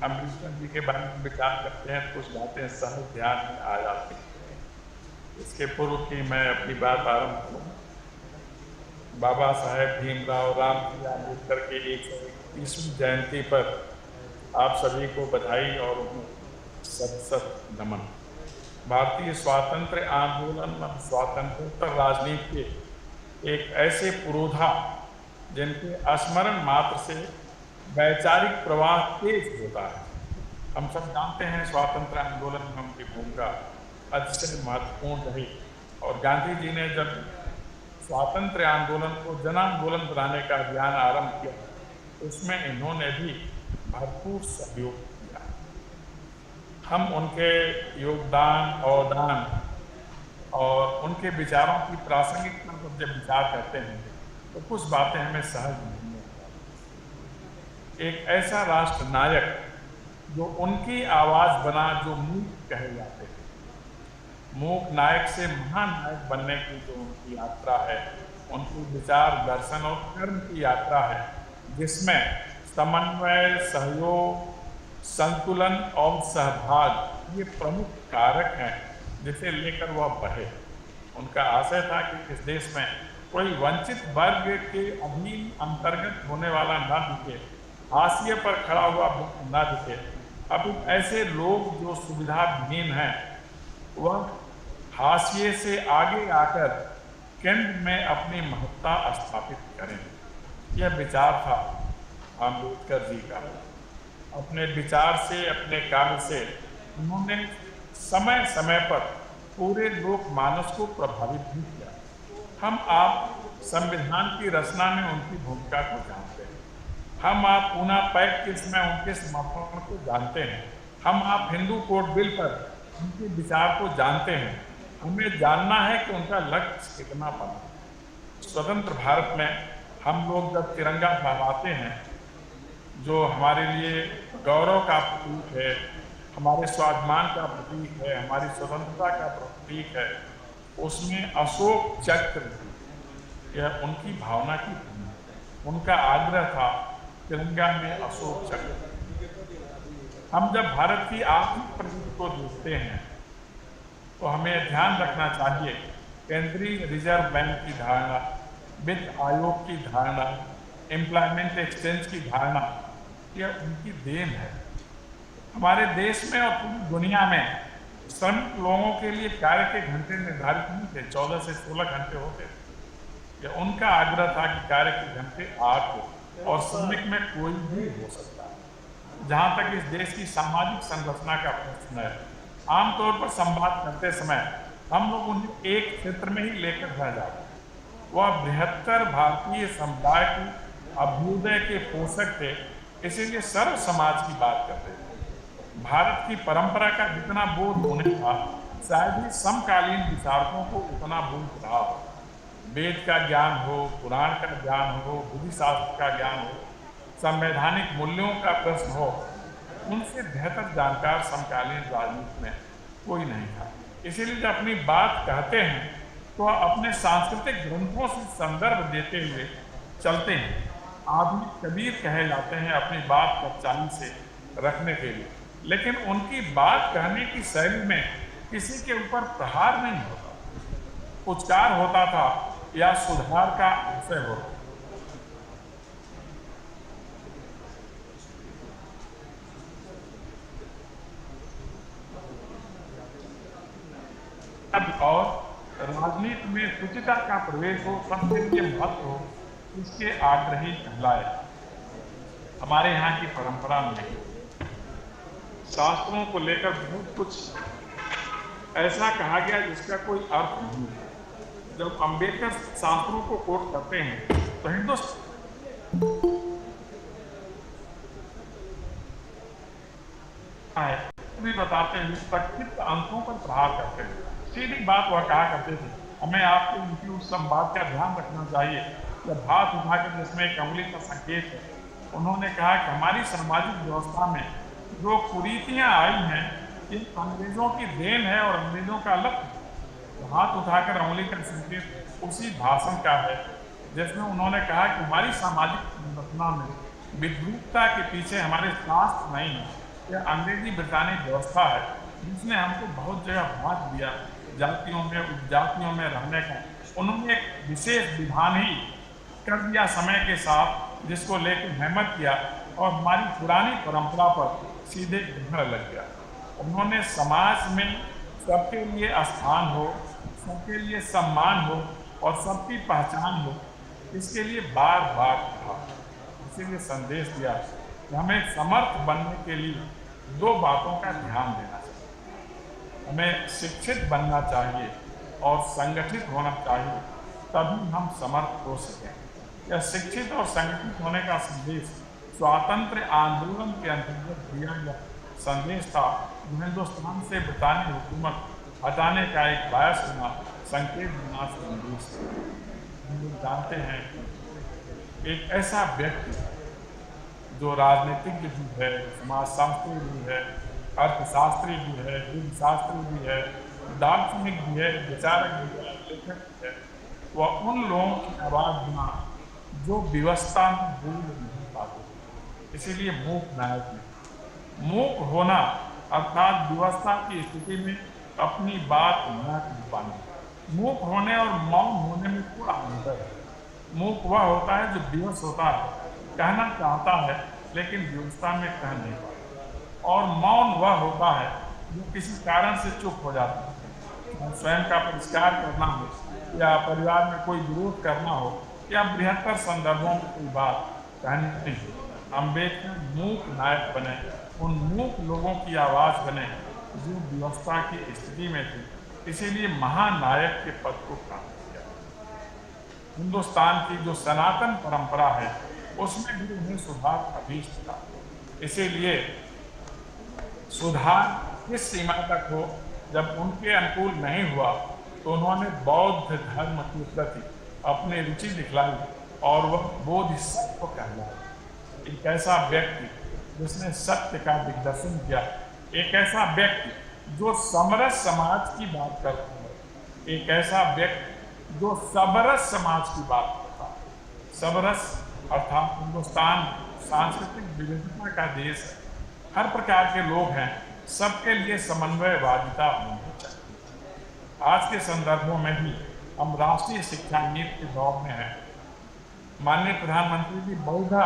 अम्बेडकर जी के बारे में विचार करते हैं, कुछ बातें सहज ध्यान में आ जाती हैं। इसके पूर्व की मैं अपनी बात आरंभ करूँ। बाबा साहेब भीमराव रामजी अम्बेडकर की 131वीं जयंती पर आप सभी को बधाई और सत नमन। भारतीय स्वातंत्र आंदोलन और स्वातंत्रोत्तर राजनीति के एक ऐसे पुरोधा जिनके स्मरण मात्र से वैचारिक प्रवाह तेज होता है, हम सब जानते हैं स्वातंत्र आंदोलन में उनकी भूमिका अतिशय महत्वपूर्ण रही और गांधी जी ने जब स्वातंत्र आंदोलन को जन आंदोलन बनाने का अभियान आरंभ किया, उसमें इन्होंने भी भरपूर सहयोग किया। हम उनके योगदान, अवदान और उनके विचारों की प्रासंगिकता पर जब विचार करते हैं तो कुछ बातें हमें सहज नहीं होती। एक ऐसा राष्ट्र नायक जो उनकी आवाज बना, जो मूक कहे जाते हैं, मूक नायक से महानायक बनने की जो उनकी यात्रा है, उनकी विचार, दर्शन और कर्म की यात्रा है, जिसमें समन्वय, सहयोग, संतुलन और सहभाग ये प्रमुख कारक हैं जिसे लेकर वह बढ़े। उनका आशय था कि इस देश में कोई वंचित वर्ग के अधीन अंतर्गत होने वाला न दिखे, हाशिए पर खड़ा हुआ न दिखे। अब ऐसे लोग जो सुविधाविहीन हैं वह हाशिए से आगे आकर केंद्र में अपनी महत्ता स्थापित करें। यह विचार था अम्बेडकर जी का। अपने विचार से, अपने कार्य से उन्होंने समय समय पर पूरे लोकमानस को प्रभावित भी किया। हम आप संविधान की रचना में उनकी भूमिका को जानते हैं। हम आप पूना पैक्ट के समय उनके समर्पण को जानते हैं। हम आप हिंदू कोड बिल पर उनके विचार को जानते हैं। हमें जानना है कि उनका लक्ष्य कितना बड़ा। स्वतंत्र भारत में हम लोग जब तिरंगा फहराते हैं, जो हमारे लिए गौरव का प्रतीक है, हमारे स्वाभिमान का प्रतीक है, हमारी स्वतंत्रता का प्रतीक है, उसमें अशोक चक्र, यह उनकी भावना की भूमि है। उनका आग्रह था तिरंगा में अशोक चक्र। हम जब भारत की आर्थिक प्रगति को देखते हैं तो हमें ध्यान रखना चाहिए केंद्रीय रिजर्व बैंक की धारणा, वित्त आयोग की धारणा, एम्प्लॉयमेंट एक्सचेंज की धारणा, यह उनकी देन है। हमारे देश में और पूरी दुनिया में श्रमिक लोगों के लिए कार्य के घंटे निर्धारित नहीं थे, 14 से 16 घंटे होते थे। यह उनका आग्रह था कि कार्य के घंटे 8 हो और श्रमिक में कोई भी हो सकता है। जहाँ तक इस देश की सामाजिक संरचना का प्रश्न है, आमतौर पर संवाद करते समय हम लोग उन्हें एक क्षेत्र में ही लेकर रह जाते हैं। वह बृहत्तर भारतीय समुदाय की अभ्युदय के पोषक थे, इसीलिए सर्व समाज की बात करते थे। भारत की परंपरा का जितना बोध उन्हें था, शायद ही समकालीन विचारकों को उतना बोध रहा हो। वेद का ज्ञान हो, पुराण का ज्ञान हो, बुद्धिशास्त्र का ज्ञान हो, संवैधानिक मूल्यों का प्रश्न हो, उनसे बेहतर जानकार समकालीन राजनीति में कोई नहीं था। इसीलिए जब अपनी बात कहते हैं तो अपने सांस्कृतिक ग्रंथों से संदर्भ देते हुए चलते हैं। आधुनिक कबीर कहे जाते हैं अपनी बात सच्चाई से रखने के लिए, लेकिन उनकी बात कहने की शैली में किसी के ऊपर प्रहार नहीं होता, उच्चार होता था या सुधार का आशय होता। और राजनीति में शुचिता का प्रवेश हो, सबके लिए महत्व हो, इसके आग्रही कहलाए। हमारे यहाँ की परंपरा में शास्त्रों को लेकर बहुत कुछ ऐसा कहा गया जिसका कोई अर्थ नहीं है। जब अंबेडकर शास्त्रों को कोट करते हैं तो हिंदुस्तान भी बताते हैं, प्रक्षिप्त अंकों पर प्रहार करते हैं। सीधी बात वह कहा करते थे, हमें आपको उनकी उस संवाद का ध्यान रखना चाहिए। जब हाथ उठाकर जिसमें एक अंगुली का संकेत है, उन्होंने कहा कि हमारी सामाजिक व्यवस्था में जो कुरीतियां आई हैं, ये अंग्रेजों की देन है और अंग्रेजों का लक्ष्य। तो हाथ उठाकर अंगुली का संकेत उसी भाषण का है जिसमें उन्होंने कहा कि हमारी सामाजिक संरचना में विद्रूपता के पीछे हमारे शास्त्र नहीं है, यह अंग्रेजी ब्रिटानिक व्यवस्था है जिसने हमको बहुत जगह बांट दिया, जातियों में उपजातियों में रहने का। उन्होंने एक विशेष विधान ही कर दिया समय के साथ, जिसको लेकर सहमत किया और हमारी पुरानी परंपरा पर सीधे ग्रहण लग गया। उन्होंने समाज में सबके लिए स्थान हो, सबके लिए सम्मान हो और सबकी पहचान हो, इसके लिए बार बार कहा। इसीलिए संदेश दिया कि हमें समर्थ बनने के लिए दो बातों का ध्यान देना चाहिए। हमें शिक्षित बनना चाहिए और संगठित होना चाहिए, तभी हम समर्थ हो सकें। यह शिक्षित और संगठित होने का संदेश स्वातंत्र्य आंदोलन के अंतर्गत दिया गया संदेश था, जो हिंदुस्तान से ब्रिटानी हुकूमत हटाने का एक बायसुना संकेत बना संदेश। हम लोग जानते हैं एक ऐसा व्यक्ति जो राजनीतिज्ञ भी है, समाजशास्त्री भी है, अर्थशास्त्री भी है, शास्त्री भी है, दार्शनिक भी है, विचारक भी है, लेखक भी है, वह उन लोगों की आवाज बना जो व्यवस्था में बोल नहीं पाते। इसीलिए मूक नायक है। मूक होना अर्थात व्यवस्था की स्थिति में अपनी बात न कर पाना। मूक होने और मौन होने में थोड़ा अंतर है। मूक वह होता है जो विवश होता है, कहना चाहता है लेकिन व्यवस्था में कह नहीं पाता, और मौन वह होता है जो किसी कारण से चुप हो जाता है। स्वयं का परिष्कार करना हो या परिवार में कोई विरोध करना हो या बृहत्तर संदर्भों में कोई बात कहनी नहीं। अम्बेडकर मूक नायक बने, उन मूक लोगों की आवाज बने जो व्यवस्था की स्थिति में थे, इसीलिए महानायक के पद को प्राप्त किया। हिंदुस्तान की जो सनातन परंपरा है उसमें भी उन्हें सुधार अभीष्ट था। इसीलिए सुधार किस सीमा तक हो, जब उनके अनुकूल नहीं हुआ तो उन्होंने बौद्ध धर्म के प्रति अपनी रुचि दिखलाई और वह बोधिसत्व कहलाया। एक ऐसा व्यक्ति जिसने सत्य का दिग्दर्शन किया, एक ऐसा व्यक्ति जो समरस समाज की बात करता है, एक ऐसा व्यक्ति जो सबरस समाज की बात करता है। सबरस अर्थात हिंदुस्तान सांस्कृतिक विविधता का देश है, हर प्रकार के लोग हैं, सबके लिए समन्वयवादिता होनी चाहिए। आज के संदर्भों में भी हम राष्ट्रीय शिक्षा नीति के दौर में हैं। माननीय प्रधानमंत्री जी बहुधा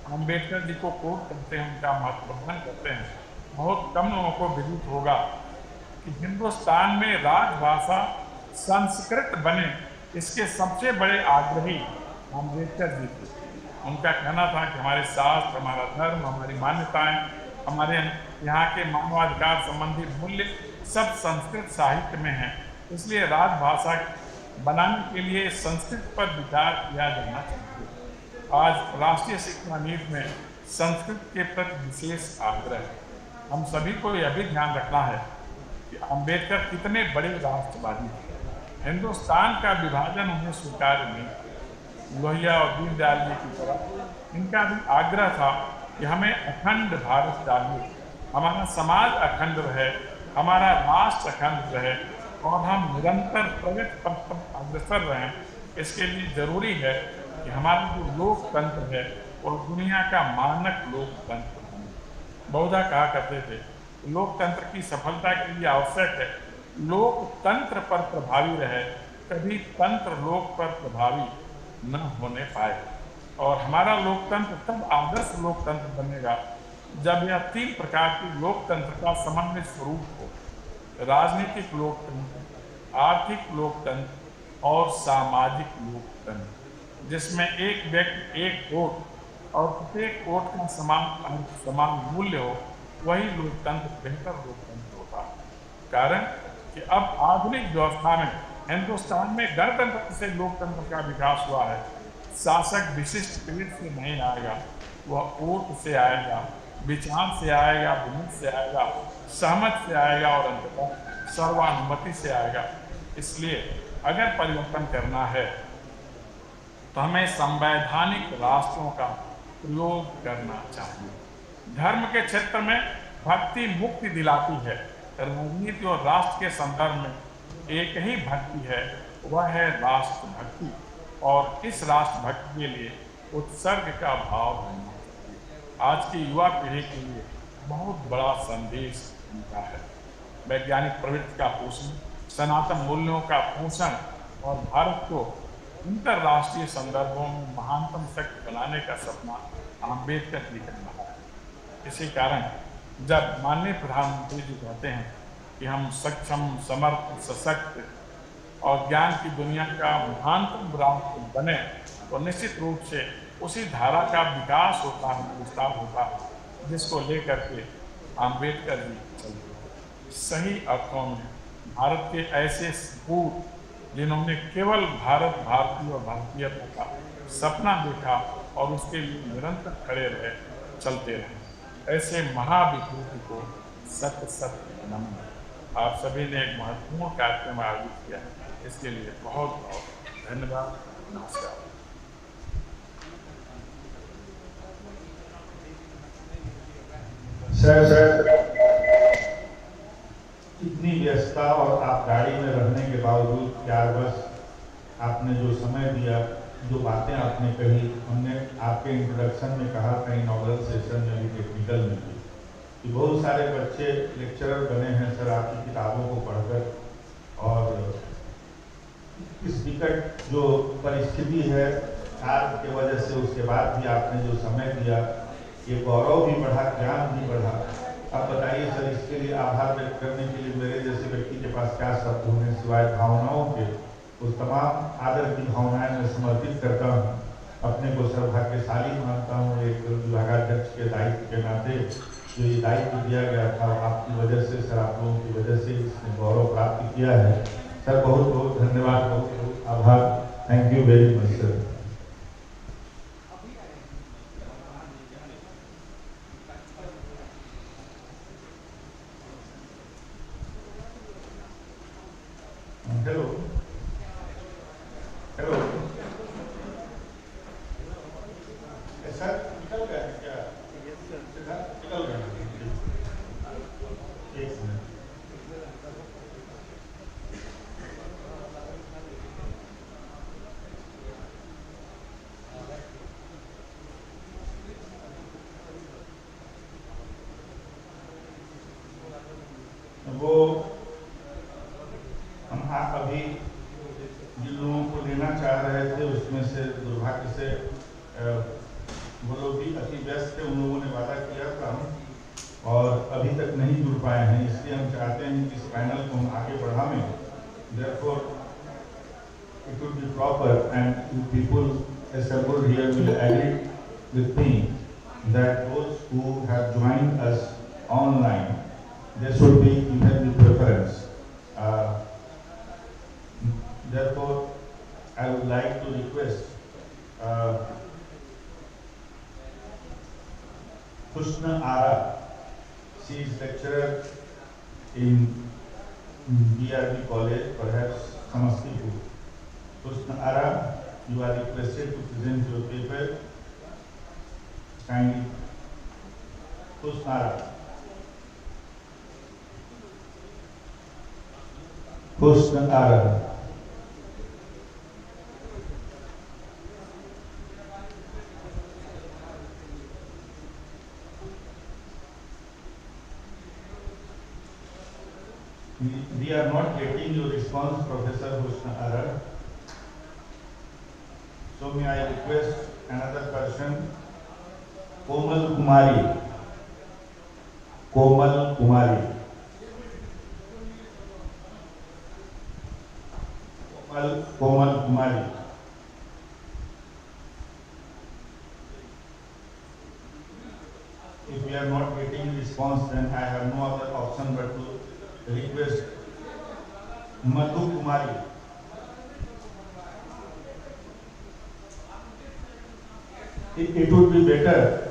अम्बेडकर जी को कोट करते हैं, उनका महत्वपूर्ण करते हैं। बहुत कम लोगों को विदित होगा कि हिंदुस्तान में राजभाषा संस्कृत बने, इसके सबसे बड़े आग्रही अम्बेडकर जी थे। उनका कहना था कि हमारे शास्त्र, हमारा धर्म, हमारी मान्यताएं, हमारे यहाँ के मानवाधिकार संबंधी मूल्य सब संस्कृत साहित्य में हैं, इसलिए राजभाषा बनाने के लिए संस्कृत पर विचार किया जाना चाहिए। आज राष्ट्रीय शिक्षा नीति में संस्कृत के प्रति विशेष आग्रह है। हम सभी को यह भी ध्यान रखना है कि अम्बेडकर कितने बड़े राष्ट्रवादी थे। हिंदुस्तान का विभाजन उन्हें स्वीकार नहीं। लोहिया और दीनदयाल जी की तरह इनका भी आग्रह था कि हमें अखंड भारत चाहिए, हमारा समाज अखंड रहे, हमारा राष्ट्र अखंड रहे और हम निरंतर प्रगति पथ पर अग्रसर रहें। इसके लिए जरूरी है कि हमारा जो लोकतंत्र है वह दुनिया का मानक लोकतंत्र बने। बहुधा कहा करते थे, लोकतंत्र की सफलता के लिए आवश्यक है लोकतंत्र पर प्रभावी रहे, कभी तंत्र लोक पर प्रभावी न होने पाए। और हमारा लोकतंत्र तब आदर्श लोकतंत्र बनेगा जब यह तीन प्रकार की लोकतंत्र का समन्वित स्वरूप हो: राजनीतिक लोकतंत्र, आर्थिक लोकतंत्र और सामाजिक लोकतंत्र, जिसमें एक व्यक्ति एक वोट और प्रत्येक वोट का समान मूल्य हो। वही लोकतंत्र बेहतर लोकतंत्र होता है। कारण कि अब आधुनिक व्यवस्था में हिंदुस्तान में गणतंत्र से लोकतंत्र का विकास हुआ है। शासक विशिष्ट पीठ से नहीं आएगा, वह वोट से आएगा, विचार से आएगा, विमत से आएगा, सहमत से आएगा और अंततः सर्वानुमति से आएगा। इसलिए अगर परिवर्तन करना है तो हमें संवैधानिक राष्ट्रों का प्रयोग करना चाहिए। धर्म के क्षेत्र में भक्ति मुक्ति दिलाती है, राजनीति और राष्ट्र के संदर्भ में एक ही भक्ति है, वह है राष्ट्र भक्ति। और इस राष्ट्र भक्ति के लिए उत्सर्ग का भाव होना चाहिए। आज की युवा पीढ़ी के लिए बहुत बड़ा संदेश उनका है। वैज्ञानिक प्रवृत्ति का पोषण, सनातन मूल्यों का पोषण और भारत को अंतर्राष्ट्रीय संदर्भों में महानतम शक्ति बनाने का सपना अम्बेडकर जी का रहा है। इसी कारण जब माननीय प्रधानमंत्री जी कहते हैं कि हम सक्षम, समर्थ, सशक्त और ज्ञान की दुनिया का महानतम राष्ट्र बने, तो निश्चित रूप से उसी धारा का विकास होता है, विस्तार होता है, जिसको लेकर के अम्बेडकर जी चलते थे। सही अर्थों में भारत के ऐसे सपूत जिन्होंने केवल भारत भारतीय और भारतीयता का सपना देखा और उसके लिए निरंतर खड़े रहे, चलते रहे, ऐसे महाविभूति को सत्य सत्य नमन। आप सभी ने एक महत्वपूर्ण कार्यक्रम आयोजित किया है, इसके लिए बहुत बहुत धन्यवाद। नमस्कार। सर, इतनी व्यस्तता और आप गाड़ी में रहने के बावजूद प्यारवश आपने जो समय दिया, जो बातें आपने कही, हमने आपके इंट्रोडक्शन में कहा था, इनॉग्रल सेशन में भी, टेक्निकल में भी, कि बहुत सारे बच्चे लेक्चरर बने हैं सर आपकी किताबों को पढ़कर। और इस विकट जो परिस्थिति है कार्य की वजह से, उसके बाद भी आपने जो समय दिया, ये गौरव भी बढ़ा, ज्ञान भी बढ़ा। अब बताइए सर, इसके लिए आभार व्यक्त करने के लिए मेरे जैसे व्यक्ति के पास क्या शब्द होंगे सिवाय भावनाओं के। उस तमाम आदर की भावनाएं मैं समर्पित करता हूँ। अपने को सौभाग्यशाली मानता हूँ एक विभागाध्यक्ष के दायित्व के नाते। जो ये दायित्व दिया गया था आपकी वजह से सर, आप लोगों की वजह से इसने गौरव प्राप्त किया है सर। बहुत बहुत धन्यवाद, बहुत बहुत आभार। Thank you very much sir. Hello hello sir, निकल गया है क्या? निकल गया। एक मिनट। वो हम अभी जिन लोगों को लेना चाह रहे थे उसमें से दुर्भाग्य से वो लोग भी अति व्यस्त थे। उन लोगों ने वादा किया था और अभी तक नहीं जुड़ पाए हैं, इसलिए हम चाहते हैं कि इस पैनल को हम आगे बढ़ाएं। Therefore, it would be proper and people assembled here will agree with me that those who have joined us online, they should be given the preference. Therefore, I would like to request Husna Ara. She is lecturer in BRB College, perhaps Samastipur. Husna Ara, you are requested to present your paper. Kindly, Husna Ara. Husna Ara. We are not getting your response, Professor Husna Ara. So may I request another person, Komal Kumari. Komal Kumari. Komal Kumari. If we are not getting response, then I have no other option but to request Madhu Kumari. It would be better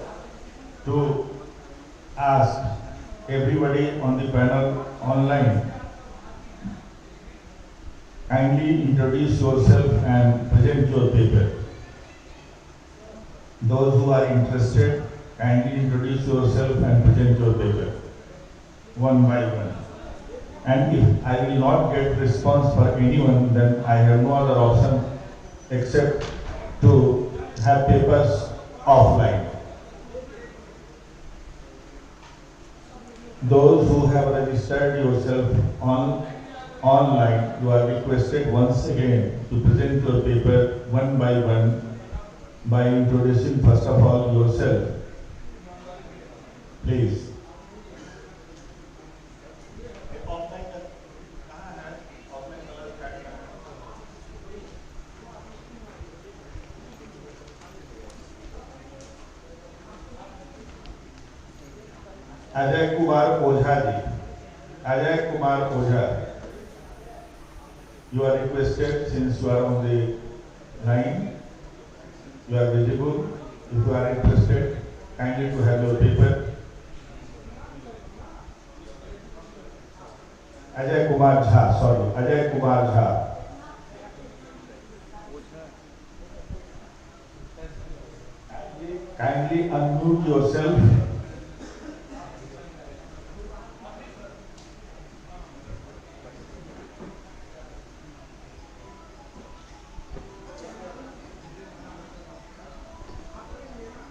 to ask everybody on the panel online, kindly introduce yourself and present your paper. Those who are interested, kindly introduce yourself and present your paper, one by one. And if I will not get response for anyone, then I have no other option except to have papers offline. Those who have registered yourself online, you are requested once again to present your paper one by one by introducing first of all yourself. Please. Ajay Kumar Ojha ji, Ajay Kumar Oja, you are requested, since you are on the line, you are visible. If you are interested, kindly to have your paper. Ajay Kumar Jha, sorry, Ajay Kumar Jha. Kindly unmute yourself.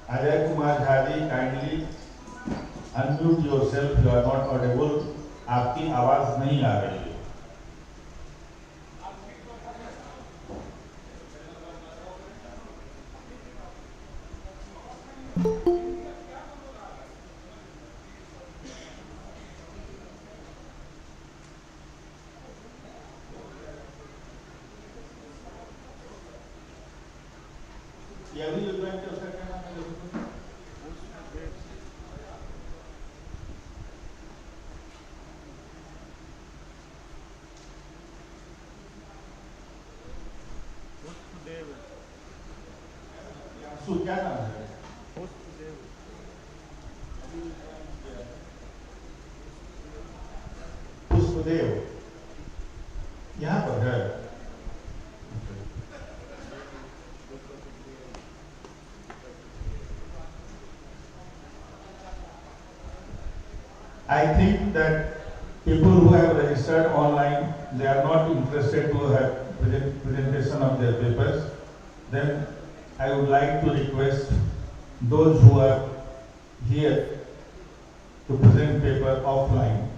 Ajay Kumar Jha ji, kindly unmute yourself. You are not audible. आपकी आवाज नहीं आ रही है. ये अभी युद्धवन के उसका क्या नाम है? यासु क्या नाम है? पुष्पदेव यहाँ पर है. I think that people who have registered online, they are not interested to have presentation of their papers. Then I would like to request those who are here to present paper offline.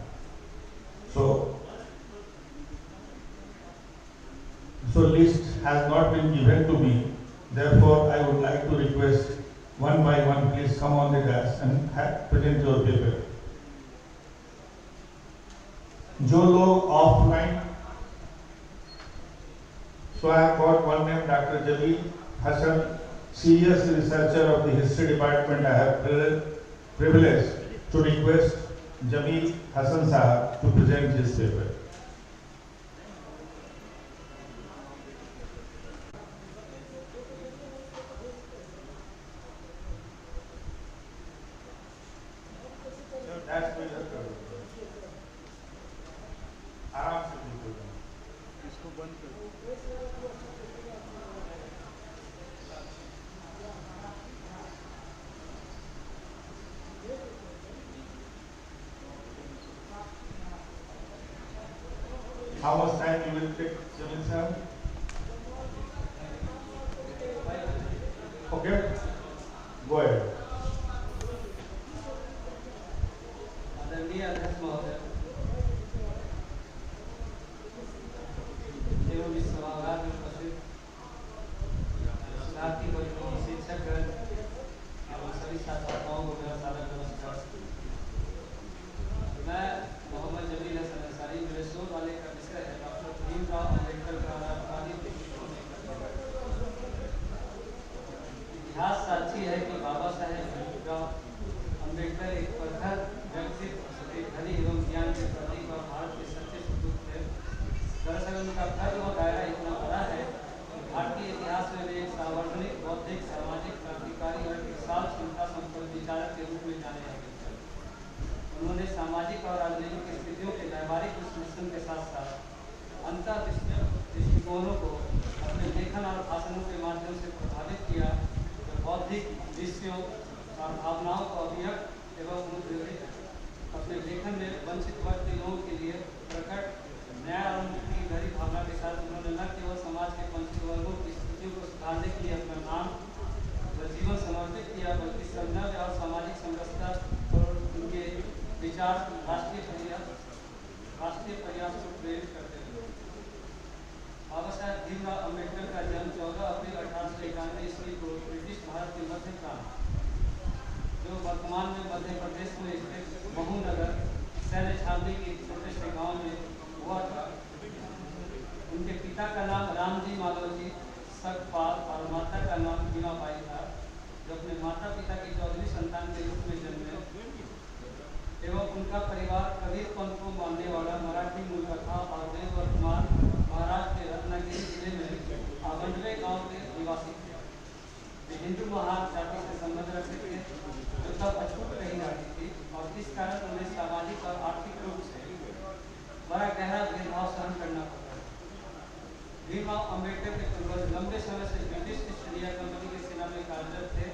So list has not been given to me. Therefore, I would like to request one by one, please come on the desk and present your paper. जो लोग offline, so I have got one name, Dr. Jalil Hassan, serious researcher of the history department. I have privilege to request Jamil Hassan Sahab to present his paper. That's where आराम से इसको बंद कर. How much time you will take, Jamil sir? Okay, go ahead. आदरणीय अध्यक्ष महोदय एवं इस सभागार में उपस्थित शताब्दी परिवार शिक्षकगण एवं सभी छात्राओं को मेरा सादर नमस्कार. मैं मोहम्मद जमील हसन अंसारी, मेरे शोध वाले का विषय है डॉक्टर भीमराव अम्बेडकर का राजनीतिक दृष्टिकोण. इतिहास साक्षी है कि बाबा साहेब भीमराव अम्बेडकर एक प्रखर व्यक्तित्व, एक धनी एवं ज्ञान के प्रतीक और भारत के सच्चे सपूत थे. दरअसल उनका कद व दायरा इतना बड़ा है कि भारतीय इतिहास में वे एक सार्वजनिक, बौद्धिक, सामाजिक क्रांतिकारी और एक विशाल क्षमता संपन्न विचारक के रूप में जाने जाते थे. उन्होंने सामाजिक और राजनीतिक स्थितियों के व्यावहारिक विश्लेषण के साथ साथ अंतर दृष्टिकोणों को अपने लेखन और भाषणों के माध्यम से प्रभावित किया, जो बौद्धिक विषयों और भावनाओं को अभिव्यक्त एवं अनुप्रेरित अपने लेखन में वंचित वर्ग के लोगों के लिए प्रकट न्याय और मुक्ति की गहरी भावना के साथ उन्होंने न केवल समाज के वंचित वर्गों की स्थितियों को सुधारने के लिए अपना नाम व जीवन समर्पित किया, बल्कि संघर्ष और सामाजिक समरसता और उनके विचार राष्ट्रीय प्रयास को प्रेरित करते थे. बाबा साहेब भीमराव अम्बेडकर का जन्म 14 अप्रैल 1891 ईस्वी को ब्रिटिश भारत के मध्य प्रांत, जो वर्तमान में मध्य प्रदेश में स्थित महू नगर सैन्य छावनी के छोटे से गांव में हुआ था. उनके पिता का नाम रामजी मालवजी सकपाल और माता का नाम भीमाबाई था, जो अपने माता पिता की 14वीं संतान के रूप में जन्मे. उनका परिवार कबीर पंथ को मानने वाला मराठी मूल का था और वे वर्तमान महाराष्ट्र के रत्नागिरी जिले में आवंडवे गांव के निवासी थे। वे हिंदू महार जाति से संबंध रखते थे जो तब अछूत कही जाती थी और इस कारण उन्हें सामाजिक और आर्थिक रूप से बड़ा गहरा भेदभाव सहन करना पड़ा। भीमराव अम्बेडकर के पूर्वज लंबे समय से ब्रिटिश ईस्ट इंडिया कंपनी की सेना में कार्यरत थे।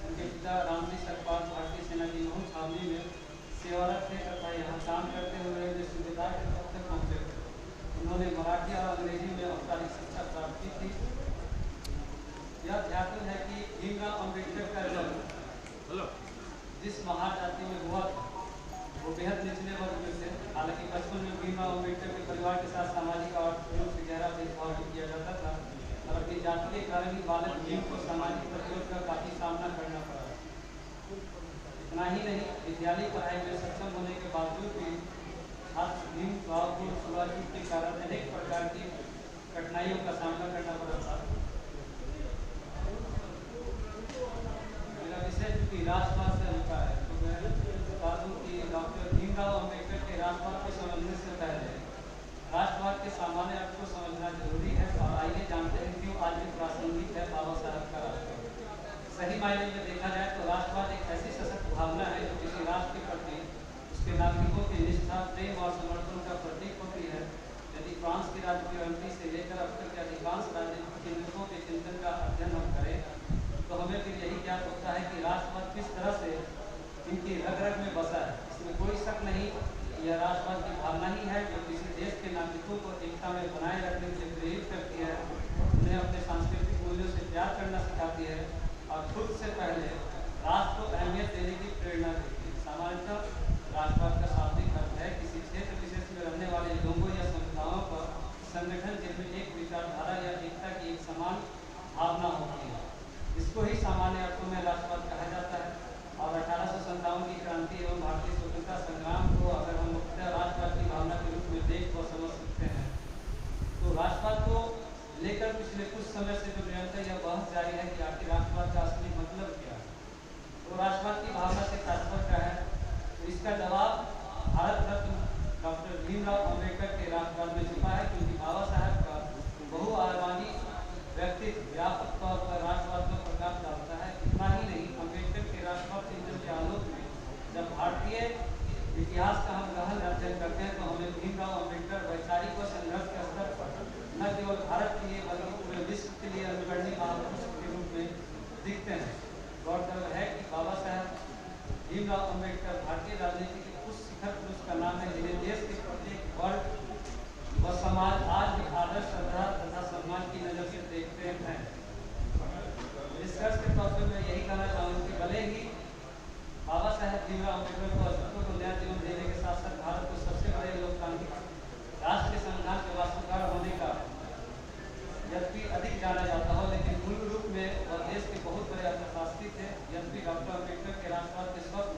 उनके पिता रामजी सकपाल भारतीय सेना की नौन छावनी में सेवारत थे तथा यहाँ काम करते हुए वे सूबेदार के पद तक पहुँचे थे। उन्होंने मराठी और अंग्रेजी में औपचारिक शिक्षा प्राप्त की थी। यह ध्यान है कि भीमराव अम्बेडकर का जन्म जिस महार जाति में हुआ था वो बेहद निचले वर्ग में थे। हालांकि बचपन में भीमराव अम्बेडकर के परिवार के साथ सामाजिक और आर्थिक रूप से गहरा भेदभाव भी किया जाता था और अपनी जाति के कारण ही बालक भीम को सामाजिक प्रतिरोध का काफी सामना करना पड़ा। इतना ही नहीं, विद्यालय पढ़ाई में सक्षम होने के बावजूद भी छात्र भीमराव को छुआछूत के कारण अनेक प्रकार की कठिनाइयों का सामना करना पड़ा था। मेरा विषय चूंकि राष्ट्रवाद से हल्का है तो मैं बता दूं कि डॉक्टर भीमराव अम्बेडकर के राष्ट्रवाद को समझने से पहले राष्ट्रवाद के सामान्य अर्थ को समझना जरूरी है। और आइए जानते हैं क्यों आज भी प्रासंगिक है बाबा साहब का राष्ट्रवाद। सही मायने में देखा जाए तो राष्ट्रवाद एक ऐसी सशक्त भावना है जो किसी राष्ट्र के प्रति उसके नागरिकों की निष्ठा, प्रेम और समर्पण का प्रतीक होती है। यदि फ्रांस की राजनीति से लेकर अब तक के अधिकांश राजनीतिक केंद्रों के चिंतन का अध्ययन हम करें तो हमें फिर यही ज्ञात होता है कि राष्ट्रवाद किस तरह से इनकी रग रग में बसा है। इसमें कोई शक नहीं, यह राष्ट्रवाद की भावना ही है जो किसी देश के नागरिकों को एकता में बनाए रखने से प्रेरित करती है, उन्हें अपने सांस्कृतिक मूल्यों से प्यार करना सिखाती है और खुद से पहले राष्ट्र को अहमियत देने की प्रेरणा देती है। सामान्यतः राष्ट्रवाद का शाब्दिक अर्थ है किसी क्षेत्र विशेष में रहने वाले लोगों या समुदायों पर संगठन जिनमें एक विचारधारा या एकता की एक समान भावना होती है। इसको ही सामान्य अर्थों में राष्ट्रवाद कहा जाता है। और 1857 की क्रांति एवं भारतीय स्वतंत्रता संग्राम को अगर हम मुख्यतः राष्ट्रवाद की भावना के रूप में देख व समझ सकते हैं तो राष्ट्रवाद को लेकर पिछले कुछ समय से जो निरंतर यह बहस जारी है कि आखिर राष्ट्रवाद का असली मतलब क्या है, तो राष्ट्रवाद की भावना से तात्पर्य क्या है, तो इसका जवाब भारत रत्न डॉक्टर भीमराव अम्बेडकर के राष्ट्रवाद में छिपा है। क्योंकि बाबा साहब का बहुआयामी व्यक्तित्व व्यापक तौर पर राष्ट्रवाद पर प्रकाश डालता है। इतना ही नहीं, अम्बेडकर के राष्ट्रवाद चिंतन के आलोक में जब भारतीय इतिहास का हम गहन अध्ययन करते हैं तो हमें भीमराव अम्बेडकर वैचारिक व संघर्ष के स्तर पर न केवल भारत के लिए बल्कि पूरे विश्व के लिए अनुकरणीय महापुरुष के रूप में दिखते हैं। गौरतलब है कि बाबा साहब भीमराव अम्बेडकर भारतीय राजनीति के उस शिखर पुरुष का नाम है जिन्हें देश के प्रत्येक वर्ग व समाज आज भी आदर्श, श्रद्धा तथा सम्मान की नजर से देखते हैं। निष्कर्ष के तौर पर मैं यही कहना चाहूँगा कि भले ही बाबा साहेब भीमराव अम्बेडकर को अस्तित्व को नया जीवन देने के साथ साथ भारत को सबसे बड़े लोकतांत्रिक राष्ट्र के संविधान के वास्तुकार होने का यद्यपि अधिक जाना जाता हो, लेकिन मूल रूप में वह देश के बहुत बड़े अर्थशास्त्री थे। यद्यपि डॉक्टर अम्बेडकर के राष्ट्रवाद के स्वप्न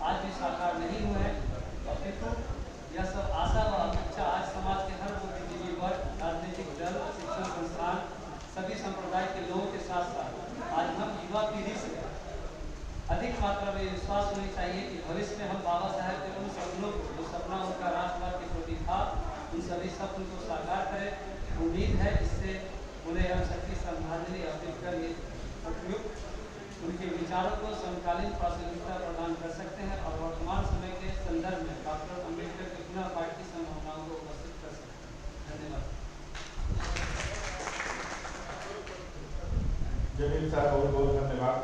आज भी साकार नहीं हुए हैं, अपितु यह सब आशा व अपेक्षा आज समाज के हर बुद्धिजीवी वर्ग, राजनीतिक दल, शिक्षण संस्थान, सभी संप्रदाय के लोगों के साथ साथ आज हम युवा पीढ़ी से अधिक मात्रा में विश्वास होनी चाहिए कि भविष्य में हम बाबा साहेब के उन सपनों को, जो सपना उनका राष्ट्रवाद के प्रति था, उन सभी सपनों को साकार करें। उम्मीद है इससे उन्हें हम शक्ति श्रद्धांजलि अर्पित कर उपयुक्त उनके विचारों को समकालीन प्रासंगिकता प्रदान कर सकते हैं और वर्तमान समय के संदर्भ में डॉक्टर अम्बेडकर के पुनः पाठ की संभावनाओं को उपस्थित कर सकते हैं। धन्यवाद। जमील साहब बहुत बहुत धन्यवाद।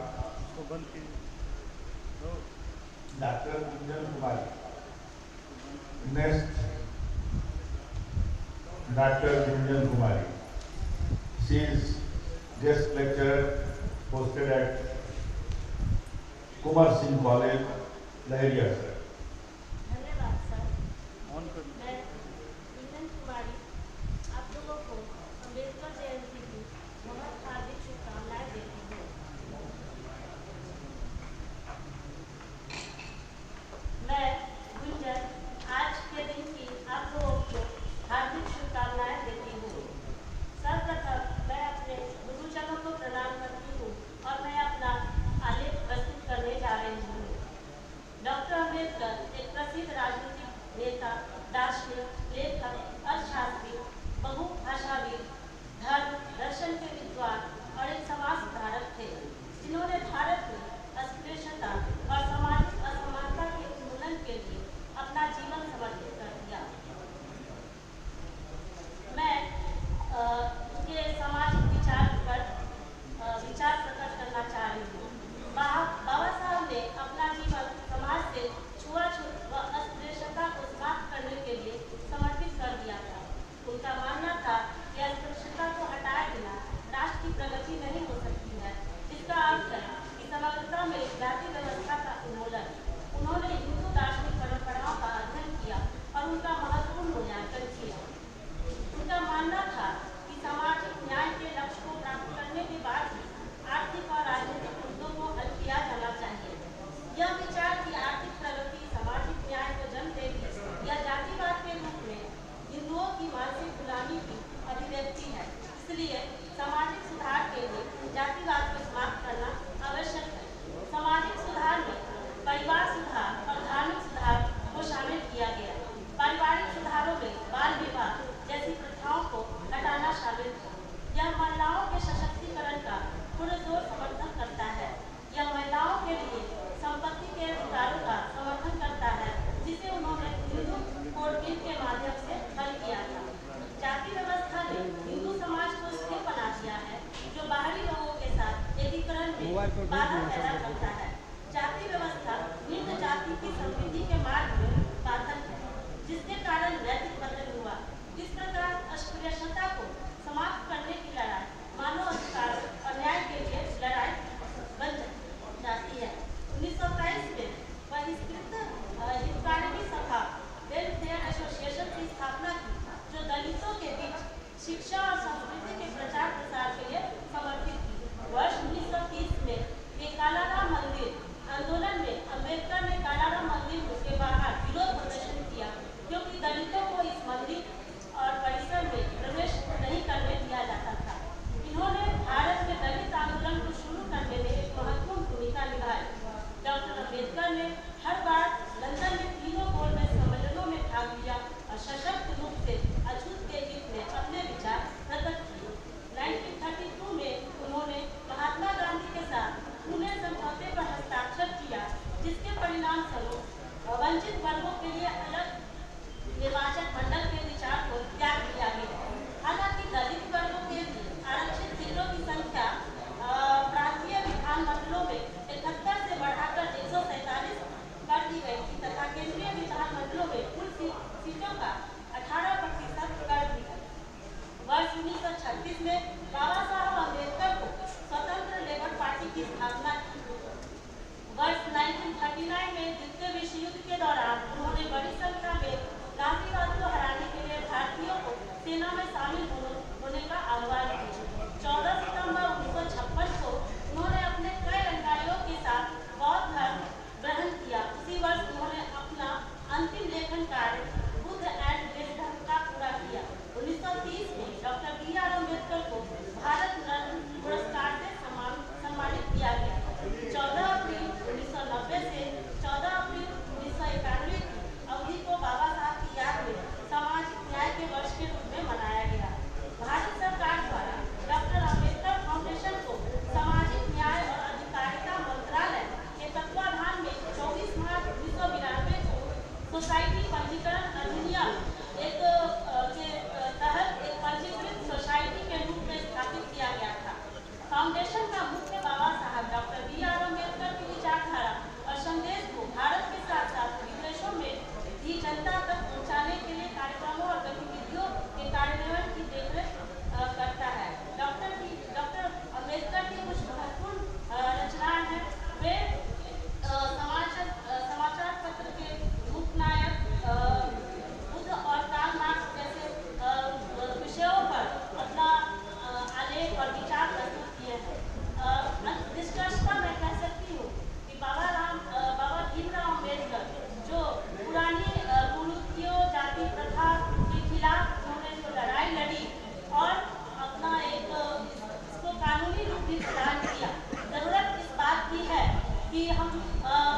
Doctor Gunjan Kumari, next doctor Gunjan Kumari, she is guest lecturer posted at Kunwar Singh College, Lahariya sir. धन्यवाद सर। मैं गुंजन कुमारी आप लोगों को अम्बेडकर जयंती की बहुत हार्दिक शुभकामनाएं देती हूँ। मैं गुंजन आज के दिन की आप लोगों को हार्दिक शुभकामनाएं देती हूँ। सर्वप्रथम मैं अपने गुरुजनों को प्रणाम करती हूँ और मैं अपना आलेख प्रस्तुत करने जा रही हूँ। डॉक्टर अम्बेडकर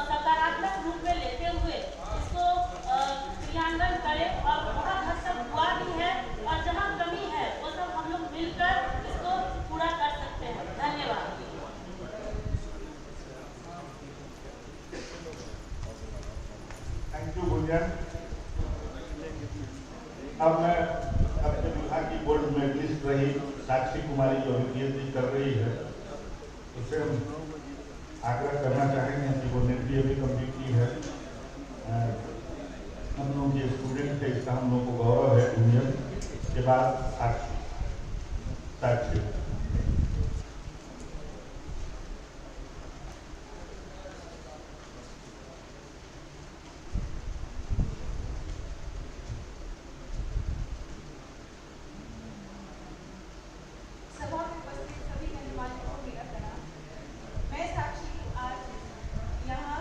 सकारात्मक रूप में लेते हुए इसको क्रियान्वयन करें और बहुत हद तक हुआ भी है और जहाँ कमी है वो सब हम लोग मिलकर इसको पूरा कर सकते हैं। धन्यवाद। Thank you Gunjan. अब मैं अपने विभाग की गोल्ड मेडलिस्ट रही साक्षी कुमारी जो अभी पीएचडी कर रही है, उससे हम आग्रह करना चाहेंगे कि वो ने भी अभी कंप्लीट की है। हम लोग के स्टूडेंट थे, इसका हम लोग को गौरव है। गुंजन के बाद साक्षी। सभा में उपस्थित सभी मेहमानों को मेरा प्रणाम। मैं साक्षी आज यहाँ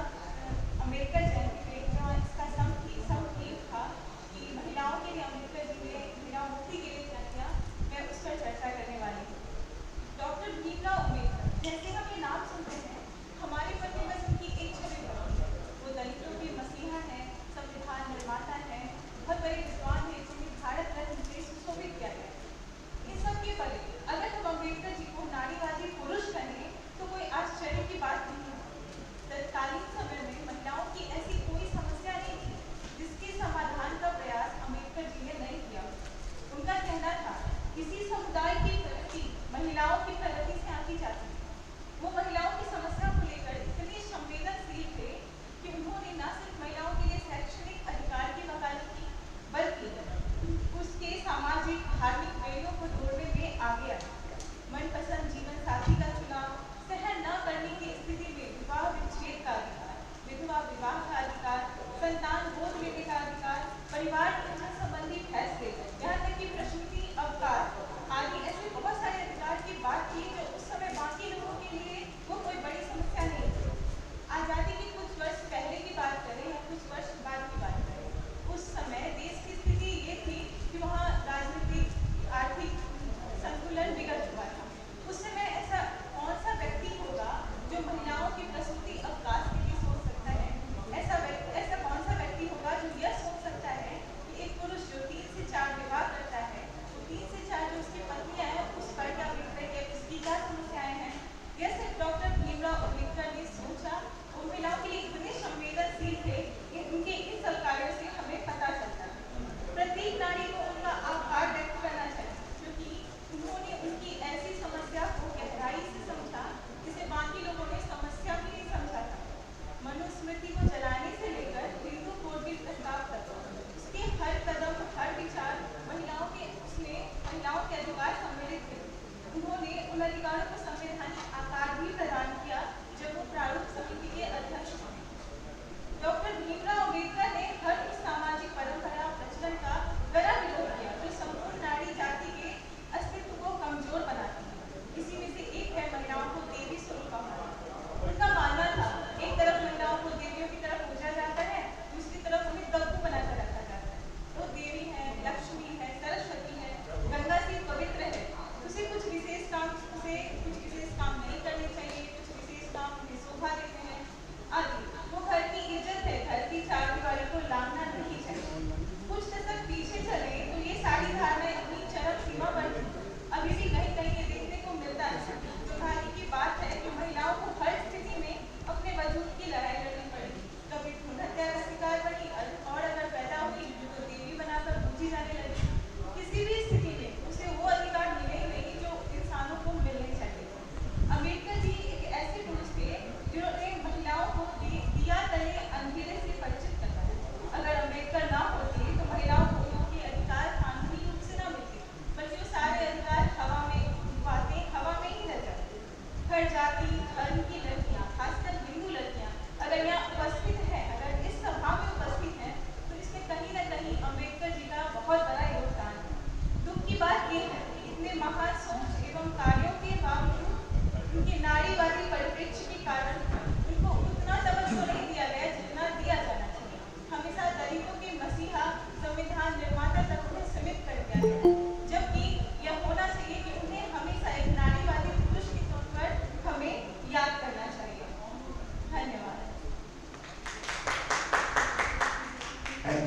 अम्बेडकर जयंती पे जहाँ इसका सम थीम था कि महिलाओं के लिए अम्बेडकर जी ने महिला मुक्ति के लिए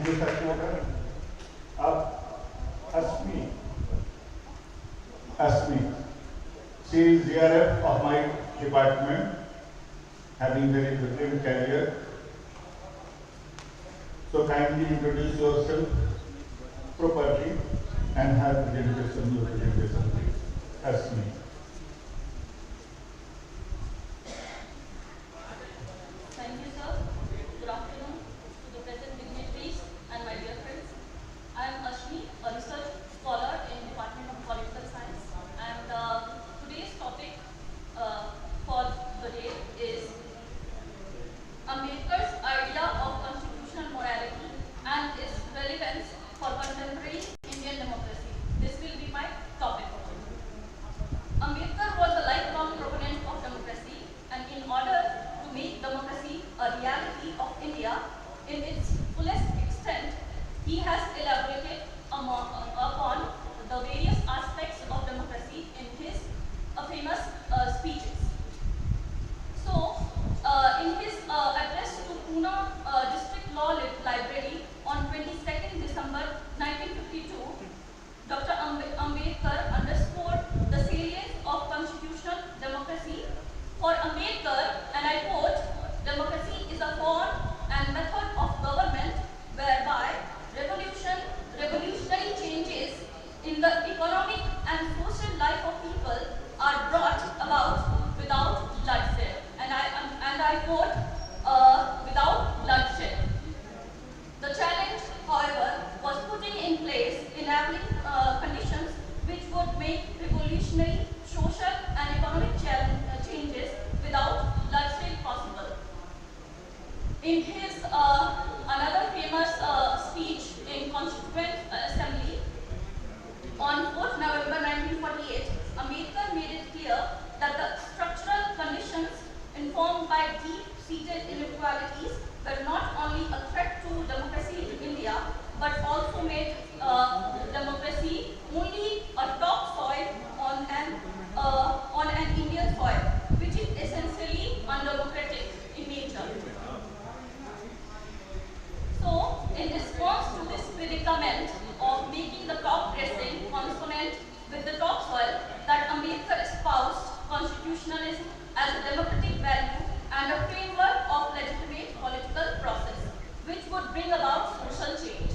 you, Satyavara. Asmi. She is ZRF of my department, having very brilliant career. So kindly introduce yourself properly and have presentation, your presentation, please. Asmi. Thank you, sir. Good afternoon to the present dignitaries and my dear friends. I am Ashmi, a research scholar in Department of Political Science, and today's topic for the day is Ambedkar's idea of constitutional morality and its relevance for contemporary Indian democracy. This will be my topic. Ambedkar was a lifelong proponent of democracy, and in order to make democracy a reality of India in its fullest extent, he has elaborated upon the various aspects of democracy in his famous speeches. So, in his address to Pune District Law Library on 22nd December 1952, Dr. Ambedkar underscored the salience of constitutional democracy. For Ambedkar, and I quote, "Democracy is a form and method of government whereby revolutionary changes in the economic and social life of people are brought about without bloodshed." And I quote, "without bloodshed." The challenge, however, was putting in place enabling conditions which would make revolutionary social and economic changes without bloodshed possible. In his another famous speech in Constituent Assembly on 4th November 1948, Ambedkar made it clear that the structural conditions informed by deep-seated inequalities were not only a threat to democracy in India, but also made democracy only a topsoil on an Indian soil, which is essentially undemocratic in nature. So, in response to this predicament of making the top dressing consonant with the topsoil, that Ambedkar espoused constitutionalism as a democratic value and a framework of legitimate political process, which would bring about social change.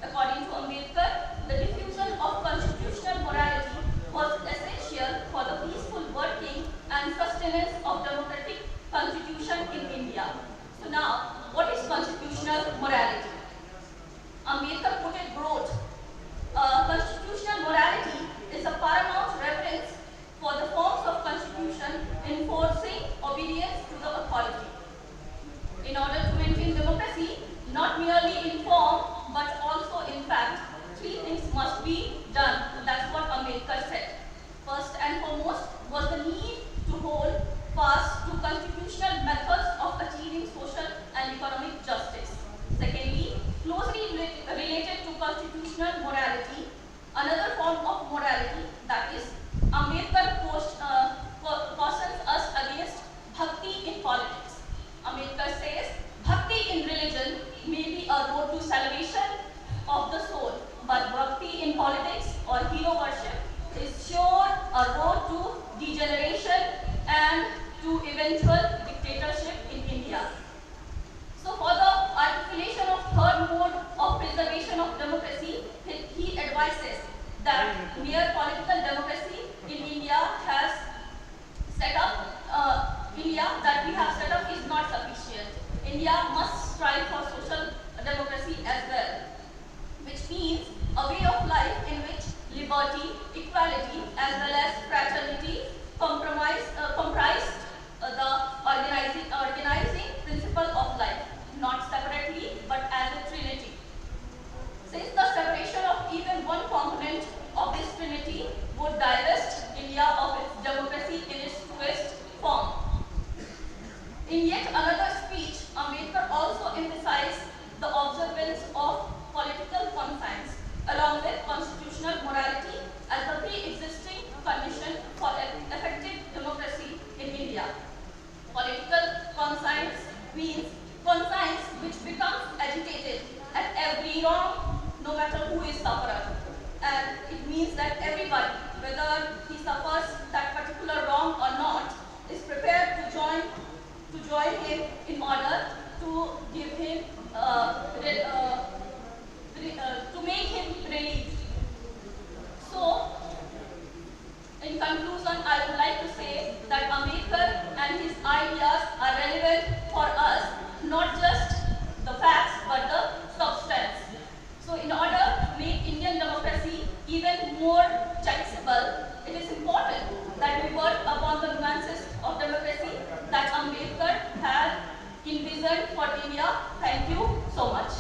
According to Ambedkar, the diffusion of constitutional morality was essential for the peaceful working and sustenance of democratic constitution in India. So now, what is constitutional morality? Ambedkar put it broad. Constitutional morality is a paramount reference for the forms of constitution enforcing obedience to the authority. In order to maintain democracy, not merely in form, but also in fact, three things must be done. That's what Ambedkar said. First and foremost was the need to hold fast to constitutional methods of achieving social and economic justice. Secondly, closely related to constitutional morality, another form of morality, that is, Ambedkar cautions us against bhakti in politics. Ambedkar says, bhakti in religion may be a road to salvation of the soul, but bhakti in politics or hero worship is sure a road to degeneration and to eventual dictatorship in India. So for the articulation of third mode of preservation of democracy, he advises that mere political democracy in India that we have set up is not sufficient. India must strive for social democracy as well, which means a way of life in which liberty, equality, as well as fraternity comprise the organizing principle of life, not separately but as a trinity. Since the separation of even one component of this trinity would divest India of its democracy in its truest form. In yet another speech, Ambedkar also emphasized the observance of political conscience along with constitutional morality as the pre-existing condition for effective democracy in India. Political conscience means conscience which becomes agitated at every sufferer. And it means that everybody, whether he suffers that particular wrong or not, is prepared to join him in order to give him, to make him relieved. So, in conclusion, I would like to say that Ambedkar and his ideas are relevant for us, not just the facts but the substance. So in order to make Indian democracy even more charitable, it is important that we work upon the nuances of democracy that Ambedkar had envisioned for India. Thank you so much.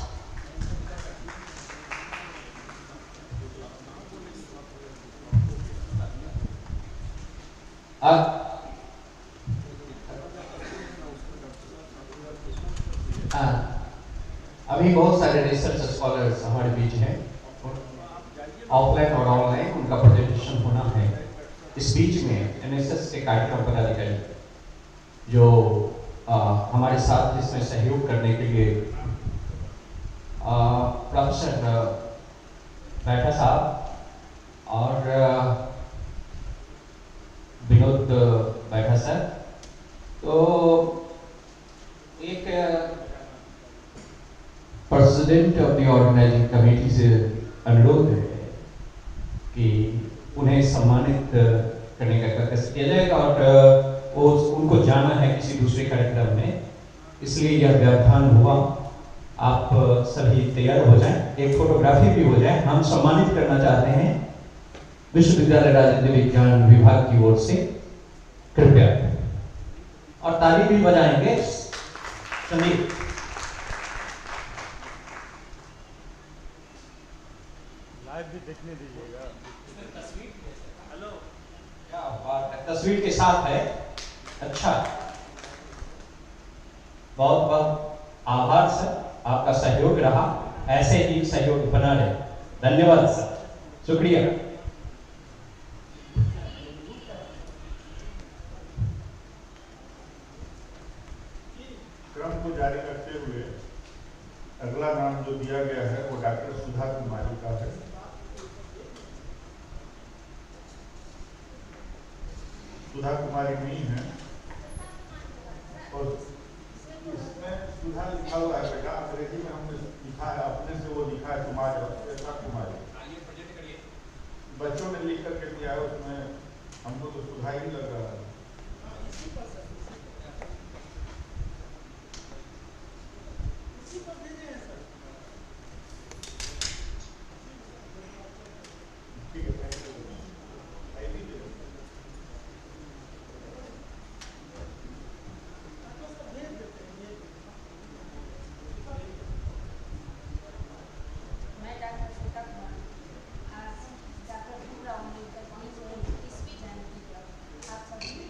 अभी बहुत सारे research scholars हमारे बीच हैं, offline और online उनका presentation होना है। इस बीच में एनएसएस के कार्यक्रम पदाधिकारी जो हमारे साथ इसमें सहयोग करने के लिए प्रोफेसर बैठा साहब और विनोद बैठा सर, तो एक president of the organising committee से अनुरोध है कि उन्हें सम्मानित करने का प्रयास किया जाएगा और वो उनको जाना है किसी दूसरे कार्यक्रम में, इसलिए यह व्यवधान हुआ। आप सभी तैयार हो जाएं, एक फोटोग्राफी भी हो जाए। हम सम्मानित करना चाहते हैं विश्वविद्यालय राजनीति विज्ञान विभाग की ओर से, कृपया, और ताली भी बजाएंगे संदीप। लाइव भी देखने दीजिएगा। हेलो, क्या बात है, तस्वीर के साथ है। अच्छा, बहुत बहुत आभार सर, आपका सहयोग रहा, ऐसे ही सहयोग बना रहे। धन्यवाद सर, शुक्रिया। क्रम को जारी करते हुए अगला नाम जो दिया गया है वो डॉक्टर सुधा कुमारी का है। सुधा कुमारी नहीं है और इसमें सुधा लिखा हुआ है बेटा, अंग्रेजी में हमने लिखा है, अपने से वो लिखा है कुमार, ऐसा कुमारी बच्चों ने लिख करके दिया है, उसमें हमको तो सुधा ही लग रहा है। आप सभी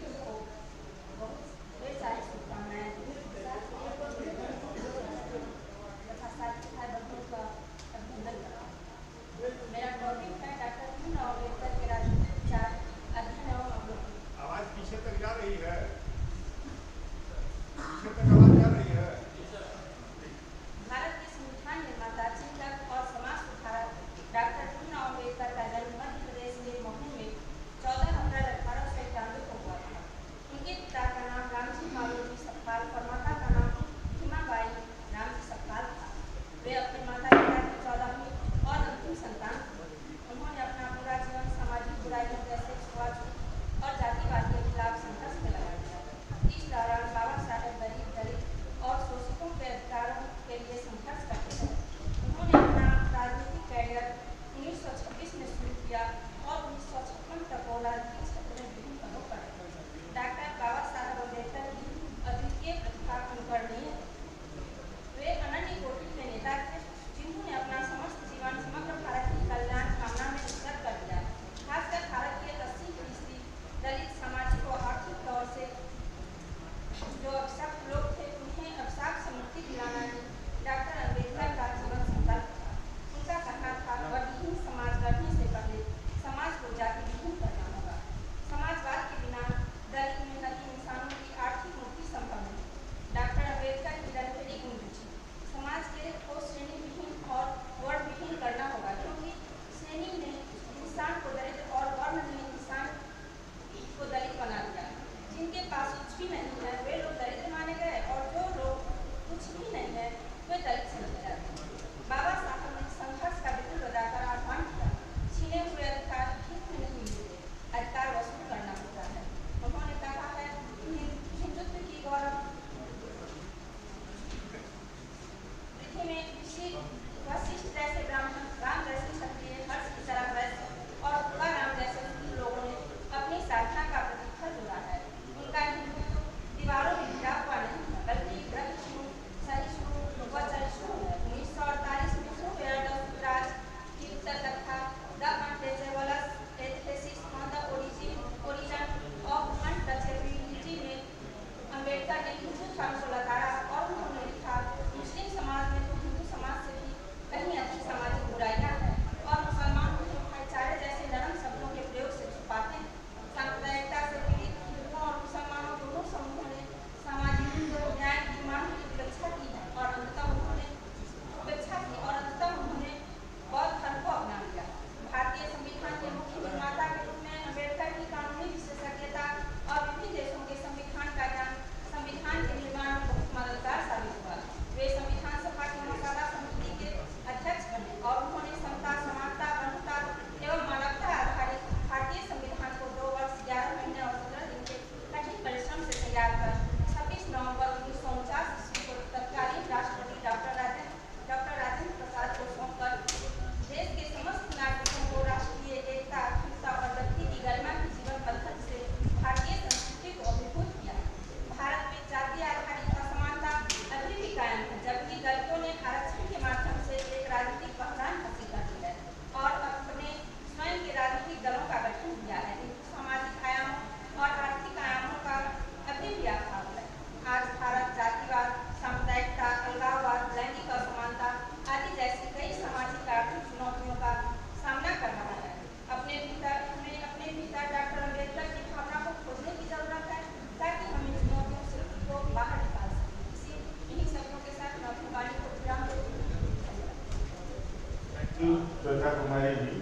यू श्वेता कुमारी जी,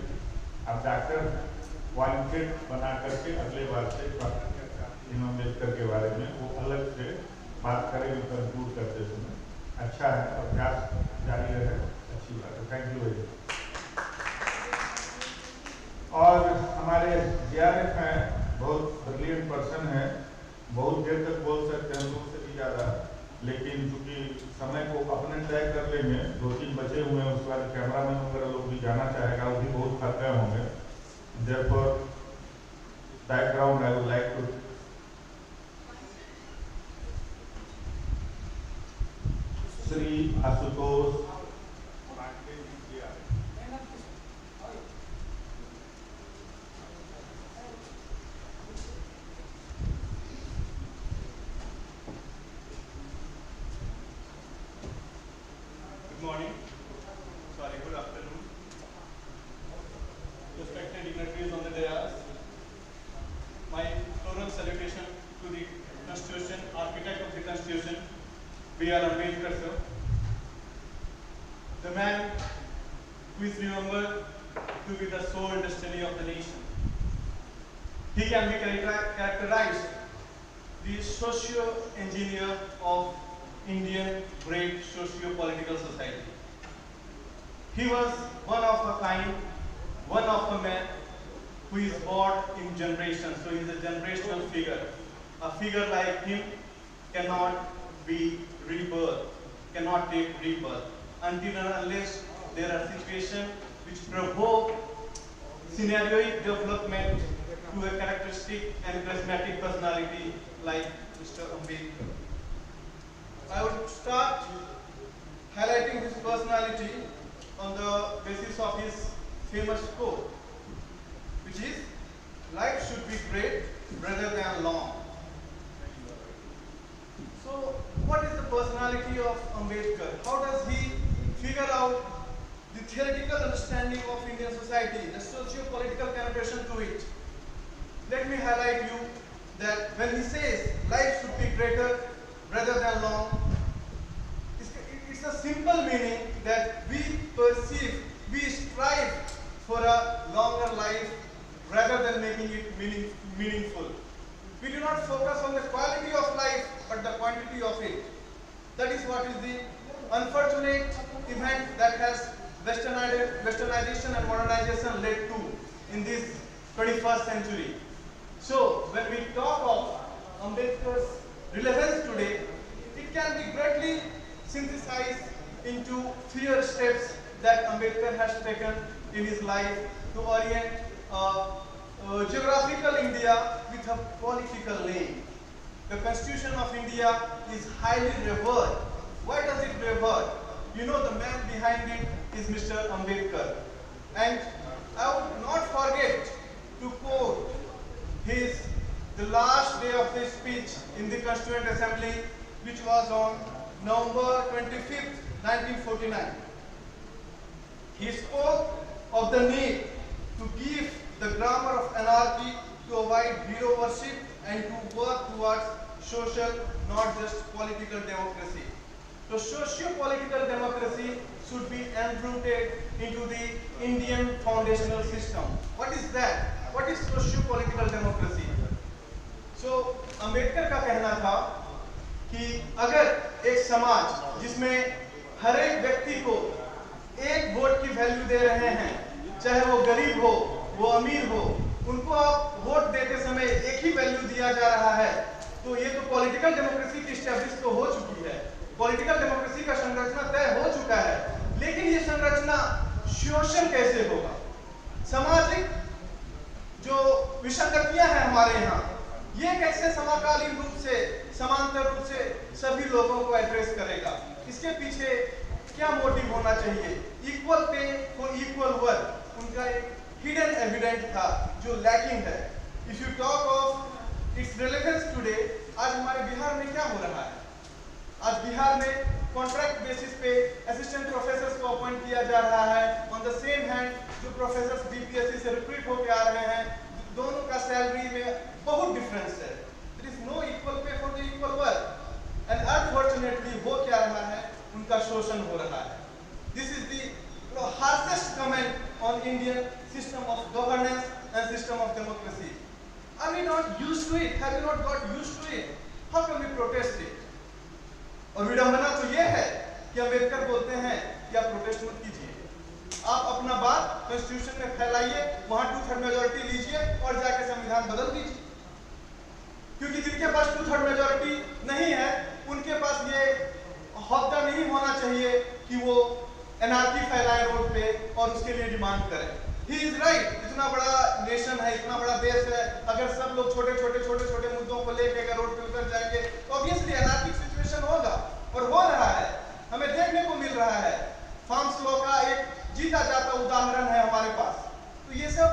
आप डॉक्टर क्वालिफिकेड बना करके अगले बार से भीम अम्बेडकर के बारे में वो अलग से बात करेंगे कंक्लूड करते समय। अच्छा है, अभ्यास जारी रहे, अच्छी बात है, थैंक यू वेरी मच। और हमारे JRF हैं, बहुत ब्रिलियंट पर्सन है, बहुत देर तक बोल सकते हैं, लोगों से भी ज़्यादा, लेकिन चूंकि समय को अपने तय कर लेंगे, 2-3 बचे हुए हैं, उसके बाद कैमरामैन वगैरह लोग भी जाना चाहेगा, वो भी बहुत थक गए होंगे। Therefore, background I would like to Sri Asutosh Good morning, sorry, good afternoon. Respected dignitaries on the dais, my floral salutation to the Constitution, architect of the Constitution, B.R. Ambedkar sir, the man who is remembered to be the soul and destiny of the nation. He can be characterized the socio-engineer of Indian great socio-political society. He was one of a kind, one of a man who is born in generation, so he is a generational figure. A figure like him cannot be rebirth, cannot take rebirth, until and unless there are situations which provoke scenarioic development to a characteristic and charismatic personality like Mr. Ambedkar. I would start highlighting his personality on the basis of his famous quote, which is, life should be great rather than long. So, what is the personality of Ambedkar? How does he figure out the theoretical understanding of Indian society, the socio-political contribution to it? Let me highlight you that when he says life should be greater rather than long, it's a simple meaning that we perceive, we strive for a longer life rather than making it meaningful. We do not focus on the quality of life, but the quantity of it. That is what is the unfortunate event that has westernization and modernization led to in this 21st century. So, when we talk of Ambedkar's relevance today, it can be greatly synthesized into 3 steps that Ambedkar has taken in his life to orient geographical India with a political name. The Constitution of India is highly revered. Why does it revere? You know, the man behind it is Mr. Ambedkar. And I would not forget to quote the last day of his speech in the Constituent Assembly, which was on November 25th, 1949. He spoke of the need to give the grammar of anarchy, to avoid hero worship, and to work towards social, not just political democracy. So socio-political democracy should be enrooted into the Indian foundational system. What is that? What is socio-political democracy? So Ambedkar का कहना था कि अगर एक समाज जिसमें हर एक व्यक्ति को एक वोट की वैल्यू दे रहे हैं, चाहे वो गरीब हो, वो अमीर हो, उनको आप वोट देते समय एक ही वैल्यू दिया जा रहा है, तो ये तो पॉलिटिकल डेमोक्रेसी की स्टैब्लिश तो हो चुकी है, पॉलिटिकल डेमोक्रेसी का संरचना तय हो चुका है। लेकिन ये संरचना शोषण कैसे होगा? सामाजिक जो विसंगतियां हैं हमारे यहाँ, ये कैसे समकालीन रूप से, समांतर रूप से सभी लोगों को एड्रेस करेगा? इसके पीछे क्या मोटिव होना चाहिए? Equal pay for equal work, उनका एक हिडन एविडेंट था जो लैकिंग है। If you talk of its relevance today, आज हमारे बिहार में क्या हो रहा है? आज बिहार में कॉन्ट्रैक्ट बेसिस पे असिस्टेंट प्रोफेसर्स को अपॉइंट किया जा रहा है। ऑन द सेम हैंड जो प्रोफेसर्स बीपीएससी से रिक्रूट होकर आ रहे हैं, दोनों का सैलरी में बहुत डिफरेंस है। There is no equal pay for the equal work, and unfortunately हो क्या रहा है? उनका शोषण हो रहा है। This is the harshest comment on Indian system of governance and system of democracy. Are we not used to it? Have we not got used to it? How can we protest it? और विडंबना तो ये है कि अम्बेडकर बोलते हैं कि आप प्रोटेस्ट मत कीजिए, आप अपना बात कॉन्स्टिट्यूशन में फैलाइए, वहां 2/3 मेजोरिटी लीजिए और जाके संविधान बदल दीजिए। क्योंकि जिनके पास 2/3 मेजोरिटी नहीं है, उनके पास ये हौदा नहीं होना चाहिए कि वो एनआरकी फैलाए रोड पे और उसके लिए डिमांड करें। ही इज राइट, इतना बड़ा नेशन है, इतना बड़ा देश है, अगर सब लोग छोटे छोटे मुद्दों को लेकर अगर रोड पे उतर जाएंगे तो ऑब्वियसली एनार्किक सिचुएशन होगा, और हो रहा है, हमें देखने को मिल रहा है। फार्म्स लॉ का एक जीता जाता उदाहरण है हमारे पास। तो ये सब,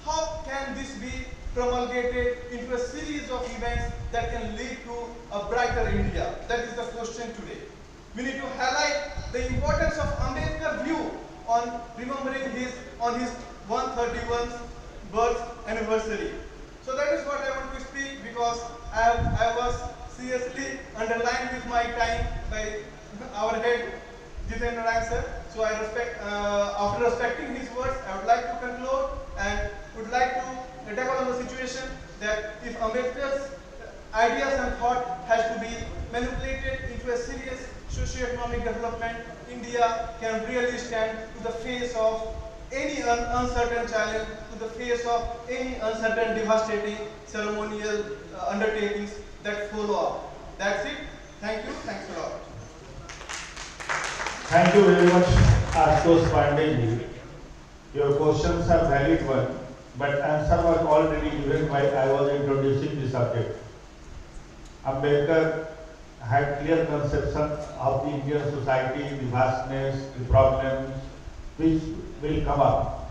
how can this be promulgated into a series of events that can lead to a brighter India? That is the question today. We need to highlight the importance of Ambedkar's view on remembering his 131st birth anniversary. So that is what I want to speak, because I was seriously underlined with my time by our head Jitendra Nayak sir. So I respect, after respecting his words, I would like to conclude and would like to tackle on the situation that if Ambedkar's ideas and thought has to be manipulated into a serious socio-economic development, India can really stand to the face of any uncertain challenge, to the face of any uncertain devastating ceremonial undertakings that follow up. That's it. Thank you. Thanks a lot. Thank you very much, Ashutosh Pandey ji. Your questions are valid one, but answer was already given while I was introducing the subject. Ambedkar had clear conception of the Indian society, the vastness, the problems which will come up.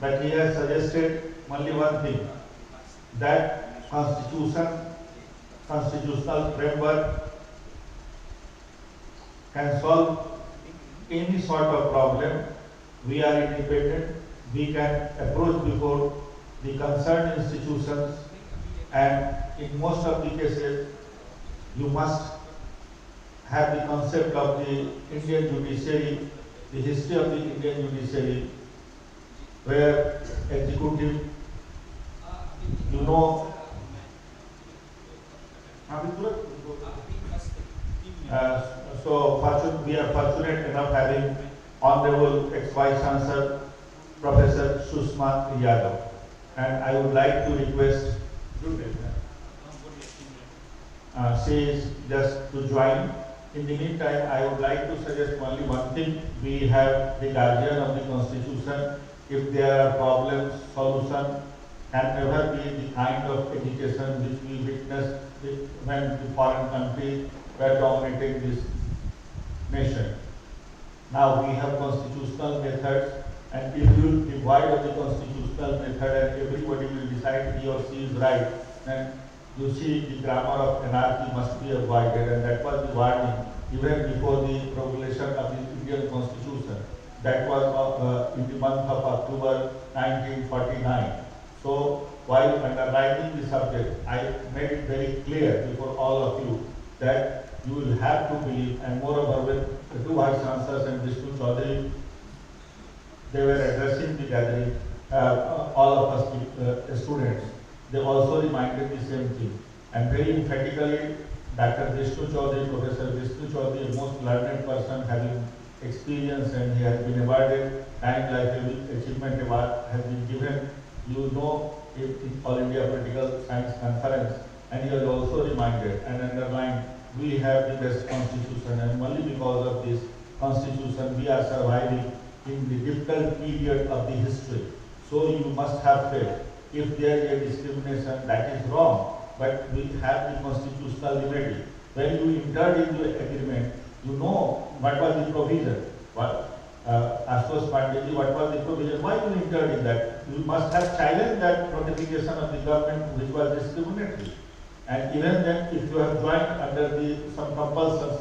But he has suggested only one thing, that constitutional framework can solve any sort of problem. We are independent, we can approach before the concerned institutions, and in most of the cases you must have the concept of the Indian judiciary, the history of the Indian judiciary, where executive, you know, we are fortunate enough having Honorable ex-Vice Chancellor Professor Sushma Yadav, and I would like to request she is just to join. In the meantime, I would like to suggest only one thing. We have the guardian of the Constitution. If there are problems, solution can never be the kind of education which we witnessed when the foreign countries were dominating this nation. Now we have constitutional methods, and if you divide of the constitutional method and everybody will decide he or she is right, then you see the grammar of anarchy must be avoided, and that was the warning even before the promulgation of the Indian Constitution. That was in the month of October 1949. So while underlining the subject, I made it very clear before all of you that you will have to believe, and moreover when the two Vice Chancellors and Vishnu Chaudhary, they were addressing the gathering, all of us students, they also reminded the same thing. And very emphatically, Dr. Vishnu Chaudhary, Professor Vishnu Chaudhary, a most learned person having experience, and he has been awarded Time Life Achievement Award has been given, you know, in All India Political Science Conference, and he has also reminded and underlined, we have the best constitution, and only because of this constitution we are surviving in the difficult period of the history. So you must have faith. If there is a discrimination, that is wrong, but we have the constitutional remedy. When you entered into an agreement, you know what was the provision. Ashutosh Pandey, what was the provision? Why you entered in that? You must have challenged that notification of the government which was discriminatory. And even then, if you have joined under some compulsions,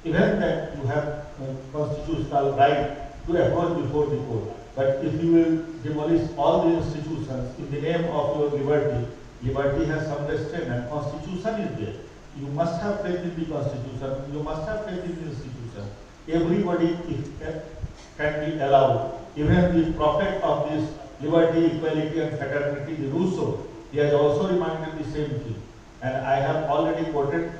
even then you have constitutional right to approach before the court. But if you will demolish all the institutions in the name of your liberty, liberty has some restraint, and constitution is there. You must have faith in the constitution, you must have faith in the institution. Everybody, can be allowed. Even the prophet of this liberty, equality and fraternity, the Rousseau, he has also reminded the same thing. And I have already quoted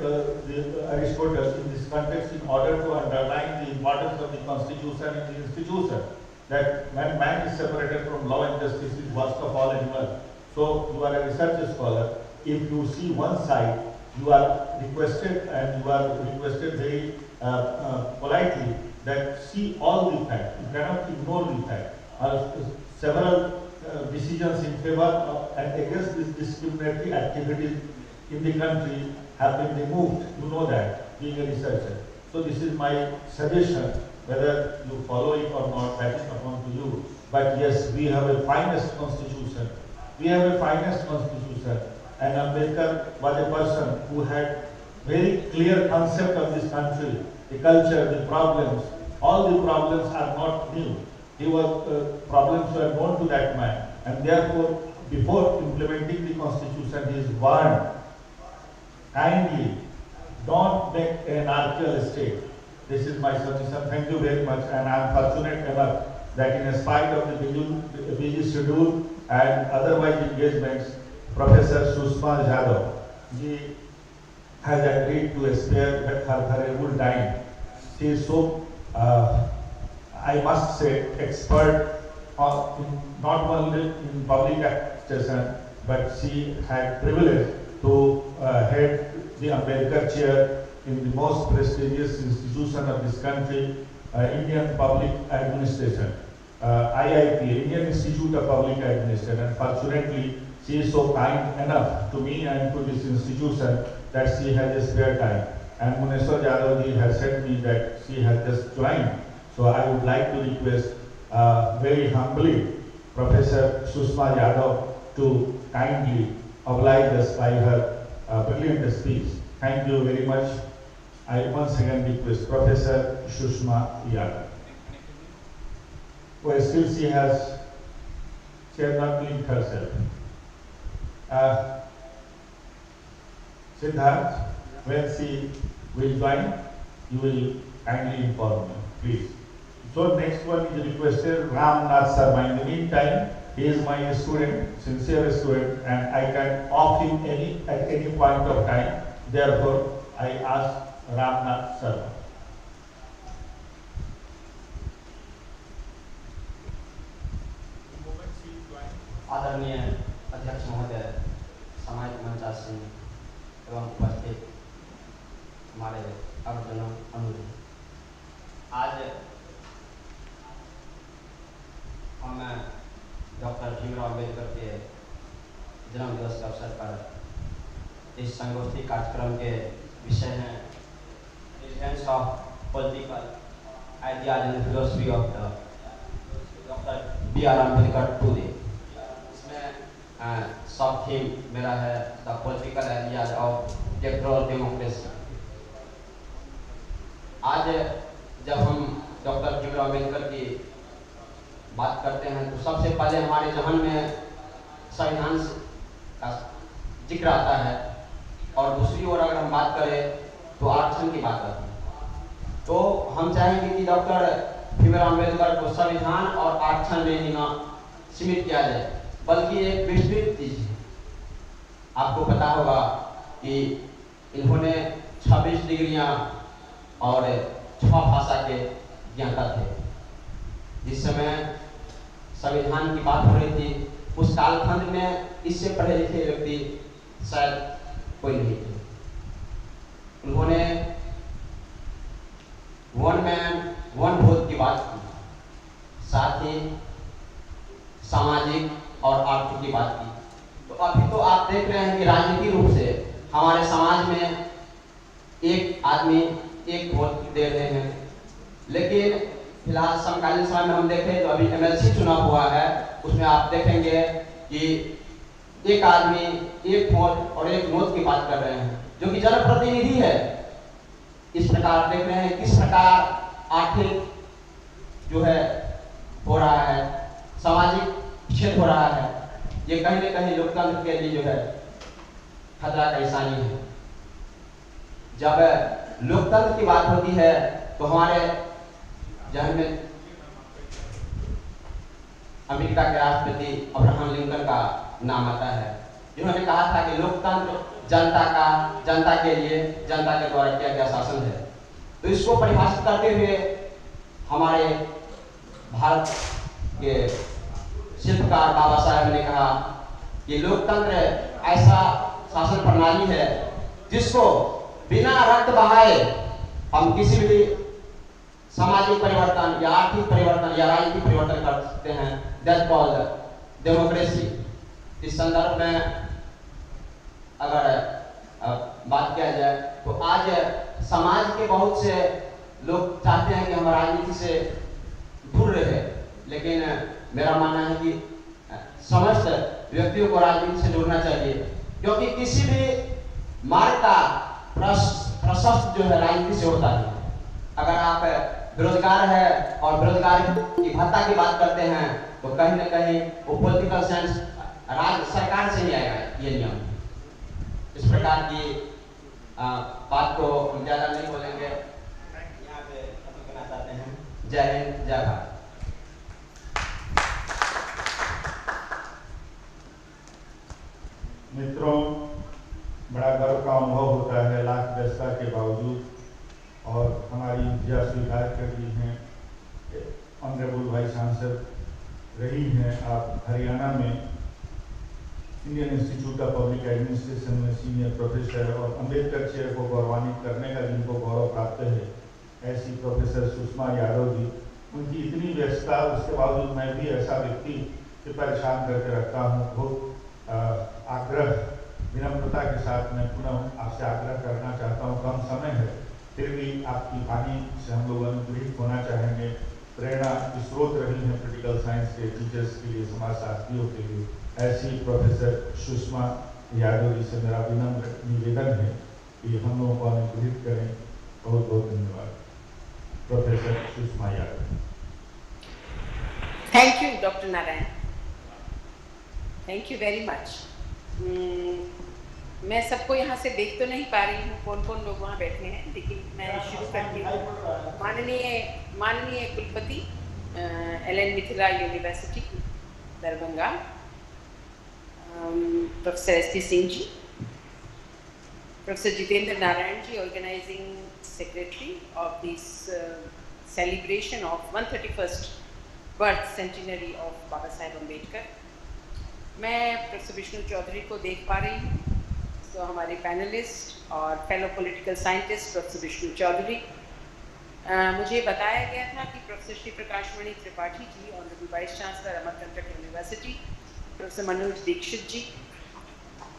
Aristotle in this context in order to underline the importance of the constitution and the institution. That when man is separated from law and justice is worst of all animals. So you are a research scholar. If you see one side, you are requested very politely that see all the facts. You cannot ignore the fact. Several decisions in favor and against this discriminatory activities in the country have been removed. You know that, being a researcher. So this is my suggestion. Whether you follow it or not, that is upon to you. But yes, we have a finest constitution. We have a finest constitution. And Ambedkar was a person who had very clear concept of this country, the culture, the problems. All the problems are not new. Problems were known to that man. And therefore, before implementing the constitution, he is warned, kindly, don't make an anarchical state. This is my suggestion. Thank you very much. And I am fortunate enough that in spite of the busy schedule and otherwise engagements, Professor Sushma Yadav ji has agreed to spare her valuable time. She is so, I must say, expert not only in public administration, but she had privilege to head the Ambedkar chair in the most prestigious institution of this country, Indian Public Administration, IIP, Indian Institute of Public Administration. And fortunately, she is so kind enough to me and to this institution that she has a spare time. And Muneshwar Yadav ji has said me that she has just joined. So I would like to request very humbly Professor Sushma Yadav to kindly oblige us by her brilliant speech. Thank you very much. I once again request Professor Sushma Yadav. Well, still she has not linked herself. Siddharth, when she will join, you will kindly inform me, please. So next one is requested Ramnath Sharma. In the meantime, he is my student, sincere student, and I can off him at any point of time. Therefore, I ask Ramnath Sharma. आदरणीय अध्यक्ष महोदय, सामाजिक मंचासीन एवं उपस्थित हमारे अर्जुन अनुरोध, आज हम डॉक्टर भीमराव अम्बेडकर के जन्म दिवस के अवसर पर इस संगोष्ठी कार्यक्रम के विषय हैं relevance of political ideas and philosophy of the doctor B R. Ambedkar today. Sub theme मेरा है the political ideas of electoral democracy. आज जब हम डॉक्टर भीमराव अम्बेडकर की बात करते हैं तो सबसे पहले हमारे जहन में संविधान का जिक्र आता है, और दूसरी ओर अगर हम बात करें तो आरक्षण की बात आती है। तो हम चाहेंगे कि डॉक्टर भीमराव अम्बेडकर को संविधान और आरक्षण में ही न सीमित किया जाए, बल्कि एक विस्तृत चीज है। आपको पता होगा कि इन्होंने 26 डिग्रियां और 6 भाषा के ज्ञाता थे। जिस समय संविधान की बात हो रही थी, उस कालखंड में इससे पढ़े लिखे व्यक्ति शायद कोई नहीं थे। उन्होंने वन मैन वन वोट की बात की, साथ ही सामाजिक और आर्थिक की बात की। तो अभी तो आप देख रहे हैं कि राजनीतिक रूप से हमारे समाज में एक आदमी एक वोट दे रहे हैं, लेकिन फिलहाल समकालीन समय में हम देखें तो अभी MLC चुनाव हुआ है, उसमें आप देखेंगे कि एक आदमी एक वोट और एक नोट की बात कर रहे हैं, जो कि जनप्रतिनिधि है। इस प्रकार देख रहे हैं किस प्रकार आर्थिक जो है हो रहा है, सामाजिक विच्छेद हो रहा है। ये कहीं न कहीं लोकतंत्र के लिए जो है खतरा का निशानी है। जब लोकतंत्र की बात होती है तो हमारे जहन में अमेरिका के राष्ट्रपति अब्राहम लिंकन का नाम आता है, जिन्होंने कहा था कि लोकतंत्र जनता के लिए, जनता के द्वारा किया गया शासन है। तो इसको परिभाषित करते हुए हमारे भारत के शिल्पकार बाबा साहेब ने कहा कि लोकतंत्र ऐसा शासन प्रणाली है जिसको बिना रक्त बहाए हम किसी भी सामाजिक परिवर्तन या आर्थिक परिवर्तन या राजनीतिक परिवर्तन कर सकते हैं। That's called democracy. इस संदर्भ में अगर बात किया जाए तो आज समाज के बहुत से लोग चाहते हैं कि हम राजनीति से दूर रहे, लेकिन मेरा मानना है कि समस्त व्यक्तियों को राजनीति से जुड़ना चाहिए, क्योंकि किसी भी मार्ग का प्रशस्त जो है राजनीति से होता है। अगर आप बेरोजगार है और बेरोजगार की भत्ता की बात करते हैं तो कहीं ना कहीं वो पॉलिटिकल साइंस राज्य सरकार से ही आएगा ये नियम। इस प्रकार की बात को हम ज्यादा नहीं बोलेंगे, यहाँ पे खत्म करना चाहते हैं। जय हिंद, जय भारत। मित्रों, बड़ा गर्व का अनुभव होता है लाख व्यस्तता के बावजूद, और हमारी इंतजार स्वीकार कर दी हैं। ऑनरेबल वाइस चांसलर रही हैं आप हरियाणा में Indian institute of public administration में सीनियर प्रोफेसर, और अम्बेडकर चेयर को गौरवान्वित करने का जिनको गौरव प्राप्त है ऐसी प्रोफेसर सुषमा यादव जी, उनकी इतनी व्यस्तता, उसके बावजूद मैं भी ऐसा व्यक्ति से परेशान करके रखता हूँ। बहुत आग्रह, विनम्रता के साथ मैं पुनः आपसे आग्रह करना चाहता हूँ, कम समय है फिर भी आपकी वाणी से हम लोग अनुग्रहित होना चाहेंगे। प्रेरणा की स्रोत रही है पॉलिटिकल साइंस के टीचर्स के लिए, समाजशास्त्रियों के लिए। ऐसी प्रोफेसर सुषमा यादव जी से मेरा विनम्र निवेदन है कि हम लोगों को अनुग्रहित करें। बहुत बहुत धन्यवाद। Professor Sushma Yadav. Thank you doctor Narayan, thank you very much. मैं सबको यहाँ से देख तो नहीं पा रही हूँ कौन कौन लोग वहाँ बैठे हैं, लेकिन मैं शुरू करती हूँ। माननीय कुलपति L N Mithila university Darbhanga, professor S P Singh ji, professor Jitendra Narayan ji, organising secretary of this celebration of 131st birth centenary of Baba Saheb Ambedkar. मैं प्रोफेसर विष्णु चौधरी को देख पा रही हूँ, तो हमारे पैनलिस्ट और fellow political scientist professor Vishnu Chaudhary. मुझे बताया गया था कि professor Shri Prakash Mani Tripathi ji, honourable vice chancellor Amarkantak university, professor Manoj Dikshit ji,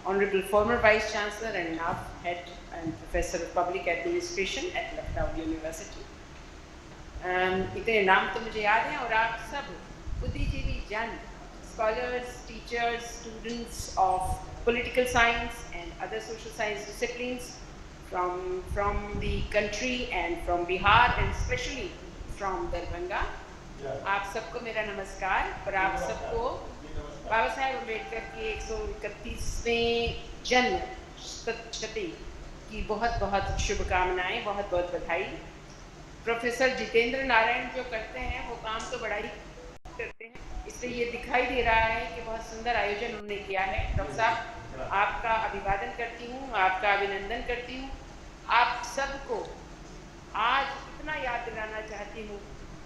honourable former vice chancellor and now head and professor of public administration at Lucknow university. इतने नाम तो मुझे याद हैं, और आप सब बुद्धिजीवी जन, scholars, teachers, students of political science and other social science disciplines from the country and from Bihar and especially from Darbhanga. आप सबको मेरा नमस्कार, और आप सबको बाबा साहेब अम्बेडकर की 131वें जन्म शती की बहुत बहुत शुभकामनाएं, बहुत बहुत बधाई। प्रोफेसर जितेंद्र नारायण जो करते हैं वो काम तो बड़ा ही करते हैं, इसलिए ये दिखाई दे रहा है कि बहुत सुंदर आयोजन उन्होंने किया है। डॉक्टर साहब, आपका अभिवादन करती हूँ, आपका अभिनंदन करती हूँ। आप सबको आज इतना याद दिलाना चाहती हूँ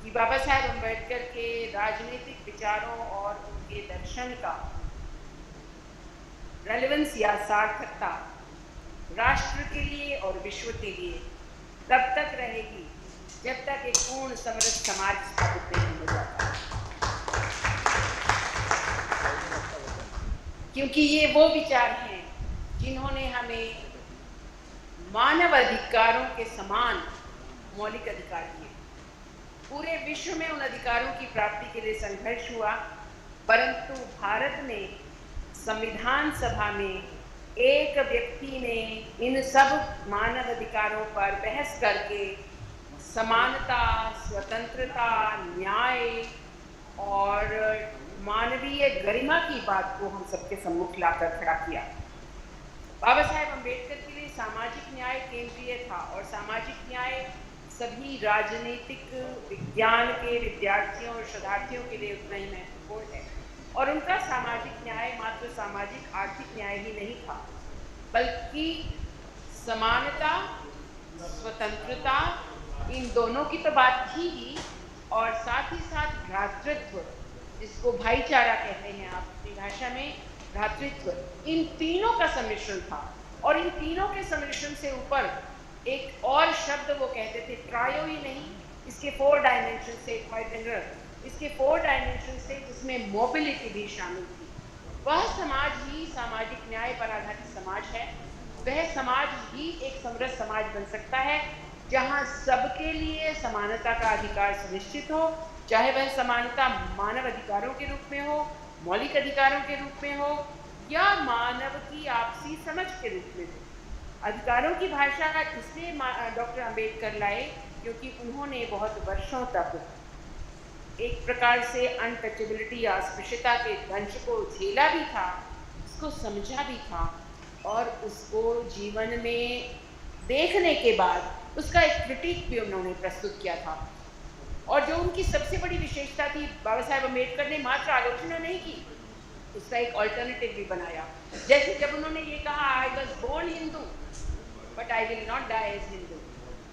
कि बाबा साहेब अम्बेडकर के राजनीतिक विचारों और उनके दर्शन का रेलेवेंस या सार्थकता राष्ट्र के लिए और विश्व के लिए तब तक रहेगी जब तक एक पूर्ण समृद्ध समाज स्थापित नहीं हो जाता, क्योंकि ये वो विचार हैं जिन्होंने हमें मानव अधिकारों के समान मौलिक अधिकार दिए। पूरे विश्व में उन अधिकारों की प्राप्ति के लिए संघर्ष हुआ, परंतु भारत में संविधान सभा में एक व्यक्ति ने इन सब मानव अधिकारों पर बहस करके समानता, स्वतंत्रता, न्याय और मानवीय गरिमा की बात को हम सबके सम्मुख लाकर खड़ा किया। बाबा साहेब अम्बेडकर के लिए सामाजिक न्याय केंद्रीय था, और सामाजिक न्याय सभी राजनीतिक विज्ञान के विद्यार्थियों और शोधार्थियों के लिए उतना ही महत्वपूर्ण है। और उनका सामाजिक न्याय मात्र सामाजिक आर्थिक न्याय ही नहीं था, बल्कि समानता, स्वतंत्रता, इन दोनों की तो बात थी ही, और साथ ही साथ भ्रातृत्व, जिसको भाईचारा कहते हैं आप अपनी भाषा में, भ्रातृत्व, इन तीनों का सम्मिश्रण था। और इन तीनों के सम्मिश्रण से ऊपर एक और शब्द वो कहते थे, ट्रायो ही नहीं, इसके 4 डायमेंशन से, क्वाइट जनरल, इसके 4 डायमेंशन से, जिसमें मोबिलिटी भी शामिल थी। वह समाज ही सामाजिक न्याय पर आधारित समाज है। वह समाज ही एक समृद्ध समाज बन सकता है जहां सबके लिए समानता का अधिकार सुनिश्चित हो, चाहे वह समानता मानव अधिकारों के रूप में हो, मौलिक अधिकारों के रूप में हो, या मानव की आपसी समझ के रूप में हो। अधिकारों की भाषा इसलिए डॉक्टर अंबेडकर लाए क्योंकि उन्होंने बहुत वर्षों तक एक प्रकार से अनटचेबिलिटी या अस्पृश्यता के दंश को झेला भी था, उसको समझा भी था, और उसको जीवन में देखने के बाद उसका एक क्रिटिक भी उन्होंने प्रस्तुत किया था। और जो उनकी सबसे बड़ी विशेषता थी, बाबा साहेब अम्बेडकर ने मात्र आलोचना नहीं की, उसका एक ऑल्टरनेटिव भी बनाया। जैसे जब उन्होंने ये कहा, I was born Hindu but I will not die as Hindu,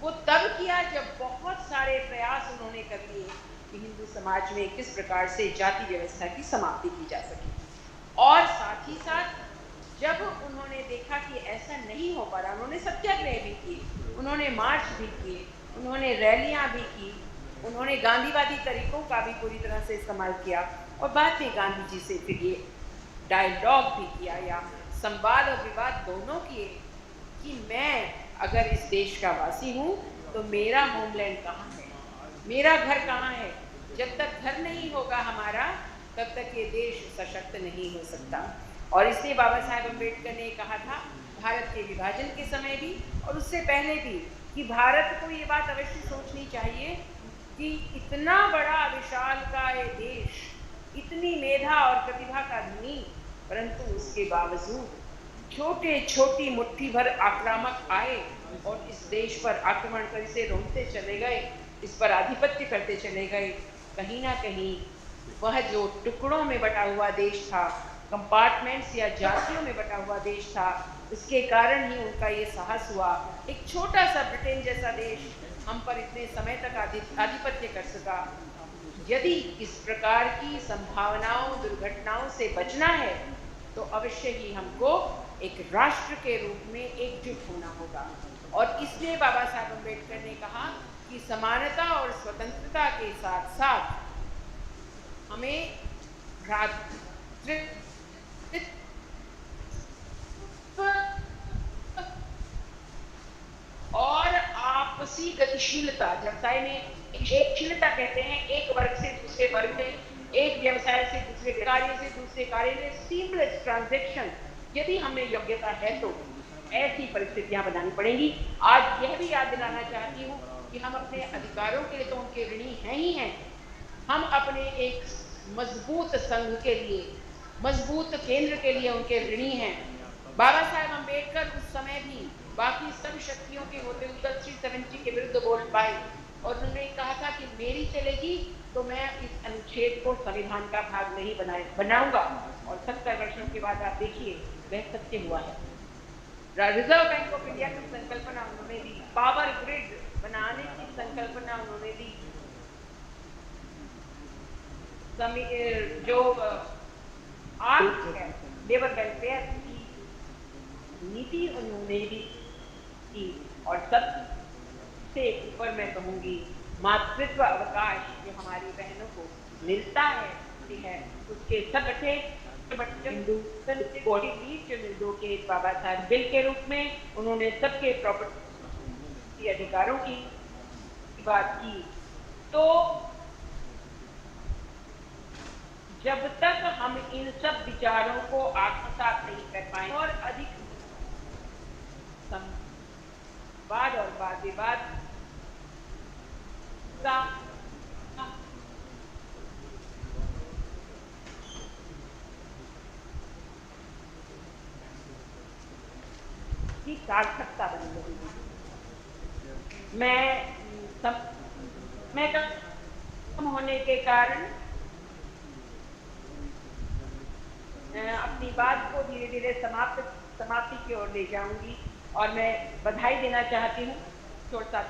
वो तब किया जब बहुत सारे प्रयास उन्होंने कर लिए कि हिंदू समाज में किस प्रकार से जाति व्यवस्था की समाप्ति की जा सके। और साथ ही साथ जब उन्होंने देखा कि ऐसा नहीं हो पा रहा, उन्होंने सत्याग्रह भी किए, उन्होंने मार्च भी किए, उन्होंने रैलियां भी की, उन्होंने गांधीवादी तरीकों का भी पूरी तरह से इस्तेमाल किया, और बाद में गांधी जी से फिर ये डायलॉग भी किया या संवाद और विवाद दोनों किए कि मैं अगर इस देश का वासी हूँ तो मेरा होमलैंड कहाँ है, मेरा घर कहाँ है। जब तक घर नहीं होगा हमारा, तब तक ये देश सशक्त नहीं हो सकता। और इसलिए बाबा साहेब अम्बेडकर ने कहा था भारत के विभाजन के समय भी और उससे पहले भी कि भारत को ये बात अवश्य सोचनी चाहिए कि इतना बड़ा विशाल का ये देश, इतनी मेधा और प्रतिभा का धनी, परंतु उसके बावजूद छोटे छोटी मुट्ठी भर आक्रामक आए और इस देश पर आक्रमण कर इसे रोकते चले गए, इस पर आधिपत्य करते चले गए। कहीं ना कहीं वह जो टुकड़ों में बटा हुआ देश था, कंपार्टमेंट्स या जातियों में बटा हुआ देश था, उसके कारण ही उनका ये साहस हुआ। एक छोटा सा ब्रिटेन जैसा देश हम पर इतने समय तक आधिपत्य कर सका। यदि इस प्रकार की संभावनाओं, दुर्घटनाओं से बचना है तो अवश्य ही हमको एक राष्ट्र के रूप में एकजुट होना होगा। और इसलिए बाबा साहब अम्बेडकर ने कहा कि समानता और स्वतंत्रता के साथ साथ हमें और आपसी गतिशीलता, व्यवसाय में एकशीलता कहते हैं, एक वर्ग से दूसरे वर्ग में, एक व्यवसाय से दूसरे कार्य से दूसरे कार्य में सीमलेस ट्रांजैक्शन, यदि हमें योग्यता है तो ऐसी परिस्थितियां बनानी पड़ेंगी। आज यह भी याद दिलाना चाहती हूँ कि हम अपने अधिकारों के लिए तो उनके ऋणी हैं ही हैं, हम अपने एक मजबूत संघ के लिए, मजबूत केंद्र के लिए उनके ऋणी हैं। बाबा साहेब अम्बेडकर उस समय भी बाकी सब शक्तियों के होते हुए 370 के विरुद्ध बोल पाए और उन्होंने कहा था कि मेरी चलेगी तो मैं इस अनुच्छेद को संविधान का भाग नहीं बनाऊंगा। और 70 वर्षों के बाद आप देखिए वह सत्य हुआ है। रिजर्व बैंक ऑफ इंडिया की संकल्पना उन्होंने दी, पावर ग्रिड बनाने की संकल्पना उन्होंने दी, जो लेबर वेलफेयर की नीति उन्होंने भी की। और सबसे ऊपर मैं कहूँगी मातृत्व अवकाश जो हमारी बहनों को मिलता है उसके सबसे हिंदू के बाबा साहब बिल के रूप में उन्होंने सबके प्रॉपर्टी अधिकारों की बात की। तो जब तक हम इन सब विचारों को आत्मसात नहीं कर पाए और अधिक संवाद और वाद विवाद का की सार्थकता बनी रहेगी। मैं समय कम होने के कारण अपनी बात को धीरे धीरे समाप्ति की ओर ले जाऊंगी और मैं बधाई देना चाहती हूँ छोटा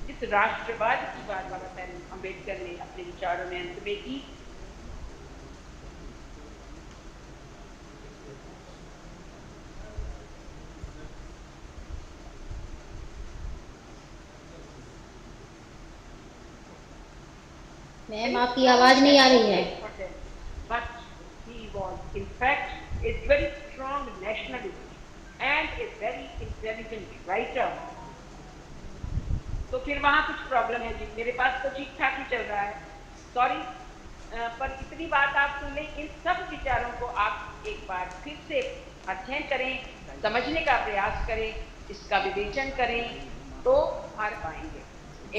जिस राष्ट्रवाद की बात बाबा साहेब अम्बेडकर ने अपने विचारों में अंत में की, मैम आपकी आवाज नहीं आ रही है। But he was in fact a very strong nationalist and a very intelligent writer. तो फिर वहाँ कुछ प्रॉब्लम है जी, मेरे पास तो ठीक ठाक ही चल रहा है, सॉरी, पर इतनी बात आप सुन लें, इन सब विचारों को आप एक बार फिर से अध्ययन करें, समझने का प्रयास करें, इसका विवेचन करें तो हार पाएंगे।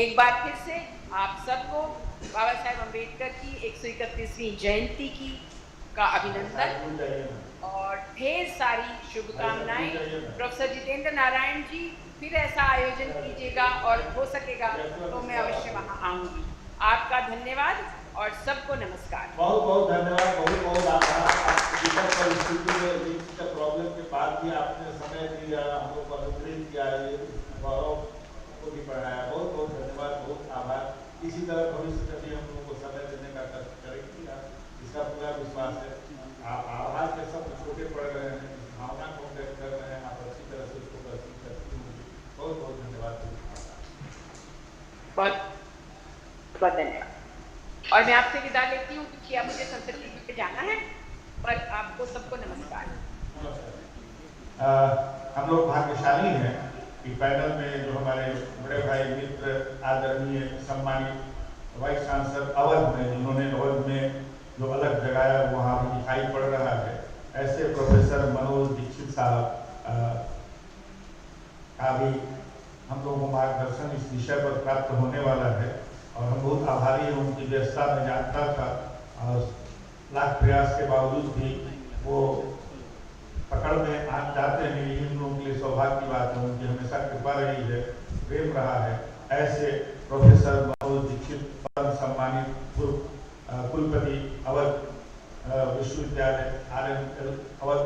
एक बार फिर से आप सबको बाबा साहेब अम्बेडकर की 131वीं जयंती की का अभिनंदन और ढेर सारी शुभकामनाएं। प्रोफेसर जितेंद्र नारायण जी फिर ऐसा आयोजन कीजिएगा और हो सकेगा तो मैं अवश्य वहां आऊंगी। आपका धन्यवाद और सबको नमस्कार। बहुत बहुत धन्यवाद, बहुत बहुत आभार। प्रॉब्लम के बाद भी आपने समय दिया, हम लोग को अनुग्रहित किया, गौरव को भी पढ़ाया, बहुत बहुत धन्यवाद, बहुत आभार। इसी तरह भविष्य में भी हम लोगों को समय देने का कष्ट करेंगे, इसका पूरा विश्वास है। आप आभार के सब छोटे पड़ रहे हैं, भावना को व्यक्त कर रहे हैं, आप अच्छी तरह से उसको प्रस्तुत करती होंगी। बहुत बहुत धन्यवाद। बहुत धन्यवाद और मैं आपसे विदा लेती हूँ क्योंकि अब मुझे संसद टीवी पे जाना है, पर आपको सबको नमस्कार। हम लोग भाग्यशाली हैं कि पैनल में जो हमारे बड़े भाई मित्र आदरणीय सम्मानित वाइस चांसलर अवध में, जिन्होंने अवध में जो अलग जगाया वहाँ भी दिखाई पड़ रहा है, ऐसे प्रोफेसर मनोज दीक्षित साहब का भी हम लोगों को मार्गदर्शन इस विषय पर प्राप्त होने वाला है और हम बहुत आभारी हैं। उनकी व्यस्तता में जानता था और लाख प्रयास के बावजूद भी वो पकड़ में आ जाते हैं, यही हम लोगों के लिए सौभाग्य की बात है। उनकी हमेशा कृपा रही है, प्रेम रहा है। ऐसे प्रोफेसर मनोज दीक्षित परम सम्मानित पूर्व कुलपति अवध विश्वविद्यालय अवध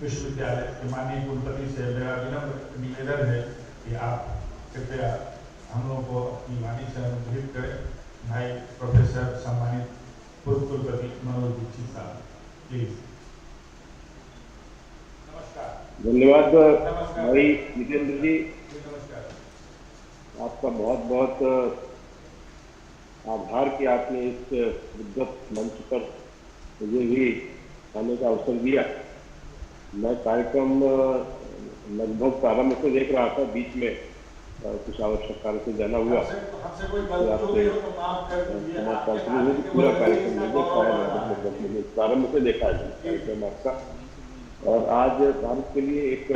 विश्वविद्यालय के माननीय कुलपति से मेरा विनम्र निवेदन है कि आप कृपया हम लोगों को अपनी वाणी से अनुग्रहित करें। भाई प्रोफेसर सम्मानित पूर्व कुलपति मनोज दीक्षित साहब, प्लीज। धन्यवाद भाई जितेंद्र जी, आपका बहुत बहुत आभार कि आपने इस विद्वत मंच पर मुझे भी आने का अवसर दिया। मैं कार्यक्रम लगभग प्रारंभ से देख रहा था, बीच में कुछ आवश्यक कार्य से जाना हुआ, पूरा कार्यक्रम नहीं देख पाया, मैंने प्रारंभ से देखा है कार्यक्रम आपका। और आज भारत के लिए एक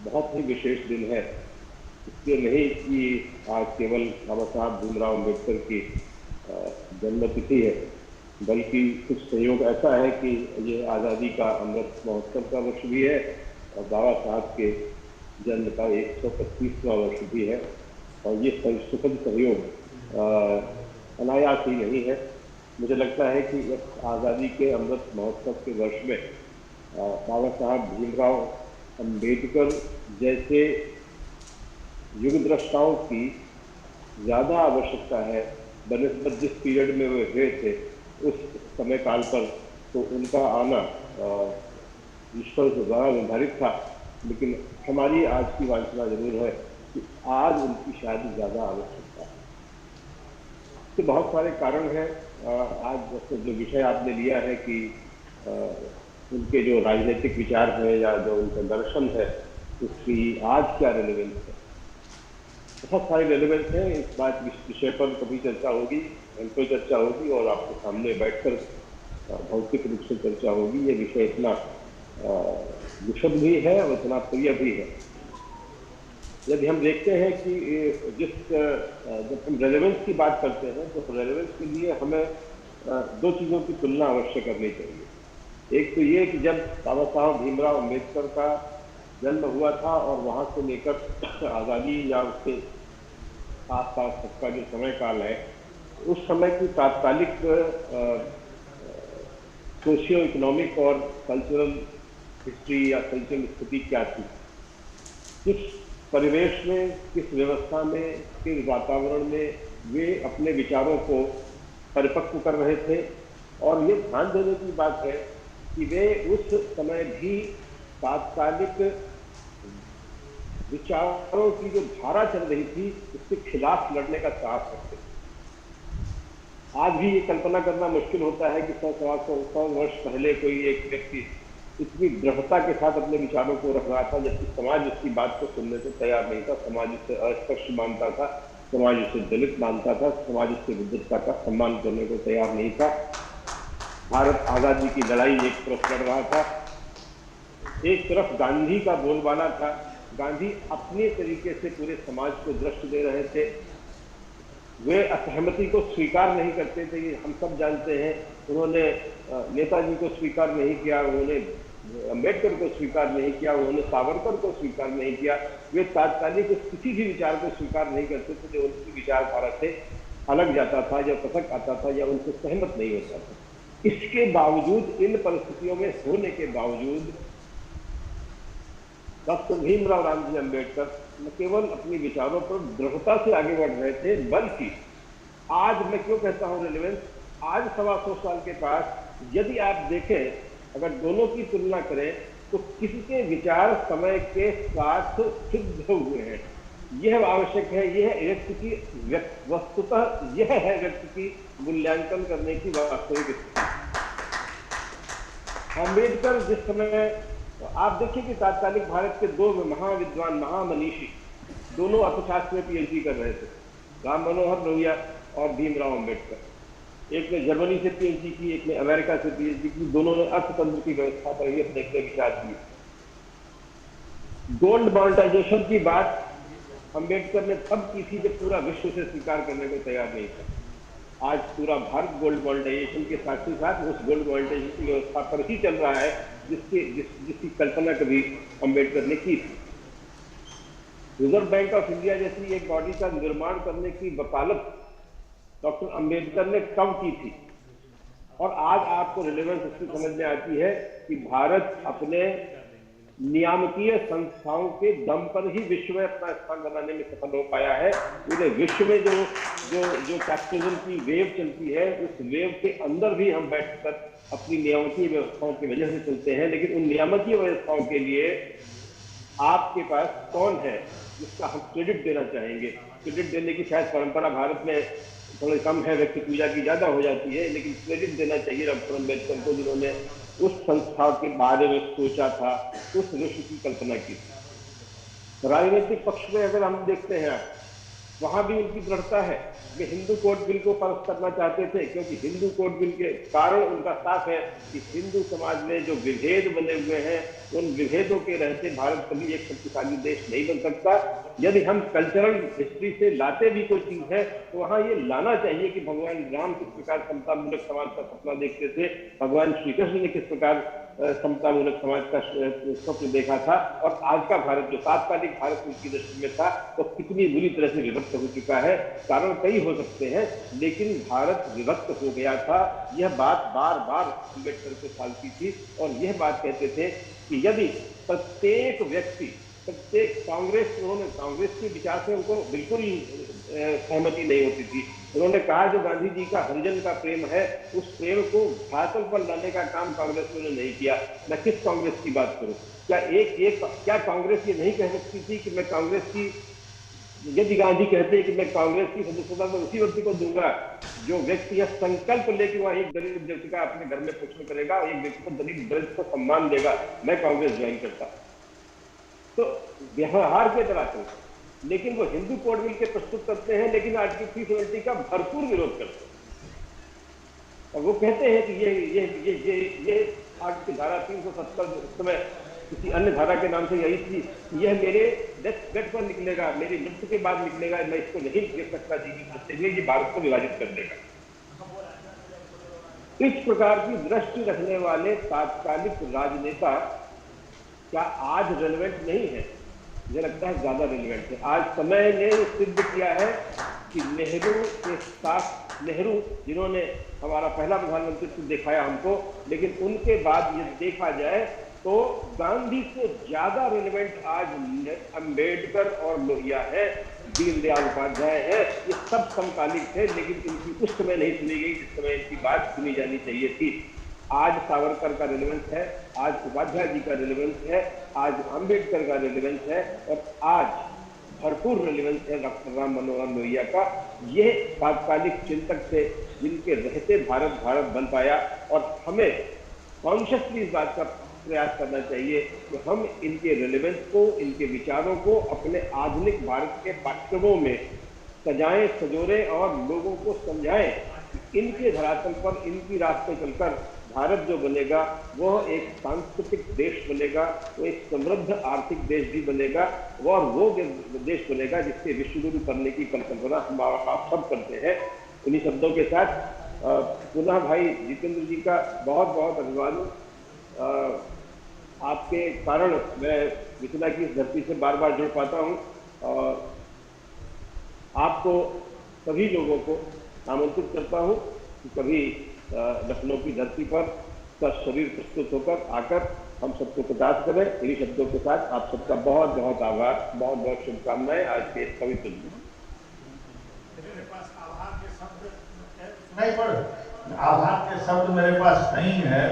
बहुत ही विशेष दिन है, इसलिए नहीं कि आज केवल बाबा साहब भीमराव अम्बेडकर की जन्मतिथि है, बल्कि कुछ संयोग ऐसा है कि ये आज़ादी का अमृत महोत्सव का वर्ष भी है और बाबा साहब के जन्म का 125वां वर्ष भी है। और ये सुखद सहयोग अनायास ही नहीं है। मुझे लगता है कि इस आज़ादी के अमृत महोत्सव के वर्ष में बाबा साहब भीमराव अम्बेडकर जैसे युग द्रष्टाओं की ज़्यादा आवश्यकता है बनिस्बत जिस पीरियड में वे हुए थे उस समय काल पर, तो उनका आना ईश्वर से द्वारा निर्धारित था, लेकिन हमारी आज की वांछना जरूर है कि आज उनकी शादी ज़्यादा आवश्यकता है। तो बहुत सारे कारण हैं। आज जो विषय आपने लिया है कि उनके जो राजनीतिक विचार है या जो उनका दर्शन है उसकी आज क्या रेलेवेंस है, बहुत सारे रेलेवेंस हैं। इस बात विषय पर कभी चर्चा होगी, उनको चर्चा होगी और आपके सामने बैठकर भौतिक रूप से चर्चा होगी। ये विषय इतना विशद भी है और इतना प्रिय भी है। यदि हम देखते हैं कि जब हम रेलेवेंस की बात करते हैं तो रेलेवेंस के लिए हमें दो चीज़ों की तुलना अवश्य करनी चाहिए। एक तो ये कि जब बाबा साहब भीमराव अम्बेडकर का जन्म हुआ था और वहाँ से लेकर आज़ादी या उसके आस-पास तक का जो समय काल है, उस समय की तात्कालिक सोशियो इकोनॉमिक और कल्चरल हिस्ट्री या कल्चरल स्थिति क्या थी, किस परिवेश में, किस व्यवस्था में, किस वातावरण में वे अपने विचारों को परिपक्व कर रहे थे। और ये ध्यान देने की बात है कि वे उस समय भी तात्कालिक विचारों की जो धारा चल रही थी उसके खिलाफ लड़ने का साहस करते थे। आज भी ये कल्पना करना मुश्किल होता है कि 100 वर्ष पहले कोई एक व्यक्ति इतनी दृढ़ता के साथ अपने विचारों को रख रहा था, जबकि समाज उसकी बात को सुनने से तैयार नहीं था। समाज उससे अस्पष्ट मानता था, समाज उसे दलित मानता था, समाज उसकी विद्वत्ता का सम्मान करने को तैयार नहीं था। भारत आज़ादी की लड़ाई एक तरफ लड़ रहा था, एक तरफ गांधी का बोलबाला था। गांधी अपने तरीके से पूरे समाज को दृष्टि दे रहे थे। वे असहमति को स्वीकार नहीं करते थे, ये हम सब जानते हैं। उन्होंने नेताजी को स्वीकार नहीं किया, उन्होंने अम्बेडकर को स्वीकार नहीं किया, उन्होंने सावरकर को स्वीकार नहीं किया। वे तात्कालिक किसी भी विचार को स्वीकार नहीं करते थे जो उनकी विचारधारा से अलग जाता था या पसंद आता था या उनसे सहमत नहीं होता था। इसके बावजूद, इन परिस्थितियों में होने के बावजूद डॉक्टर भीमराव रामजी अम्बेडकर न केवल अपने विचारों पर दृढ़ता से आगे बढ़ रहे थे, बल्कि आज मैं क्यों कहता हूँ रेलेवेंस, आज 125 साल के पास यदि आप देखें, अगर दोनों की तुलना करें तो किसके विचार समय के साथ सिद्ध हुए हैं, यह आवश्यक है। यह व्यक्ति की वस्तुतः यह है व्यक्ति की मूल्यांकन करने की वास्तविक स्थिति। अम्बेडकर जिस समय, आप देखिए कि तात्कालिक भारत के दो महाविद्वान, महामनीषी, दोनों अर्थशास्त्र में पीएचडी कर रहे थे, राम मनोहर लोहिया और भीमराव अम्बेडकर। एक ने जर्मनी से पीएचडी की, एक ने अमेरिका से पीएचडी की। दोनों ने अर्थतंत्र की व्यवस्था पर ही अपने विचार दिए। गोल्ड मॉनेटाइजेशन की बात अम्बेडकर ने तब की थी जब पूरा विश्व से स्वीकार करने को तैयार नहीं था। आज पूरा भारत गोल्ड मॉनेटाइजेशन के साथ ही साथ उस गोल्ड मॉनेटाइजेशन की व्यवस्था पर ही चल रहा है जिसकी कल्पना कभी अम्बेडकर ने की थी। रिजर्व बैंक ऑफ इंडिया जैसी एक बॉडी का निर्माण करने की वकालत डॉक्टर अम्बेडकर ने कब की थी, और आज आपको रिलेवेंस इसकी समझ में आती है कि भारत अपने नियामकीय संस्थाओं के दम पर ही विश्व में अपना स्थान बनाने में सफल हो पाया है। पूरे विश्व में जो कैपिटलिज्म की वेव चलती है, उस वेव के अंदर भी हम बैठकर अपनी नियामकीय व्यवस्थाओं की वजह से चलते हैं। लेकिन उन नियामकीय व्यवस्थाओं के लिए आपके पास कौन है जिसका हम क्रेडिट देना चाहेंगे? क्रेडिट देने की शायद परंपरा भारत में थोड़ी कम है, व्यक्ति पूजा की ज्यादा हो जाती है, लेकिन क्रेडिट देना चाहिए डॉक्टर अम्बेडकर को, जिन्होंने उस संस्था के बारे में सोचा था, उस विश्व की कल्पना की। राजनीतिक पक्ष में अगर हम देखते हैं, वहां भी उनकी दृढ़ता है। वे हिंदू कोड बिल को पास करना चाहते थे, क्योंकि हिंदू कोड बिल के कारण उनका साफ है कि हिंदू समाज में जो विभेद बने हुए हैं, उन विभेदों के रहते भारत कभी एक शक्तिशाली देश नहीं बन सकता। यदि हम कल्चरल हिस्ट्री से लाते भी कोई चीज है तो वहां ये लाना चाहिए कि भगवान राम किस प्रकार समतामूलक समाज का सपना देखते थे, भगवान श्री कृष्ण ने किस प्रकार समतामूलक समाज का स्वप्न देखा था, और आज का भारत जो तात्कालिक भारत उनकी दृष्टि में था तो कितनी बुरी तरह से विभक्त हो चुका है। कारण कई हो सकते हैं, लेकिन भारत विभक्त हो गया था। यह बात बार बार अम्बेडकर को सालती थी, और यह बात कहते थे कि यदि प्रत्येक व्यक्ति, प्रत्येक कांग्रेस के विचार से उनको बिल्कुल सहमति नहीं होती थी, उन्होंने कहा जो गांधी जी का हरिजन का प्रेम है, उस प्रेम को भाषण पर लाने का काम कांग्रेस ने नहीं किया। मैं किस कांग्रेस की बात करूं? क्या कांग्रेस ये नहीं कह सकती थी कि मैं कांग्रेस की, यदि गांधी कहते हैं कि मैं कांग्रेस की सदस्यता तो उसी व्यक्ति को दूंगा जो व्यक्ति यह संकल्प लेके वहां एक दलित व्यक्ति का अपने घर में पोषण करेगा, एक व्यक्ति को दलित को सम्मान देगा, मैं कांग्रेस ज्वाइन करता। तो व्यवहार के तरह से, लेकिन वो हिंदू कोड मिल के प्रस्तुत करते हैं, लेकिन आर्टिकल 370 का भरपूर विरोध करते हैं। और वो कहते हैं कि ये आर्टिकल धारा 370 उस समय किसी अन्य धारा के नाम से यही थी, यह मेरे डेथ बेड पर निकलेगा, मेरी मृत्यु के बाद निकलेगा, मैं इसको नहीं दे सकता जीवित रहते हुए, ये भारत को विभाजित कर देगा। इस प्रकार की दृष्टि रखने वाले तात्कालिक राजनेता क्या आज रेलेवेंट नहीं है? मुझे लगता है ज्यादा रेलेवेंट है। आज समय ने सिद्ध किया है कि नेहरू के साथ, नेहरू जिन्होंने हमारा पहला प्रधानमंत्री दिखाया हमको, लेकिन उनके बाद ये देखा जाए तो गांधी से ज्यादा रेलेवेंट आज अंबेडकर और लोहिया है, दीनदयाल उपाध्याय है। ये सब समकालिक थे, लेकिन इनकी उस समय नहीं सुनी गई जिस समय इनकी बात सुनी जानी चाहिए थी। आज सावरकर का रेलेवेंस है, आज उपाध्याय जी का रेलेवेंस है, आज अंबेडकर का रेलेवेंस है, और आज भरपूर रेलेवेंस है डॉक्टर राम मनोहर लोहिया का। ये तात्कालिक चिंतक थे जिनके रहते भारत बन पाया, और हमें कॉन्शियसली इस बात का प्रयास करना चाहिए कि हम इनके रेलेवेंस को, इनके विचारों को अपने आधुनिक भारत के पाठ्यक्रमों में सजाएं, सजोरें और लोगों को समझाएं। इनके धरातल पर, इनकी रास्ते चलकर भारत जो बनेगा वह एक सांस्कृतिक देश बनेगा, वो एक समृद्ध आर्थिक देश भी बनेगा, और वो देश बनेगा जिससे विश्वगुरु करने की परिकल्पना हम आप सब करते हैं। इन्हीं शब्दों के साथ पुनः भाई जितेंद्र जी का बहुत बहुत अभिवादन। आपके कारण मैं मिथिला की इस धरती से बार बार जुड़ पाता हूँ, और आपको सभी लोगों को आमंत्रित करता हूँ कि कभी लखनऊ की धरती पर शरीर प्रस्तुत होकर आकर हम सबको प्रकाश करें। इन्हीं शब्दों के साथ आप सबका बहुत बहुत आभार, बहुत बहुत शुभकामनाएं आज के इस पवित्र दिन। आभार के शब्द मेरे पास नहीं है,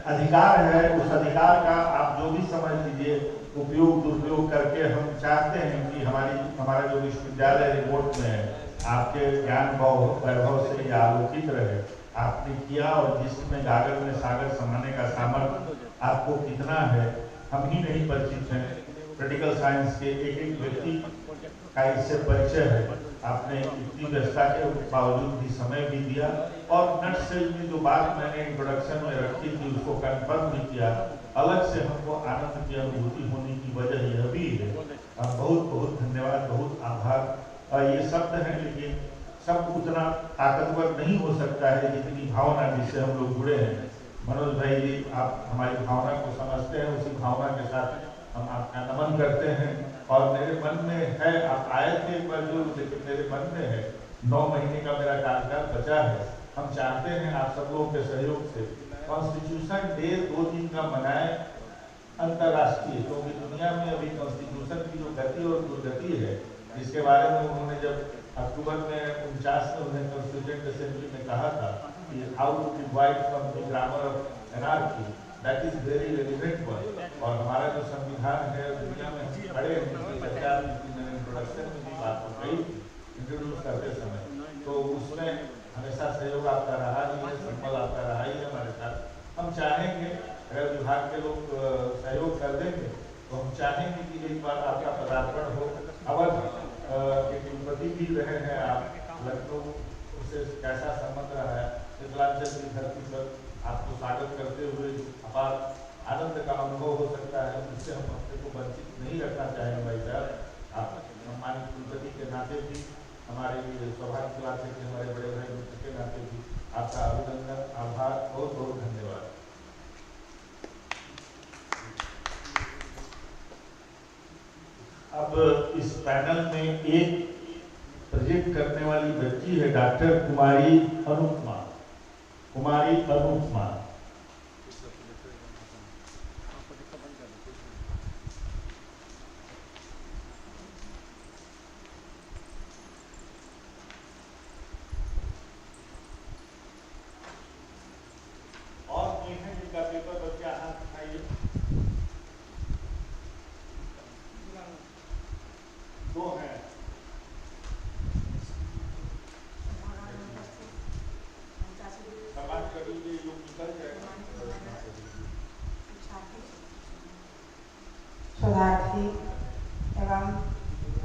अधिकार है। उस अधिकार का आप जो भी समझ लीजिए, उपयोग दुरुपयोग करके हम चाहते हैं कि हमारा जो विश्वविद्यालय रिपोर्ट में है, आपके ज्ञान वैभव से ये आलोकित रहे। आपने किया, और जिसमें गागर में सागर समाने का सामर्थ्य आपको कितना है, हम ही नहीं परिचित हैं। क्रिटिकल साइंस के एक एक व्यक्ति का इससे परिचय है। आपने इतनी व्यवस्था के बावजूद भी समय भी दिया, और नट सेल में जो बात मैंने इंट्रोडक्शन में रखी थी उसको कंफर्म भी किया। अलग से हमको आनंद की अनुभूति होने की वजह यह भी है। बहुत बहुत धन्यवाद, बहुत आभार। ये शब्द हैं, लेकिन शब्द उतना ताकतवर नहीं हो सकता है जितनी भावना जिससे हम लोग जुड़े हैं। मनोज भाई जी, आप हमारी भावना को समझते हैं, उसी भावना के साथ हम आपका नमन करते हैं। और मेरे मन में है, आप आए थे एक बार जो, लेकिन मेरे मन में है 9 महीने का मेरा कार्यकाल बचा है। हम चाहते हैं आप सब लोगों के सहयोग से कॉन्स्टिट्यूशन डे 2 दिन का मनाएं अंतर्राष्ट्रीय, क्योंकि दुनिया में अभी कॉन्स्टिट्यूशन की जो गति और दुर्गति है, जिसके बारे में उन्होंने जब अक्टूबर में 49 में उन्हें कॉन्स्टिट्यूएंट असेंबली में कहा था कि how to divide from the grammar of anarchy, that is very relevant one. और हमारा जो संविधान है दुनिया में खड़े हैं, इंट्रोडक्शन में भी बात हो गई इंट्रोड्यूस करते समय, तो उसमें हमेशा सहयोग आपका रहा ही है, संबल आपका रहा ही है हमारे साथ। हम चाहेंगे, अगर विभाग के लोग सहयोग कर देंगे तो हम चाहेंगे कि एक बार आपका पदार्पण हो। अवध के कुलपति भी रहे हैं आप, लखनऊ से कैसा संबंध रहा है, मिथिलांचल की धरती पर आपको स्वागत करते हुए अपार आनंद का अनुभव हो सकता है, उससे हम अपने को वंचित नहीं रखना चाहेंगे। भाई साहब, आप सम्मानित कुलपति के नाते भी, हमारे सौभाग्य की बात है कि हमारे बड़े भाई मित्र के नाते भी आपका अभिनंदन, आभार, बहुत बहुत धन्यवाद। अब इस पैनल में एक प्रोजेक्ट करने वाली बच्ची है, डॉक्टर कुमारी अनुपमा। शोधार्थी एवं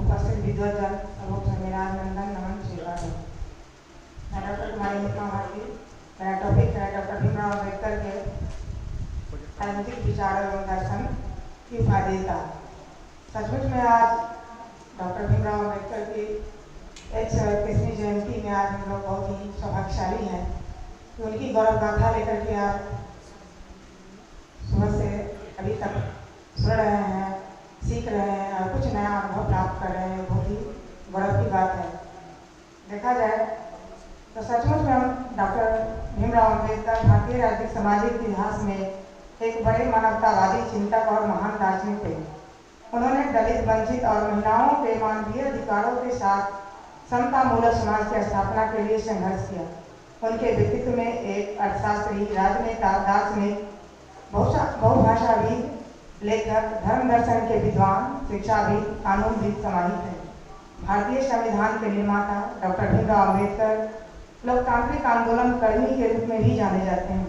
उपस्थित विद्वजन सबों से मेरा अभिनंदन नमन स्वीकार है। मैं डॉक्टर कुमारी मित्रा भारती, मेरा टॉपिक है डॉक्टर भीमराव अम्बेडकर के राजनीतिक विचार एवं दर्शन की उपादेयता। सचमुच में आज डॉक्टर भीमराव अम्बेडकर की 131वीं जयंती में आज हम लोग बहुत ही सौभाग्यशाली हैं कि उनकी गौरव गाथा लेकर के आज सुबह से अभी तक सुन रहे हैं, सीख रहे हैं और कुछ नया अनुभव प्राप्त कर रहे हैं। बहुत ही गौरव की बात है। देखा जाए तो सचमुच में डॉक्टर भीमराव अम्बेडकर भारतीय राजनीतिक सामाजिक इतिहास में एक बड़े मानवतावादी चिंतक और महान दार्शनिक थे। उन्होंने दलित, वंचित और महिलाओं के मानवीय अधिकारों के साथ समता मूलक समाज की स्थापना के लिए संघर्ष किया। उनके व्यक्तित्व में एक अर्थशास्त्री, राजनेता, दार्शनिक, बहुभाषाविद, लेखक, धर्म दर्शन के विद्वान, शिक्षाविद, कानूनविद समाहित है। भारतीय संविधान के निर्माता डॉक्टर भीमराव अम्बेडकर लोकतांत्रिक आंदोलन कर्मी के रूप में भी जाने जाते हैं।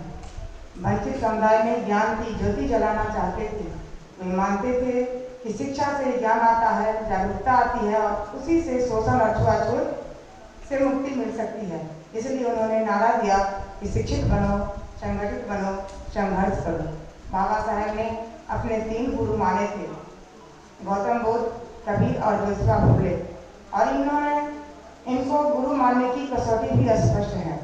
वंचित समुदाय में ज्ञान की ज्योति जलाना चाहते थे। वे मानते थे कि शिक्षा से ज्ञान आता है, जागरूकता आती है और उसी से शोषण और छुआछूत से मुक्ति मिल सकती है। इसलिए उन्होंने नारा दिया कि शिक्षित बनो, संगठित बनो, संघर्ष करो। बाबा साहेब ने अपने 3 गुरु माने थे, गौतम बुद्ध, कबीर और जोशवा फुले, और इनको गुरु मानने की कसौटी भी स्पष्ट है।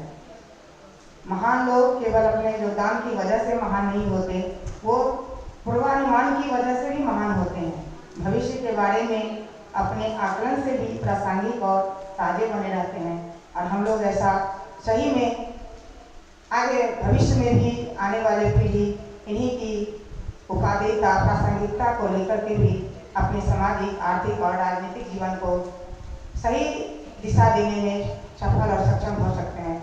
महान लोग केवल अपने योगदान की वजह से महान नहीं होते, वो पूर्वानुमान की वजह से भी महान होते हैं। भविष्य के बारे में अपने आकलन से भी प्रासंगिक और ताजे बने रहते हैं। और हम लोग ऐसा सही में आगे भविष्य में भी आने वाले पीढ़ी इन्हीं की उपादेयता, प्रासंगिकता को लेकर के भी अपने सामाजिक, आर्थिक और राजनीतिक जीवन को सही दिशा देने में सफल और सक्षम हो सकते हैं।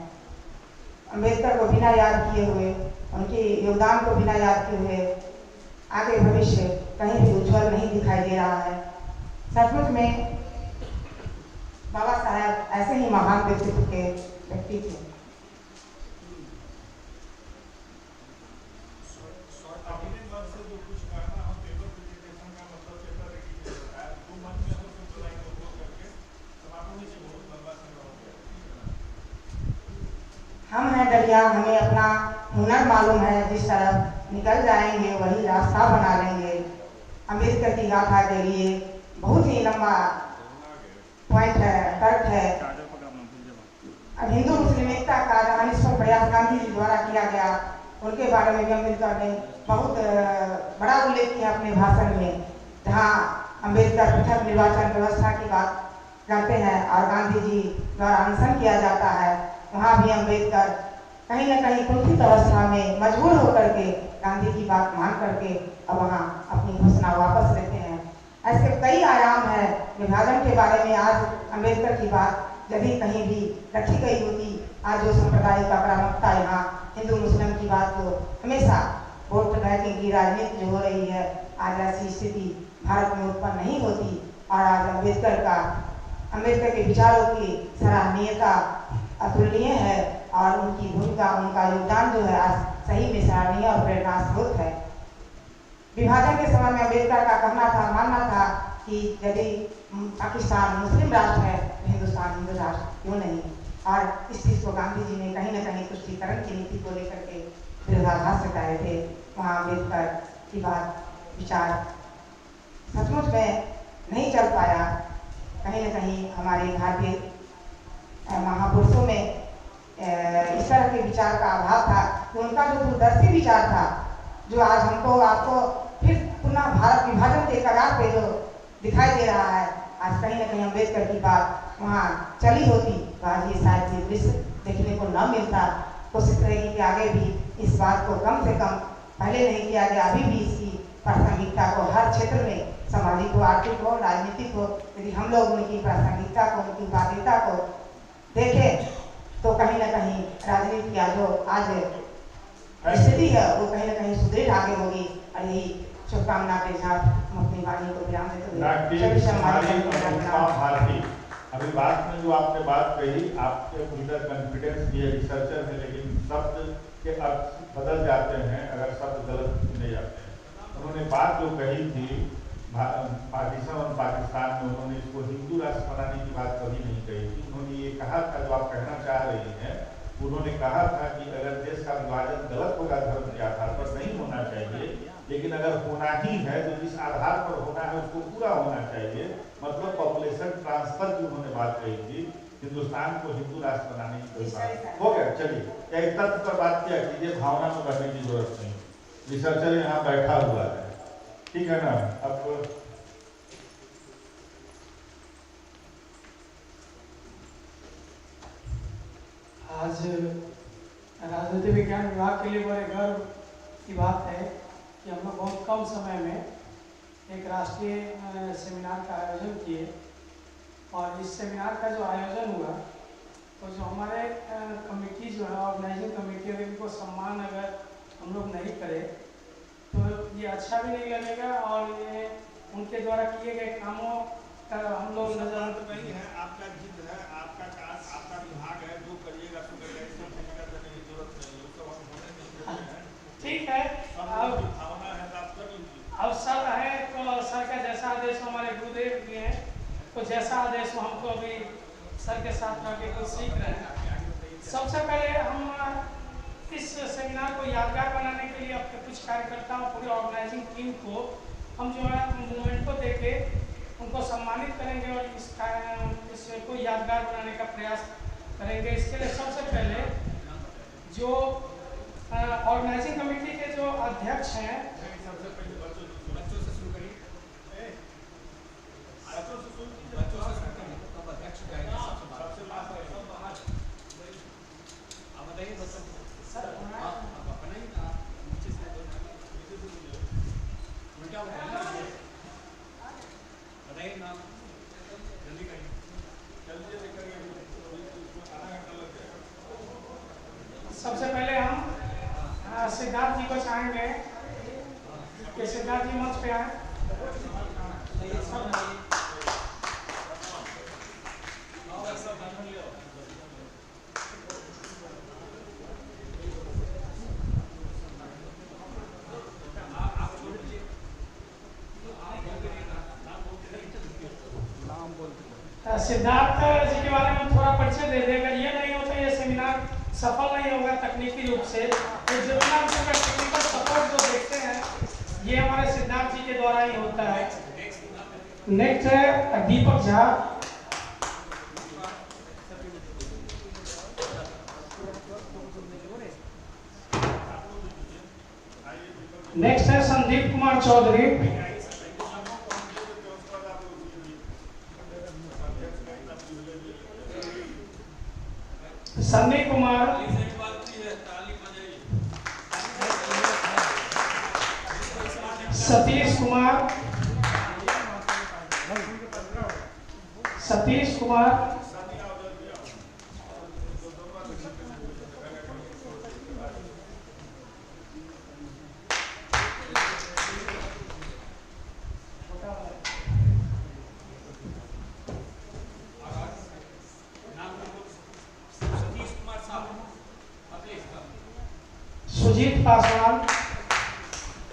अम्बेडकर को बिना याद किए हुए, उनके योगदान को बिना याद किए हुए आगे भविष्य कहीं भी उज्जवल नहीं दिखाई दे रहा है। सचमुच में बाबा साहब ऐसे ही महान व्यक्तित्व के व्यक्ति थे। हम हैं डरिया, हमें अपना हुनर मालूम है, जिस तरफ निकल जाएंगे वही रास्ता बना लेंगे। अम्बेडकर की गाथा के लिए बहुत ही लंबा पॉइंट है, तर्क है। अब हिंदू मुस्लिम एकता का जहाँ इस पर प्रयास गांधी जी द्वारा किया गया, उनके बारे में भी अम्बेडकर ने बहुत बड़ा उल्लेख किया अपने भाषण में, जहाँ अम्बेडकर पृथक निर्वाचन व्यवस्था की बात करते हैं और गांधी जी द्वारा अनशन किया जाता है। वहाँ भी अम्बेडकर कहीं न कहीं कुंठित अवस्था में मजबूर होकर के गांधी की बात मान करके अब वहाँ अपनी घोषणा वापस लेते हैं। ऐसे कई आयाम है विभाजन के बारे में। आज अम्बेडकर की बात यदि कहीं भी रखी गई होती, आज जो सांप्रदायिक आक्रामकता यहाँ हिंदू मुस्लिम की बात को हमेशा वोट बैंकिंग की राजनीति जो हो रही है, आज ऐसी स्थिति भारत में उत्पन्न नहीं होती। और आज अम्बेडकर के विचारों की सराहनीयता अतुलनीय है और उनकी भूमिका, उनका योगदान जो है आज सही में सराहनीय और प्रेरणा स्रोत है। विभाजन के समय में अम्बेडकर का कहना था, मानना था कि यदि पाकिस्तान मुस्लिम राष्ट्र है तो हिंदुस्तान हिंदू राष्ट्र क्यों नहीं। और इस चीज़ को गांधी जी ने कहीं न कहीं तुष्टीकरण की नीति को लेकर के विरोधाभास जताए थे। वहाँ अम्बेडकर की बात, विचार सचमुच में नहीं चल पाया। कहीं न कहीं हमारे भारतीय महापुरुषों में इस तरह के विचार का अभाव था कि उनका जो दूरदर्शी विचार था, जो आज हमको आपको फिर पुनः भारत विभाजन के कगार पे जो दिखाई दे रहा है, आज कहीं न कहीं अम्बेडकर की बात वहाँ चली होती तो आज ये शायद ये दृश्य देखने को न मिलता। कोशिश करेगी कि आगे भी इस बात को कम से कम पहले नहीं किया गया, अभी भी इसकी प्रासंगिकता को हर क्षेत्र में, सामाजिक हो, आर्थिक हो, राजनीतिक हो, यदि हम लोग उनकी प्रासंगिकता को, उनकी उपादेयता को देखें तो कहीं न कहीं राजनीति का जो आज स्थिति है वो कहीं न कहीं सुदृढ़ आगे होगी। और यही शुभकामना के साथ हम अपनी वाणी को विराम देते हुए अभी बात में जो आपने बात कही, आपके अंदर कॉन्फिडेंस भी है, रिसर्चर है, लेकिन शब्द के अर्थ बदल जाते हैं अगर शब्द गलत चुने जाते हैं। उन्होंने बात जो कही थी पाकिस्तान और पाकिस्तान में उन्होंने इसको हिंदू राष्ट्र बनाने की बात कभी नहीं कही थी। उन्होंने ये कहा था, जो आप कहना चाह रही हैं, उन्होंने कहा था कि अगर देश का विभाजन गलत होगा धर्म के आधार पर नहीं होना चाहिए, लेकिन अगर होना ही है तो जिस आधार पर होना है उसको पूरा होना चाहिए। मतलब पॉपुलेशन ट्रांसफर की उन्होंने बात कही थी, हिंदुस्तान को हिंदू राष्ट्र बनाने की कोई बात हो गया। चलिए एक तथ्य पर बात किया कीजिए, भावना में करने की जरूरत नहीं। रिसर्चर यहाँ बैठा हुआ है, ठीक है ना। अब आज राजनीति विज्ञान विभाग के लिए बड़े गर्व की बात है कि हम लोग बहुत कम समय में एक राष्ट्रीय सेमिनार का आयोजन किए, और इस सेमिनार का जो आयोजन हुआ तो जो हमारे कमेटी जो है ऑर्गेनाइजिंग कमेटी, अगर इनको सम्मान अगर हम लोग नहीं करें तो ये अच्छा भी नहीं लगेगा, और ये उनके द्वारा किए गए कामों का हम लोग नजर तो नहीं है। आपका जिद है, आपका काज, आपका विभाग है, जो करिएगा सो करिएगा, इसमें फिक्र करने की जरूरत नहीं है, तो हम होने नहीं देते हैं। ठीक है, अब भावना है तो आप कर लीजिए। अब सर है तो सर का जैसा आदेश हमारे गुरुदेव भी हैं, तो जैसा आदेश हमको अभी सर के साथ रह के कुछ सीख रहे हैं। सबसे पहले हम इस सेमिनार को यादगार बनाने के लिए अपने कुछ कार्यकर्ताओं, पूरी ऑर्गेनाइजिंग टीम को हम जो है मूवमेंट को देके उनको सम्मानित करेंगे और इसको यादगार बनाने का प्रयास करेंगे। इसके लिए सबसे पहले जो ऑर्गेनाइजिंग कमेटी के जो अध्यक्ष हैं, बच्चों से शुरू करिए, बताइए नाम, जल्दी करिए, जल्दी करिए, आधा घंटा लग जाएगा। सबसे पहले हम सिद्धार्थ जी को चाहेंगे कि सिद्धार्थ जी मंच पे आए। सिद्धार्थ जी के बारे में थोड़ा परिचय दे देगा। ये नहीं होता ये सेमिनार सफल नहीं होगा तकनीकी रूप से, तो जितना भी टेक्निकल सपोर्ट जो देखते हैं ये हमारे सिद्धार्थ जी के द्वारा ही होता है। नेक्स्ट है दीपक झा, नेक्स्ट है संदीप कुमार चौधरी, सन्नी कुमार, सतीश कुमार, सतीश कुमार, सुजीत पासवान।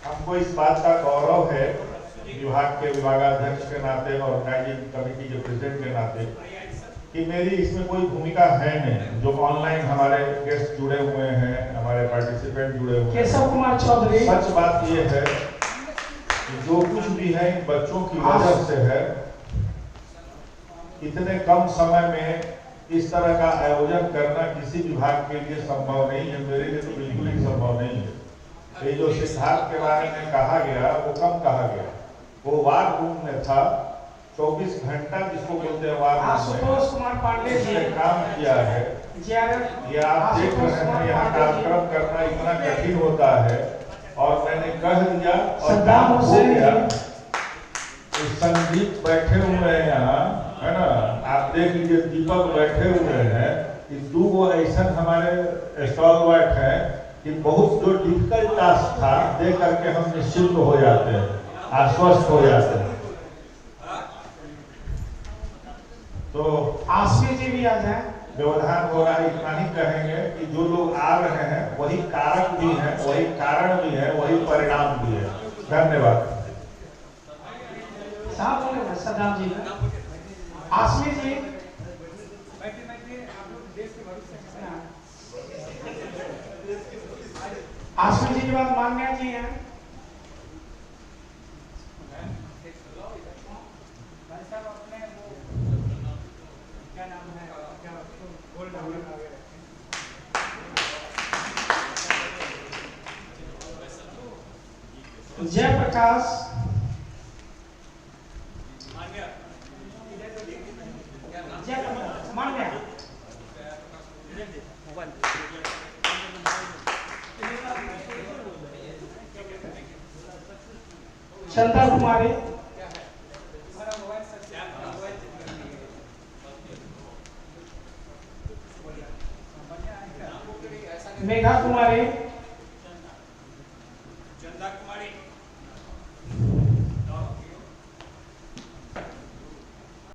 हमको इस बात का गौरव है विभाग के विभागाध्यक्ष के नाते और ऑर्गेनाइजिंग कमेटी के प्रेसिडेंट के नाते कि मेरी इसमें कोई भूमिका है नहीं। जो ऑनलाइन हमारे गेस्ट जुड़े हुए हैं, हमारे पार्टिसिपेंट जुड़े हुए हैं, केशव कुमार चौधरी। सच बात ये है कि जो कुछ भी है इन बच्चों की वजह से है। इतने कम समय में इस तरह का आयोजन करना किसी विभाग के लिए संभव नहीं है, मेरे लिए तो बिल्कुल ही संभव नहीं है। ये जो सिद्धार्थ के बारे में कहा गया वो कम कहा गया, वो वार रूम में था, 24 घंटा जिसको बोलते हैं वार रूम में उसने काम किया है। ये आप देख रहे हैं यहाँ कार्यक्रम करना इतना कठिन होता है, और मैंने कह दिया और काम हो गया। संदीप बैठे हुए हैं यहाँ, है ना, आप देख लीजिए दीपक बैठे हुए हैं, कि दो वो ऐसा हमारे स्टॉलवर्ट हैं कि बहुत जो डिफिकल्ट टास्क था देख करके हम निश्चिंत हो जाते हैं, आश्वस्त हो जाते हैं। तो आसमी जी भी आ जाए। व्यवधान हो रहा है, इतना ही कहेंगे कि जो लोग आ रहे हैं वही कारक भी है, वही कारण भी है, वही परिणाम भी है। धन्यवाद। साहब बोले सदाम जी, आसमी जी, आसमी जी के बाद मान्या जी हैं। भाई साहब अपने वो क्या नाम है, क्या गोल्ड जयप्रकाश मान्या, चंदा कुमारी, मेघा कुमारी,